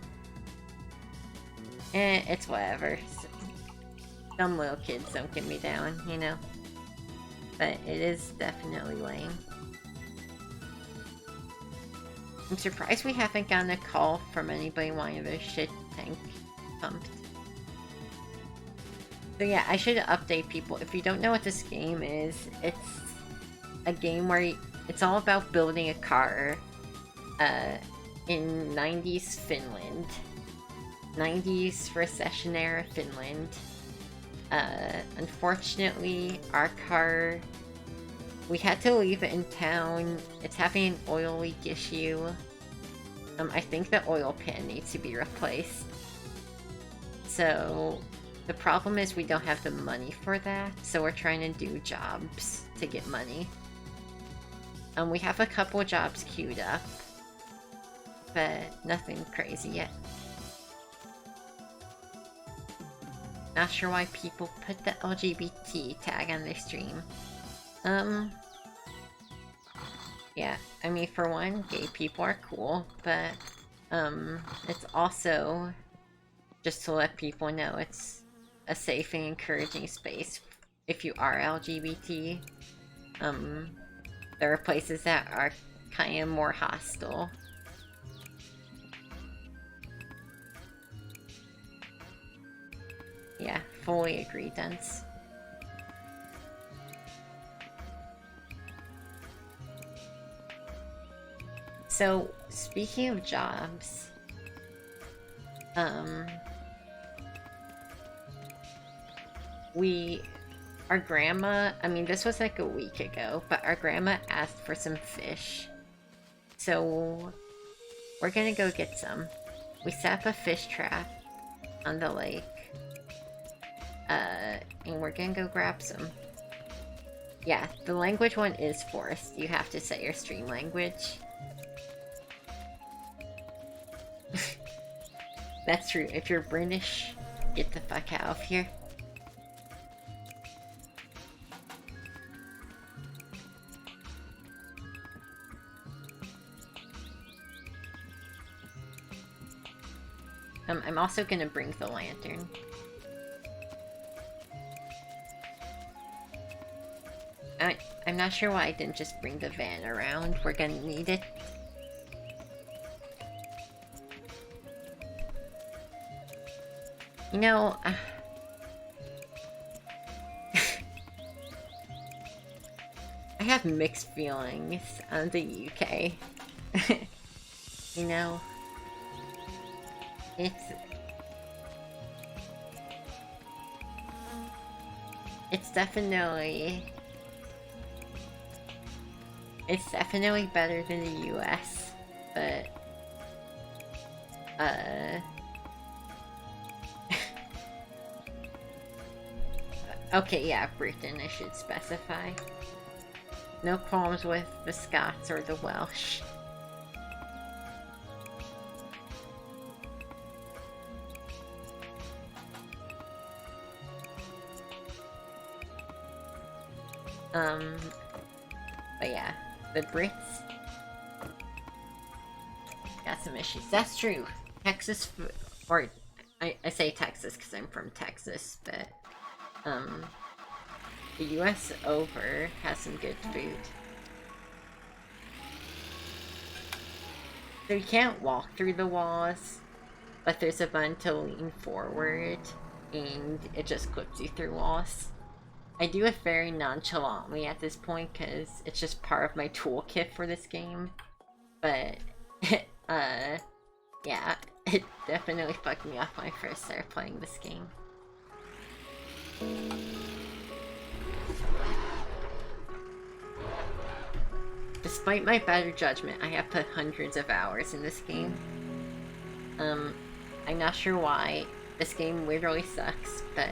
It's whatever. Some little kids don't get me down, you know? But it is definitely lame. I'm surprised we haven't gotten a call from anybody wanting their shit tank pumped. So yeah, I should update people. If you don't know what this game is, it's a game where it's all about building a car in 90s Finland. 90s recession era Finland. Unfortunately, our car, we had to leave it in town. It's having an oil leak issue. I think the oil pan needs to be replaced. So The problem is we don't have the money for that, so we're trying to do jobs to get money. We have a couple jobs queued up, but nothing crazy yet. Not sure why people put the LGBT tag on their stream. Yeah, I mean, for one, gay people are cool, but, it's also just to let people know it's a safe and encouraging space if you are LGBT. There are places that are kind of more hostile. Yeah, fully agree, Dents. So, speaking of jobs, our grandma, I mean, this was like a week ago, but our grandma asked for some fish. So, we're gonna go get some. We set up a fish trap on the lake. And we're gonna go grab some. Yeah, the language one is forced. You have to set your stream language. That's true. If you're British, get the fuck out of here. I'm also gonna bring the lantern. I'm not sure why I didn't just bring the van around. We're gonna need it. You know, I have mixed feelings on the UK. You know, it's definitely better than the US, but okay, yeah, Britain, I should specify. No qualms with the Scots or the Welsh. But yeah, the Brits got some issues. That's true. Texas, or I say Texas because I'm from Texas, but the US over has some good food. So you can't walk through the walls, but there's a button to lean forward, and it just clips you through walls. I do it very nonchalantly at this point, because it's just part of my toolkit for this game. But, yeah, it definitely fucked me up when I first started playing this game. Despite my better judgment, I have put hundreds of hours in this game. I'm not sure why. This game literally sucks, but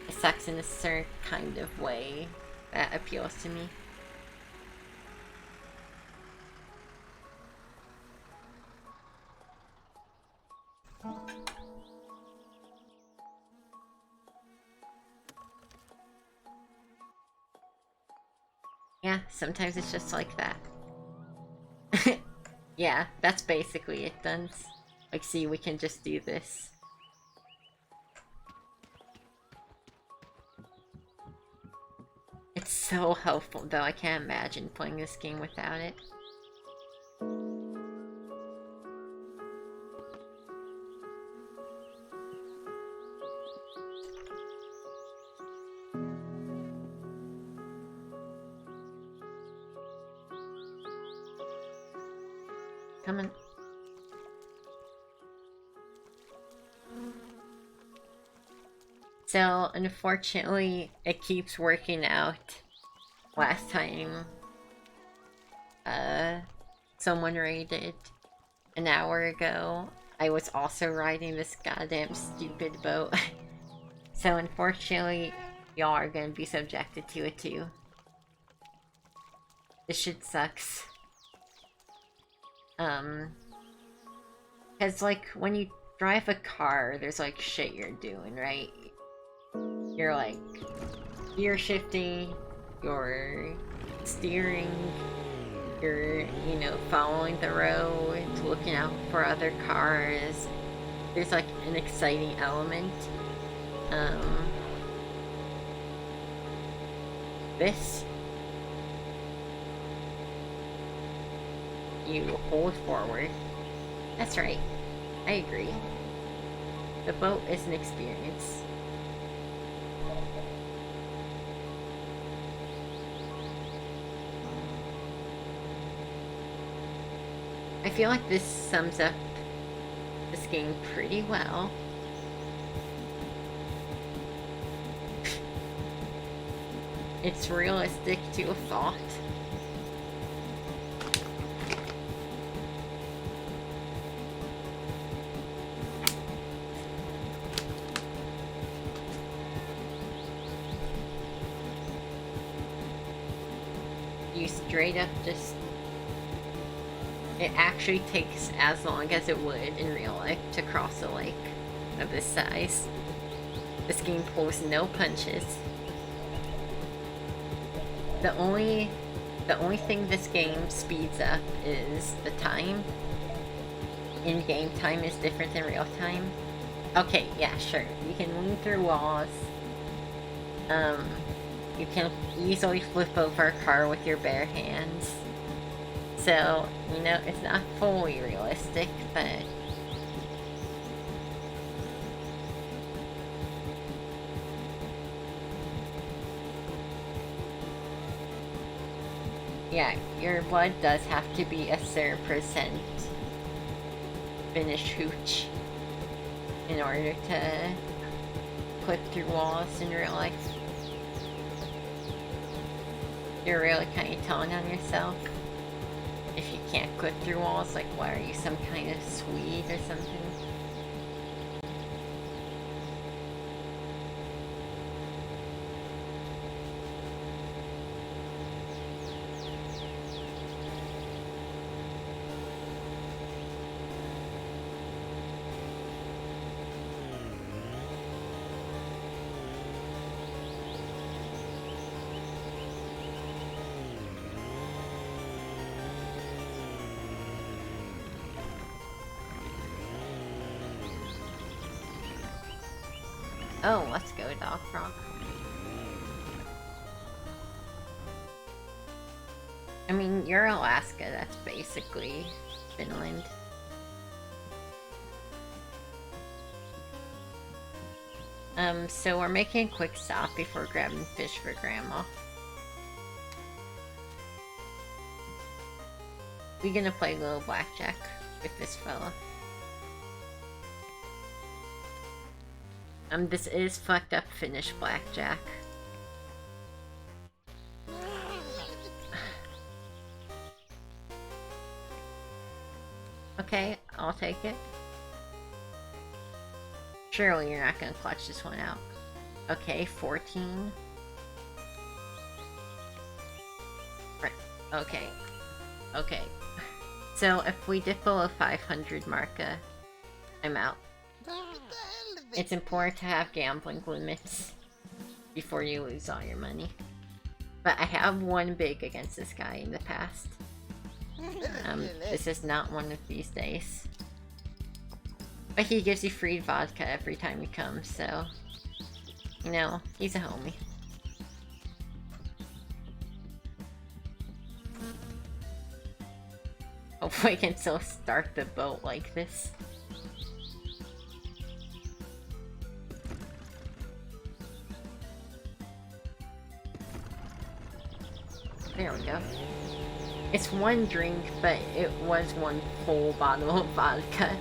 it sucks in a certain kind of way that appeals to me. Yeah, sometimes it's just like that. Yeah, that's basically it, Duns. Like, see, we can just do this. It's so helpful, though. I can't imagine playing this game without it. Come on. So, unfortunately, it keeps working out. Last time, someone raided an hour ago. I was also riding this goddamn stupid boat. So unfortunately, y'all are gonna be subjected to it too. This shit sucks. Cause like, when you drive a car, there's like shit you're doing, right? You're like, gear shifting, you're steering, you're, you know, following the road, looking out for other cars. There's like an exciting element. This, you hold forward. That's right. I agree. The boat is an experience. I feel like this sums up this game pretty well. It's realistic to a fault. You straight up just... It actually takes as long as it would in real life to cross a lake of this size. This game pulls no punches. The only thing this game speeds up is the time. In-game time is different than real time. Okay, yeah, sure. You can lean through walls. You can easily flip over a car with your bare hands. So, you know, it's not fully realistic, but... Yeah, your blood does have to be a certain percent Finnish hooch in order to clip through walls in real life. You're really kind of telling on yourself. If you can't clip through walls, like, why are you, some kind of Swede or something? Oh, let's go, Dog Frog. I mean, you're Alaska, that's basically Finland. So we're making a quick stop before grabbing fish for Grandma. We're gonna play a little blackjack with this fella. This is fucked up Finnish blackjack. Okay, I'll take it. Surely you're not gonna clutch this one out. Okay, 14. Right, okay. Okay. So, if we dip below 500 marca, I'm out. It's important to have gambling limits before you lose all your money. But I have won big against this guy in the past. This is not one of these days. But he gives you free vodka every time you come, so... You know, he's a homie. Hopefully I can still start the boat like this. There we go. It's one drink, but it was one full bottle of vodka.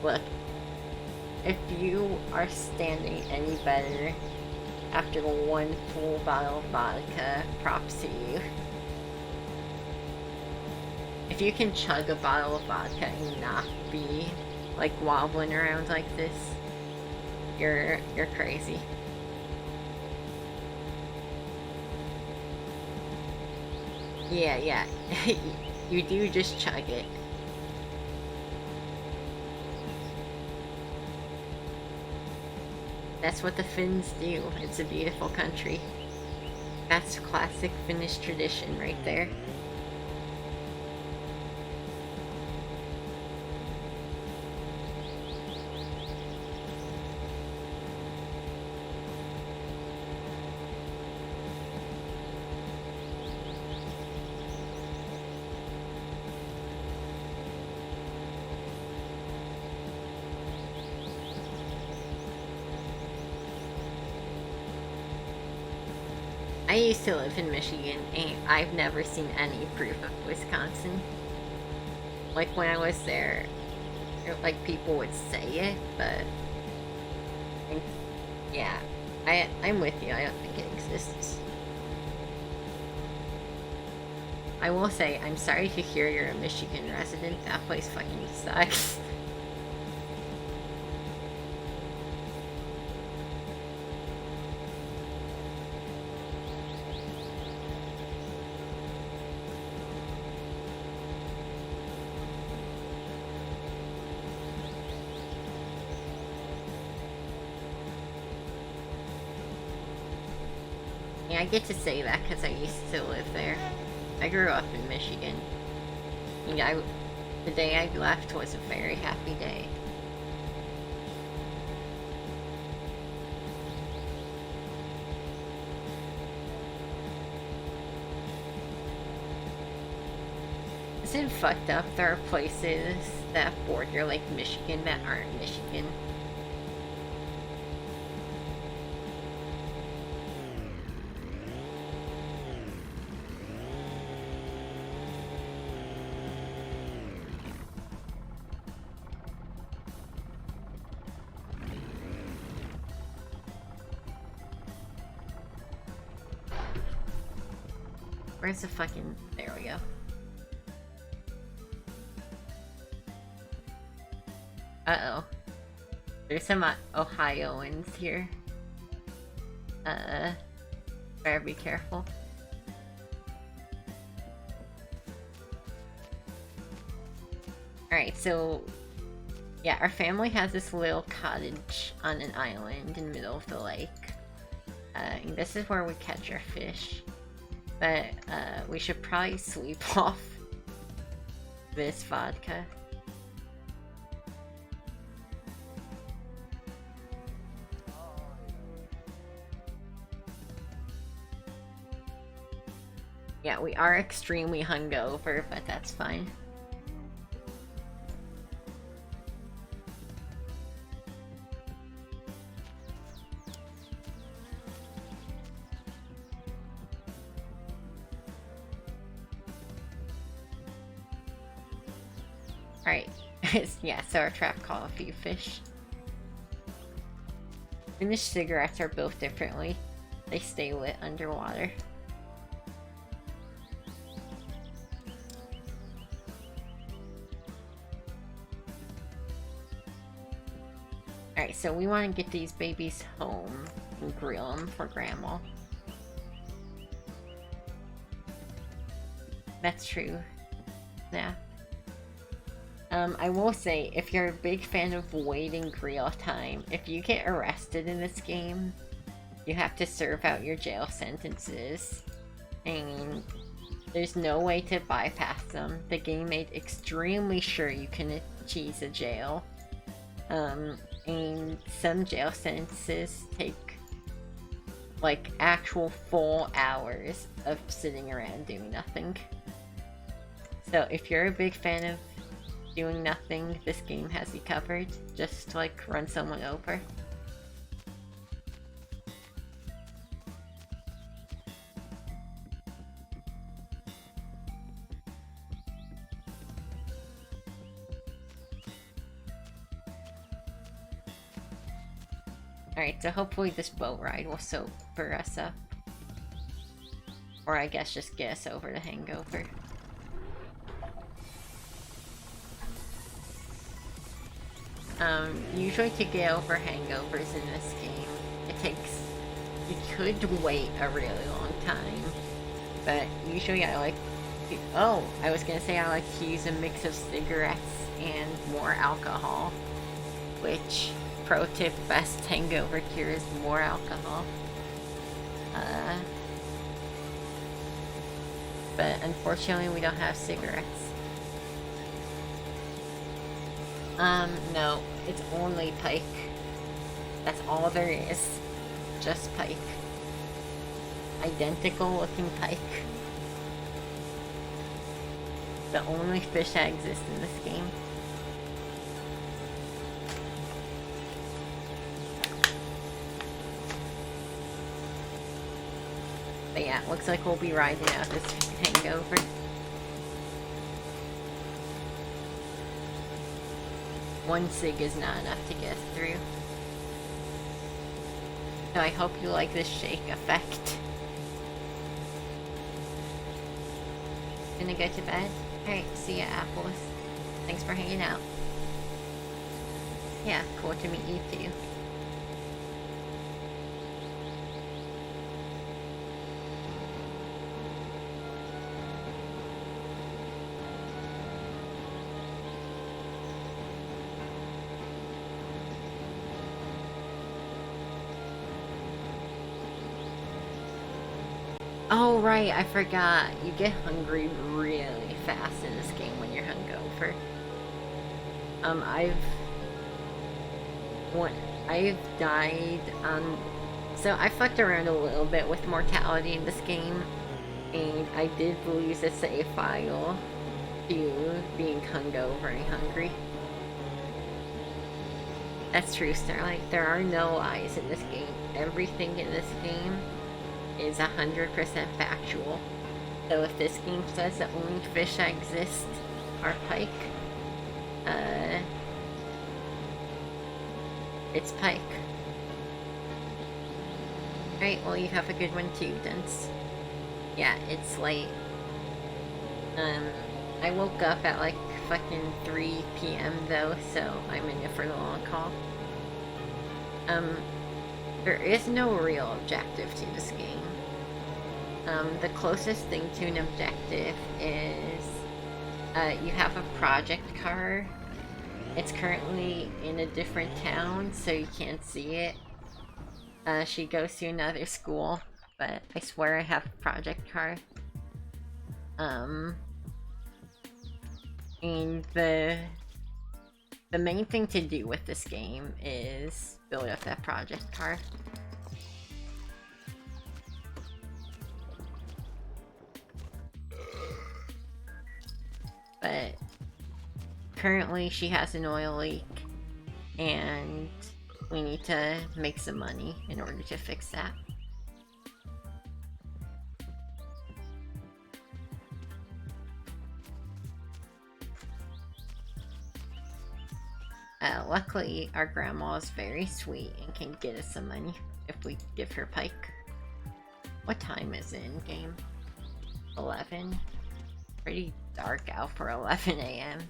Look, if you are standing any better after one full bottle of vodka, props to you. If you can chug a bottle of vodka and not be, like, wobbling around like this, You're crazy. Yeah, yeah. You do just chug it. That's what the Finns do. It's a beautiful country. That's classic Finnish tradition right there. I used to live in Michigan, and I've never seen any proof of Wisconsin. Like, when I was there, like, people would say it, but... yeah, I'm with you. I don't think it exists. I will say, I'm sorry to hear you're a Michigan resident. That place fucking sucks. Yeah, I get to say that because I used to live there. I grew up in Michigan. And the day I left was a very happy day. Isn't it fucked up? There are places that border like Michigan that aren't Michigan. Where's the fucking... there we go. Uh-oh. There's some Ohioans here. Better be careful. Alright, so... yeah, our family has this little cottage on an island in the middle of the lake. And this is where we catch our fish. But, we should probably sleep off this vodka. Yeah, we are extremely hungover, but that's fine. Alright, yeah, so our trap caught a few fish. Finnish cigarettes are built differently. They stay lit underwater. Alright, so we want to get these babies home and grill them for Grandma. That's true. Yeah. I will say, if you're a big fan of waiting grill time, if you get arrested in this game, you have to serve out your jail sentences. And there's no way to bypass them. The game made extremely sure you can cheese a jail. And some jail sentences take like actual full hours of sitting around doing nothing. So if you're a big fan of doing nothing, this game has you covered. Just like run someone over. Alright, so hopefully this boat ride will sober us up. Or I guess just get us over the hangover. Usually to get over hangovers in this game, you could wait a really long time, but usually I like to, I was gonna say I like to use a mix of cigarettes and more alcohol, which, pro tip, best hangover cure is more alcohol. But unfortunately we don't have cigarettes. No, it's only pike. That's all there is. Just pike. Identical looking pike. The only fish that exists in this game. But yeah, looks like we'll be riding out this hangover. One cig is not enough to get through. So I hope you like this shake effect. Gonna go to bed? Alright, see ya, apples. Thanks for hanging out. Yeah, cool to meet you too. Oh right, I forgot. You get hungry really fast in this game when you're hungover. I've died on... So I fucked around a little bit with mortality in this game, and I did lose a save file to being hungover and hungry. That's true, Starlight. There are no lies in this game. Everything in this game is 100% factual. So if this game says the only fish that exist are pike, it's pike. Alright, well you have a good one too, Dunce. Yeah, it's late. I woke up at like fucking 3 PM though, so I'm in it for the long haul. There is no real objective to this game. The closest thing to an objective is you have a project car. It's currently in a different town, so you can't see it. She goes to another school, but I swear I have a project car. And the main thing to do with this game is build up that project car. But currently she has an oil leak and we need to make some money in order to fix that. Luckily, our grandma is very sweet and can get us some money if we give her pike. What time is it in game? 11? Pretty dark out for 11 AM.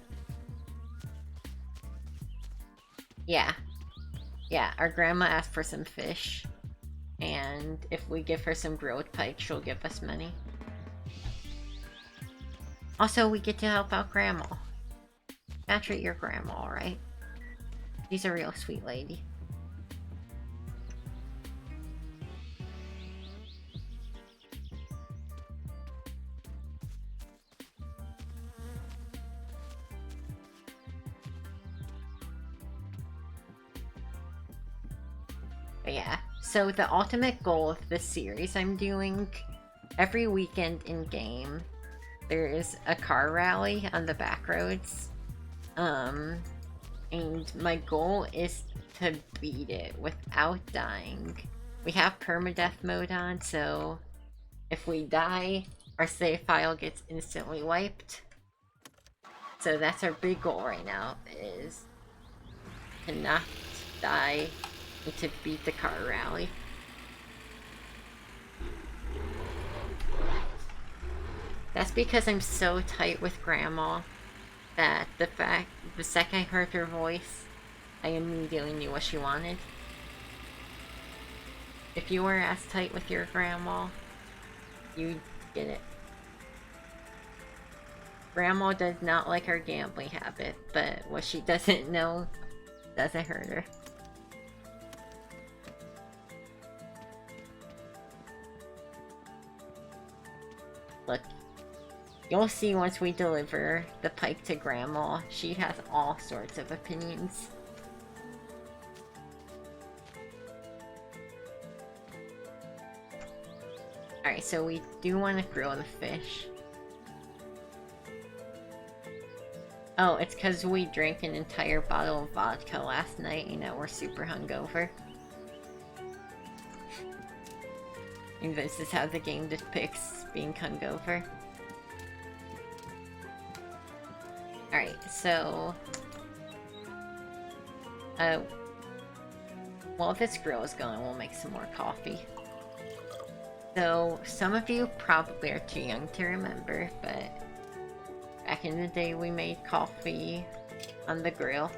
Yeah, our grandma asked for some fish, and if we give her some grilled pike, she'll give us money. Also, we get to help out grandma. Gotta treat your grandma, alright? She's a real sweet lady. But yeah, so the ultimate goal of this series I'm doing, every weekend in game, there is a car rally on the back roads. And my goal is to beat it without dying. We have permadeath mode on, so if we die, our save file gets instantly wiped. So that's our big goal right now, is to not die and to beat the car rally. That's because I'm so tight with Grandma that the second I heard her voice, I immediately knew what she wanted. If you were as tight with your grandma, you'd get it. Grandma does not like her gambling habit, but what she doesn't know doesn't hurt her. Look, you'll see once we deliver the pike to Grandma, she has all sorts of opinions. Alright, so we do want to grill the fish. Oh, it's because we drank an entire bottle of vodka last night and now we're super hungover. And this is how the game depicts being hungover. Alright, so... while this grill is going, we'll make some more coffee. So, some of you probably are too young to remember, but... back in the day, we made coffee on the grill.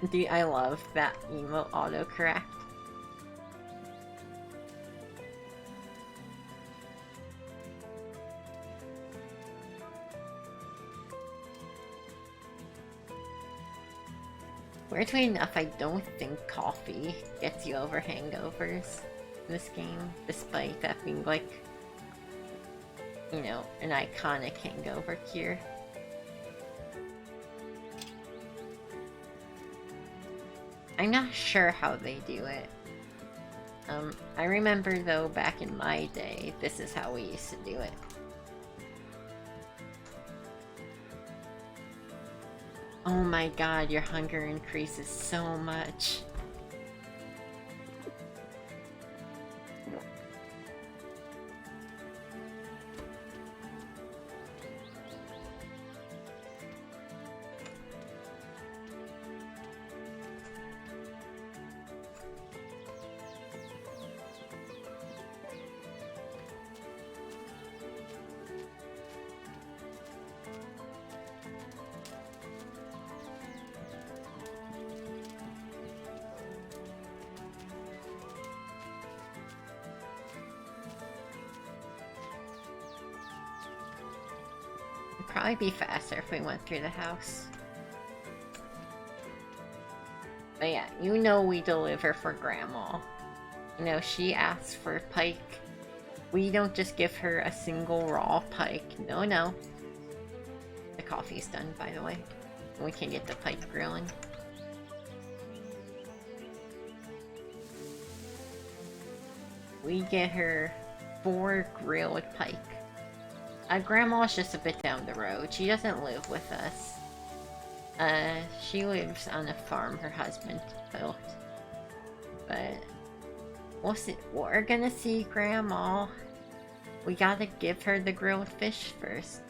Dude, I love that emote autocorrect. Weirdly enough, I don't think coffee gets you over hangovers in this game, despite that being like, you know, an iconic hangover cure. I'm not sure how they do it. I remember though, back in my day, this is how we used to do it. Oh my god, your hunger increases so much. Probably be faster if we went through the house. But yeah, you know we deliver for Grandma. You know, she asks for pike. We don't just give her a single raw pike. No, no. The coffee's done, by the way. We can get the pike grilling. We get her 4 grilled pike. Grandma's just a bit down the road. She doesn't live with us. She lives on a farm her husband built. But we'll see. We're gonna see Grandma. We gotta give her the grilled fish first.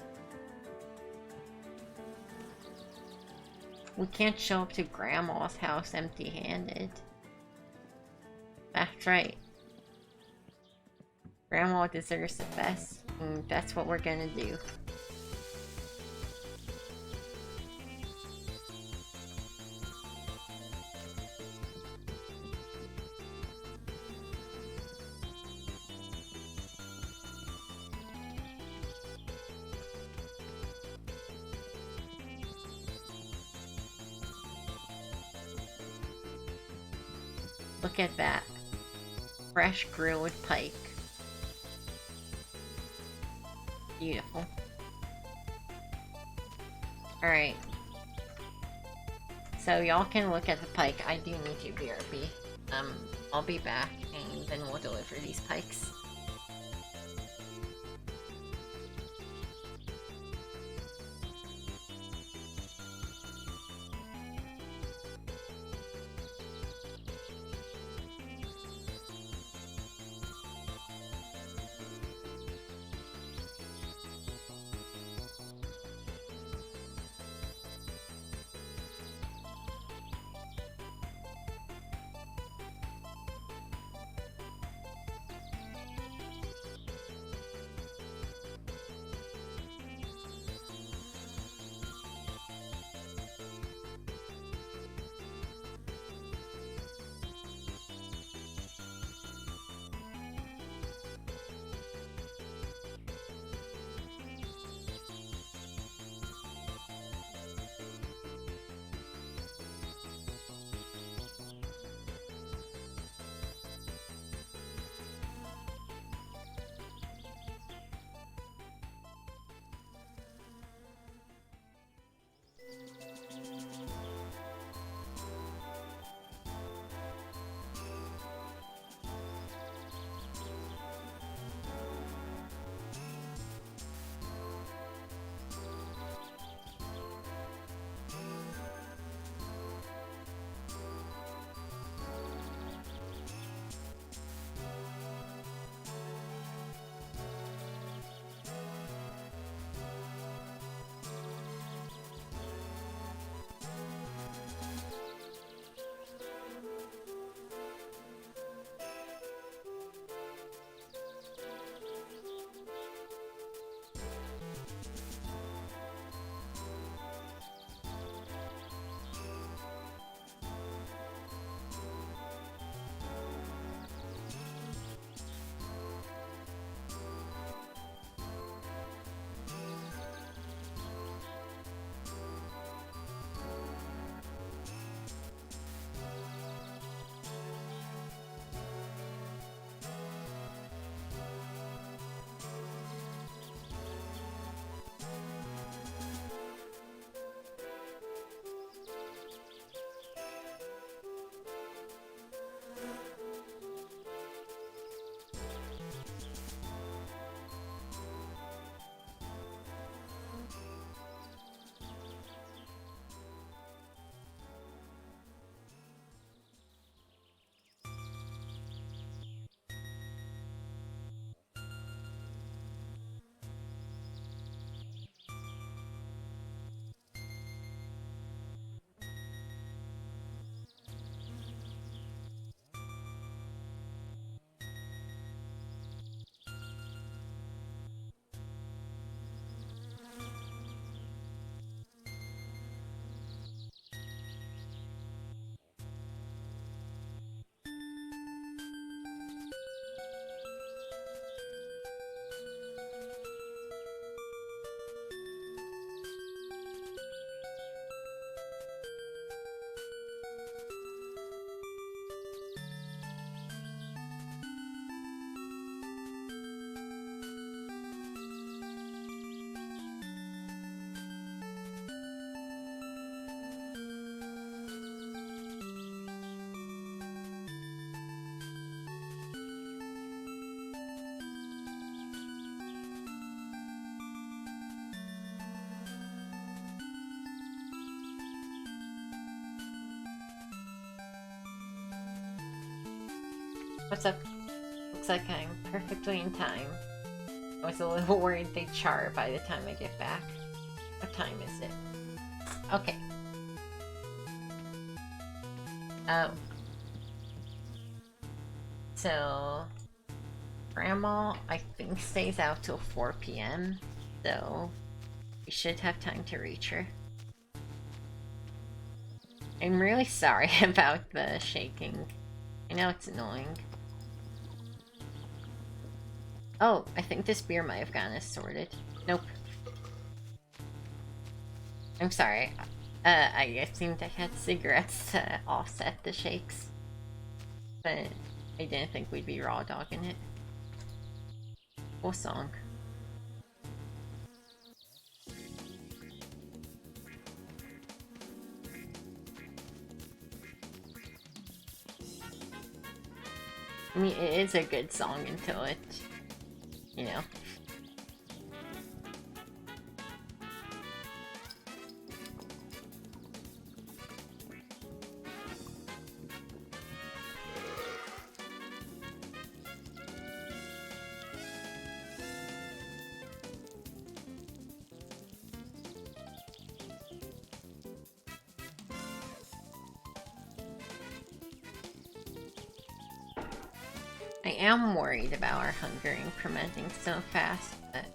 We can't show up to Grandma's house empty-handed. That's right. Grandma deserves the best, and that's what we're gonna do. Look at that. Fresh grilled pike. Beautiful. Alright. So y'all can look at the pike. I do need to BRB. I'll be back and then we'll deliver these pikes. What's up? Looks like I'm perfectly in time. I was a little worried they'd char by the time I get back. What time is it? Okay. Oh. So... Grandma, I think, stays out till 4 p.m. So... we should have time to reach her. I'm really sorry about the shaking. I know it's annoying. Oh, I think this beer might have gotten us sorted. Nope. I'm sorry. I assumed I had cigarettes to offset the shakes. But I didn't think we'd be raw dogging it. Cool song. I mean, it is a good song until it, you know. I am worried about our hunger incrementing so fast, but...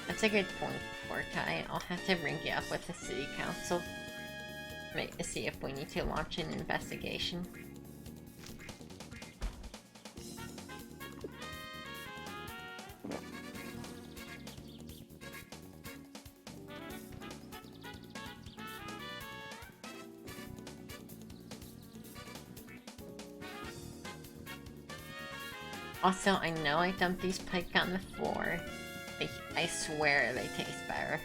That's a good point, Fortai. I'll have to bring you up with the city council. To see if we need to launch an investigation. Also, I know I dumped these pike on the floor. I swear they taste better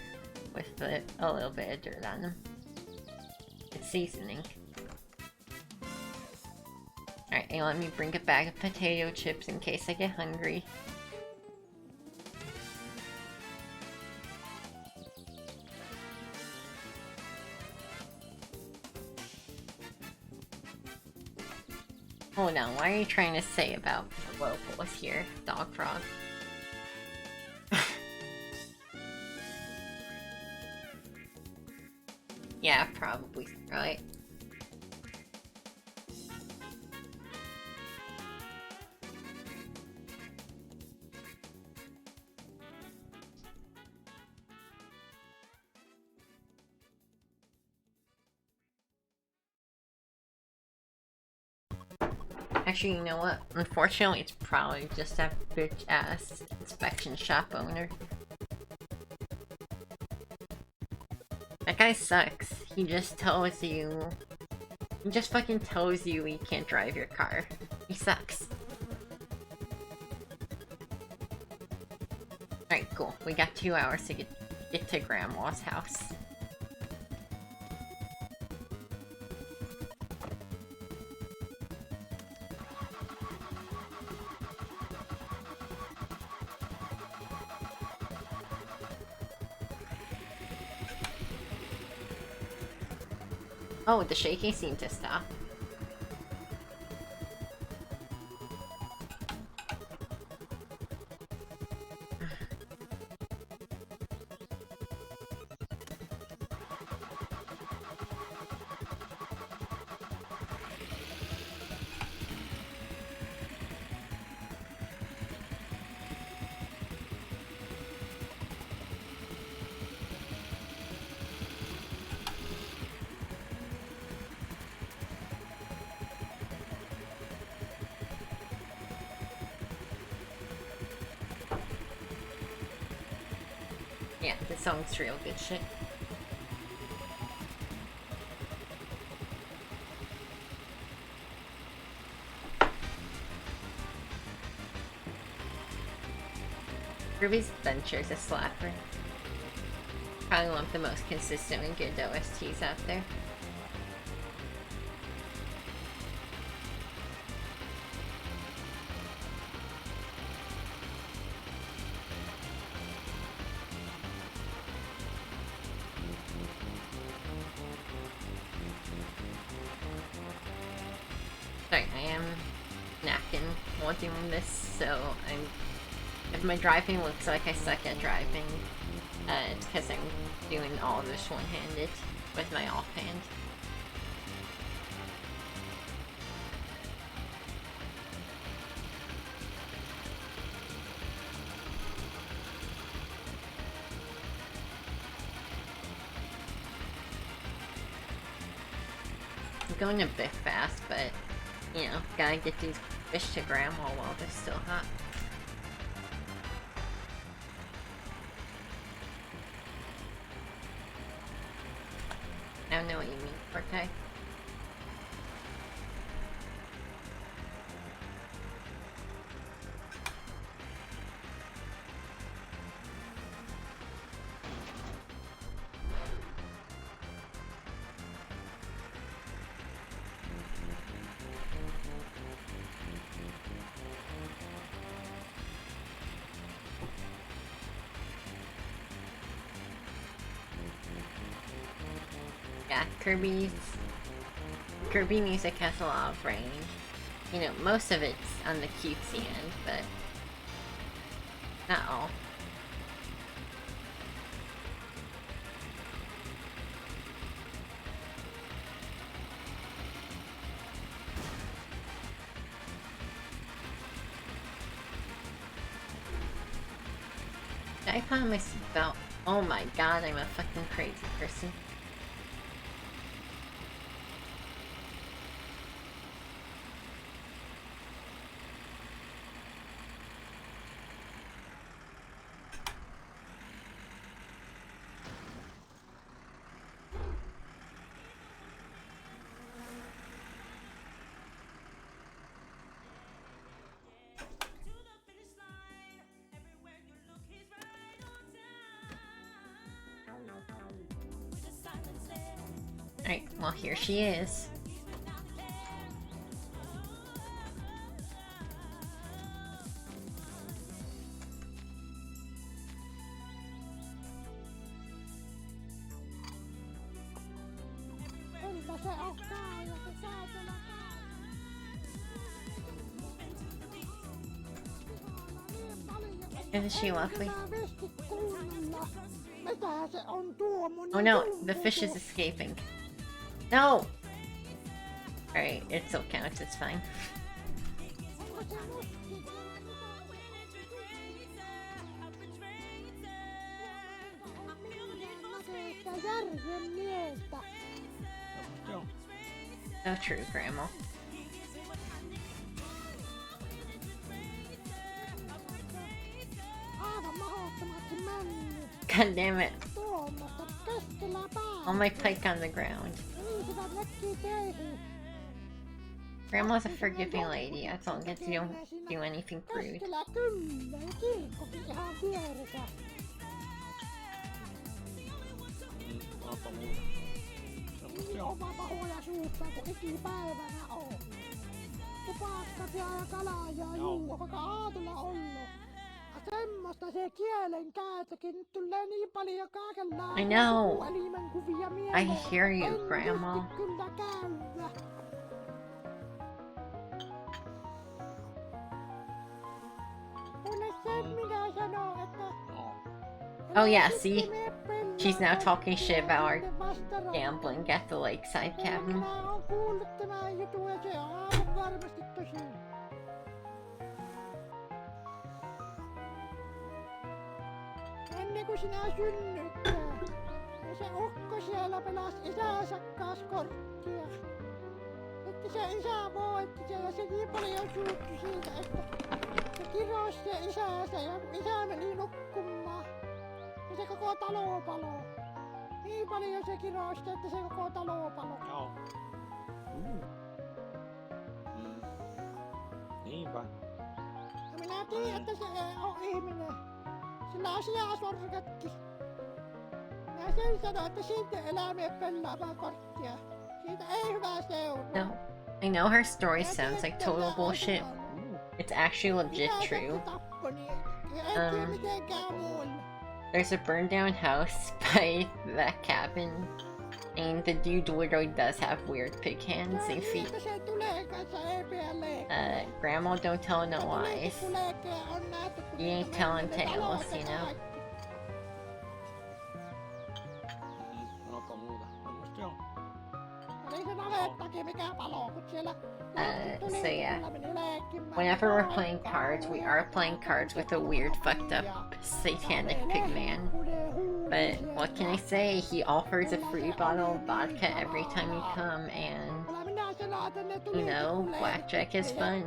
with a little bit of dirt on them. It's seasoning. Alright, let me bring a bag of potato chips in case I get hungry. Hold on, what are you trying to say about the locals here, Dog Frog? Yeah, probably, right? Actually, you know what? Unfortunately, it's probably just that bitch-ass inspection shop owner. That guy sucks. He just tells you... He just fucking tells you he can't drive your car. He sucks. Alright, cool. We got 2 hours to get to Grandma's house. Oh, the shaking seemed to stop. Yeah, this song's real good shit. Ruby's Adventure's a slapper. Probably one of the most consistent and good OSTs out there. Sorry, I am napkin while doing this, so if my driving looks like I suck at driving, it's because I'm doing all this one-handed with my offhand. I'm going a bit fast, but, you know, gotta get these fish to grandma while they're still hot. I don't know what you mean, Forte. Yeah, Kirby music has a lot of range. You know, most of it's on the cutesy end, but not all. I found my seatbelt. Oh my god, I'm a fucking crazy person. Alright, well here she is. Isn't she lovely? Oh no, the fish is escaping. No! Alright, it still counts, it's fine. So true, Grandma. God damn it. All my pike on the ground. Grandma's a forgiving lady. I don't get to do anything rude. I know. I hear you, Grandma. Oh yeah, see? She's now talking shit about our gambling at the lakeside cabin. Se koko talo paloi. Niin paljon se kirosti, että se koko talo paloi. Joo. Niinpä. Ja minä tiedän, että se ei oo ihminen. Sillä asiaa sorkatki. Minä sen sanoin, että siitä eläimeen pelaamaan korttia. Siitä ei hyvä seuraa. No, I know her story sounds like total bullshit. It's actually legit true. There's a burned down house by that cabin, And the dude literally does have weird pig hands and feet. Että se tulee kanssa EPL. Grandma, don't tell no lies. Kulekea on nähty, kun You ain't niitä telling menee tales, taloutta you know? kaikki. Sanoppa muuta. Musta joo. Oli se navettakin mikä palo, kun siellä So yeah. Whenever we're playing cards, we are playing cards with a weird, fucked up, satanic pig man. But what can I say? He offers a free bottle of vodka every time you come, and you know, blackjack is fun.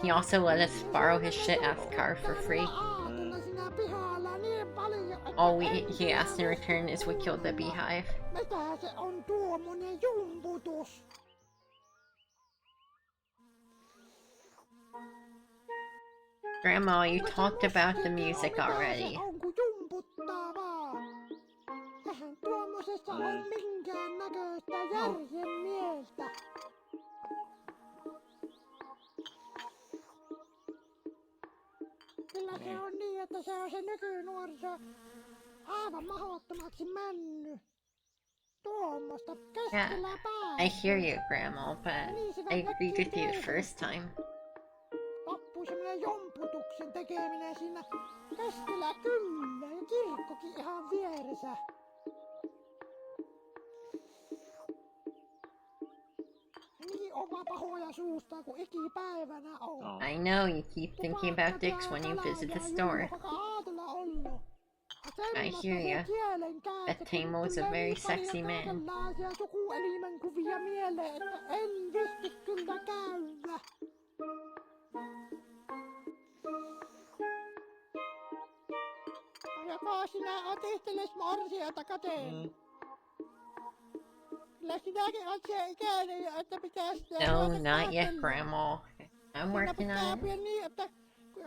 He also let us borrow his shit out the car for free. All he asked in return is we killed the beehive. Mitä se on tuommoinen jumputus? Grandma, you talked about the music already. Onko jumputtavaa? Eihän tuommoisessa ole minkään näköistä järjen mieltä. Kyllä se on niin, että se on se nykynuoriso aivan mahdottomaksi mennyt. Tuommoista keskellä päivää. I hear you, Grandma, but I agreed with you the first time. Loppui semmonen jomputuksen tekeminen siinä keskellä kyllä ja kirkkokin ihan vieressä. Niin oma pahoja suusta kuin ikipäivänä on. I know, you keep thinking about dicks when you visit the store. I hear ya. That Tamo is a very sexy man. Sukuelimenkuvia mieleen, että en visti kyllä käydä. Joko sinä oot ihteles morsiota kateen? Kyllä sinäkin oot se ikäinen, että pitäis No, not yet, Grandma. I'm working on it. Niin, että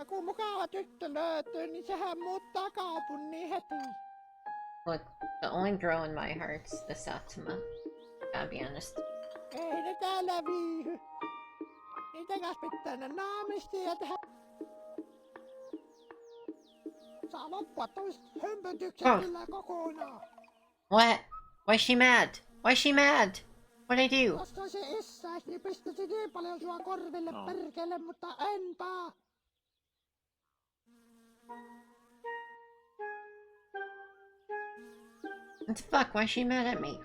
kun mukava tyttö löytyy, niin sehän muuttaa kaupungin heti. Look, the only girl in my heart's the Satsuma. Gotta be honest. Ei ne täällä viihy. Niitä kanssa pitää ne naamistia tehdä. Saa loppua toiset hömpötykset kyllä kokonaan. What? Why's she mad? Why's she mad? What'd I do? Koska se issäis, niin pistäisi niin paljon sua korville perkele, mutta enpä. What the fuck? Why's she mad at me?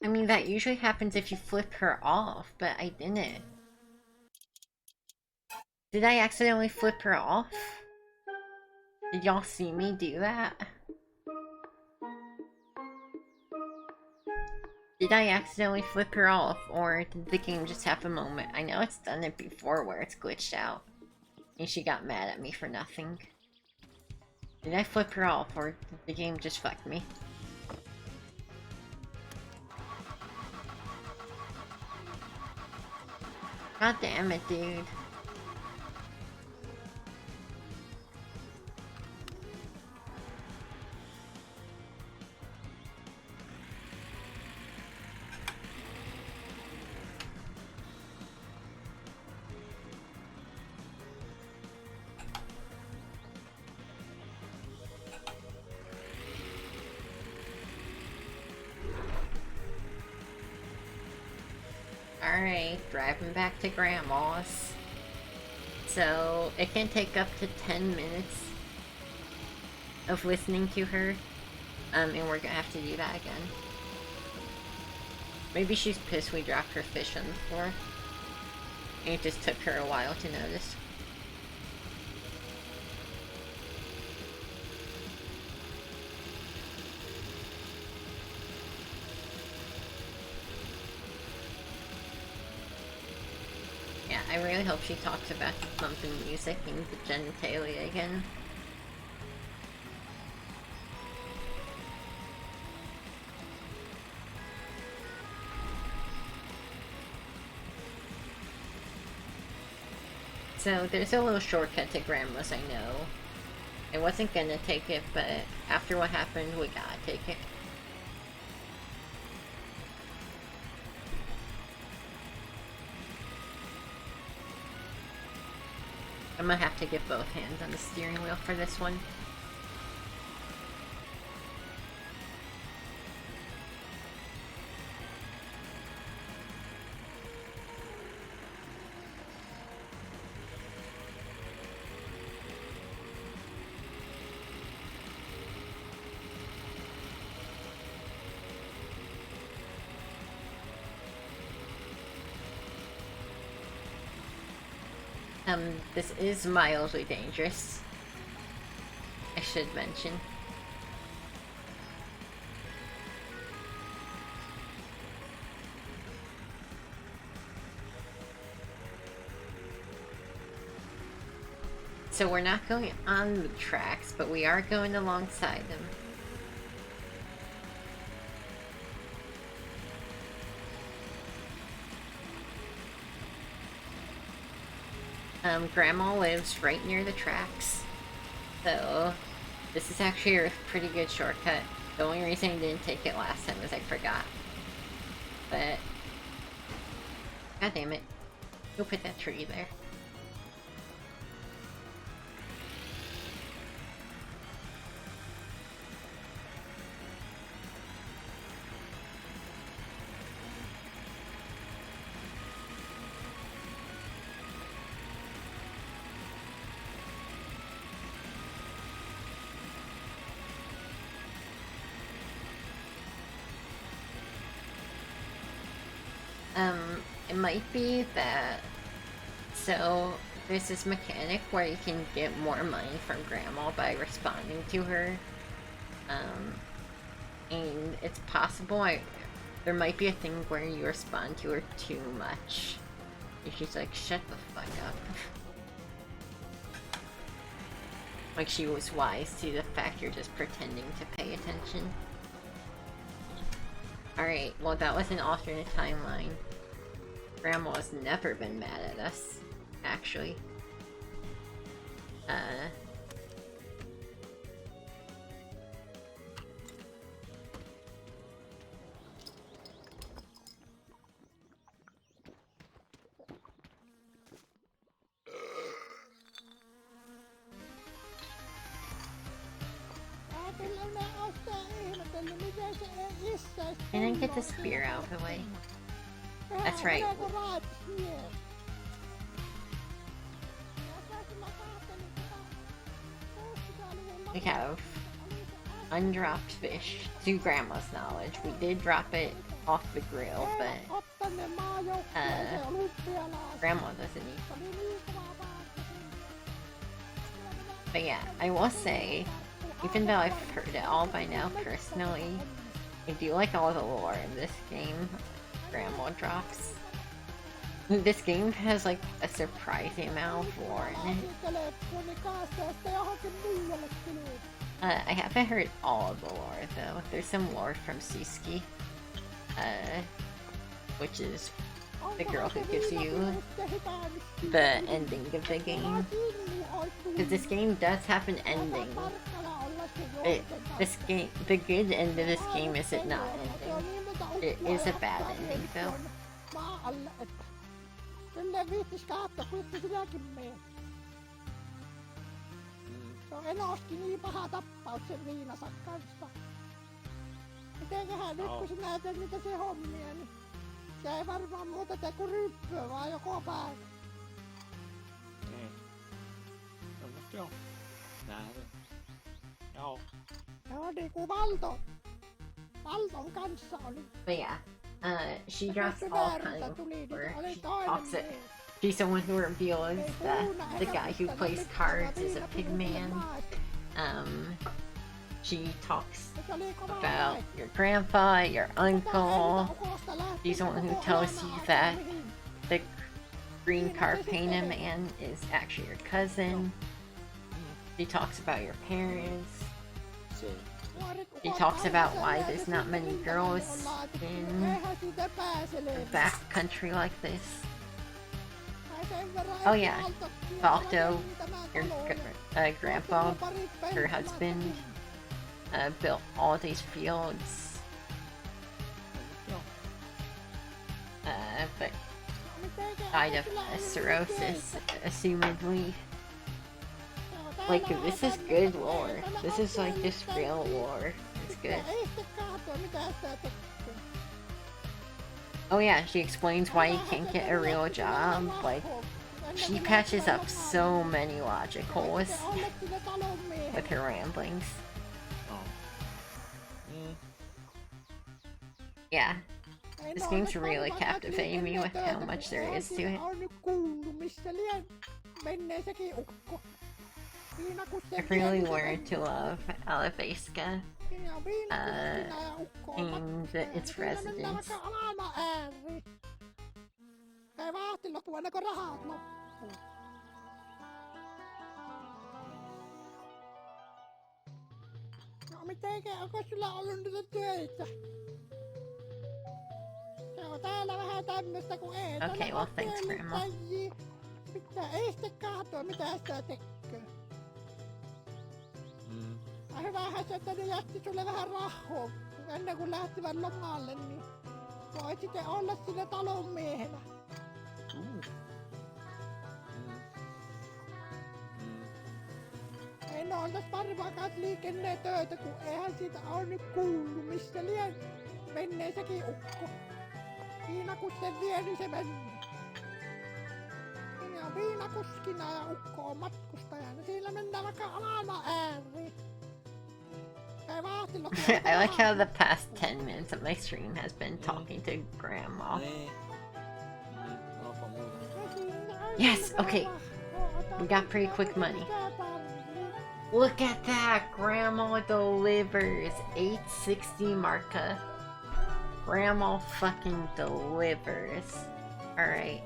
I mean, that usually happens if you flip her off, but I didn't. Did I accidentally flip her off? Did y'all see me do that? Did I accidentally flip her off, or did the game just have a moment? I know it's done it before where it's glitched out, and she got mad at me for nothing. Did I flip her off, or did the game just fuck me? God damn it, dude. Alright, driving back to Grandma's. So, it can take up to 10 minutes of listening to her. And we're gonna have to do that again. Maybe she's pissed we dropped her fish on the floor. And it just took her a while to notice. I really hope she talks about the thumping music and the genitalia again. So there's a little shortcut to Grandma's, I know. I wasn't gonna take it, but after what happened, we gotta take it. I'm gonna have to get both hands on the steering wheel for this one. This is mildly dangerous, I should mention. So we're not going on the tracks, but we are going alongside them. Grandma lives right near the tracks, so this is actually a pretty good shortcut. The only reason I didn't take it last time is I forgot. But, god damn it, who put that tree there? It might be that, so there's this mechanic where you can get more money from Grandma by responding to her, and it's possible there might be a thing where you respond to her too much, and she's like, shut the fuck up. Like she was wise to the fact you're just pretending to pay attention. Alright, well that was an alternate timeline. Grandma's never been mad at us, actually. And then get the spear out of the way. That's right. We have undropped fish, to Grandma's knowledge. We did drop it off the grill, but Grandma doesn't eat. But yeah, I will say, even though I've heard it all by now personally, I do like all the lore in this game. Grandma drops. This game has like a surprising amount of lore in it. I haven't heard all of the lore though. There's some lore from Suski, which is the girl who gives you the ending of the game. Because this game does have an ending. The good end of this game is it not ending. It is a bad ending though. Se on enosti niin paha tappaus sen viinansa kanssa. Mitenköhän nyt kun sä näytät mitä se hommia, niin se ei varmaan muuta tee kuin ryppyä vaan joko päivä. Niin. Semmosta joo. Nähdään. Joo. Joo niinku Valton kanssa oli. But yeah, she drops all kinds of lore. She talks it. She's the one who reveals that the guy who plays cards is a pig man. She talks about your grandpa, your uncle. She's the one who tells you that green car painted man is actually your cousin. She talks about your parents. Se. She talks about why there's not many girls in a back country like this. Oh yeah, Balto, your grandpa, her husband, built all these fields. But died of cirrhosis, assumedly. Like, this is good lore. This is like just real lore. It's good. Oh yeah, she explains why you can't get a real job. Like, she patches up so many logic holes with her ramblings. Yeah. This game's really captivating me with how much there is to it. I've really learned to love Alaveska and its residents. Onko sulla ollut nyt töitä? Se on täällä vähän tämmöstä kun ei. Okay, well thanks, Grandma. Pitää ei sitten kahtoa mitä sitä tekee. Hyvähän se, että ne jätti sulle vähän rahaa. Ennen kuin lähtivät lomalle, niin voit sitten olla siinä talon miehenä. Ei no oltais varmaankaan liikenneen töitä, kun eihän siitä oo nyt kuullut, missä lien menee sekin ukko. Siinä kun sen vie, niin se menee. Siinä on viinakuskina ja ukko on matkustajana. Siinä mennään vaikka alama ääriin. I like how the past 10 minutes of my stream has been talking to Grandma. Yes, okay. We got pretty quick money. Look at that! Grandma delivers 860 marca. Grandma fucking delivers. Alright.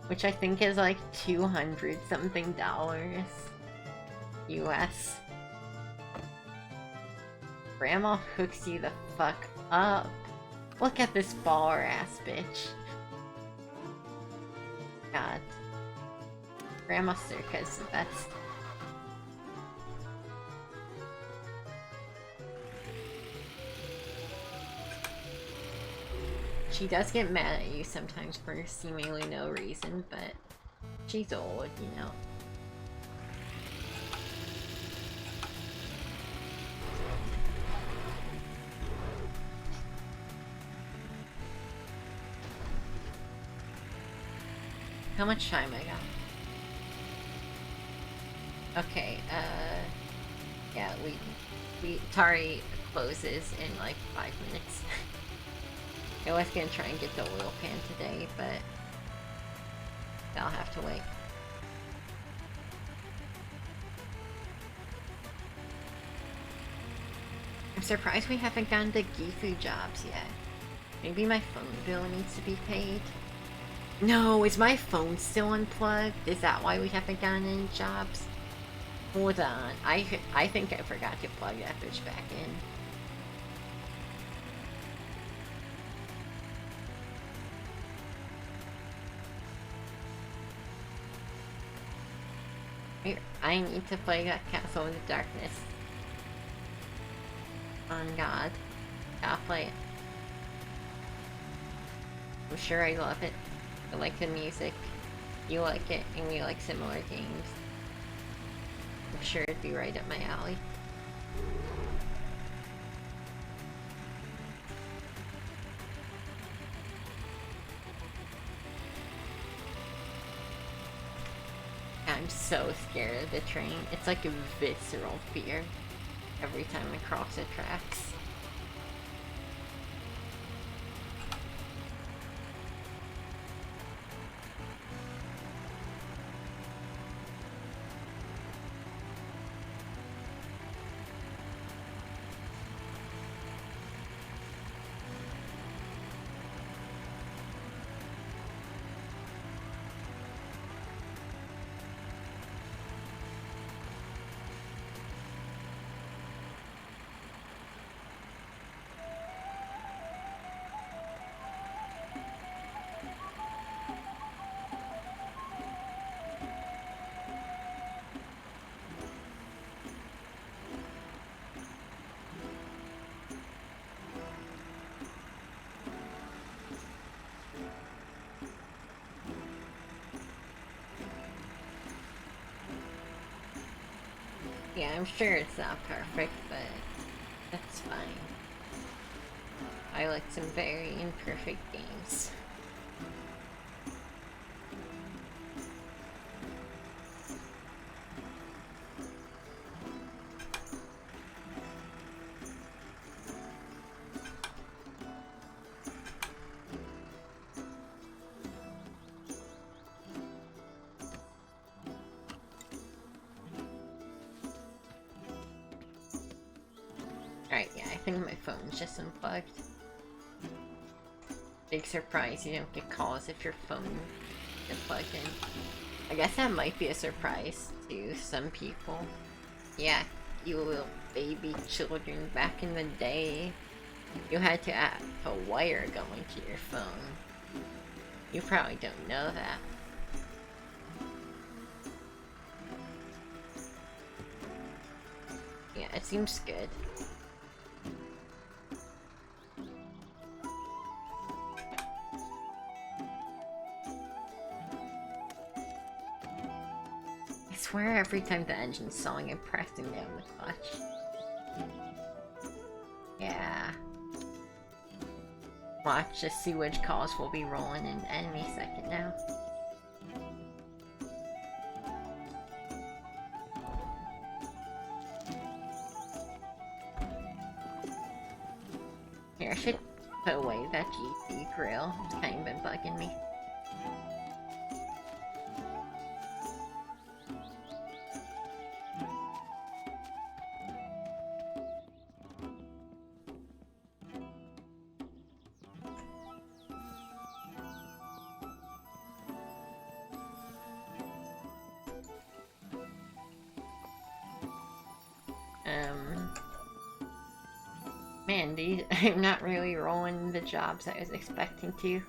Which I think is like $200 something US. Grandma hooks you the fuck up. Look at this baller ass bitch. God. Grandma Circa's the best. She does get mad at you sometimes for seemingly no reason, but she's old, you know. How much time I got? Okay, yeah, Tari closes in like 5 minutes. I was gonna try and get the oil pan today, but I'll have to wait. I'm surprised we haven't gotten the Gifu jobs yet. Maybe my phone bill needs to be paid. No, is my phone still unplugged? Is that why we haven't gotten any jobs? Hold on, I think I forgot to plug that bitch back in. I need to play that Castle in the Darkness. On God. I'll play it. I'm sure I love it. I like the music. You like it, and we like similar games. I'm sure it'd be right up my alley. I'm so scared of the train. It's like a visceral fear every time I cross the tracks. Yeah, I'm sure it's not perfect, but that's fine. I like some very imperfect games. Alright, yeah, I think my phone's just unplugged. Big surprise, you don't get calls if your phone is plugged in. I guess that might be a surprise to some people. Yeah, you little baby children back in the day, you had to have a wire going to your phone. You probably don't know that. Yeah, it seems good. I swear every time the engine's sawing, I'm pressing down the clutch. Yeah. Watch, the sewage calls will be rolling in any second now. Here, I should put away that GC grill. It's kind of been bugging me. Man, I'm not really rolling the jobs I was expecting to.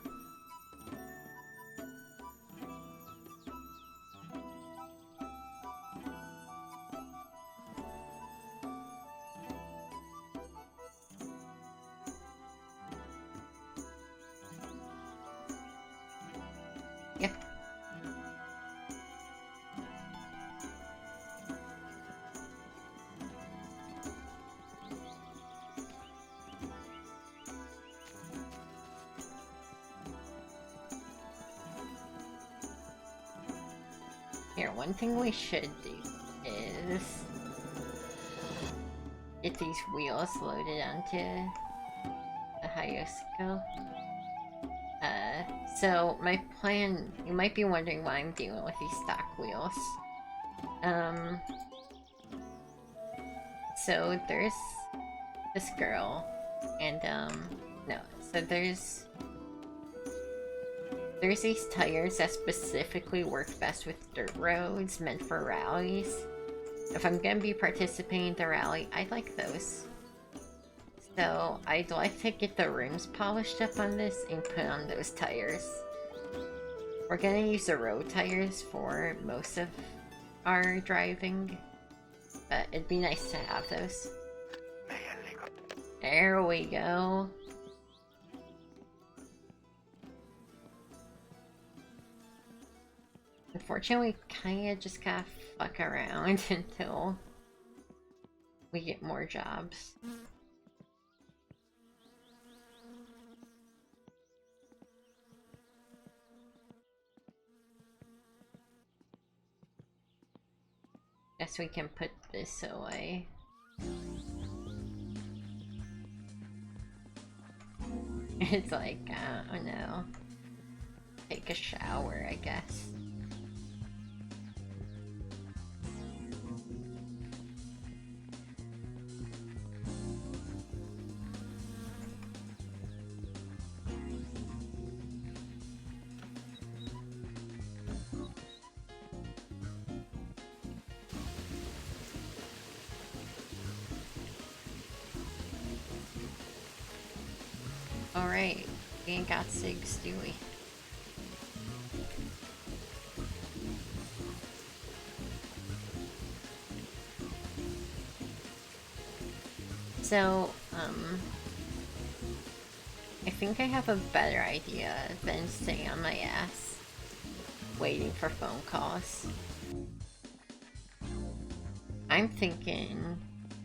Yep. Here, one thing we should do is get these wheels loaded onto the Hyosco. So my plan, you might be wondering why I'm dealing with these stock wheels. So there's this girl, and no, so there's these tires that specifically work best with dirt roads, meant for rallies. If I'm gonna be participating in the rally, I like those. So I'd like to get the rims polished up on this and put on those tires. We're gonna use the road tires for most of our driving, but it'd be nice to have those. There we go. Unfortunately, we kinda just gotta fuck around until we get more jobs. Guess we can put this away. It's like, I don't know. Take a shower, I guess. Alright, we ain't got SIGs, do we? So, I think I have a better idea than staying on my ass, waiting for phone calls. I'm thinking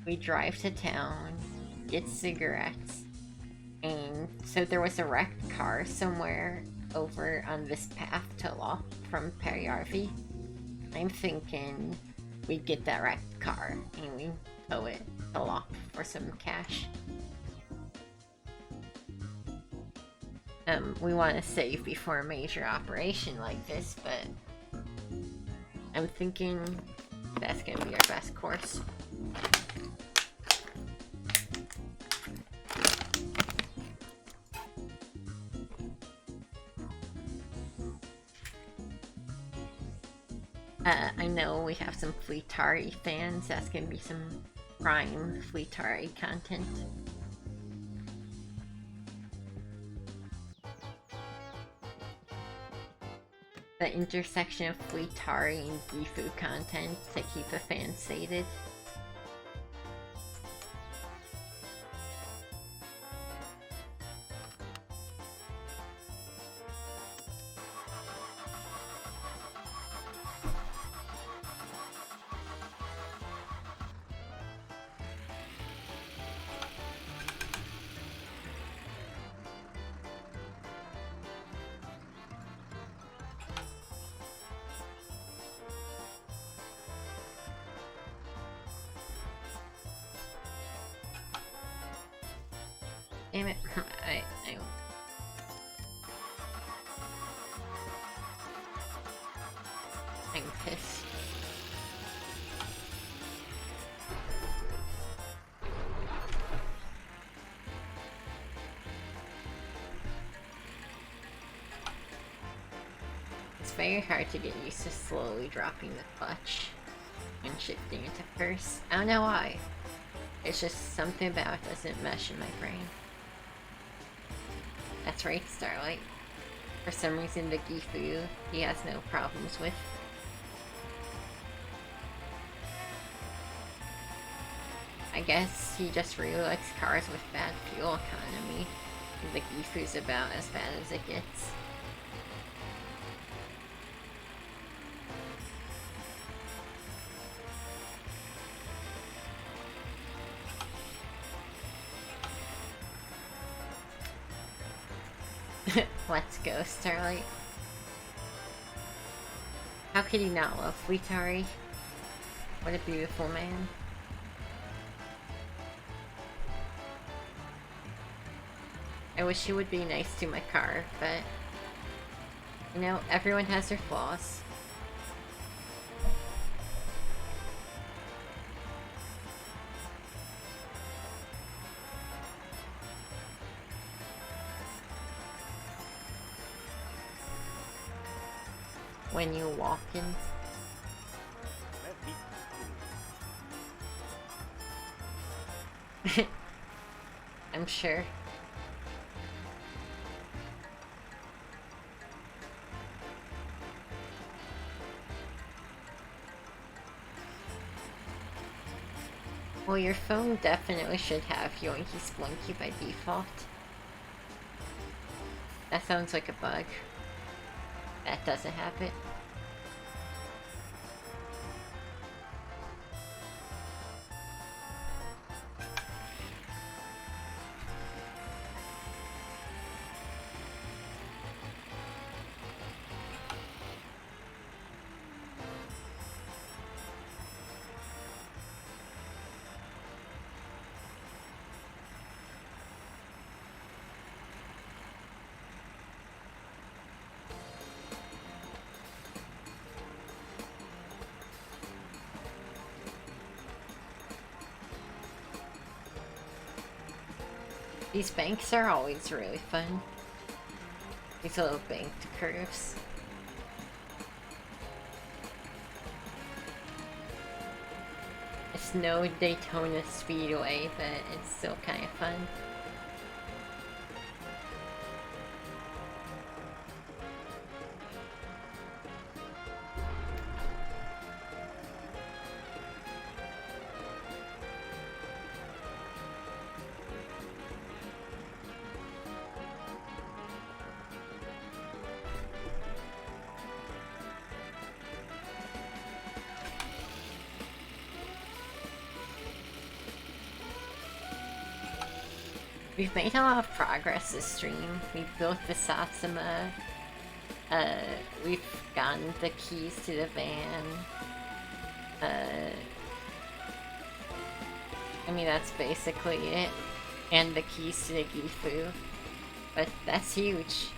we drive to town, get cigarettes, and so there was a wrecked car somewhere over on this path to Loft from Perry RV. I'm thinking we get that wrecked car and we tow it to Loft for some cash. We want to save before a major operation like this, but I'm thinking that's gonna be our best course. I know we have some Fleetari fans. That's gonna be some prime Fleetari content. The intersection of Fleetari and Gifu content to keep the fans sated. Damn it, I'm pissed. It's very hard to get used to slowly dropping the clutch and shifting into first. I don't know why. It's just something about it doesn't mesh in my brain. That's right, Starlight. For some reason, the Gifu he has no problems with. I guess he just really likes cars with bad fuel economy. And the Gifu's about as bad as it gets. Let's go, Starlight. How could he not love Fleetari? What a beautiful man. I wish he would be nice to my car, but you know, everyone has their flaws. When you walk in. I'm sure. Well, your phone definitely should have Yoinky Splinky by default. That sounds like a bug. That doesn't have it. These banks are always really fun. These little banked curves. It's no Daytona Speedway, but it's still kind of fun. We've made a lot of progress this stream. We've built the Satsuma. We've gotten the keys to the van. I mean, that's basically it. And the keys to the Gifu. But that's huge.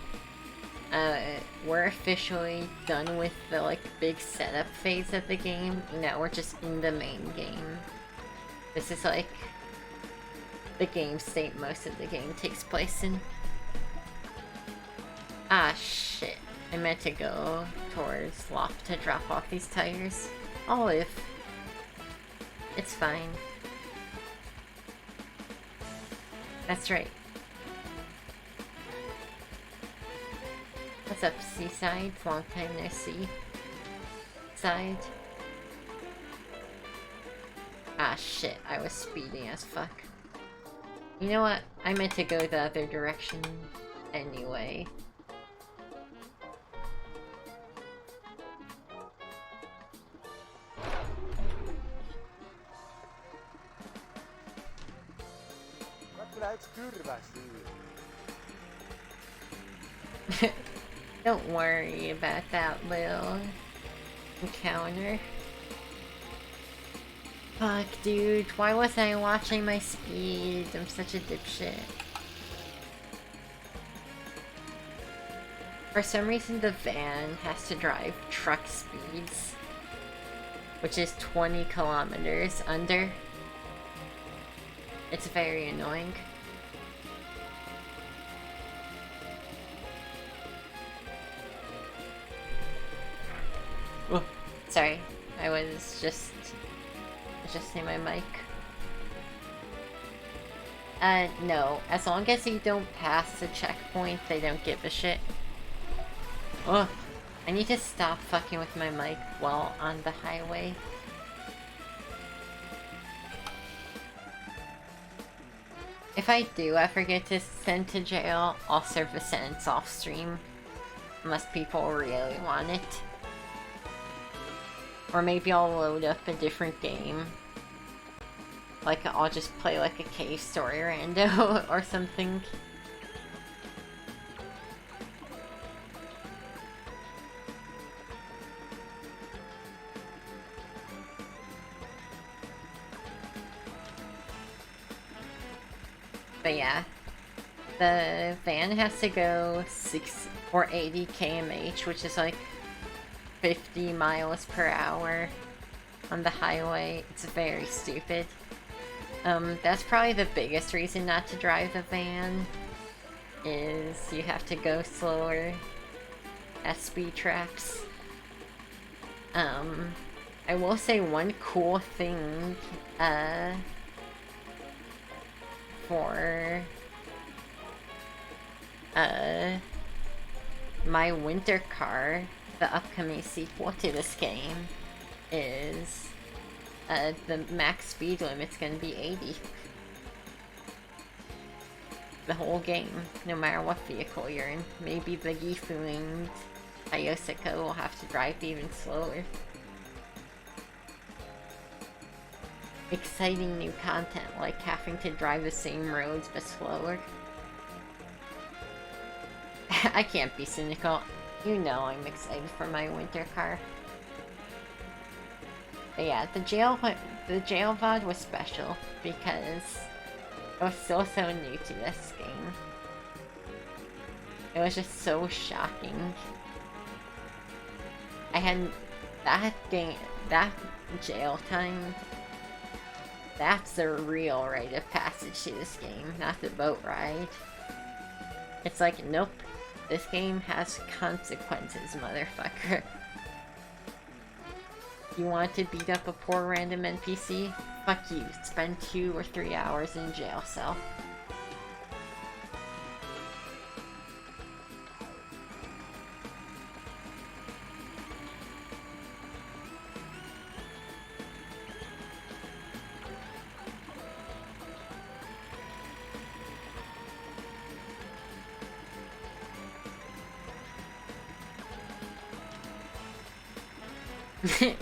We're officially done with the, like, big setup phase of the game. Now we're just in the main game. This is, like, the game state most of the game takes place in. Ah, shit. I meant to go towards Loft to drop off these tires. I'll live. It's fine. That's right. What's up, Seaside? Long time no see. Side. Ah, shit. I was speeding as fuck. You know what? I meant to go the other direction anyway. Don't worry about that little encounter. Fuck, dude. Why wasn't I watching my speed? I'm such a dipshit. For some reason, the van has to drive truck speeds, which is 20 kilometers under. It's very annoying. Oh, sorry. I was just adjusting my mic. No. As long as you don't pass the checkpoint, they don't give a shit. Oh, I need to stop fucking with my mic while on the highway. If I do ever get to sent to jail, I'll serve a sentence off stream. Unless people really want it. Or maybe I'll load up a different game. Like, I'll just play like a cave story rando or something. But yeah, the van has to go 6 or 80 km/h, which is like 50 miles per hour on the highway. It's very stupid. That's probably the biggest reason not to drive the van, is you have to go slower at speed traps. I will say one cool thing, for my winter car, the upcoming sequel to this game, is the max speed limit's gonna be 80. The whole game, no matter what vehicle you're in. Maybe the Gifu and Ayosaka will have to drive even slower. Exciting new content, like having to drive the same roads but slower. I can't be cynical. You know I'm excited for my winter car. But yeah, the jail VOD was special because it was still so new to this game. It was just so shocking. I had that jail time. That's the real rite of passage to this game, not the boat ride. It's like, nope, this game has consequences, motherfucker. You want to beat up a poor random NPC? Fuck you, spend 2 or 3 hours in jail cell.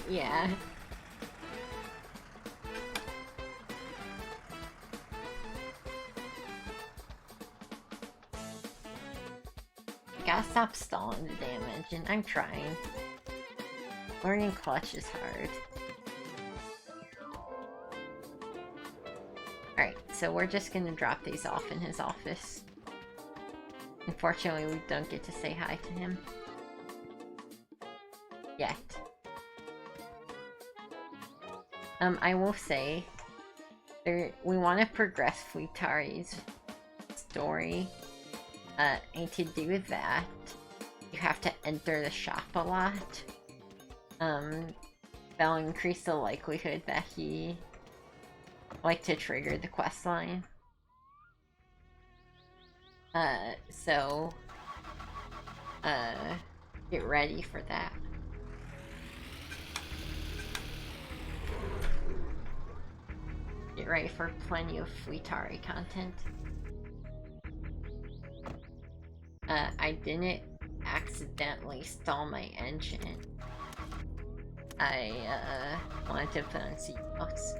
Yeah. stop stalling the damn engine. I'm trying. Learning clutch is hard. Alright, so we're just gonna drop these off in his office. Unfortunately, we don't get to say hi to him. Yet. I will say, we want to progress Fleetari's story. And to do that, you have to enter the shop a lot. That'll increase the likelihood that he like to trigger the quest line. So get ready for that. Get ready for plenty of Fleetari content. I didn't accidentally stall my engine. I wanted to put on seatbelts.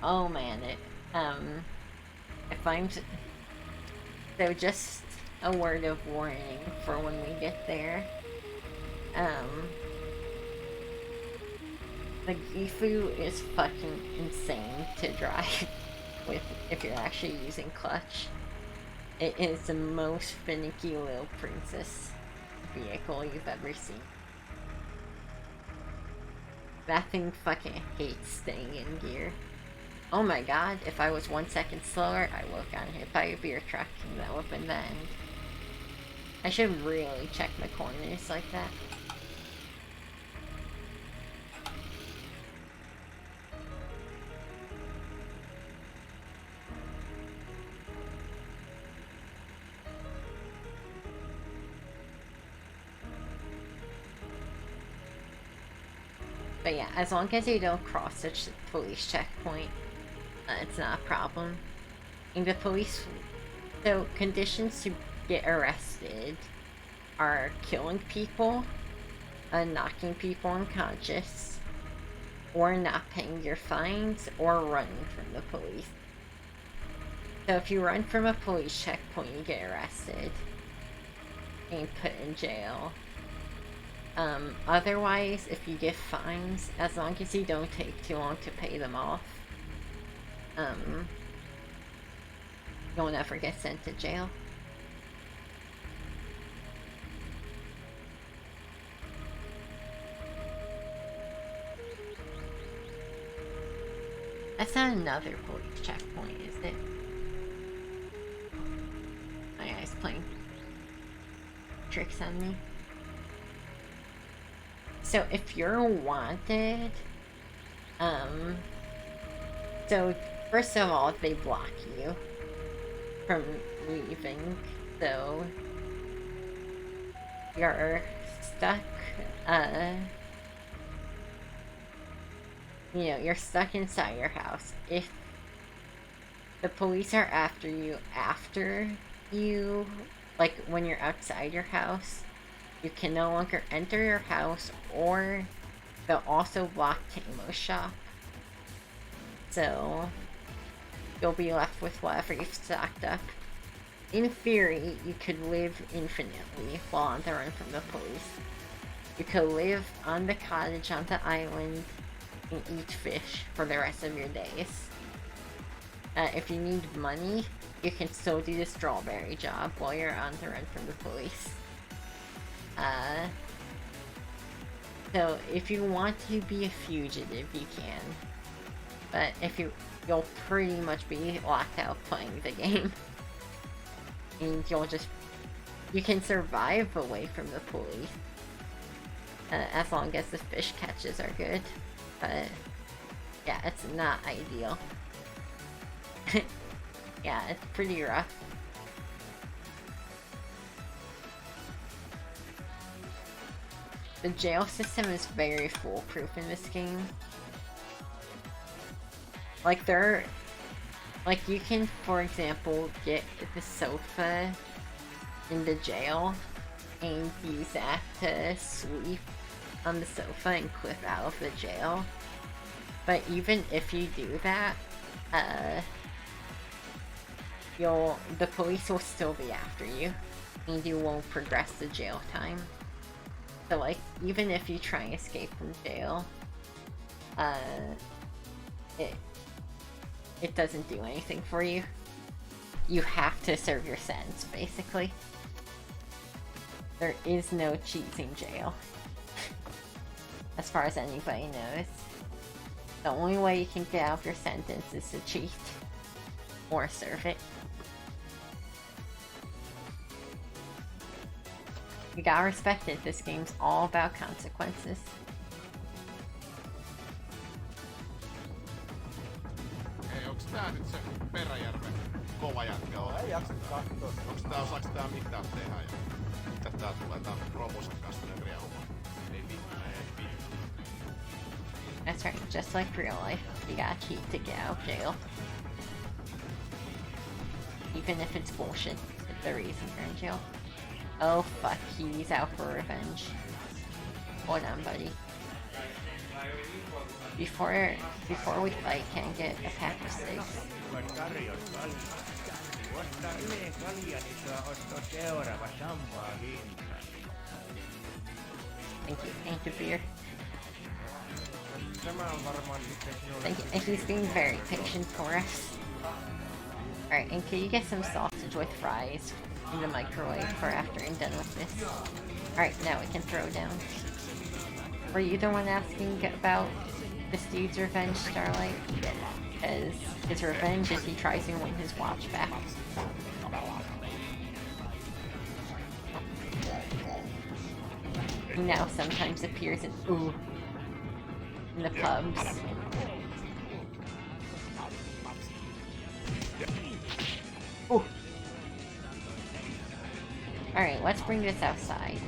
Oh man, if I'm... So just a word of warning for when we get there. The Gifu is fucking insane to drive with if you're actually using clutch. It is the most finicky little princess vehicle you've ever seen. That thing fucking hates staying in gear. Oh my god, if I was 1 second slower, I would have gotten hit by a beer truck, and that would have been the end. I should really check my corners like that. But yeah, as long as you don't cross a police checkpoint, it's not a problem. And the police... So, conditions to get arrested are killing people, knocking people unconscious, or not paying your fines, or running from the police. So if you run from a police checkpoint, you get arrested and put in jail. Otherwise, if you get fines, as long as you don't take too long to pay them off, you'll never get sent to jail. That's not another police checkpoint, is it? My guy's playing tricks on me. So if you're wanted, so first of all, they block you from leaving, so you're stuck, you know, you're stuck inside your house. If the police are after you, like when you're outside your house, you can no longer enter your house, or they'll also block Tamo's shop. So you'll be left with whatever you've stocked up. In theory, you could live infinitely while on the run from the police. You could live on the cottage on the island and eat fish for the rest of your days. If you need money, you can still do the strawberry job while you're on the run from the police. So if you want to be a fugitive, you can. But if you'll pretty much be locked out playing the game. And you can survive away from the police. As long as the fish catches are good. But yeah, it's not ideal. Yeah, it's pretty rough. The jail system is very foolproof in this game. Like you can, for example, get the sofa in the jail and use that to sweep on the sofa and clip out of the jail. But even if you do that, the police will still be after you, and you won't progress the jail time. So like, even if you try and escape from jail, it doesn't do anything for you. You have to serve your sentence, basically. There is no cheating jail. As far as anybody knows. The only way you can get out of your sentence is to cheat. Or serve it. You gotta respect it, this game's all about consequences. Ei, onks tää nyt se Peräjärven kova jätkä? No ei jaksa kattoo. Onks tää, osaaks tää mitään tehdä ja mitä tää tulee tää romusen kanssa ne riehuma? Ei mitään, ei mitään. That's right, just like real life, you gotta cheat to get out of jail. Even if it's bullshit, it's the reason you're in jail. Oh fuck, he's out for revenge. Hold on, buddy. Before we fight, can I get a pack of steaks? Thank you, beer. Thank you, and he's being very patient for us. Alright, and can you get some sausage with fries in the microwave for after I'm done with this? Alright, now we can throw down. Were you the one asking about this dude's revenge, Starlight? Because his revenge is he tries to win his watch back. He now sometimes appears in the pubs. Ooh. Alright, let's bring this outside.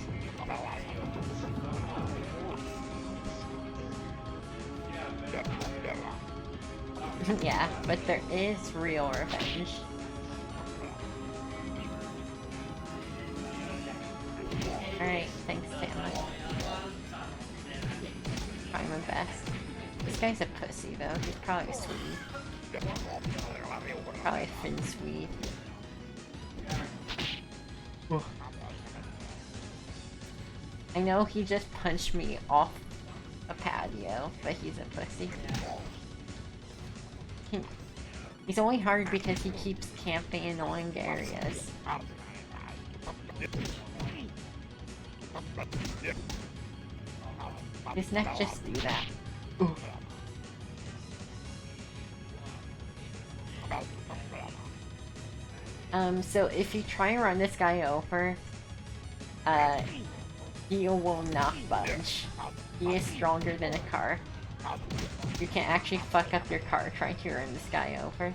Yeah, but there is real revenge. Alright, thanks, Santa. Try my best. This guy's a pussy, though. He's probably a Swede. Probably a Finn Swede. I know he just punched me off a patio, but he's a pussy. He's only hard because he keeps camping in annoying areas. His neck just do that. Ooh. So if you try and run this guy over, he will not budge. He is stronger than a car. You can actually fuck up your car trying to run this guy over.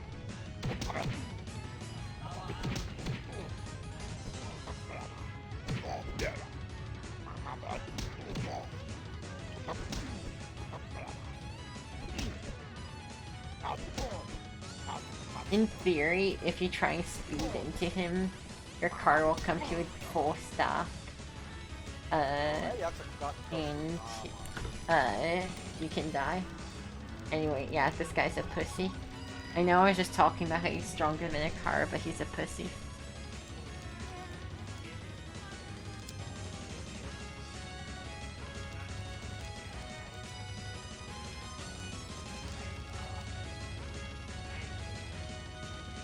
In theory, if you try and speed into him, your car will come to a full stop. And you can die. Anyway, yeah, this guy's a pussy. I know I was just talking about how he's stronger than a car, but he's a pussy.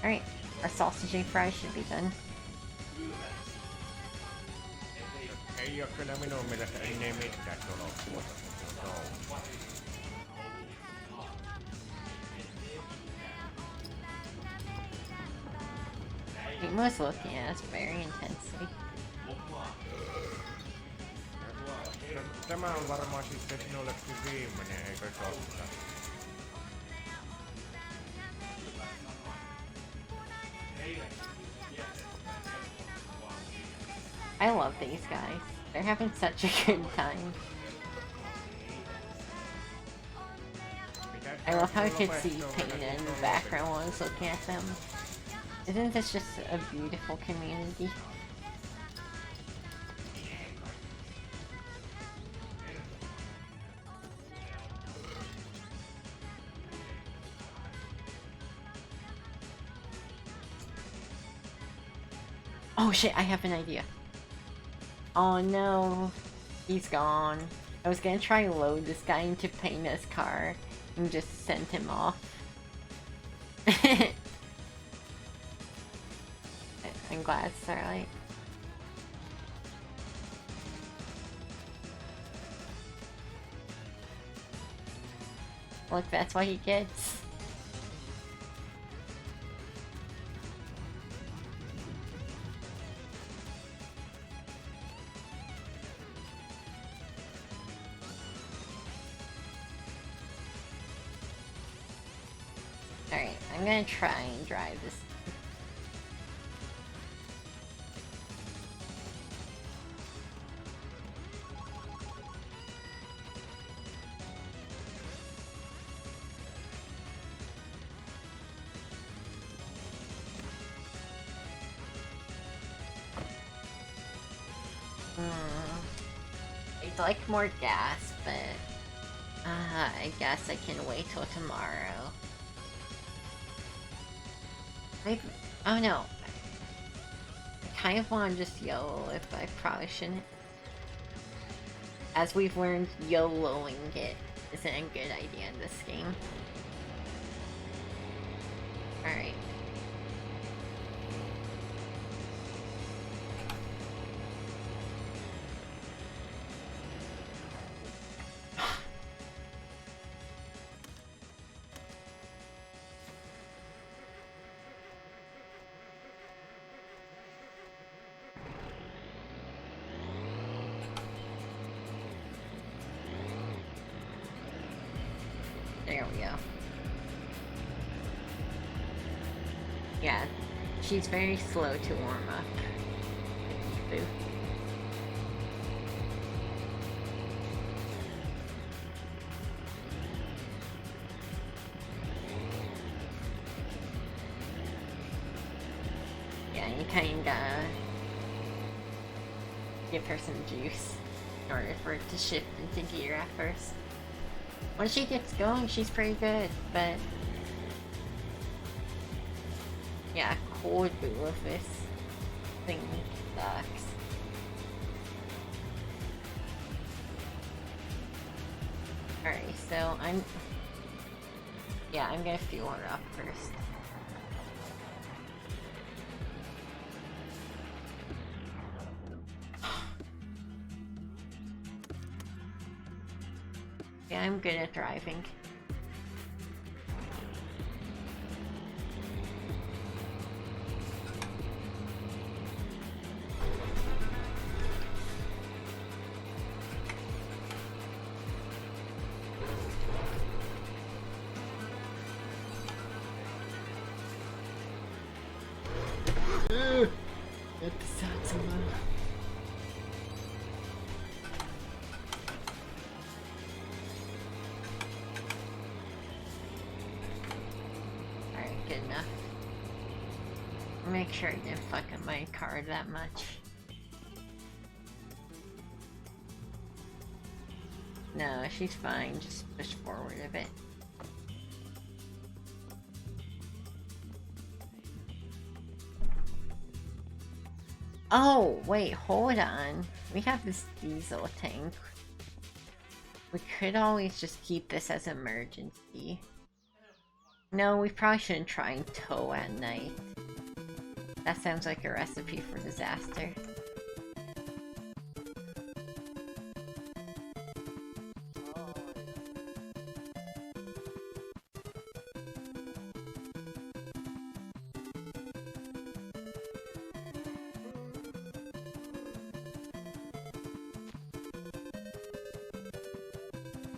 Alright, our sausage and fries should be done. Ei oo kyllä minun mielestä enää mitään tulossa. He was looking at us very intensely. Tämä on varmaan sitten sinullekin viimeinen, eikö totta? I love these guys. They're having such a good time. I love how I could see Payne in the background while I was looking at them. Isn't this just a beautiful community? Oh shit, I have an idea. Oh no, he's gone. I was gonna try and load this guy into Pena's car and just send him off. I'm glad, Starlight. Look, that's what he gets. Alright, I'm gonna try and drive this. I'd like more gas, but I guess I can wait till tomorrow. Oh no. I kind of want to just YOLO if I probably shouldn't. As we've learned, YOLOing it isn't a good idea in this game. Alright. There we go. Yeah, she's very slow to warm up. Boo. Yeah, you kinda give her some juice in order for it to shift into gear at first. Once she gets going, she's pretty good, but yeah, cold boo of this thing sucks. Alright, so I'm gonna fuel her up first. Yeah, I'm good at driving. Alright, good enough. Make sure I didn't fuck up my car that much. No, she's fine. Just push forward a bit. Oh, wait, hold on. We have this diesel tank. We could always just keep this as emergency. No, we probably shouldn't try and tow at night. That sounds like a recipe for disaster.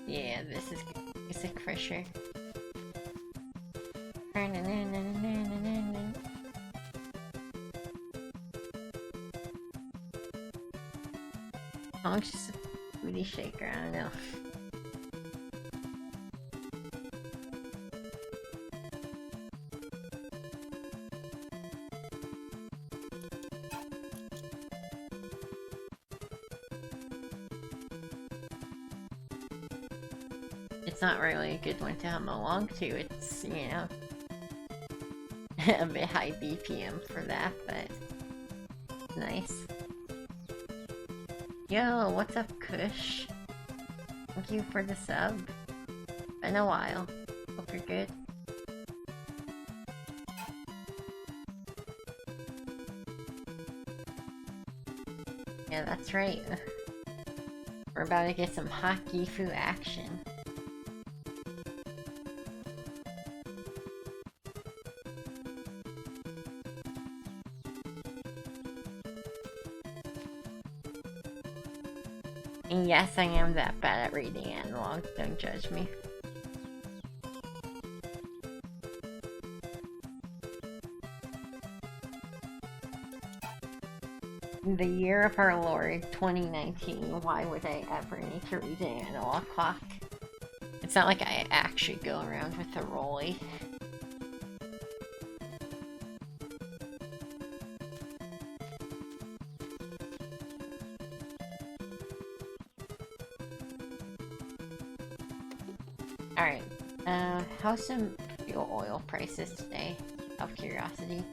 Yeah, this is music for sure. Oh, it's just a booty shaker, I don't know. It's not really a good one to hum along to. It's, you know, a bit high BPM for that, but Nice. Yo, what's up, Kush? Thank you for the sub. Been a while. Hope you're good. Yeah, that's right. We're about to get some hot Gifu action. And yes, I am that bad at reading analog, don't judge me. The year of our Lord, 2019, why would I ever need to read an analog clock? It's not like I actually go around with a rollie. Alright, how's some fuel oil prices today? Out of curiosity.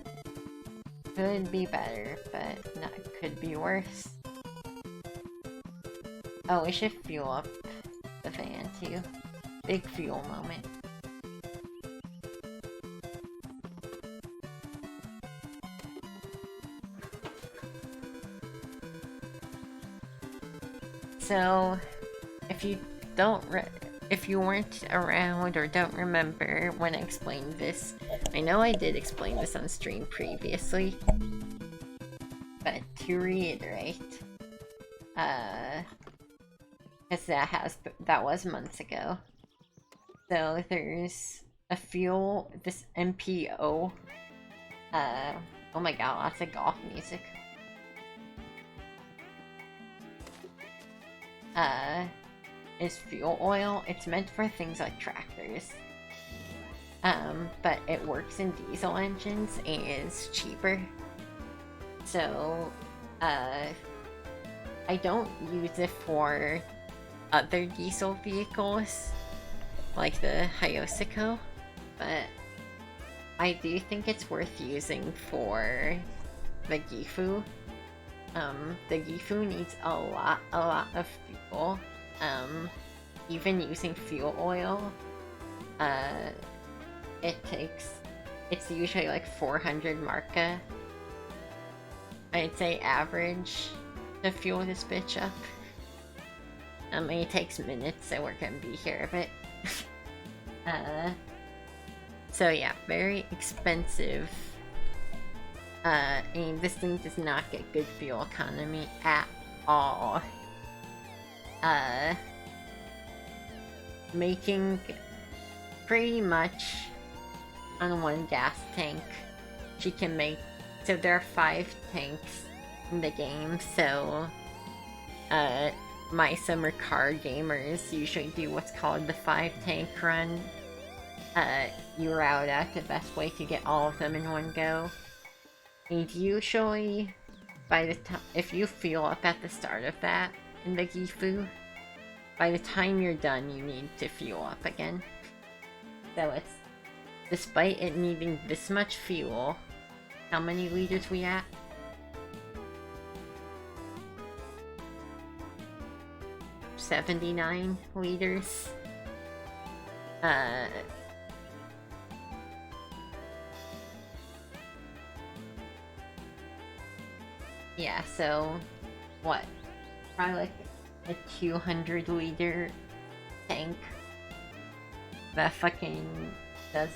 Could be better, but not could be worse. Oh, we should fuel up the van too. Big fuel moment. So, if you weren't around or don't remember when I explained this, I know I did explain this on stream previously, but to reiterate, because that was months ago. So there's a fuel, this MPO, oh my god, lots of golf music. Is fuel oil. It's meant for things like tractors. But it works in diesel engines and is cheaper. So, I don't use it for other diesel vehicles, like the Hyosiko, but I do think it's worth using for the Gifu. The Gifu needs a lot of fuel. Even using fuel oil, it's usually like 400 marca. I'd say average to fuel this bitch up. It takes minutes, so we're gonna be here a bit. So yeah, very expensive. And this thing does not get good fuel economy at all. Making pretty much on one gas tank, she can make, so there are 5 tanks in the game, so my summer car gamers usually do what's called the 5 tank run. You route out the best way to get all of them in one go. And usually, by the time, if you fuel up at the start of that in the Gifu, by the time you're done, you need to fuel up again. So it's, despite it needing this much fuel, how many liters we at? $79 liters. Yeah, so what? Probably like a 200 liter tank that fucking does,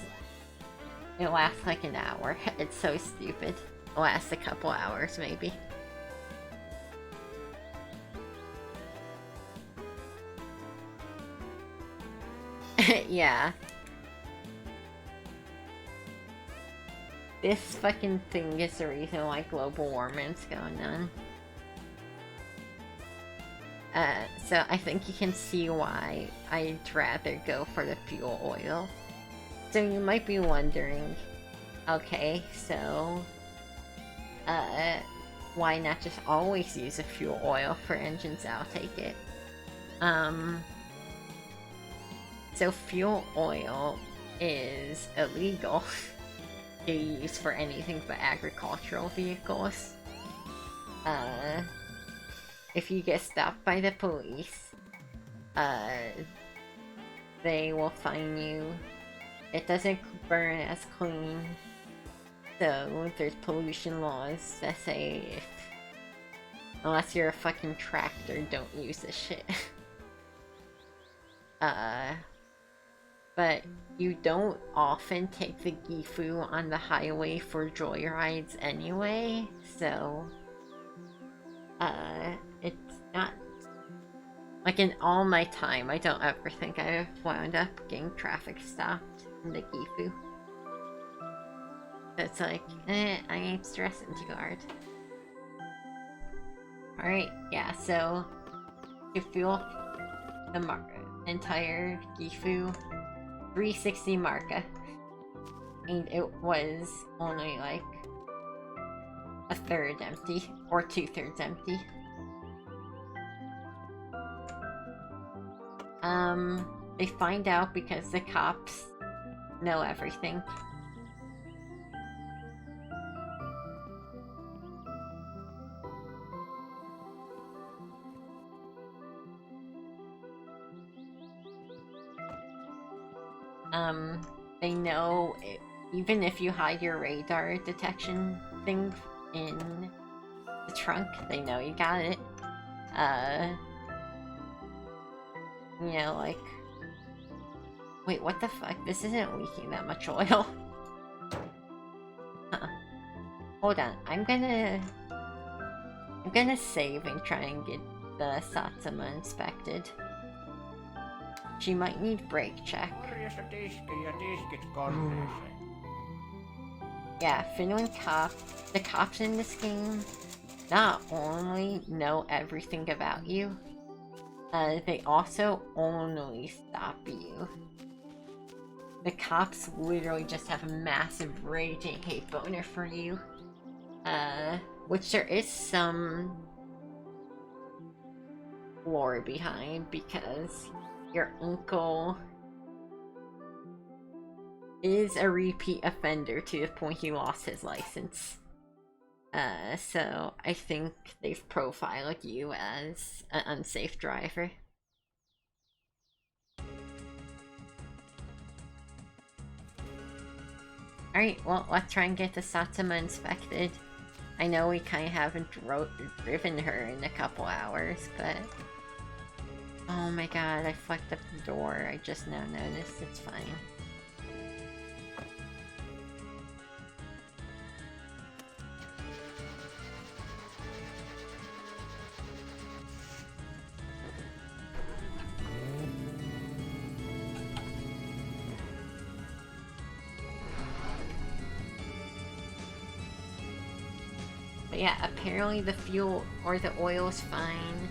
it lasts like an hour. It's so stupid. It lasts a couple hours maybe. Yeah. This fucking thing is the reason why global warming's going on. So I think you can see why I'd rather go for the fuel oil. So you might be wondering, okay, so, why not just always use a fuel oil for engines? I'll take it. So fuel oil is illegal to use for anything but agricultural vehicles. if you get stopped by the police, they will fine you. It doesn't burn as clean, so there's pollution laws that say if, unless you're a fucking tractor, don't use this shit. But you don't often take the Gifu on the highway for joyrides anyway, so it's not like in all my time, I don't ever think I wound up getting traffic stopped in the Gifu. So it's like, I ain't stressing too hard. Alright, yeah, so to fuel the entire Gifu, 360 marca, and it was only like a third empty, or 2/3 empty. They find out because the cops know everything. They know even if you hide your radar detection thing in the trunk, they know you got it. You know, like, wait, what the fuck? This isn't leaking that much oil. Hold on, I'm gonna save and try and get the Satsuma inspected. She might need brake check. Korjasta tiski ja tiskit koneeseen. Yeah, Finland the cops in this game not only know everything about you, they also only stop you. The cops literally just have a massive raging hate boner for you. Which there is some lore behind, because your uncle is a repeat offender to the point he lost his license. So I think they've profiled you as an unsafe driver. Alright, well, let's try and get the Satsuma inspected. I know we kind of haven't driven her in a couple hours, but... Oh my god, I fucked up the door. I just now noticed. It's fine. But yeah, apparently the fuel or the oil is fine.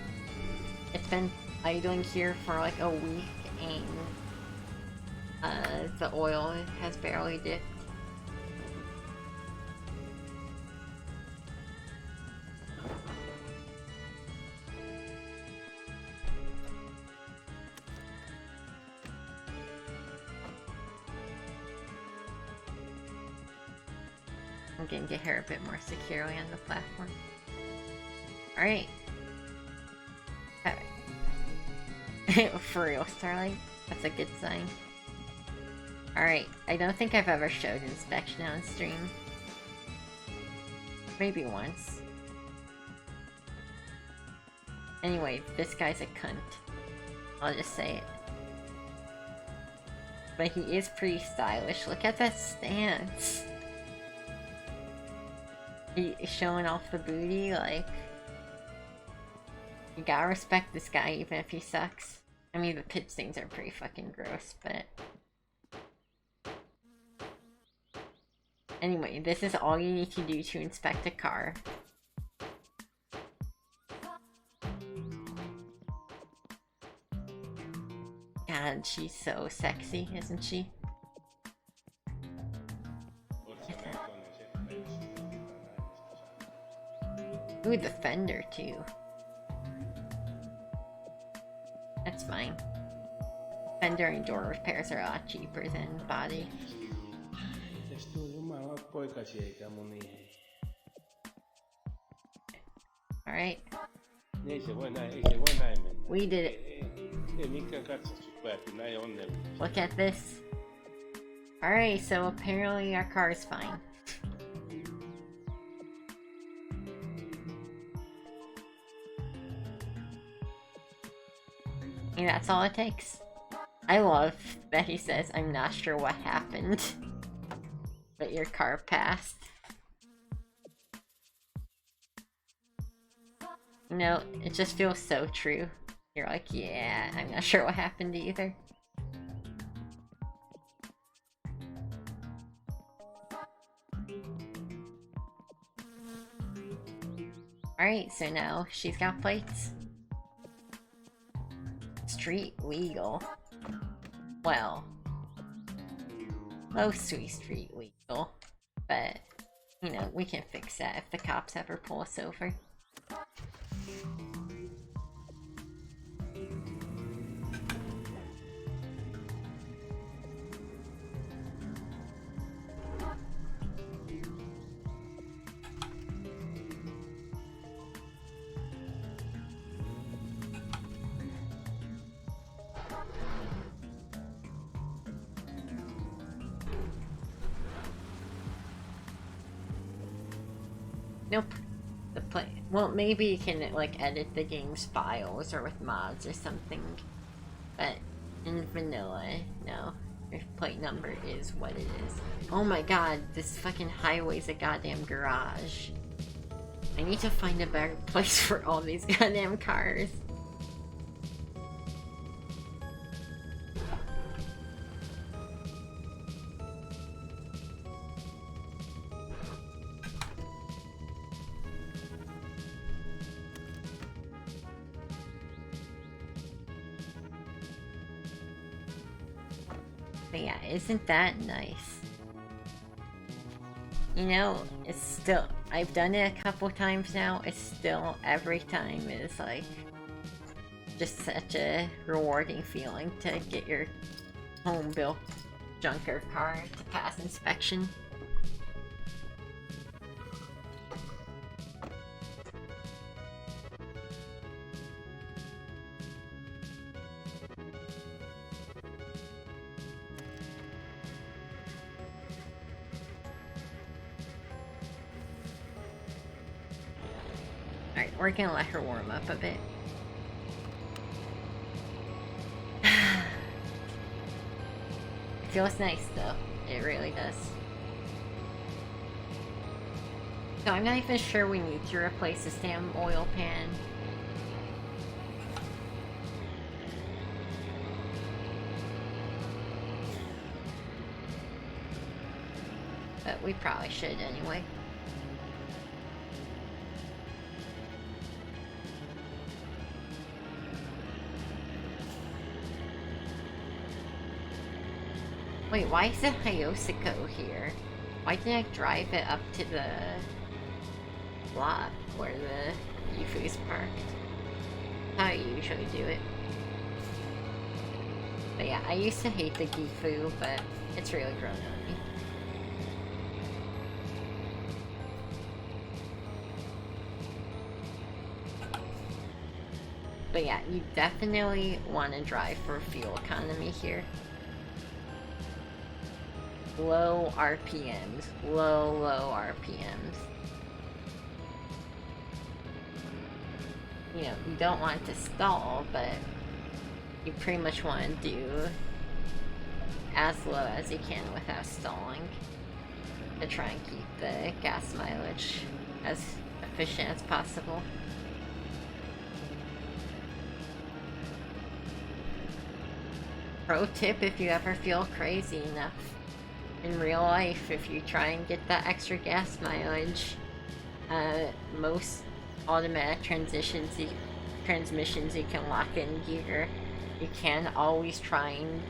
It's been idling here for like a week and the oil has barely dipped. I'm gonna get her a bit more securely on the platform. Alright. For real, Starlight. That's a good sign. Alright, I don't think I've ever showed inspection on stream. Maybe once. Anyway, this guy's a cunt. I'll just say it. But he is pretty stylish. Look at that stance. He's showing off the booty, like... You gotta respect this guy even if he sucks. I mean, the pit stains are pretty fucking gross, but... Anyway, this is all you need to do to inspect a car. God, she's so sexy, isn't she? Ooh, the fender too. That's fine. Fender and door repairs are a lot cheaper than body. Alright, Ei se voi näin mennä. we did it. Ei mikään katsastus pääty näin onnellisesti. Look at this. Alright, so apparently our car is fine. And that's all it takes. I love that he says, I'm not sure what happened, but your car passed. You know, it just feels so true. You're like, yeah, I'm not sure what happened either. Alright, so now she's got plates. Street legal. Well, mostly street legal. But, you know, we can fix that if the cops ever pull us over. Nope. The play. Well, maybe you can like edit the game's files or with mods or something. But in vanilla, no. Your plate number is what it is. Oh my god, this fucking highway's a goddamn garage. I need to find a better place for all these goddamn cars. But yeah, isn't that nice? You know, it's still, I've done it a couple times now, it's still, every time is like, just such a rewarding feeling to get your home-built junker car to pass inspection. Alright, we're gonna let her warm up a bit. It feels nice though, it really does. So I'm not even sure we need to replace this damn oil pan. But we probably should anyway. Wait, why is the Hyosiko here? Why didn't I drive it up to the lot where the Yufu's parked? How I usually do it. But yeah, I used to hate the Gifu, but it's really grown on me. But yeah, you definitely want to drive for fuel economy here. Low RPMs. Low RPMs. You know, you don't want to stall, but you pretty much want to do as low as you can without stalling to try and keep the gas mileage as efficient as possible. Pro tip if you ever feel crazy enough in real life, if you try and get that extra gas mileage, most automatic transmissions you can lock in gear. You can always try and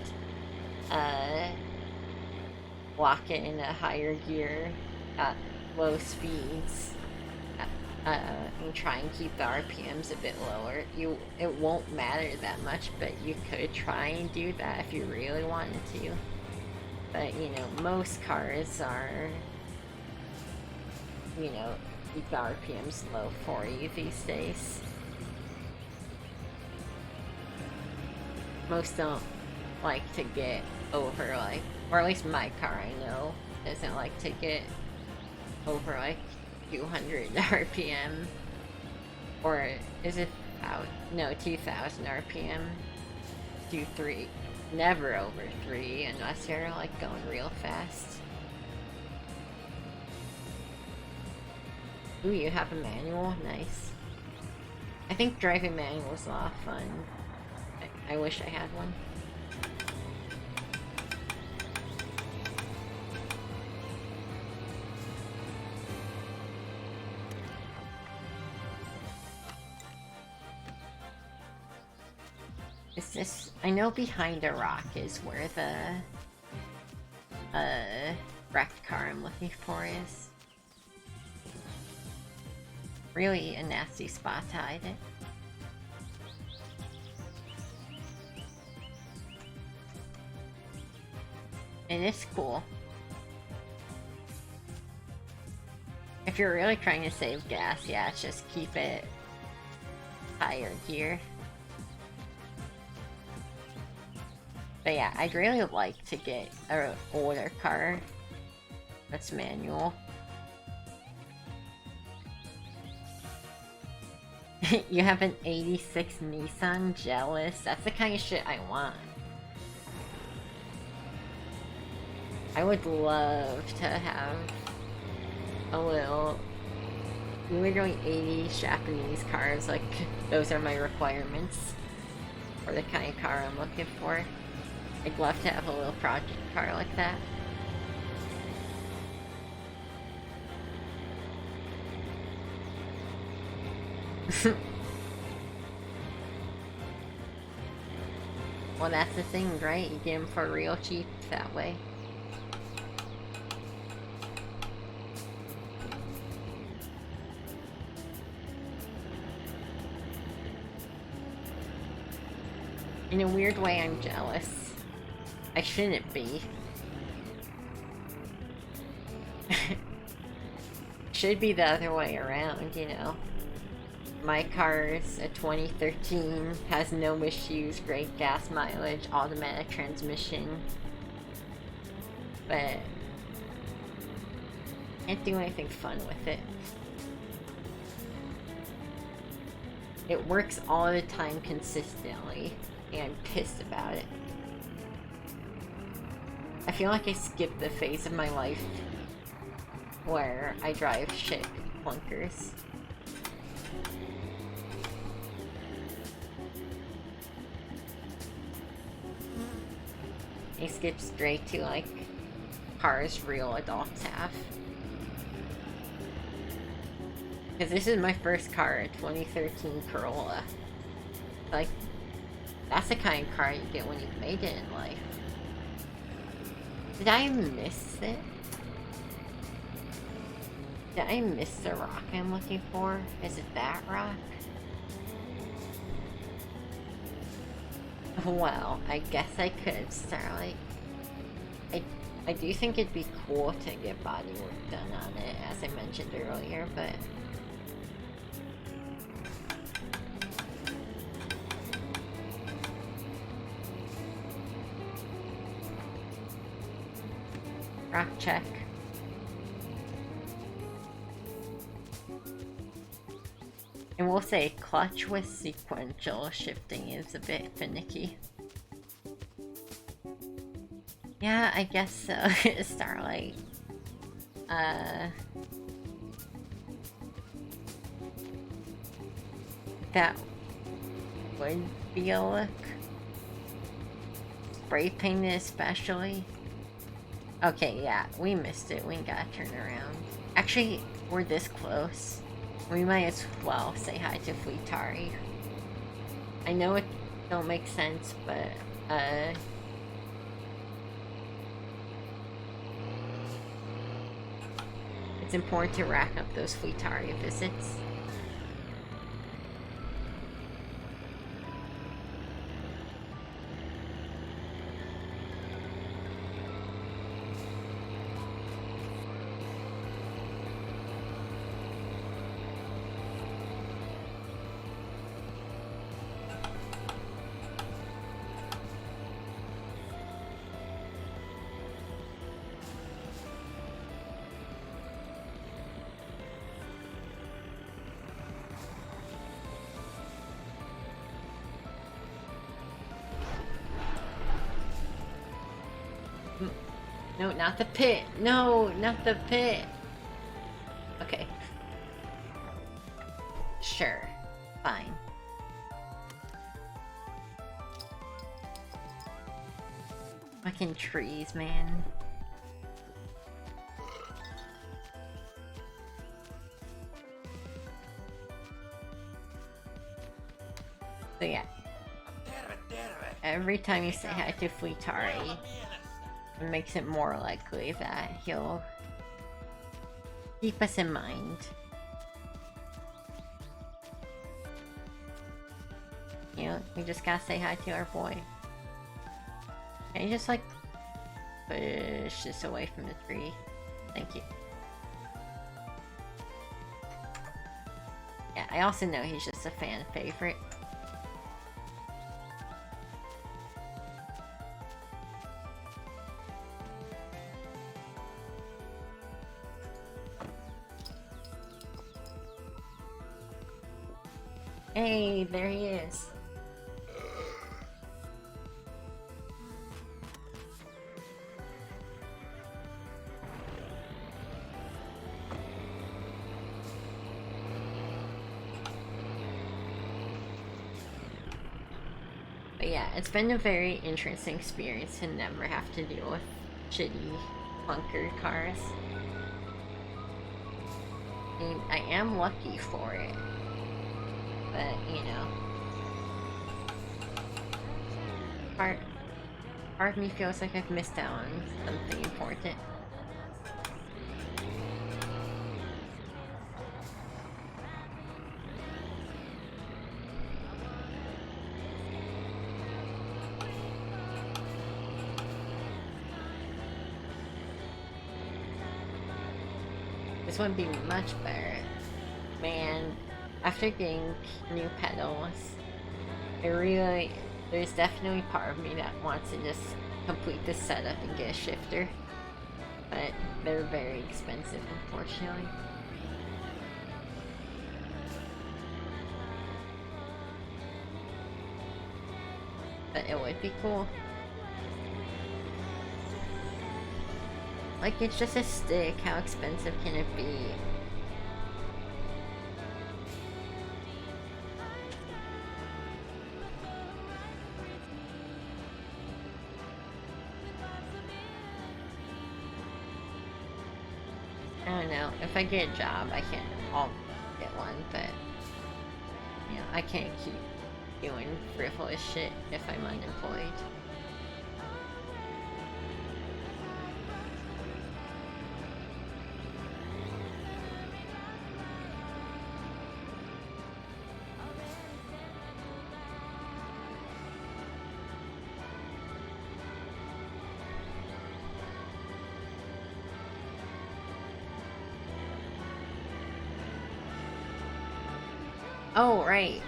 lock it in a higher gear at low speeds and try and keep the RPMs a bit lower. It won't matter that much, but you could try and do that if you really wanted to. But, you know, most cars are, you know, keep the RPMs low for you these days. Most don't like to get over, like, or at least my car I know doesn't like to get over like 200 RPM, or is it out? No, 2000 RPM. 3, never over 3 unless you're like going real fast. Ooh, you have a manual? Nice. I think driving manual is a lot of fun. I wish I had one. Is this... I know behind a rock is where the wrecked car I'm looking for is. Really a nasty spot to hide it. It is cool. If you're really trying to save gas, yeah, just keep it higher gear. But yeah, I'd really like to get an older car that's manual. You have an 86 Nissan? Jealous? That's the kind of shit I want. I would love to have a little, literally 80 Japanese cars. Like, those are my requirements for the kind of car I'm looking for. I'd love to have a little project car like that. Well, that's the thing, right? You get them for real cheap that way. In a weird way, I'm jealous. I shouldn't be. Should be the other way around, you know. My car's a 2013, has no issues, great gas mileage, automatic transmission. But can't do anything fun with it. It works all the time consistently, and I'm pissed about it. I feel like I skipped the phase of my life where I drive shit clunkers. I skip straight to like cars real adults have. Because this is my first car, a 2013 Corolla. Like, that's the kind of car you get when you've made it in life. Did I miss it? Did I miss the rock I'm looking for? Is it that rock? Well, I guess I could start like... I do think it'd be cool to get body work done on it, as I mentioned earlier, but... Rock check. And we'll say clutch with sequential shifting is a bit finicky. Yeah, I guess so. Starlight. That would be a look. Spray painted especially. Okay, yeah, we missed it. We gotta turn around. Actually, we're this close. We might as well say hi to Fleetari. I know it don't make sense, but, it's important to rack up those Fleetari visits. No, not the pit. No, not the pit. Okay. Sure. Fine. Fucking trees, man. So yeah. Every time you say hi to Fleetari, it makes it more likely that he'll keep us in mind. You know, we just gotta say hi to our boy. Can you just like push this away from the tree? Thank you. Yeah, I also know he's just a fan favorite. Hey, there he is. But yeah, it's been a very interesting experience to never have to deal with shitty clunker cars. I mean, I am lucky for it. But, you know, part of me feels like I've missed out on something important. This would be much better. Man, after getting new pedals, there's definitely part of me that wants to just complete this setup and get a shifter. But they're very expensive, unfortunately. But it would be cool. Like, it's just a stick, how expensive can it be? I don't know, if I get a job, I'll get one, but, you know, I can't keep doing frivolous shit if I'm unemployed. Oh, right.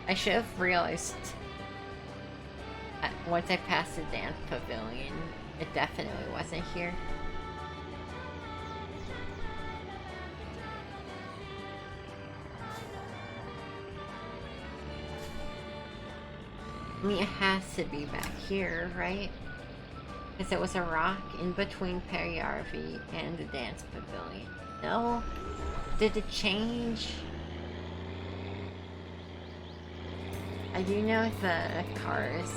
I should have realized once I passed the dance pavilion, it definitely wasn't here. I mean, it has to be back here, right? Because it was a rock in between Periarvi and the dance pavilion. No? Did it change? I do know the cars,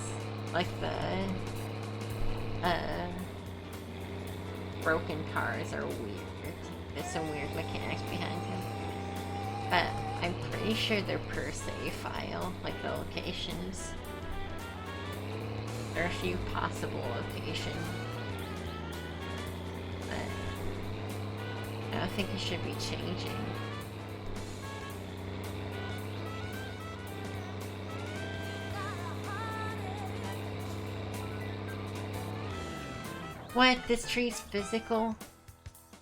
like the broken cars are weird. There's some weird mechanics behind them. But I'm pretty sure they're per save file, like the locations. There are a few possible locations. But I don't think it should be changing. What? This tree's physical?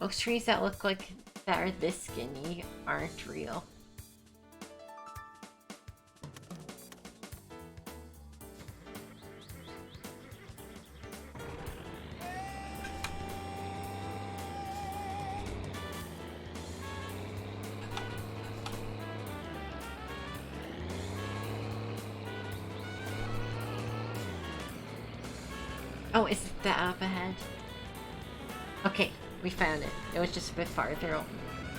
Most trees that look like that are this skinny aren't real. Oh, is that up ahead? We found it. It was just a bit farther.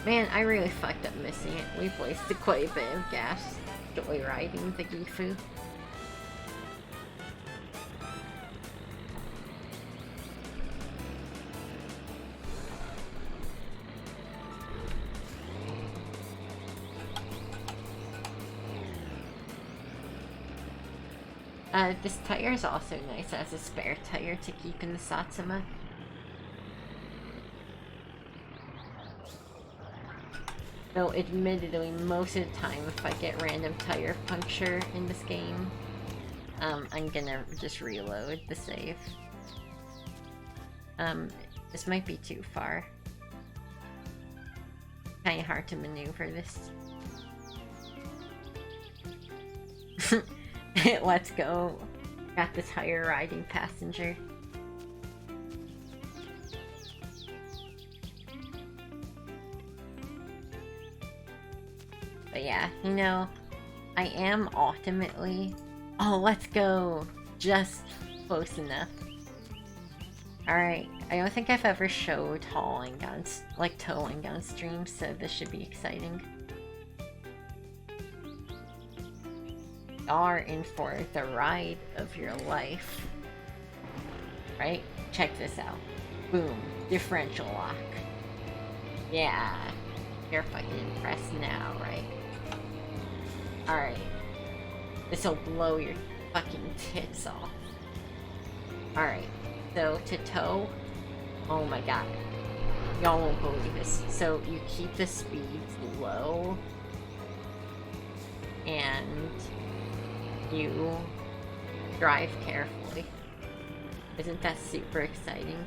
Man, I really fucked up missing it. We've wasted quite a bit of gas joyriding the Gifu. This tire is also nice as a spare tire to keep in the Satsuma. Though admittedly, most of the time if I get random tire puncture in this game, I'm gonna just reload the save. This might be too far. Kinda hard to maneuver this. Let's go. Got this higher riding passenger. But yeah, you know, I am ultimately... Oh, let's go! Just close enough. Alright, I don't think I've ever showed hauling on, like towing on stream, so this should be exciting. Are in for the ride of your life. Right? Check this out. Boom. Differential lock. Yeah. You're fucking impressed now, right? Alright. This'll blow your fucking tits off. Alright. So, to tow... Oh my god. Y'all won't believe this. So, you keep the speeds low. And... you drive carefully. Isn't that super exciting?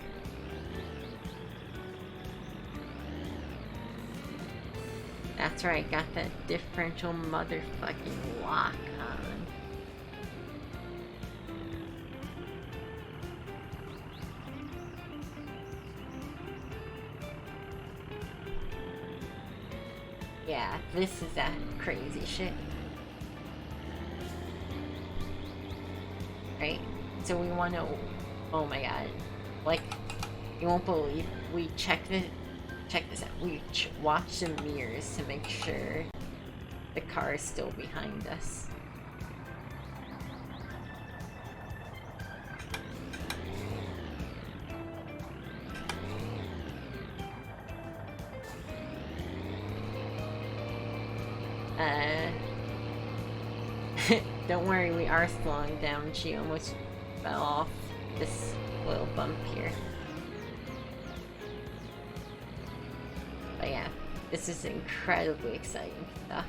That's right, got that differential motherfucking lock on. Yeah, this is that crazy shit. Right? So we want to... Oh my god. Like, you won't believe... We check this out. We watch the mirrors to make sure the car is still behind us. Don't worry, we are slowing down. She almost fell off this little bump here. But yeah, this is incredibly exciting stuff.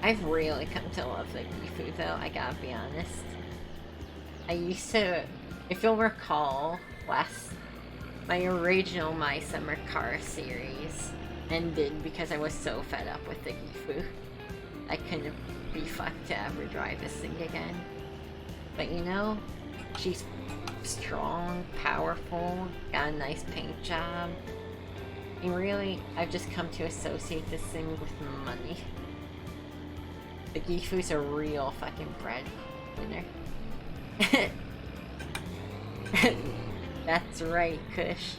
I've really come to love the Gifu though, I gotta be honest. I used to, if you'll recall, my original My Summer Car series ended because I was so fed up with the Gifu. I couldn't be fucked to ever drive this thing again. But you know, she's strong, powerful, got a nice paint job. And really, I've just come to associate this thing with money. The Gifu's a real fucking breadwinner. That's right, Kush.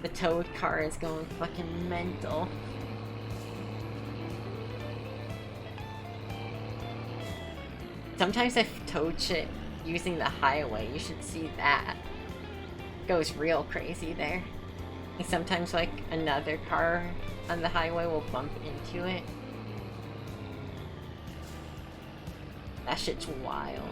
The towed car is going fucking mental. Sometimes I've towed shit using the highway. You should see that. It goes real crazy there. And sometimes, like, another car on the highway will bump into it. That shit's wild.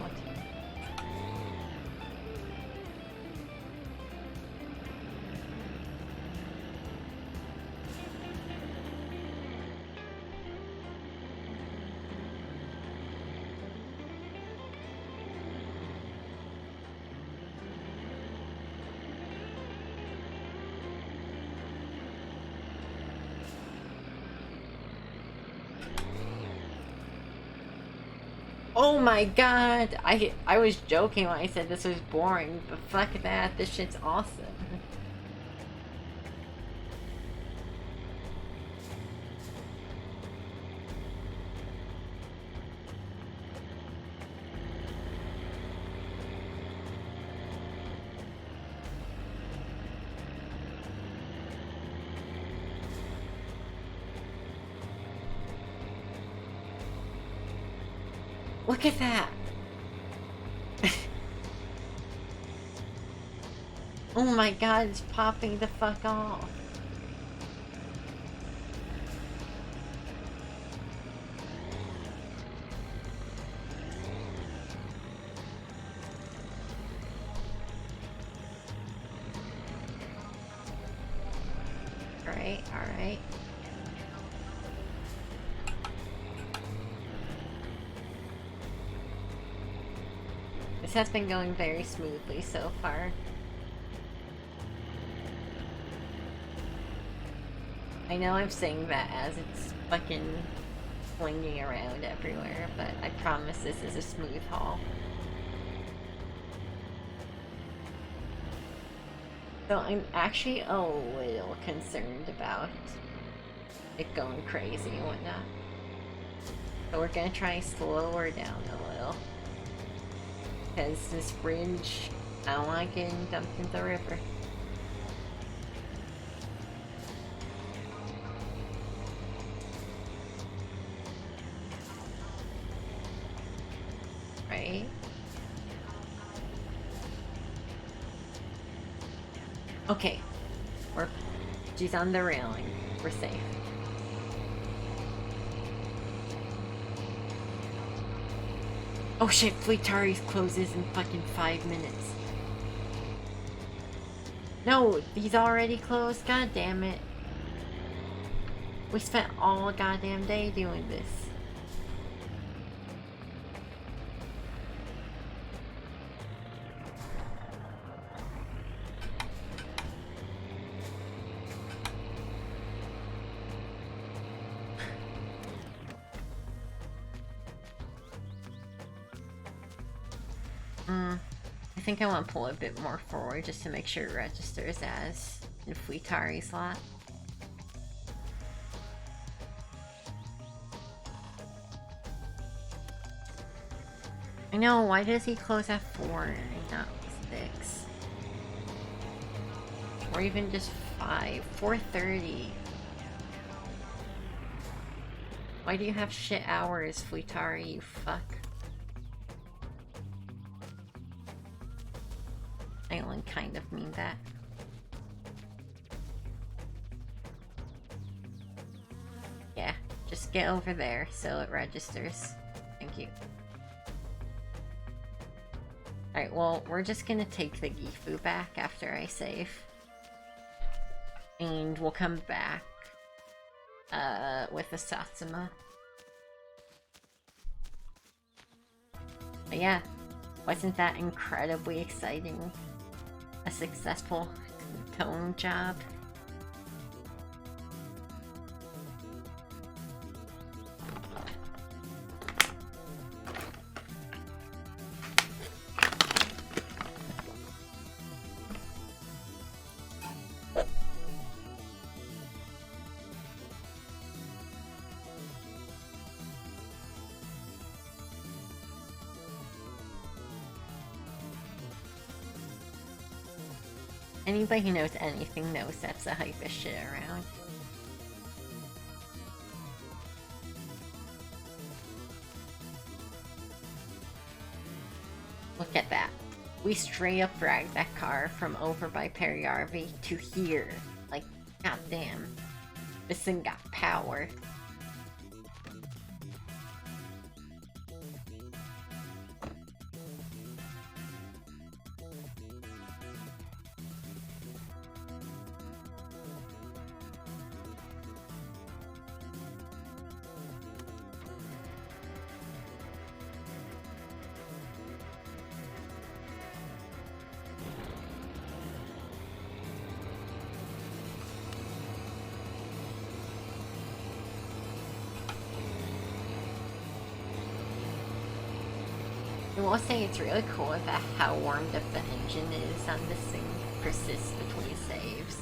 Oh my god! I was joking when I said this was boring, but fuck that, this shit's awesome. Look at that! Oh my god, it's popping the fuck off. Alright, alright. This has been going very smoothly so far. I know I'm saying that as it's fucking flinging around everywhere, but I promise this is a smooth haul. So I'm actually a little concerned about it going crazy and whatnot. So we're gonna try slow her down a little. Because this bridge, I don't want getting dumped into the river. Right? Okay. She's on the railing. We're safe. Oh shit, Fleetari's closes in fucking 5 minutes. No, he's already closed. God damn it. We spent all goddamn day doing this. I think I want to pull a bit more forward just to make sure it registers as in Fleetari's slot. I know, why does he close at 4 and not 6? Or even just 5? 4:30. Why do you have shit hours, Fleetari, you fuck? I only kind of mean that. Yeah, just get over there so it registers. Thank you. Alright, well, we're just gonna take the Gifu back after I save. And we'll come back with the Satsuma. But yeah, wasn't that incredibly exciting? A successful tone job. Anybody who knows anything knows that's the hypest shit around. Look at that. We straight up dragged that car from over by Periarvi to here. Like, goddamn. This thing got power. I will say it's really cool that how warmed up the engine is on this thing persists between saves.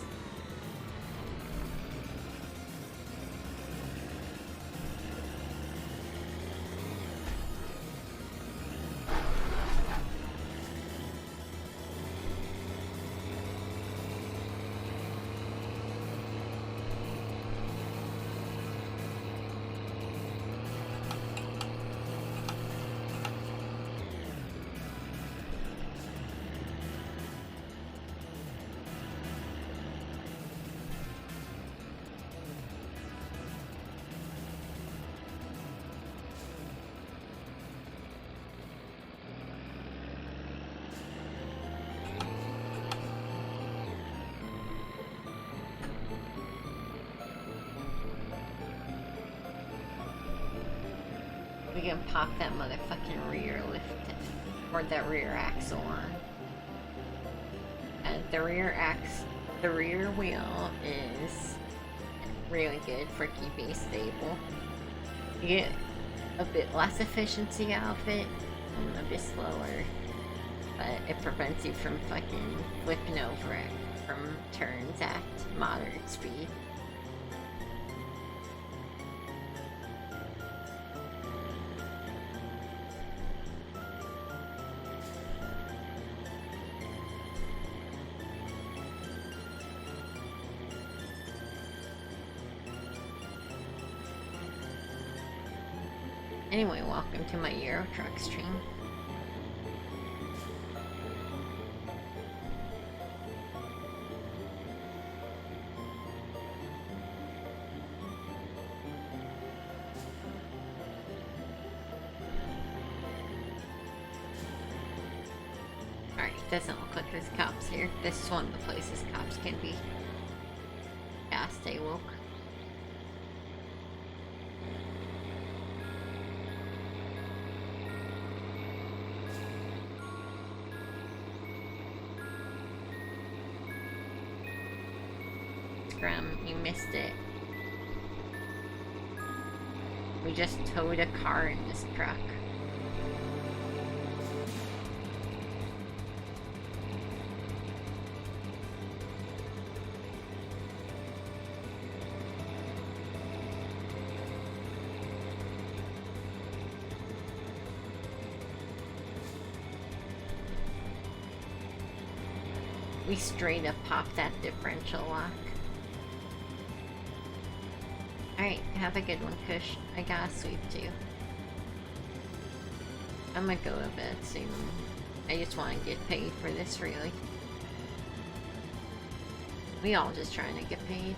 can pop that motherfucking rear lift or that rear axle on. The rear wheel is really good for keeping stable. You get a bit less efficiency out of it, and a bit slower, but it prevents you from fucking flipping over it from turns at moderate speed. Anyway, welcome to my Euro Truck stream. Alright, doesn't look like there's cops here. This is one of the places cops can be. Yeah, stay woke. Scrum, you missed it. We just towed a car in this truck. We straight up popped that differential lock. Alright, have a good one, Kush. I gotta sleep too. I'm gonna go to bed soon. I just wanna get paid for this, really. We all just trying to get paid.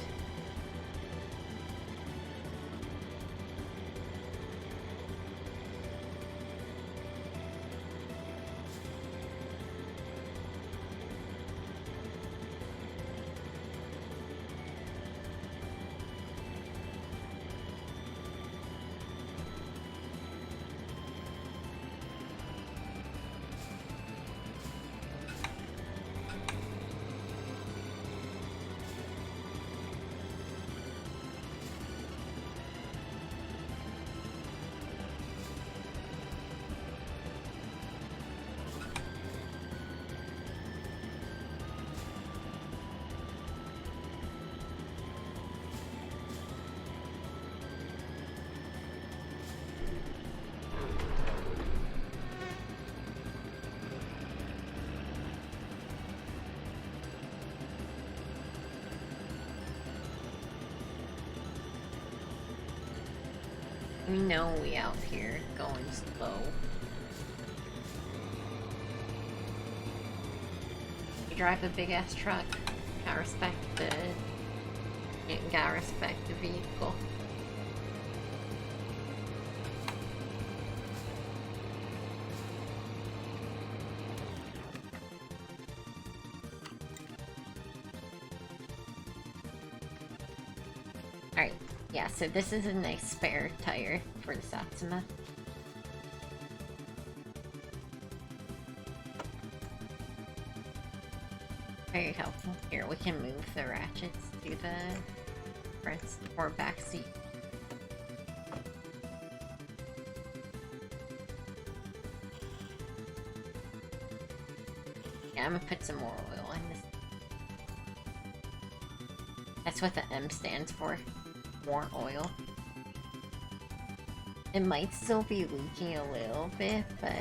We know we out here going slow. You drive a big ass truck. Gotta respect the vehicle. Alright. Yeah, so this is a nice spare tire for the Satsuma. Very helpful. Here, we can move the ratchets to the front or back seat. Yeah, I'm gonna put some more oil in this. That's what the M stands for. More oil. It might still be leaking a little bit, but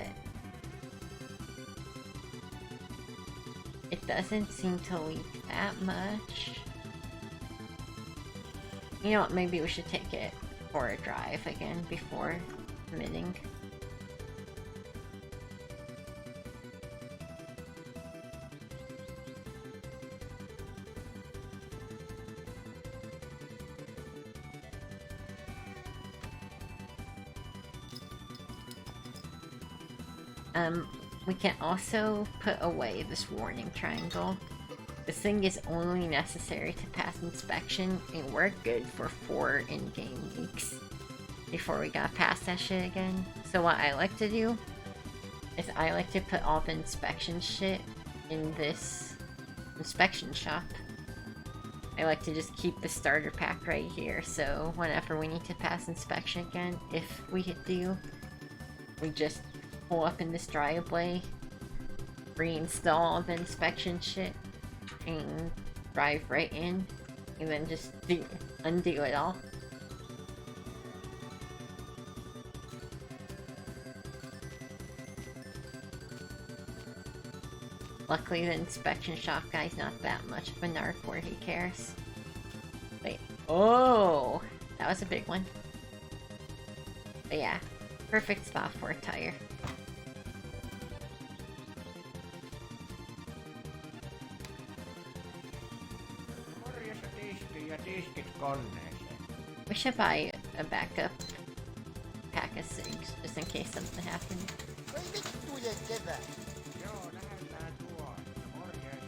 it doesn't seem to leak that much. You know what, maybe we should take it for a drive again before committing. We can also put away this warning triangle. This thing is only necessary to pass inspection, and we're good for 4 in-game weeks. before we got past that shit again. So what I like to do is I like to put all the inspection shit in this inspection shop. I like to just keep the starter pack right here, so whenever we need to pass inspection again, if we do, we just pull up in this driveway, reinstall the inspection shit, and drive right in, and then just undo it all. Luckily, the inspection shop guy's not that much of a narc where he cares. Wait. Oh! That was a big one. But yeah, perfect spot for a tire. Korjaa se tiski ja tiskit koneeseen. We should buy a backup pack of cigs, just in case something happens. Voi vittujen kevät. Joo, lähdetään tuohon. Morjes.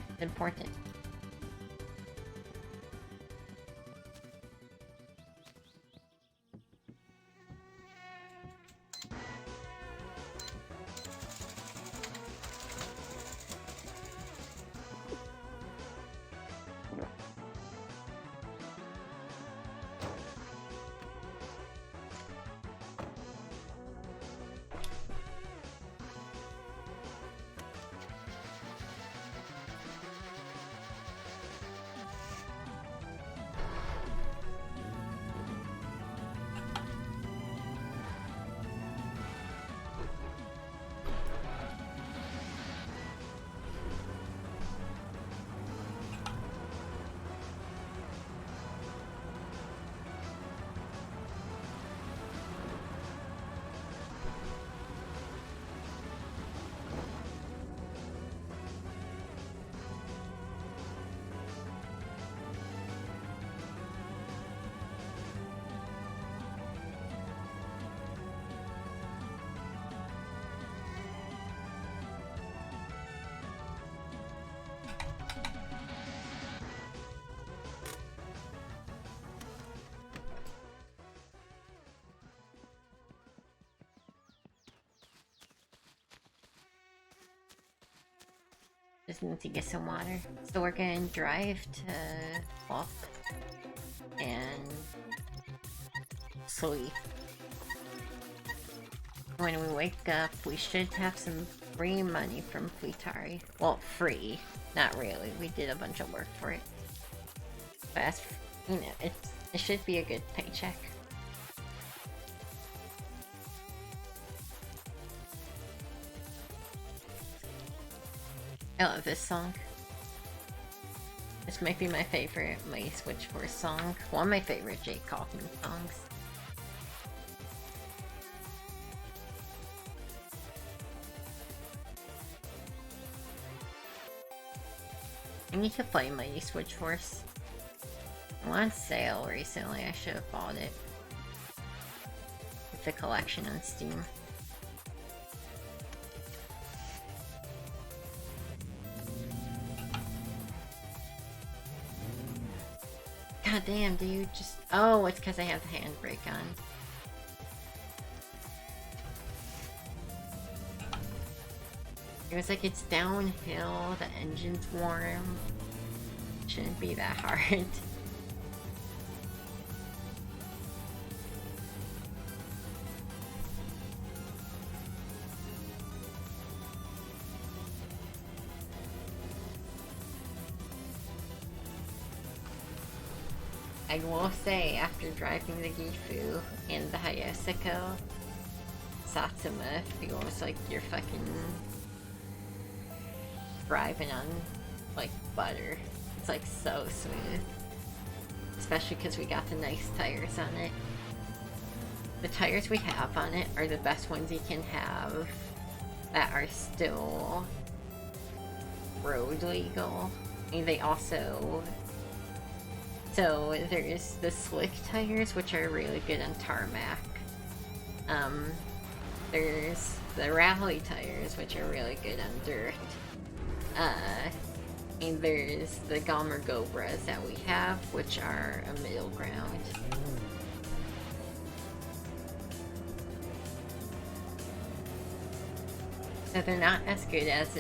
It's important. Just need to get some water. So we're gonna drive to Walk and sleep. When we wake up, we should have some free money from Fleetari. Well, free. Not really. We did a bunch of work for it. But as, you know, it should be a good paycheck. I love this song. This might be my favorite Mighty Switch Force song. One of my favorite Jake Kaufman songs. I need to play Mighty Switch Force. It was on sale recently. I should have bought it. It's a collection on Steam. God damn, dude, just... Oh, it's because I have the handbrake on. It was like, it's downhill, the engine's warm. Shouldn't be that hard. I will say, after driving the Gifu and the Hayaseko, Satsuma feels like you're fucking driving on, like, butter. It's, like, so smooth. Especially because we got the nice tires on it. The tires we have on it are the best ones you can have that are still road legal. And they also... So there's the slick tires, which are really good on tarmac. There's the rally tires, which are really good on dirt. And there's the Gomer Gobras that we have, which are a middle ground. So they're not as good as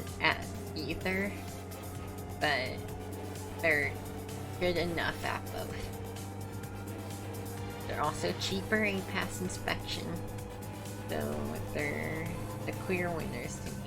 either, but they're good enough at both. They're also cheaper and pass inspection, so they're the clear winners to me.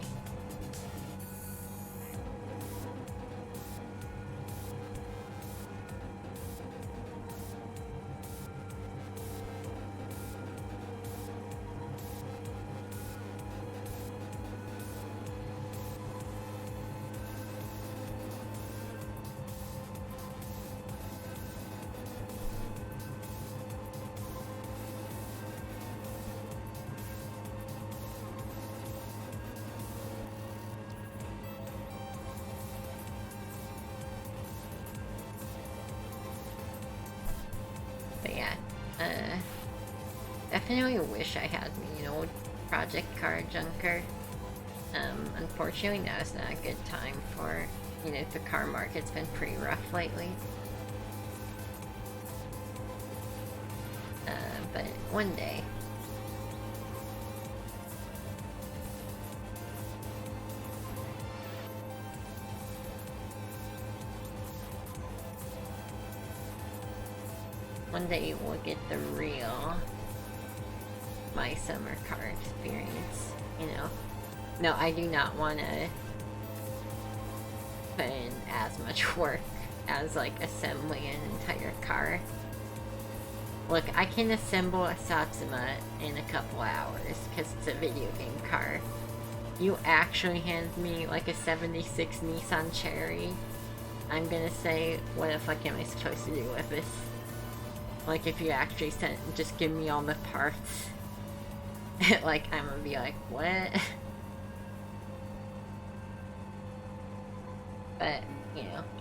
But yeah, definitely wish I had an old project car junker. Unfortunately now is not a good time for, the car market's been pretty rough lately. But one day. One day we'll get the real my summer car experience, No, I do not want to put in as much work as, like, assembling an entire car. Look, I can assemble a Satsuma in a couple hours, because it's a video game car. You actually hand me, like, a 76 Nissan Cherry, I'm gonna say, what the fuck am I supposed to do with this? Like, if you actually just give me all the parts, like, I'm gonna be like, what? But,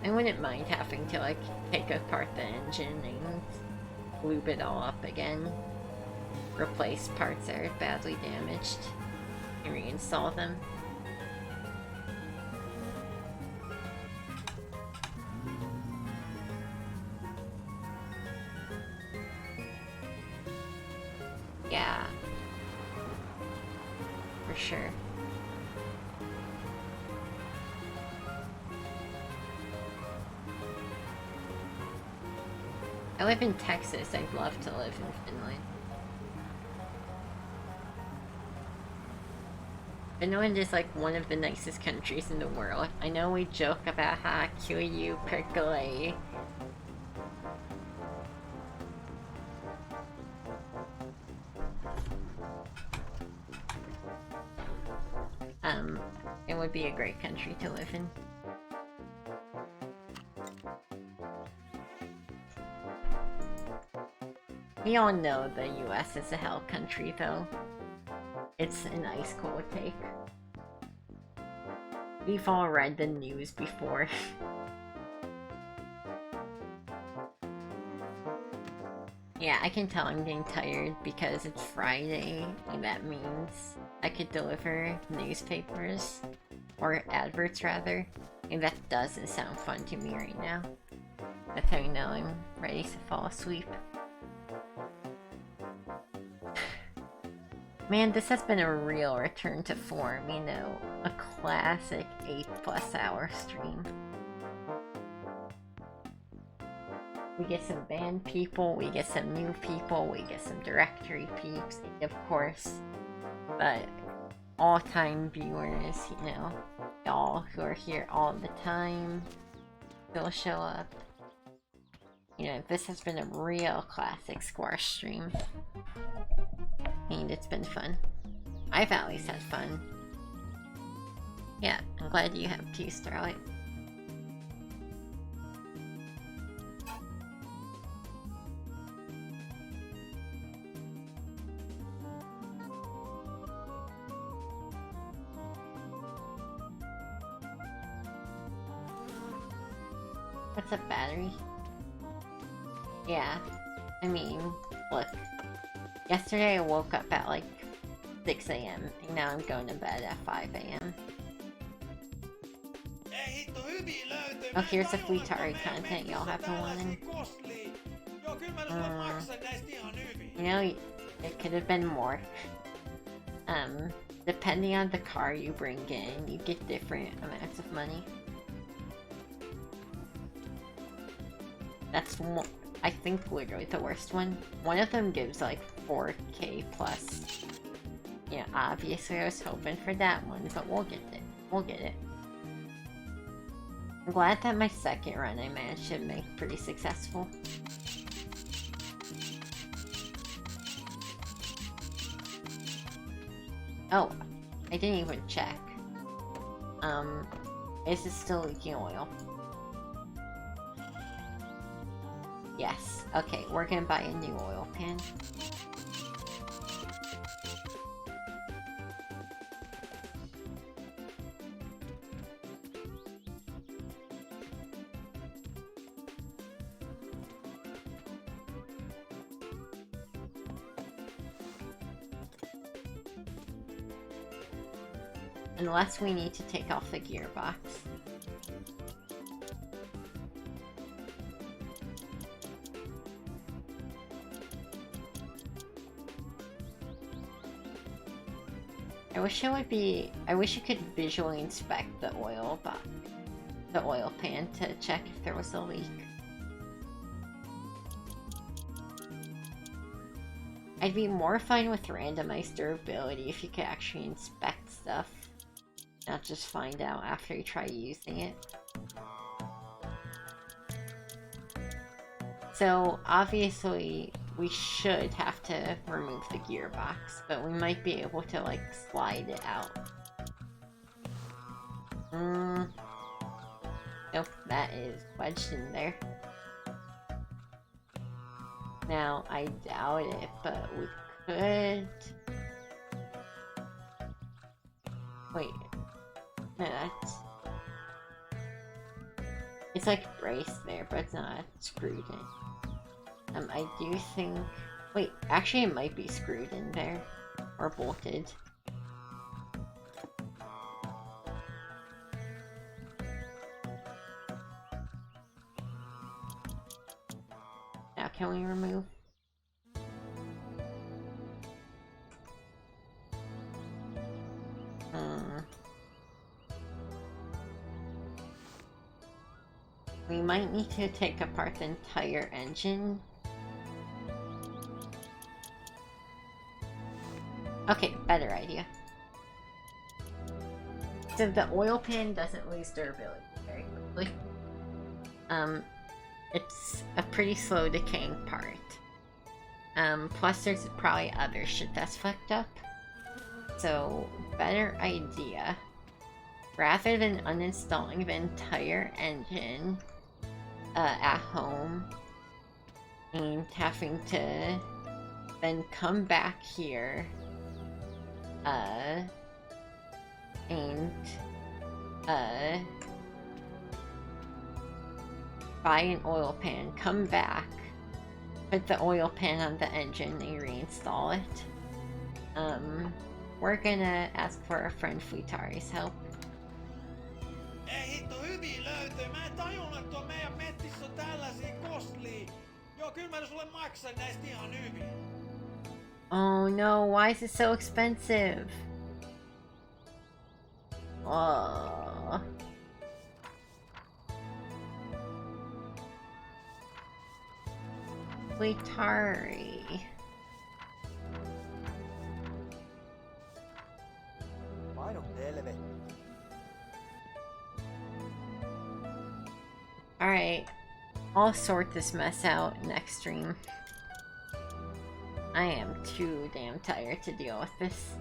I wouldn't mind having to, like, take apart the engine and lube it all up again, replace parts that are badly damaged, and reinstall them. Yeah, for sure. I live in Texas. I'd love to live in Finland. Finland is like one of the nicest countries in the world. I know we joke about how cute you percolate. It would be a great country to live in. We all know the US is a hell country, though. It's a nice cool take. We've all read the news before. Yeah, I can tell I'm getting tired because it's Friday, and that means I could deliver newspapers, or adverts rather, and that doesn't sound fun to me right now. That's how you know I'm ready to fall asleep. Man, this has been a real return to form, a classic 8+ hour stream. We get some band people, we get some new people, we get some directory peeps, of course. But all-time viewers, y'all who are here all the time, still show up. This has been a real classic squash stream. And it's been fun. I've at least had fun. Yeah, I'm glad you have too, Starlight. What's up, battery? Yeah, I mean, look. Yesterday I woke up at like 6 AM, and now I'm going to bed at 5 AM. Ei hitto hyvin löytyy, Oh, here's the Futari content y'all have been wanting. You know, it could have been more. Depending on the car you bring in, you get different amounts of money. That's one, I think literally the worst one. One of them gives like 4k plus. Yeah, obviously I was hoping for that one, but we'll get it. We'll get it. I'm glad that my second run I managed to make pretty successful. Oh, I didn't even check. Is it still leaking oil? Yes. Okay, we're gonna buy a new oil pan. Unless we need to take off the gearbox. I wish you could visually inspect the oil pan to check if there was a leak. I'd be more fine with randomized durability if you could actually inspect stuff. Not just find out after you try using it. So, obviously, we should have to remove the gearbox, but we might be able to, like, slide it out. Nope, that is wedged in there. Now, I doubt it, but we could... Wait. No, that's... It's like braced there, but it's not screwed in. I do think... Wait, actually it might be screwed in there. Or bolted. Now can we remove? We might need to take apart the entire engine. Okay, better idea. So the oil pan doesn't lose durability very quickly. It's a pretty slow decaying part. Plus there's probably other shit that's fucked up. So, better idea. Rather than uninstalling the entire engine at home and having to then come back here and buy an oil pan, come back, put the oil pan on the engine and reinstall it. We're gonna ask for our friend Futari's help. Ei hitto hyviä löytöjä. Mä en tajunnut, että tuo meidän metissä on tällaisia kostlia. Joo, kyllä mä sulle maksan näistä ihan hyvin. Oh no, why is it so expensive? Oh. Futari. Paino helvetti. Alright, I'll sort this mess out next stream. I am too damn tired to deal with this.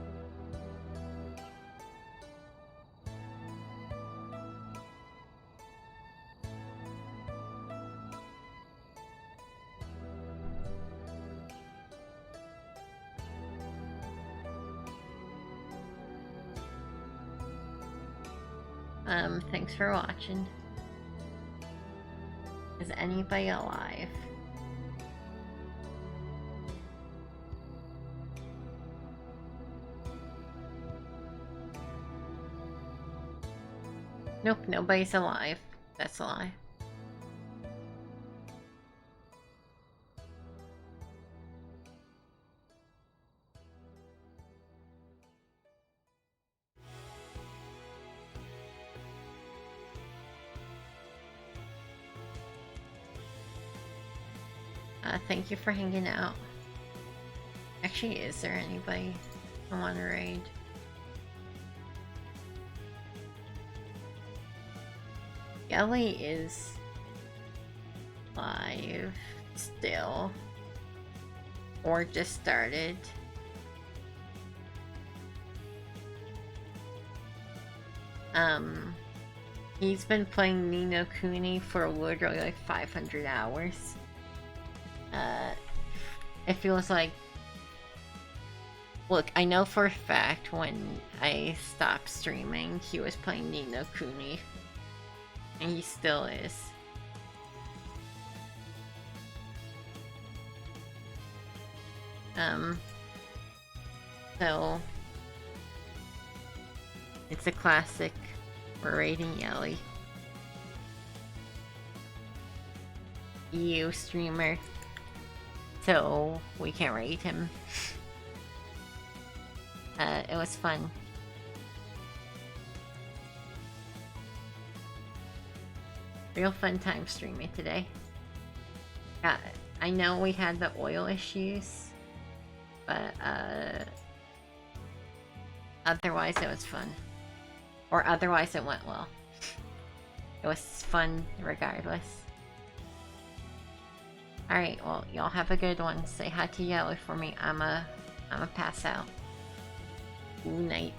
Thanks for watching. Is anybody alive? Nope, nobody's alive. That's a lie. Thank you for hanging out. Actually, is there anybody I want to raid? Ellie is live still, or just started. He's been playing Ni no Kuni for literally like 500 hours. It feels like... Look, I know for a fact when I stopped streaming, he was playing Ni no Kuni. And he still is. So... It's a classic. We're raiding Ellie. EU streamer. So we can raid him. It was fun. Real fun time streaming today. I know we had the oil issues, but otherwise it was fun. Or otherwise it went well. It was fun regardless. Alright, well, y'all have a good one. Say hi to Yellow for me. I'ma pass out. Good night.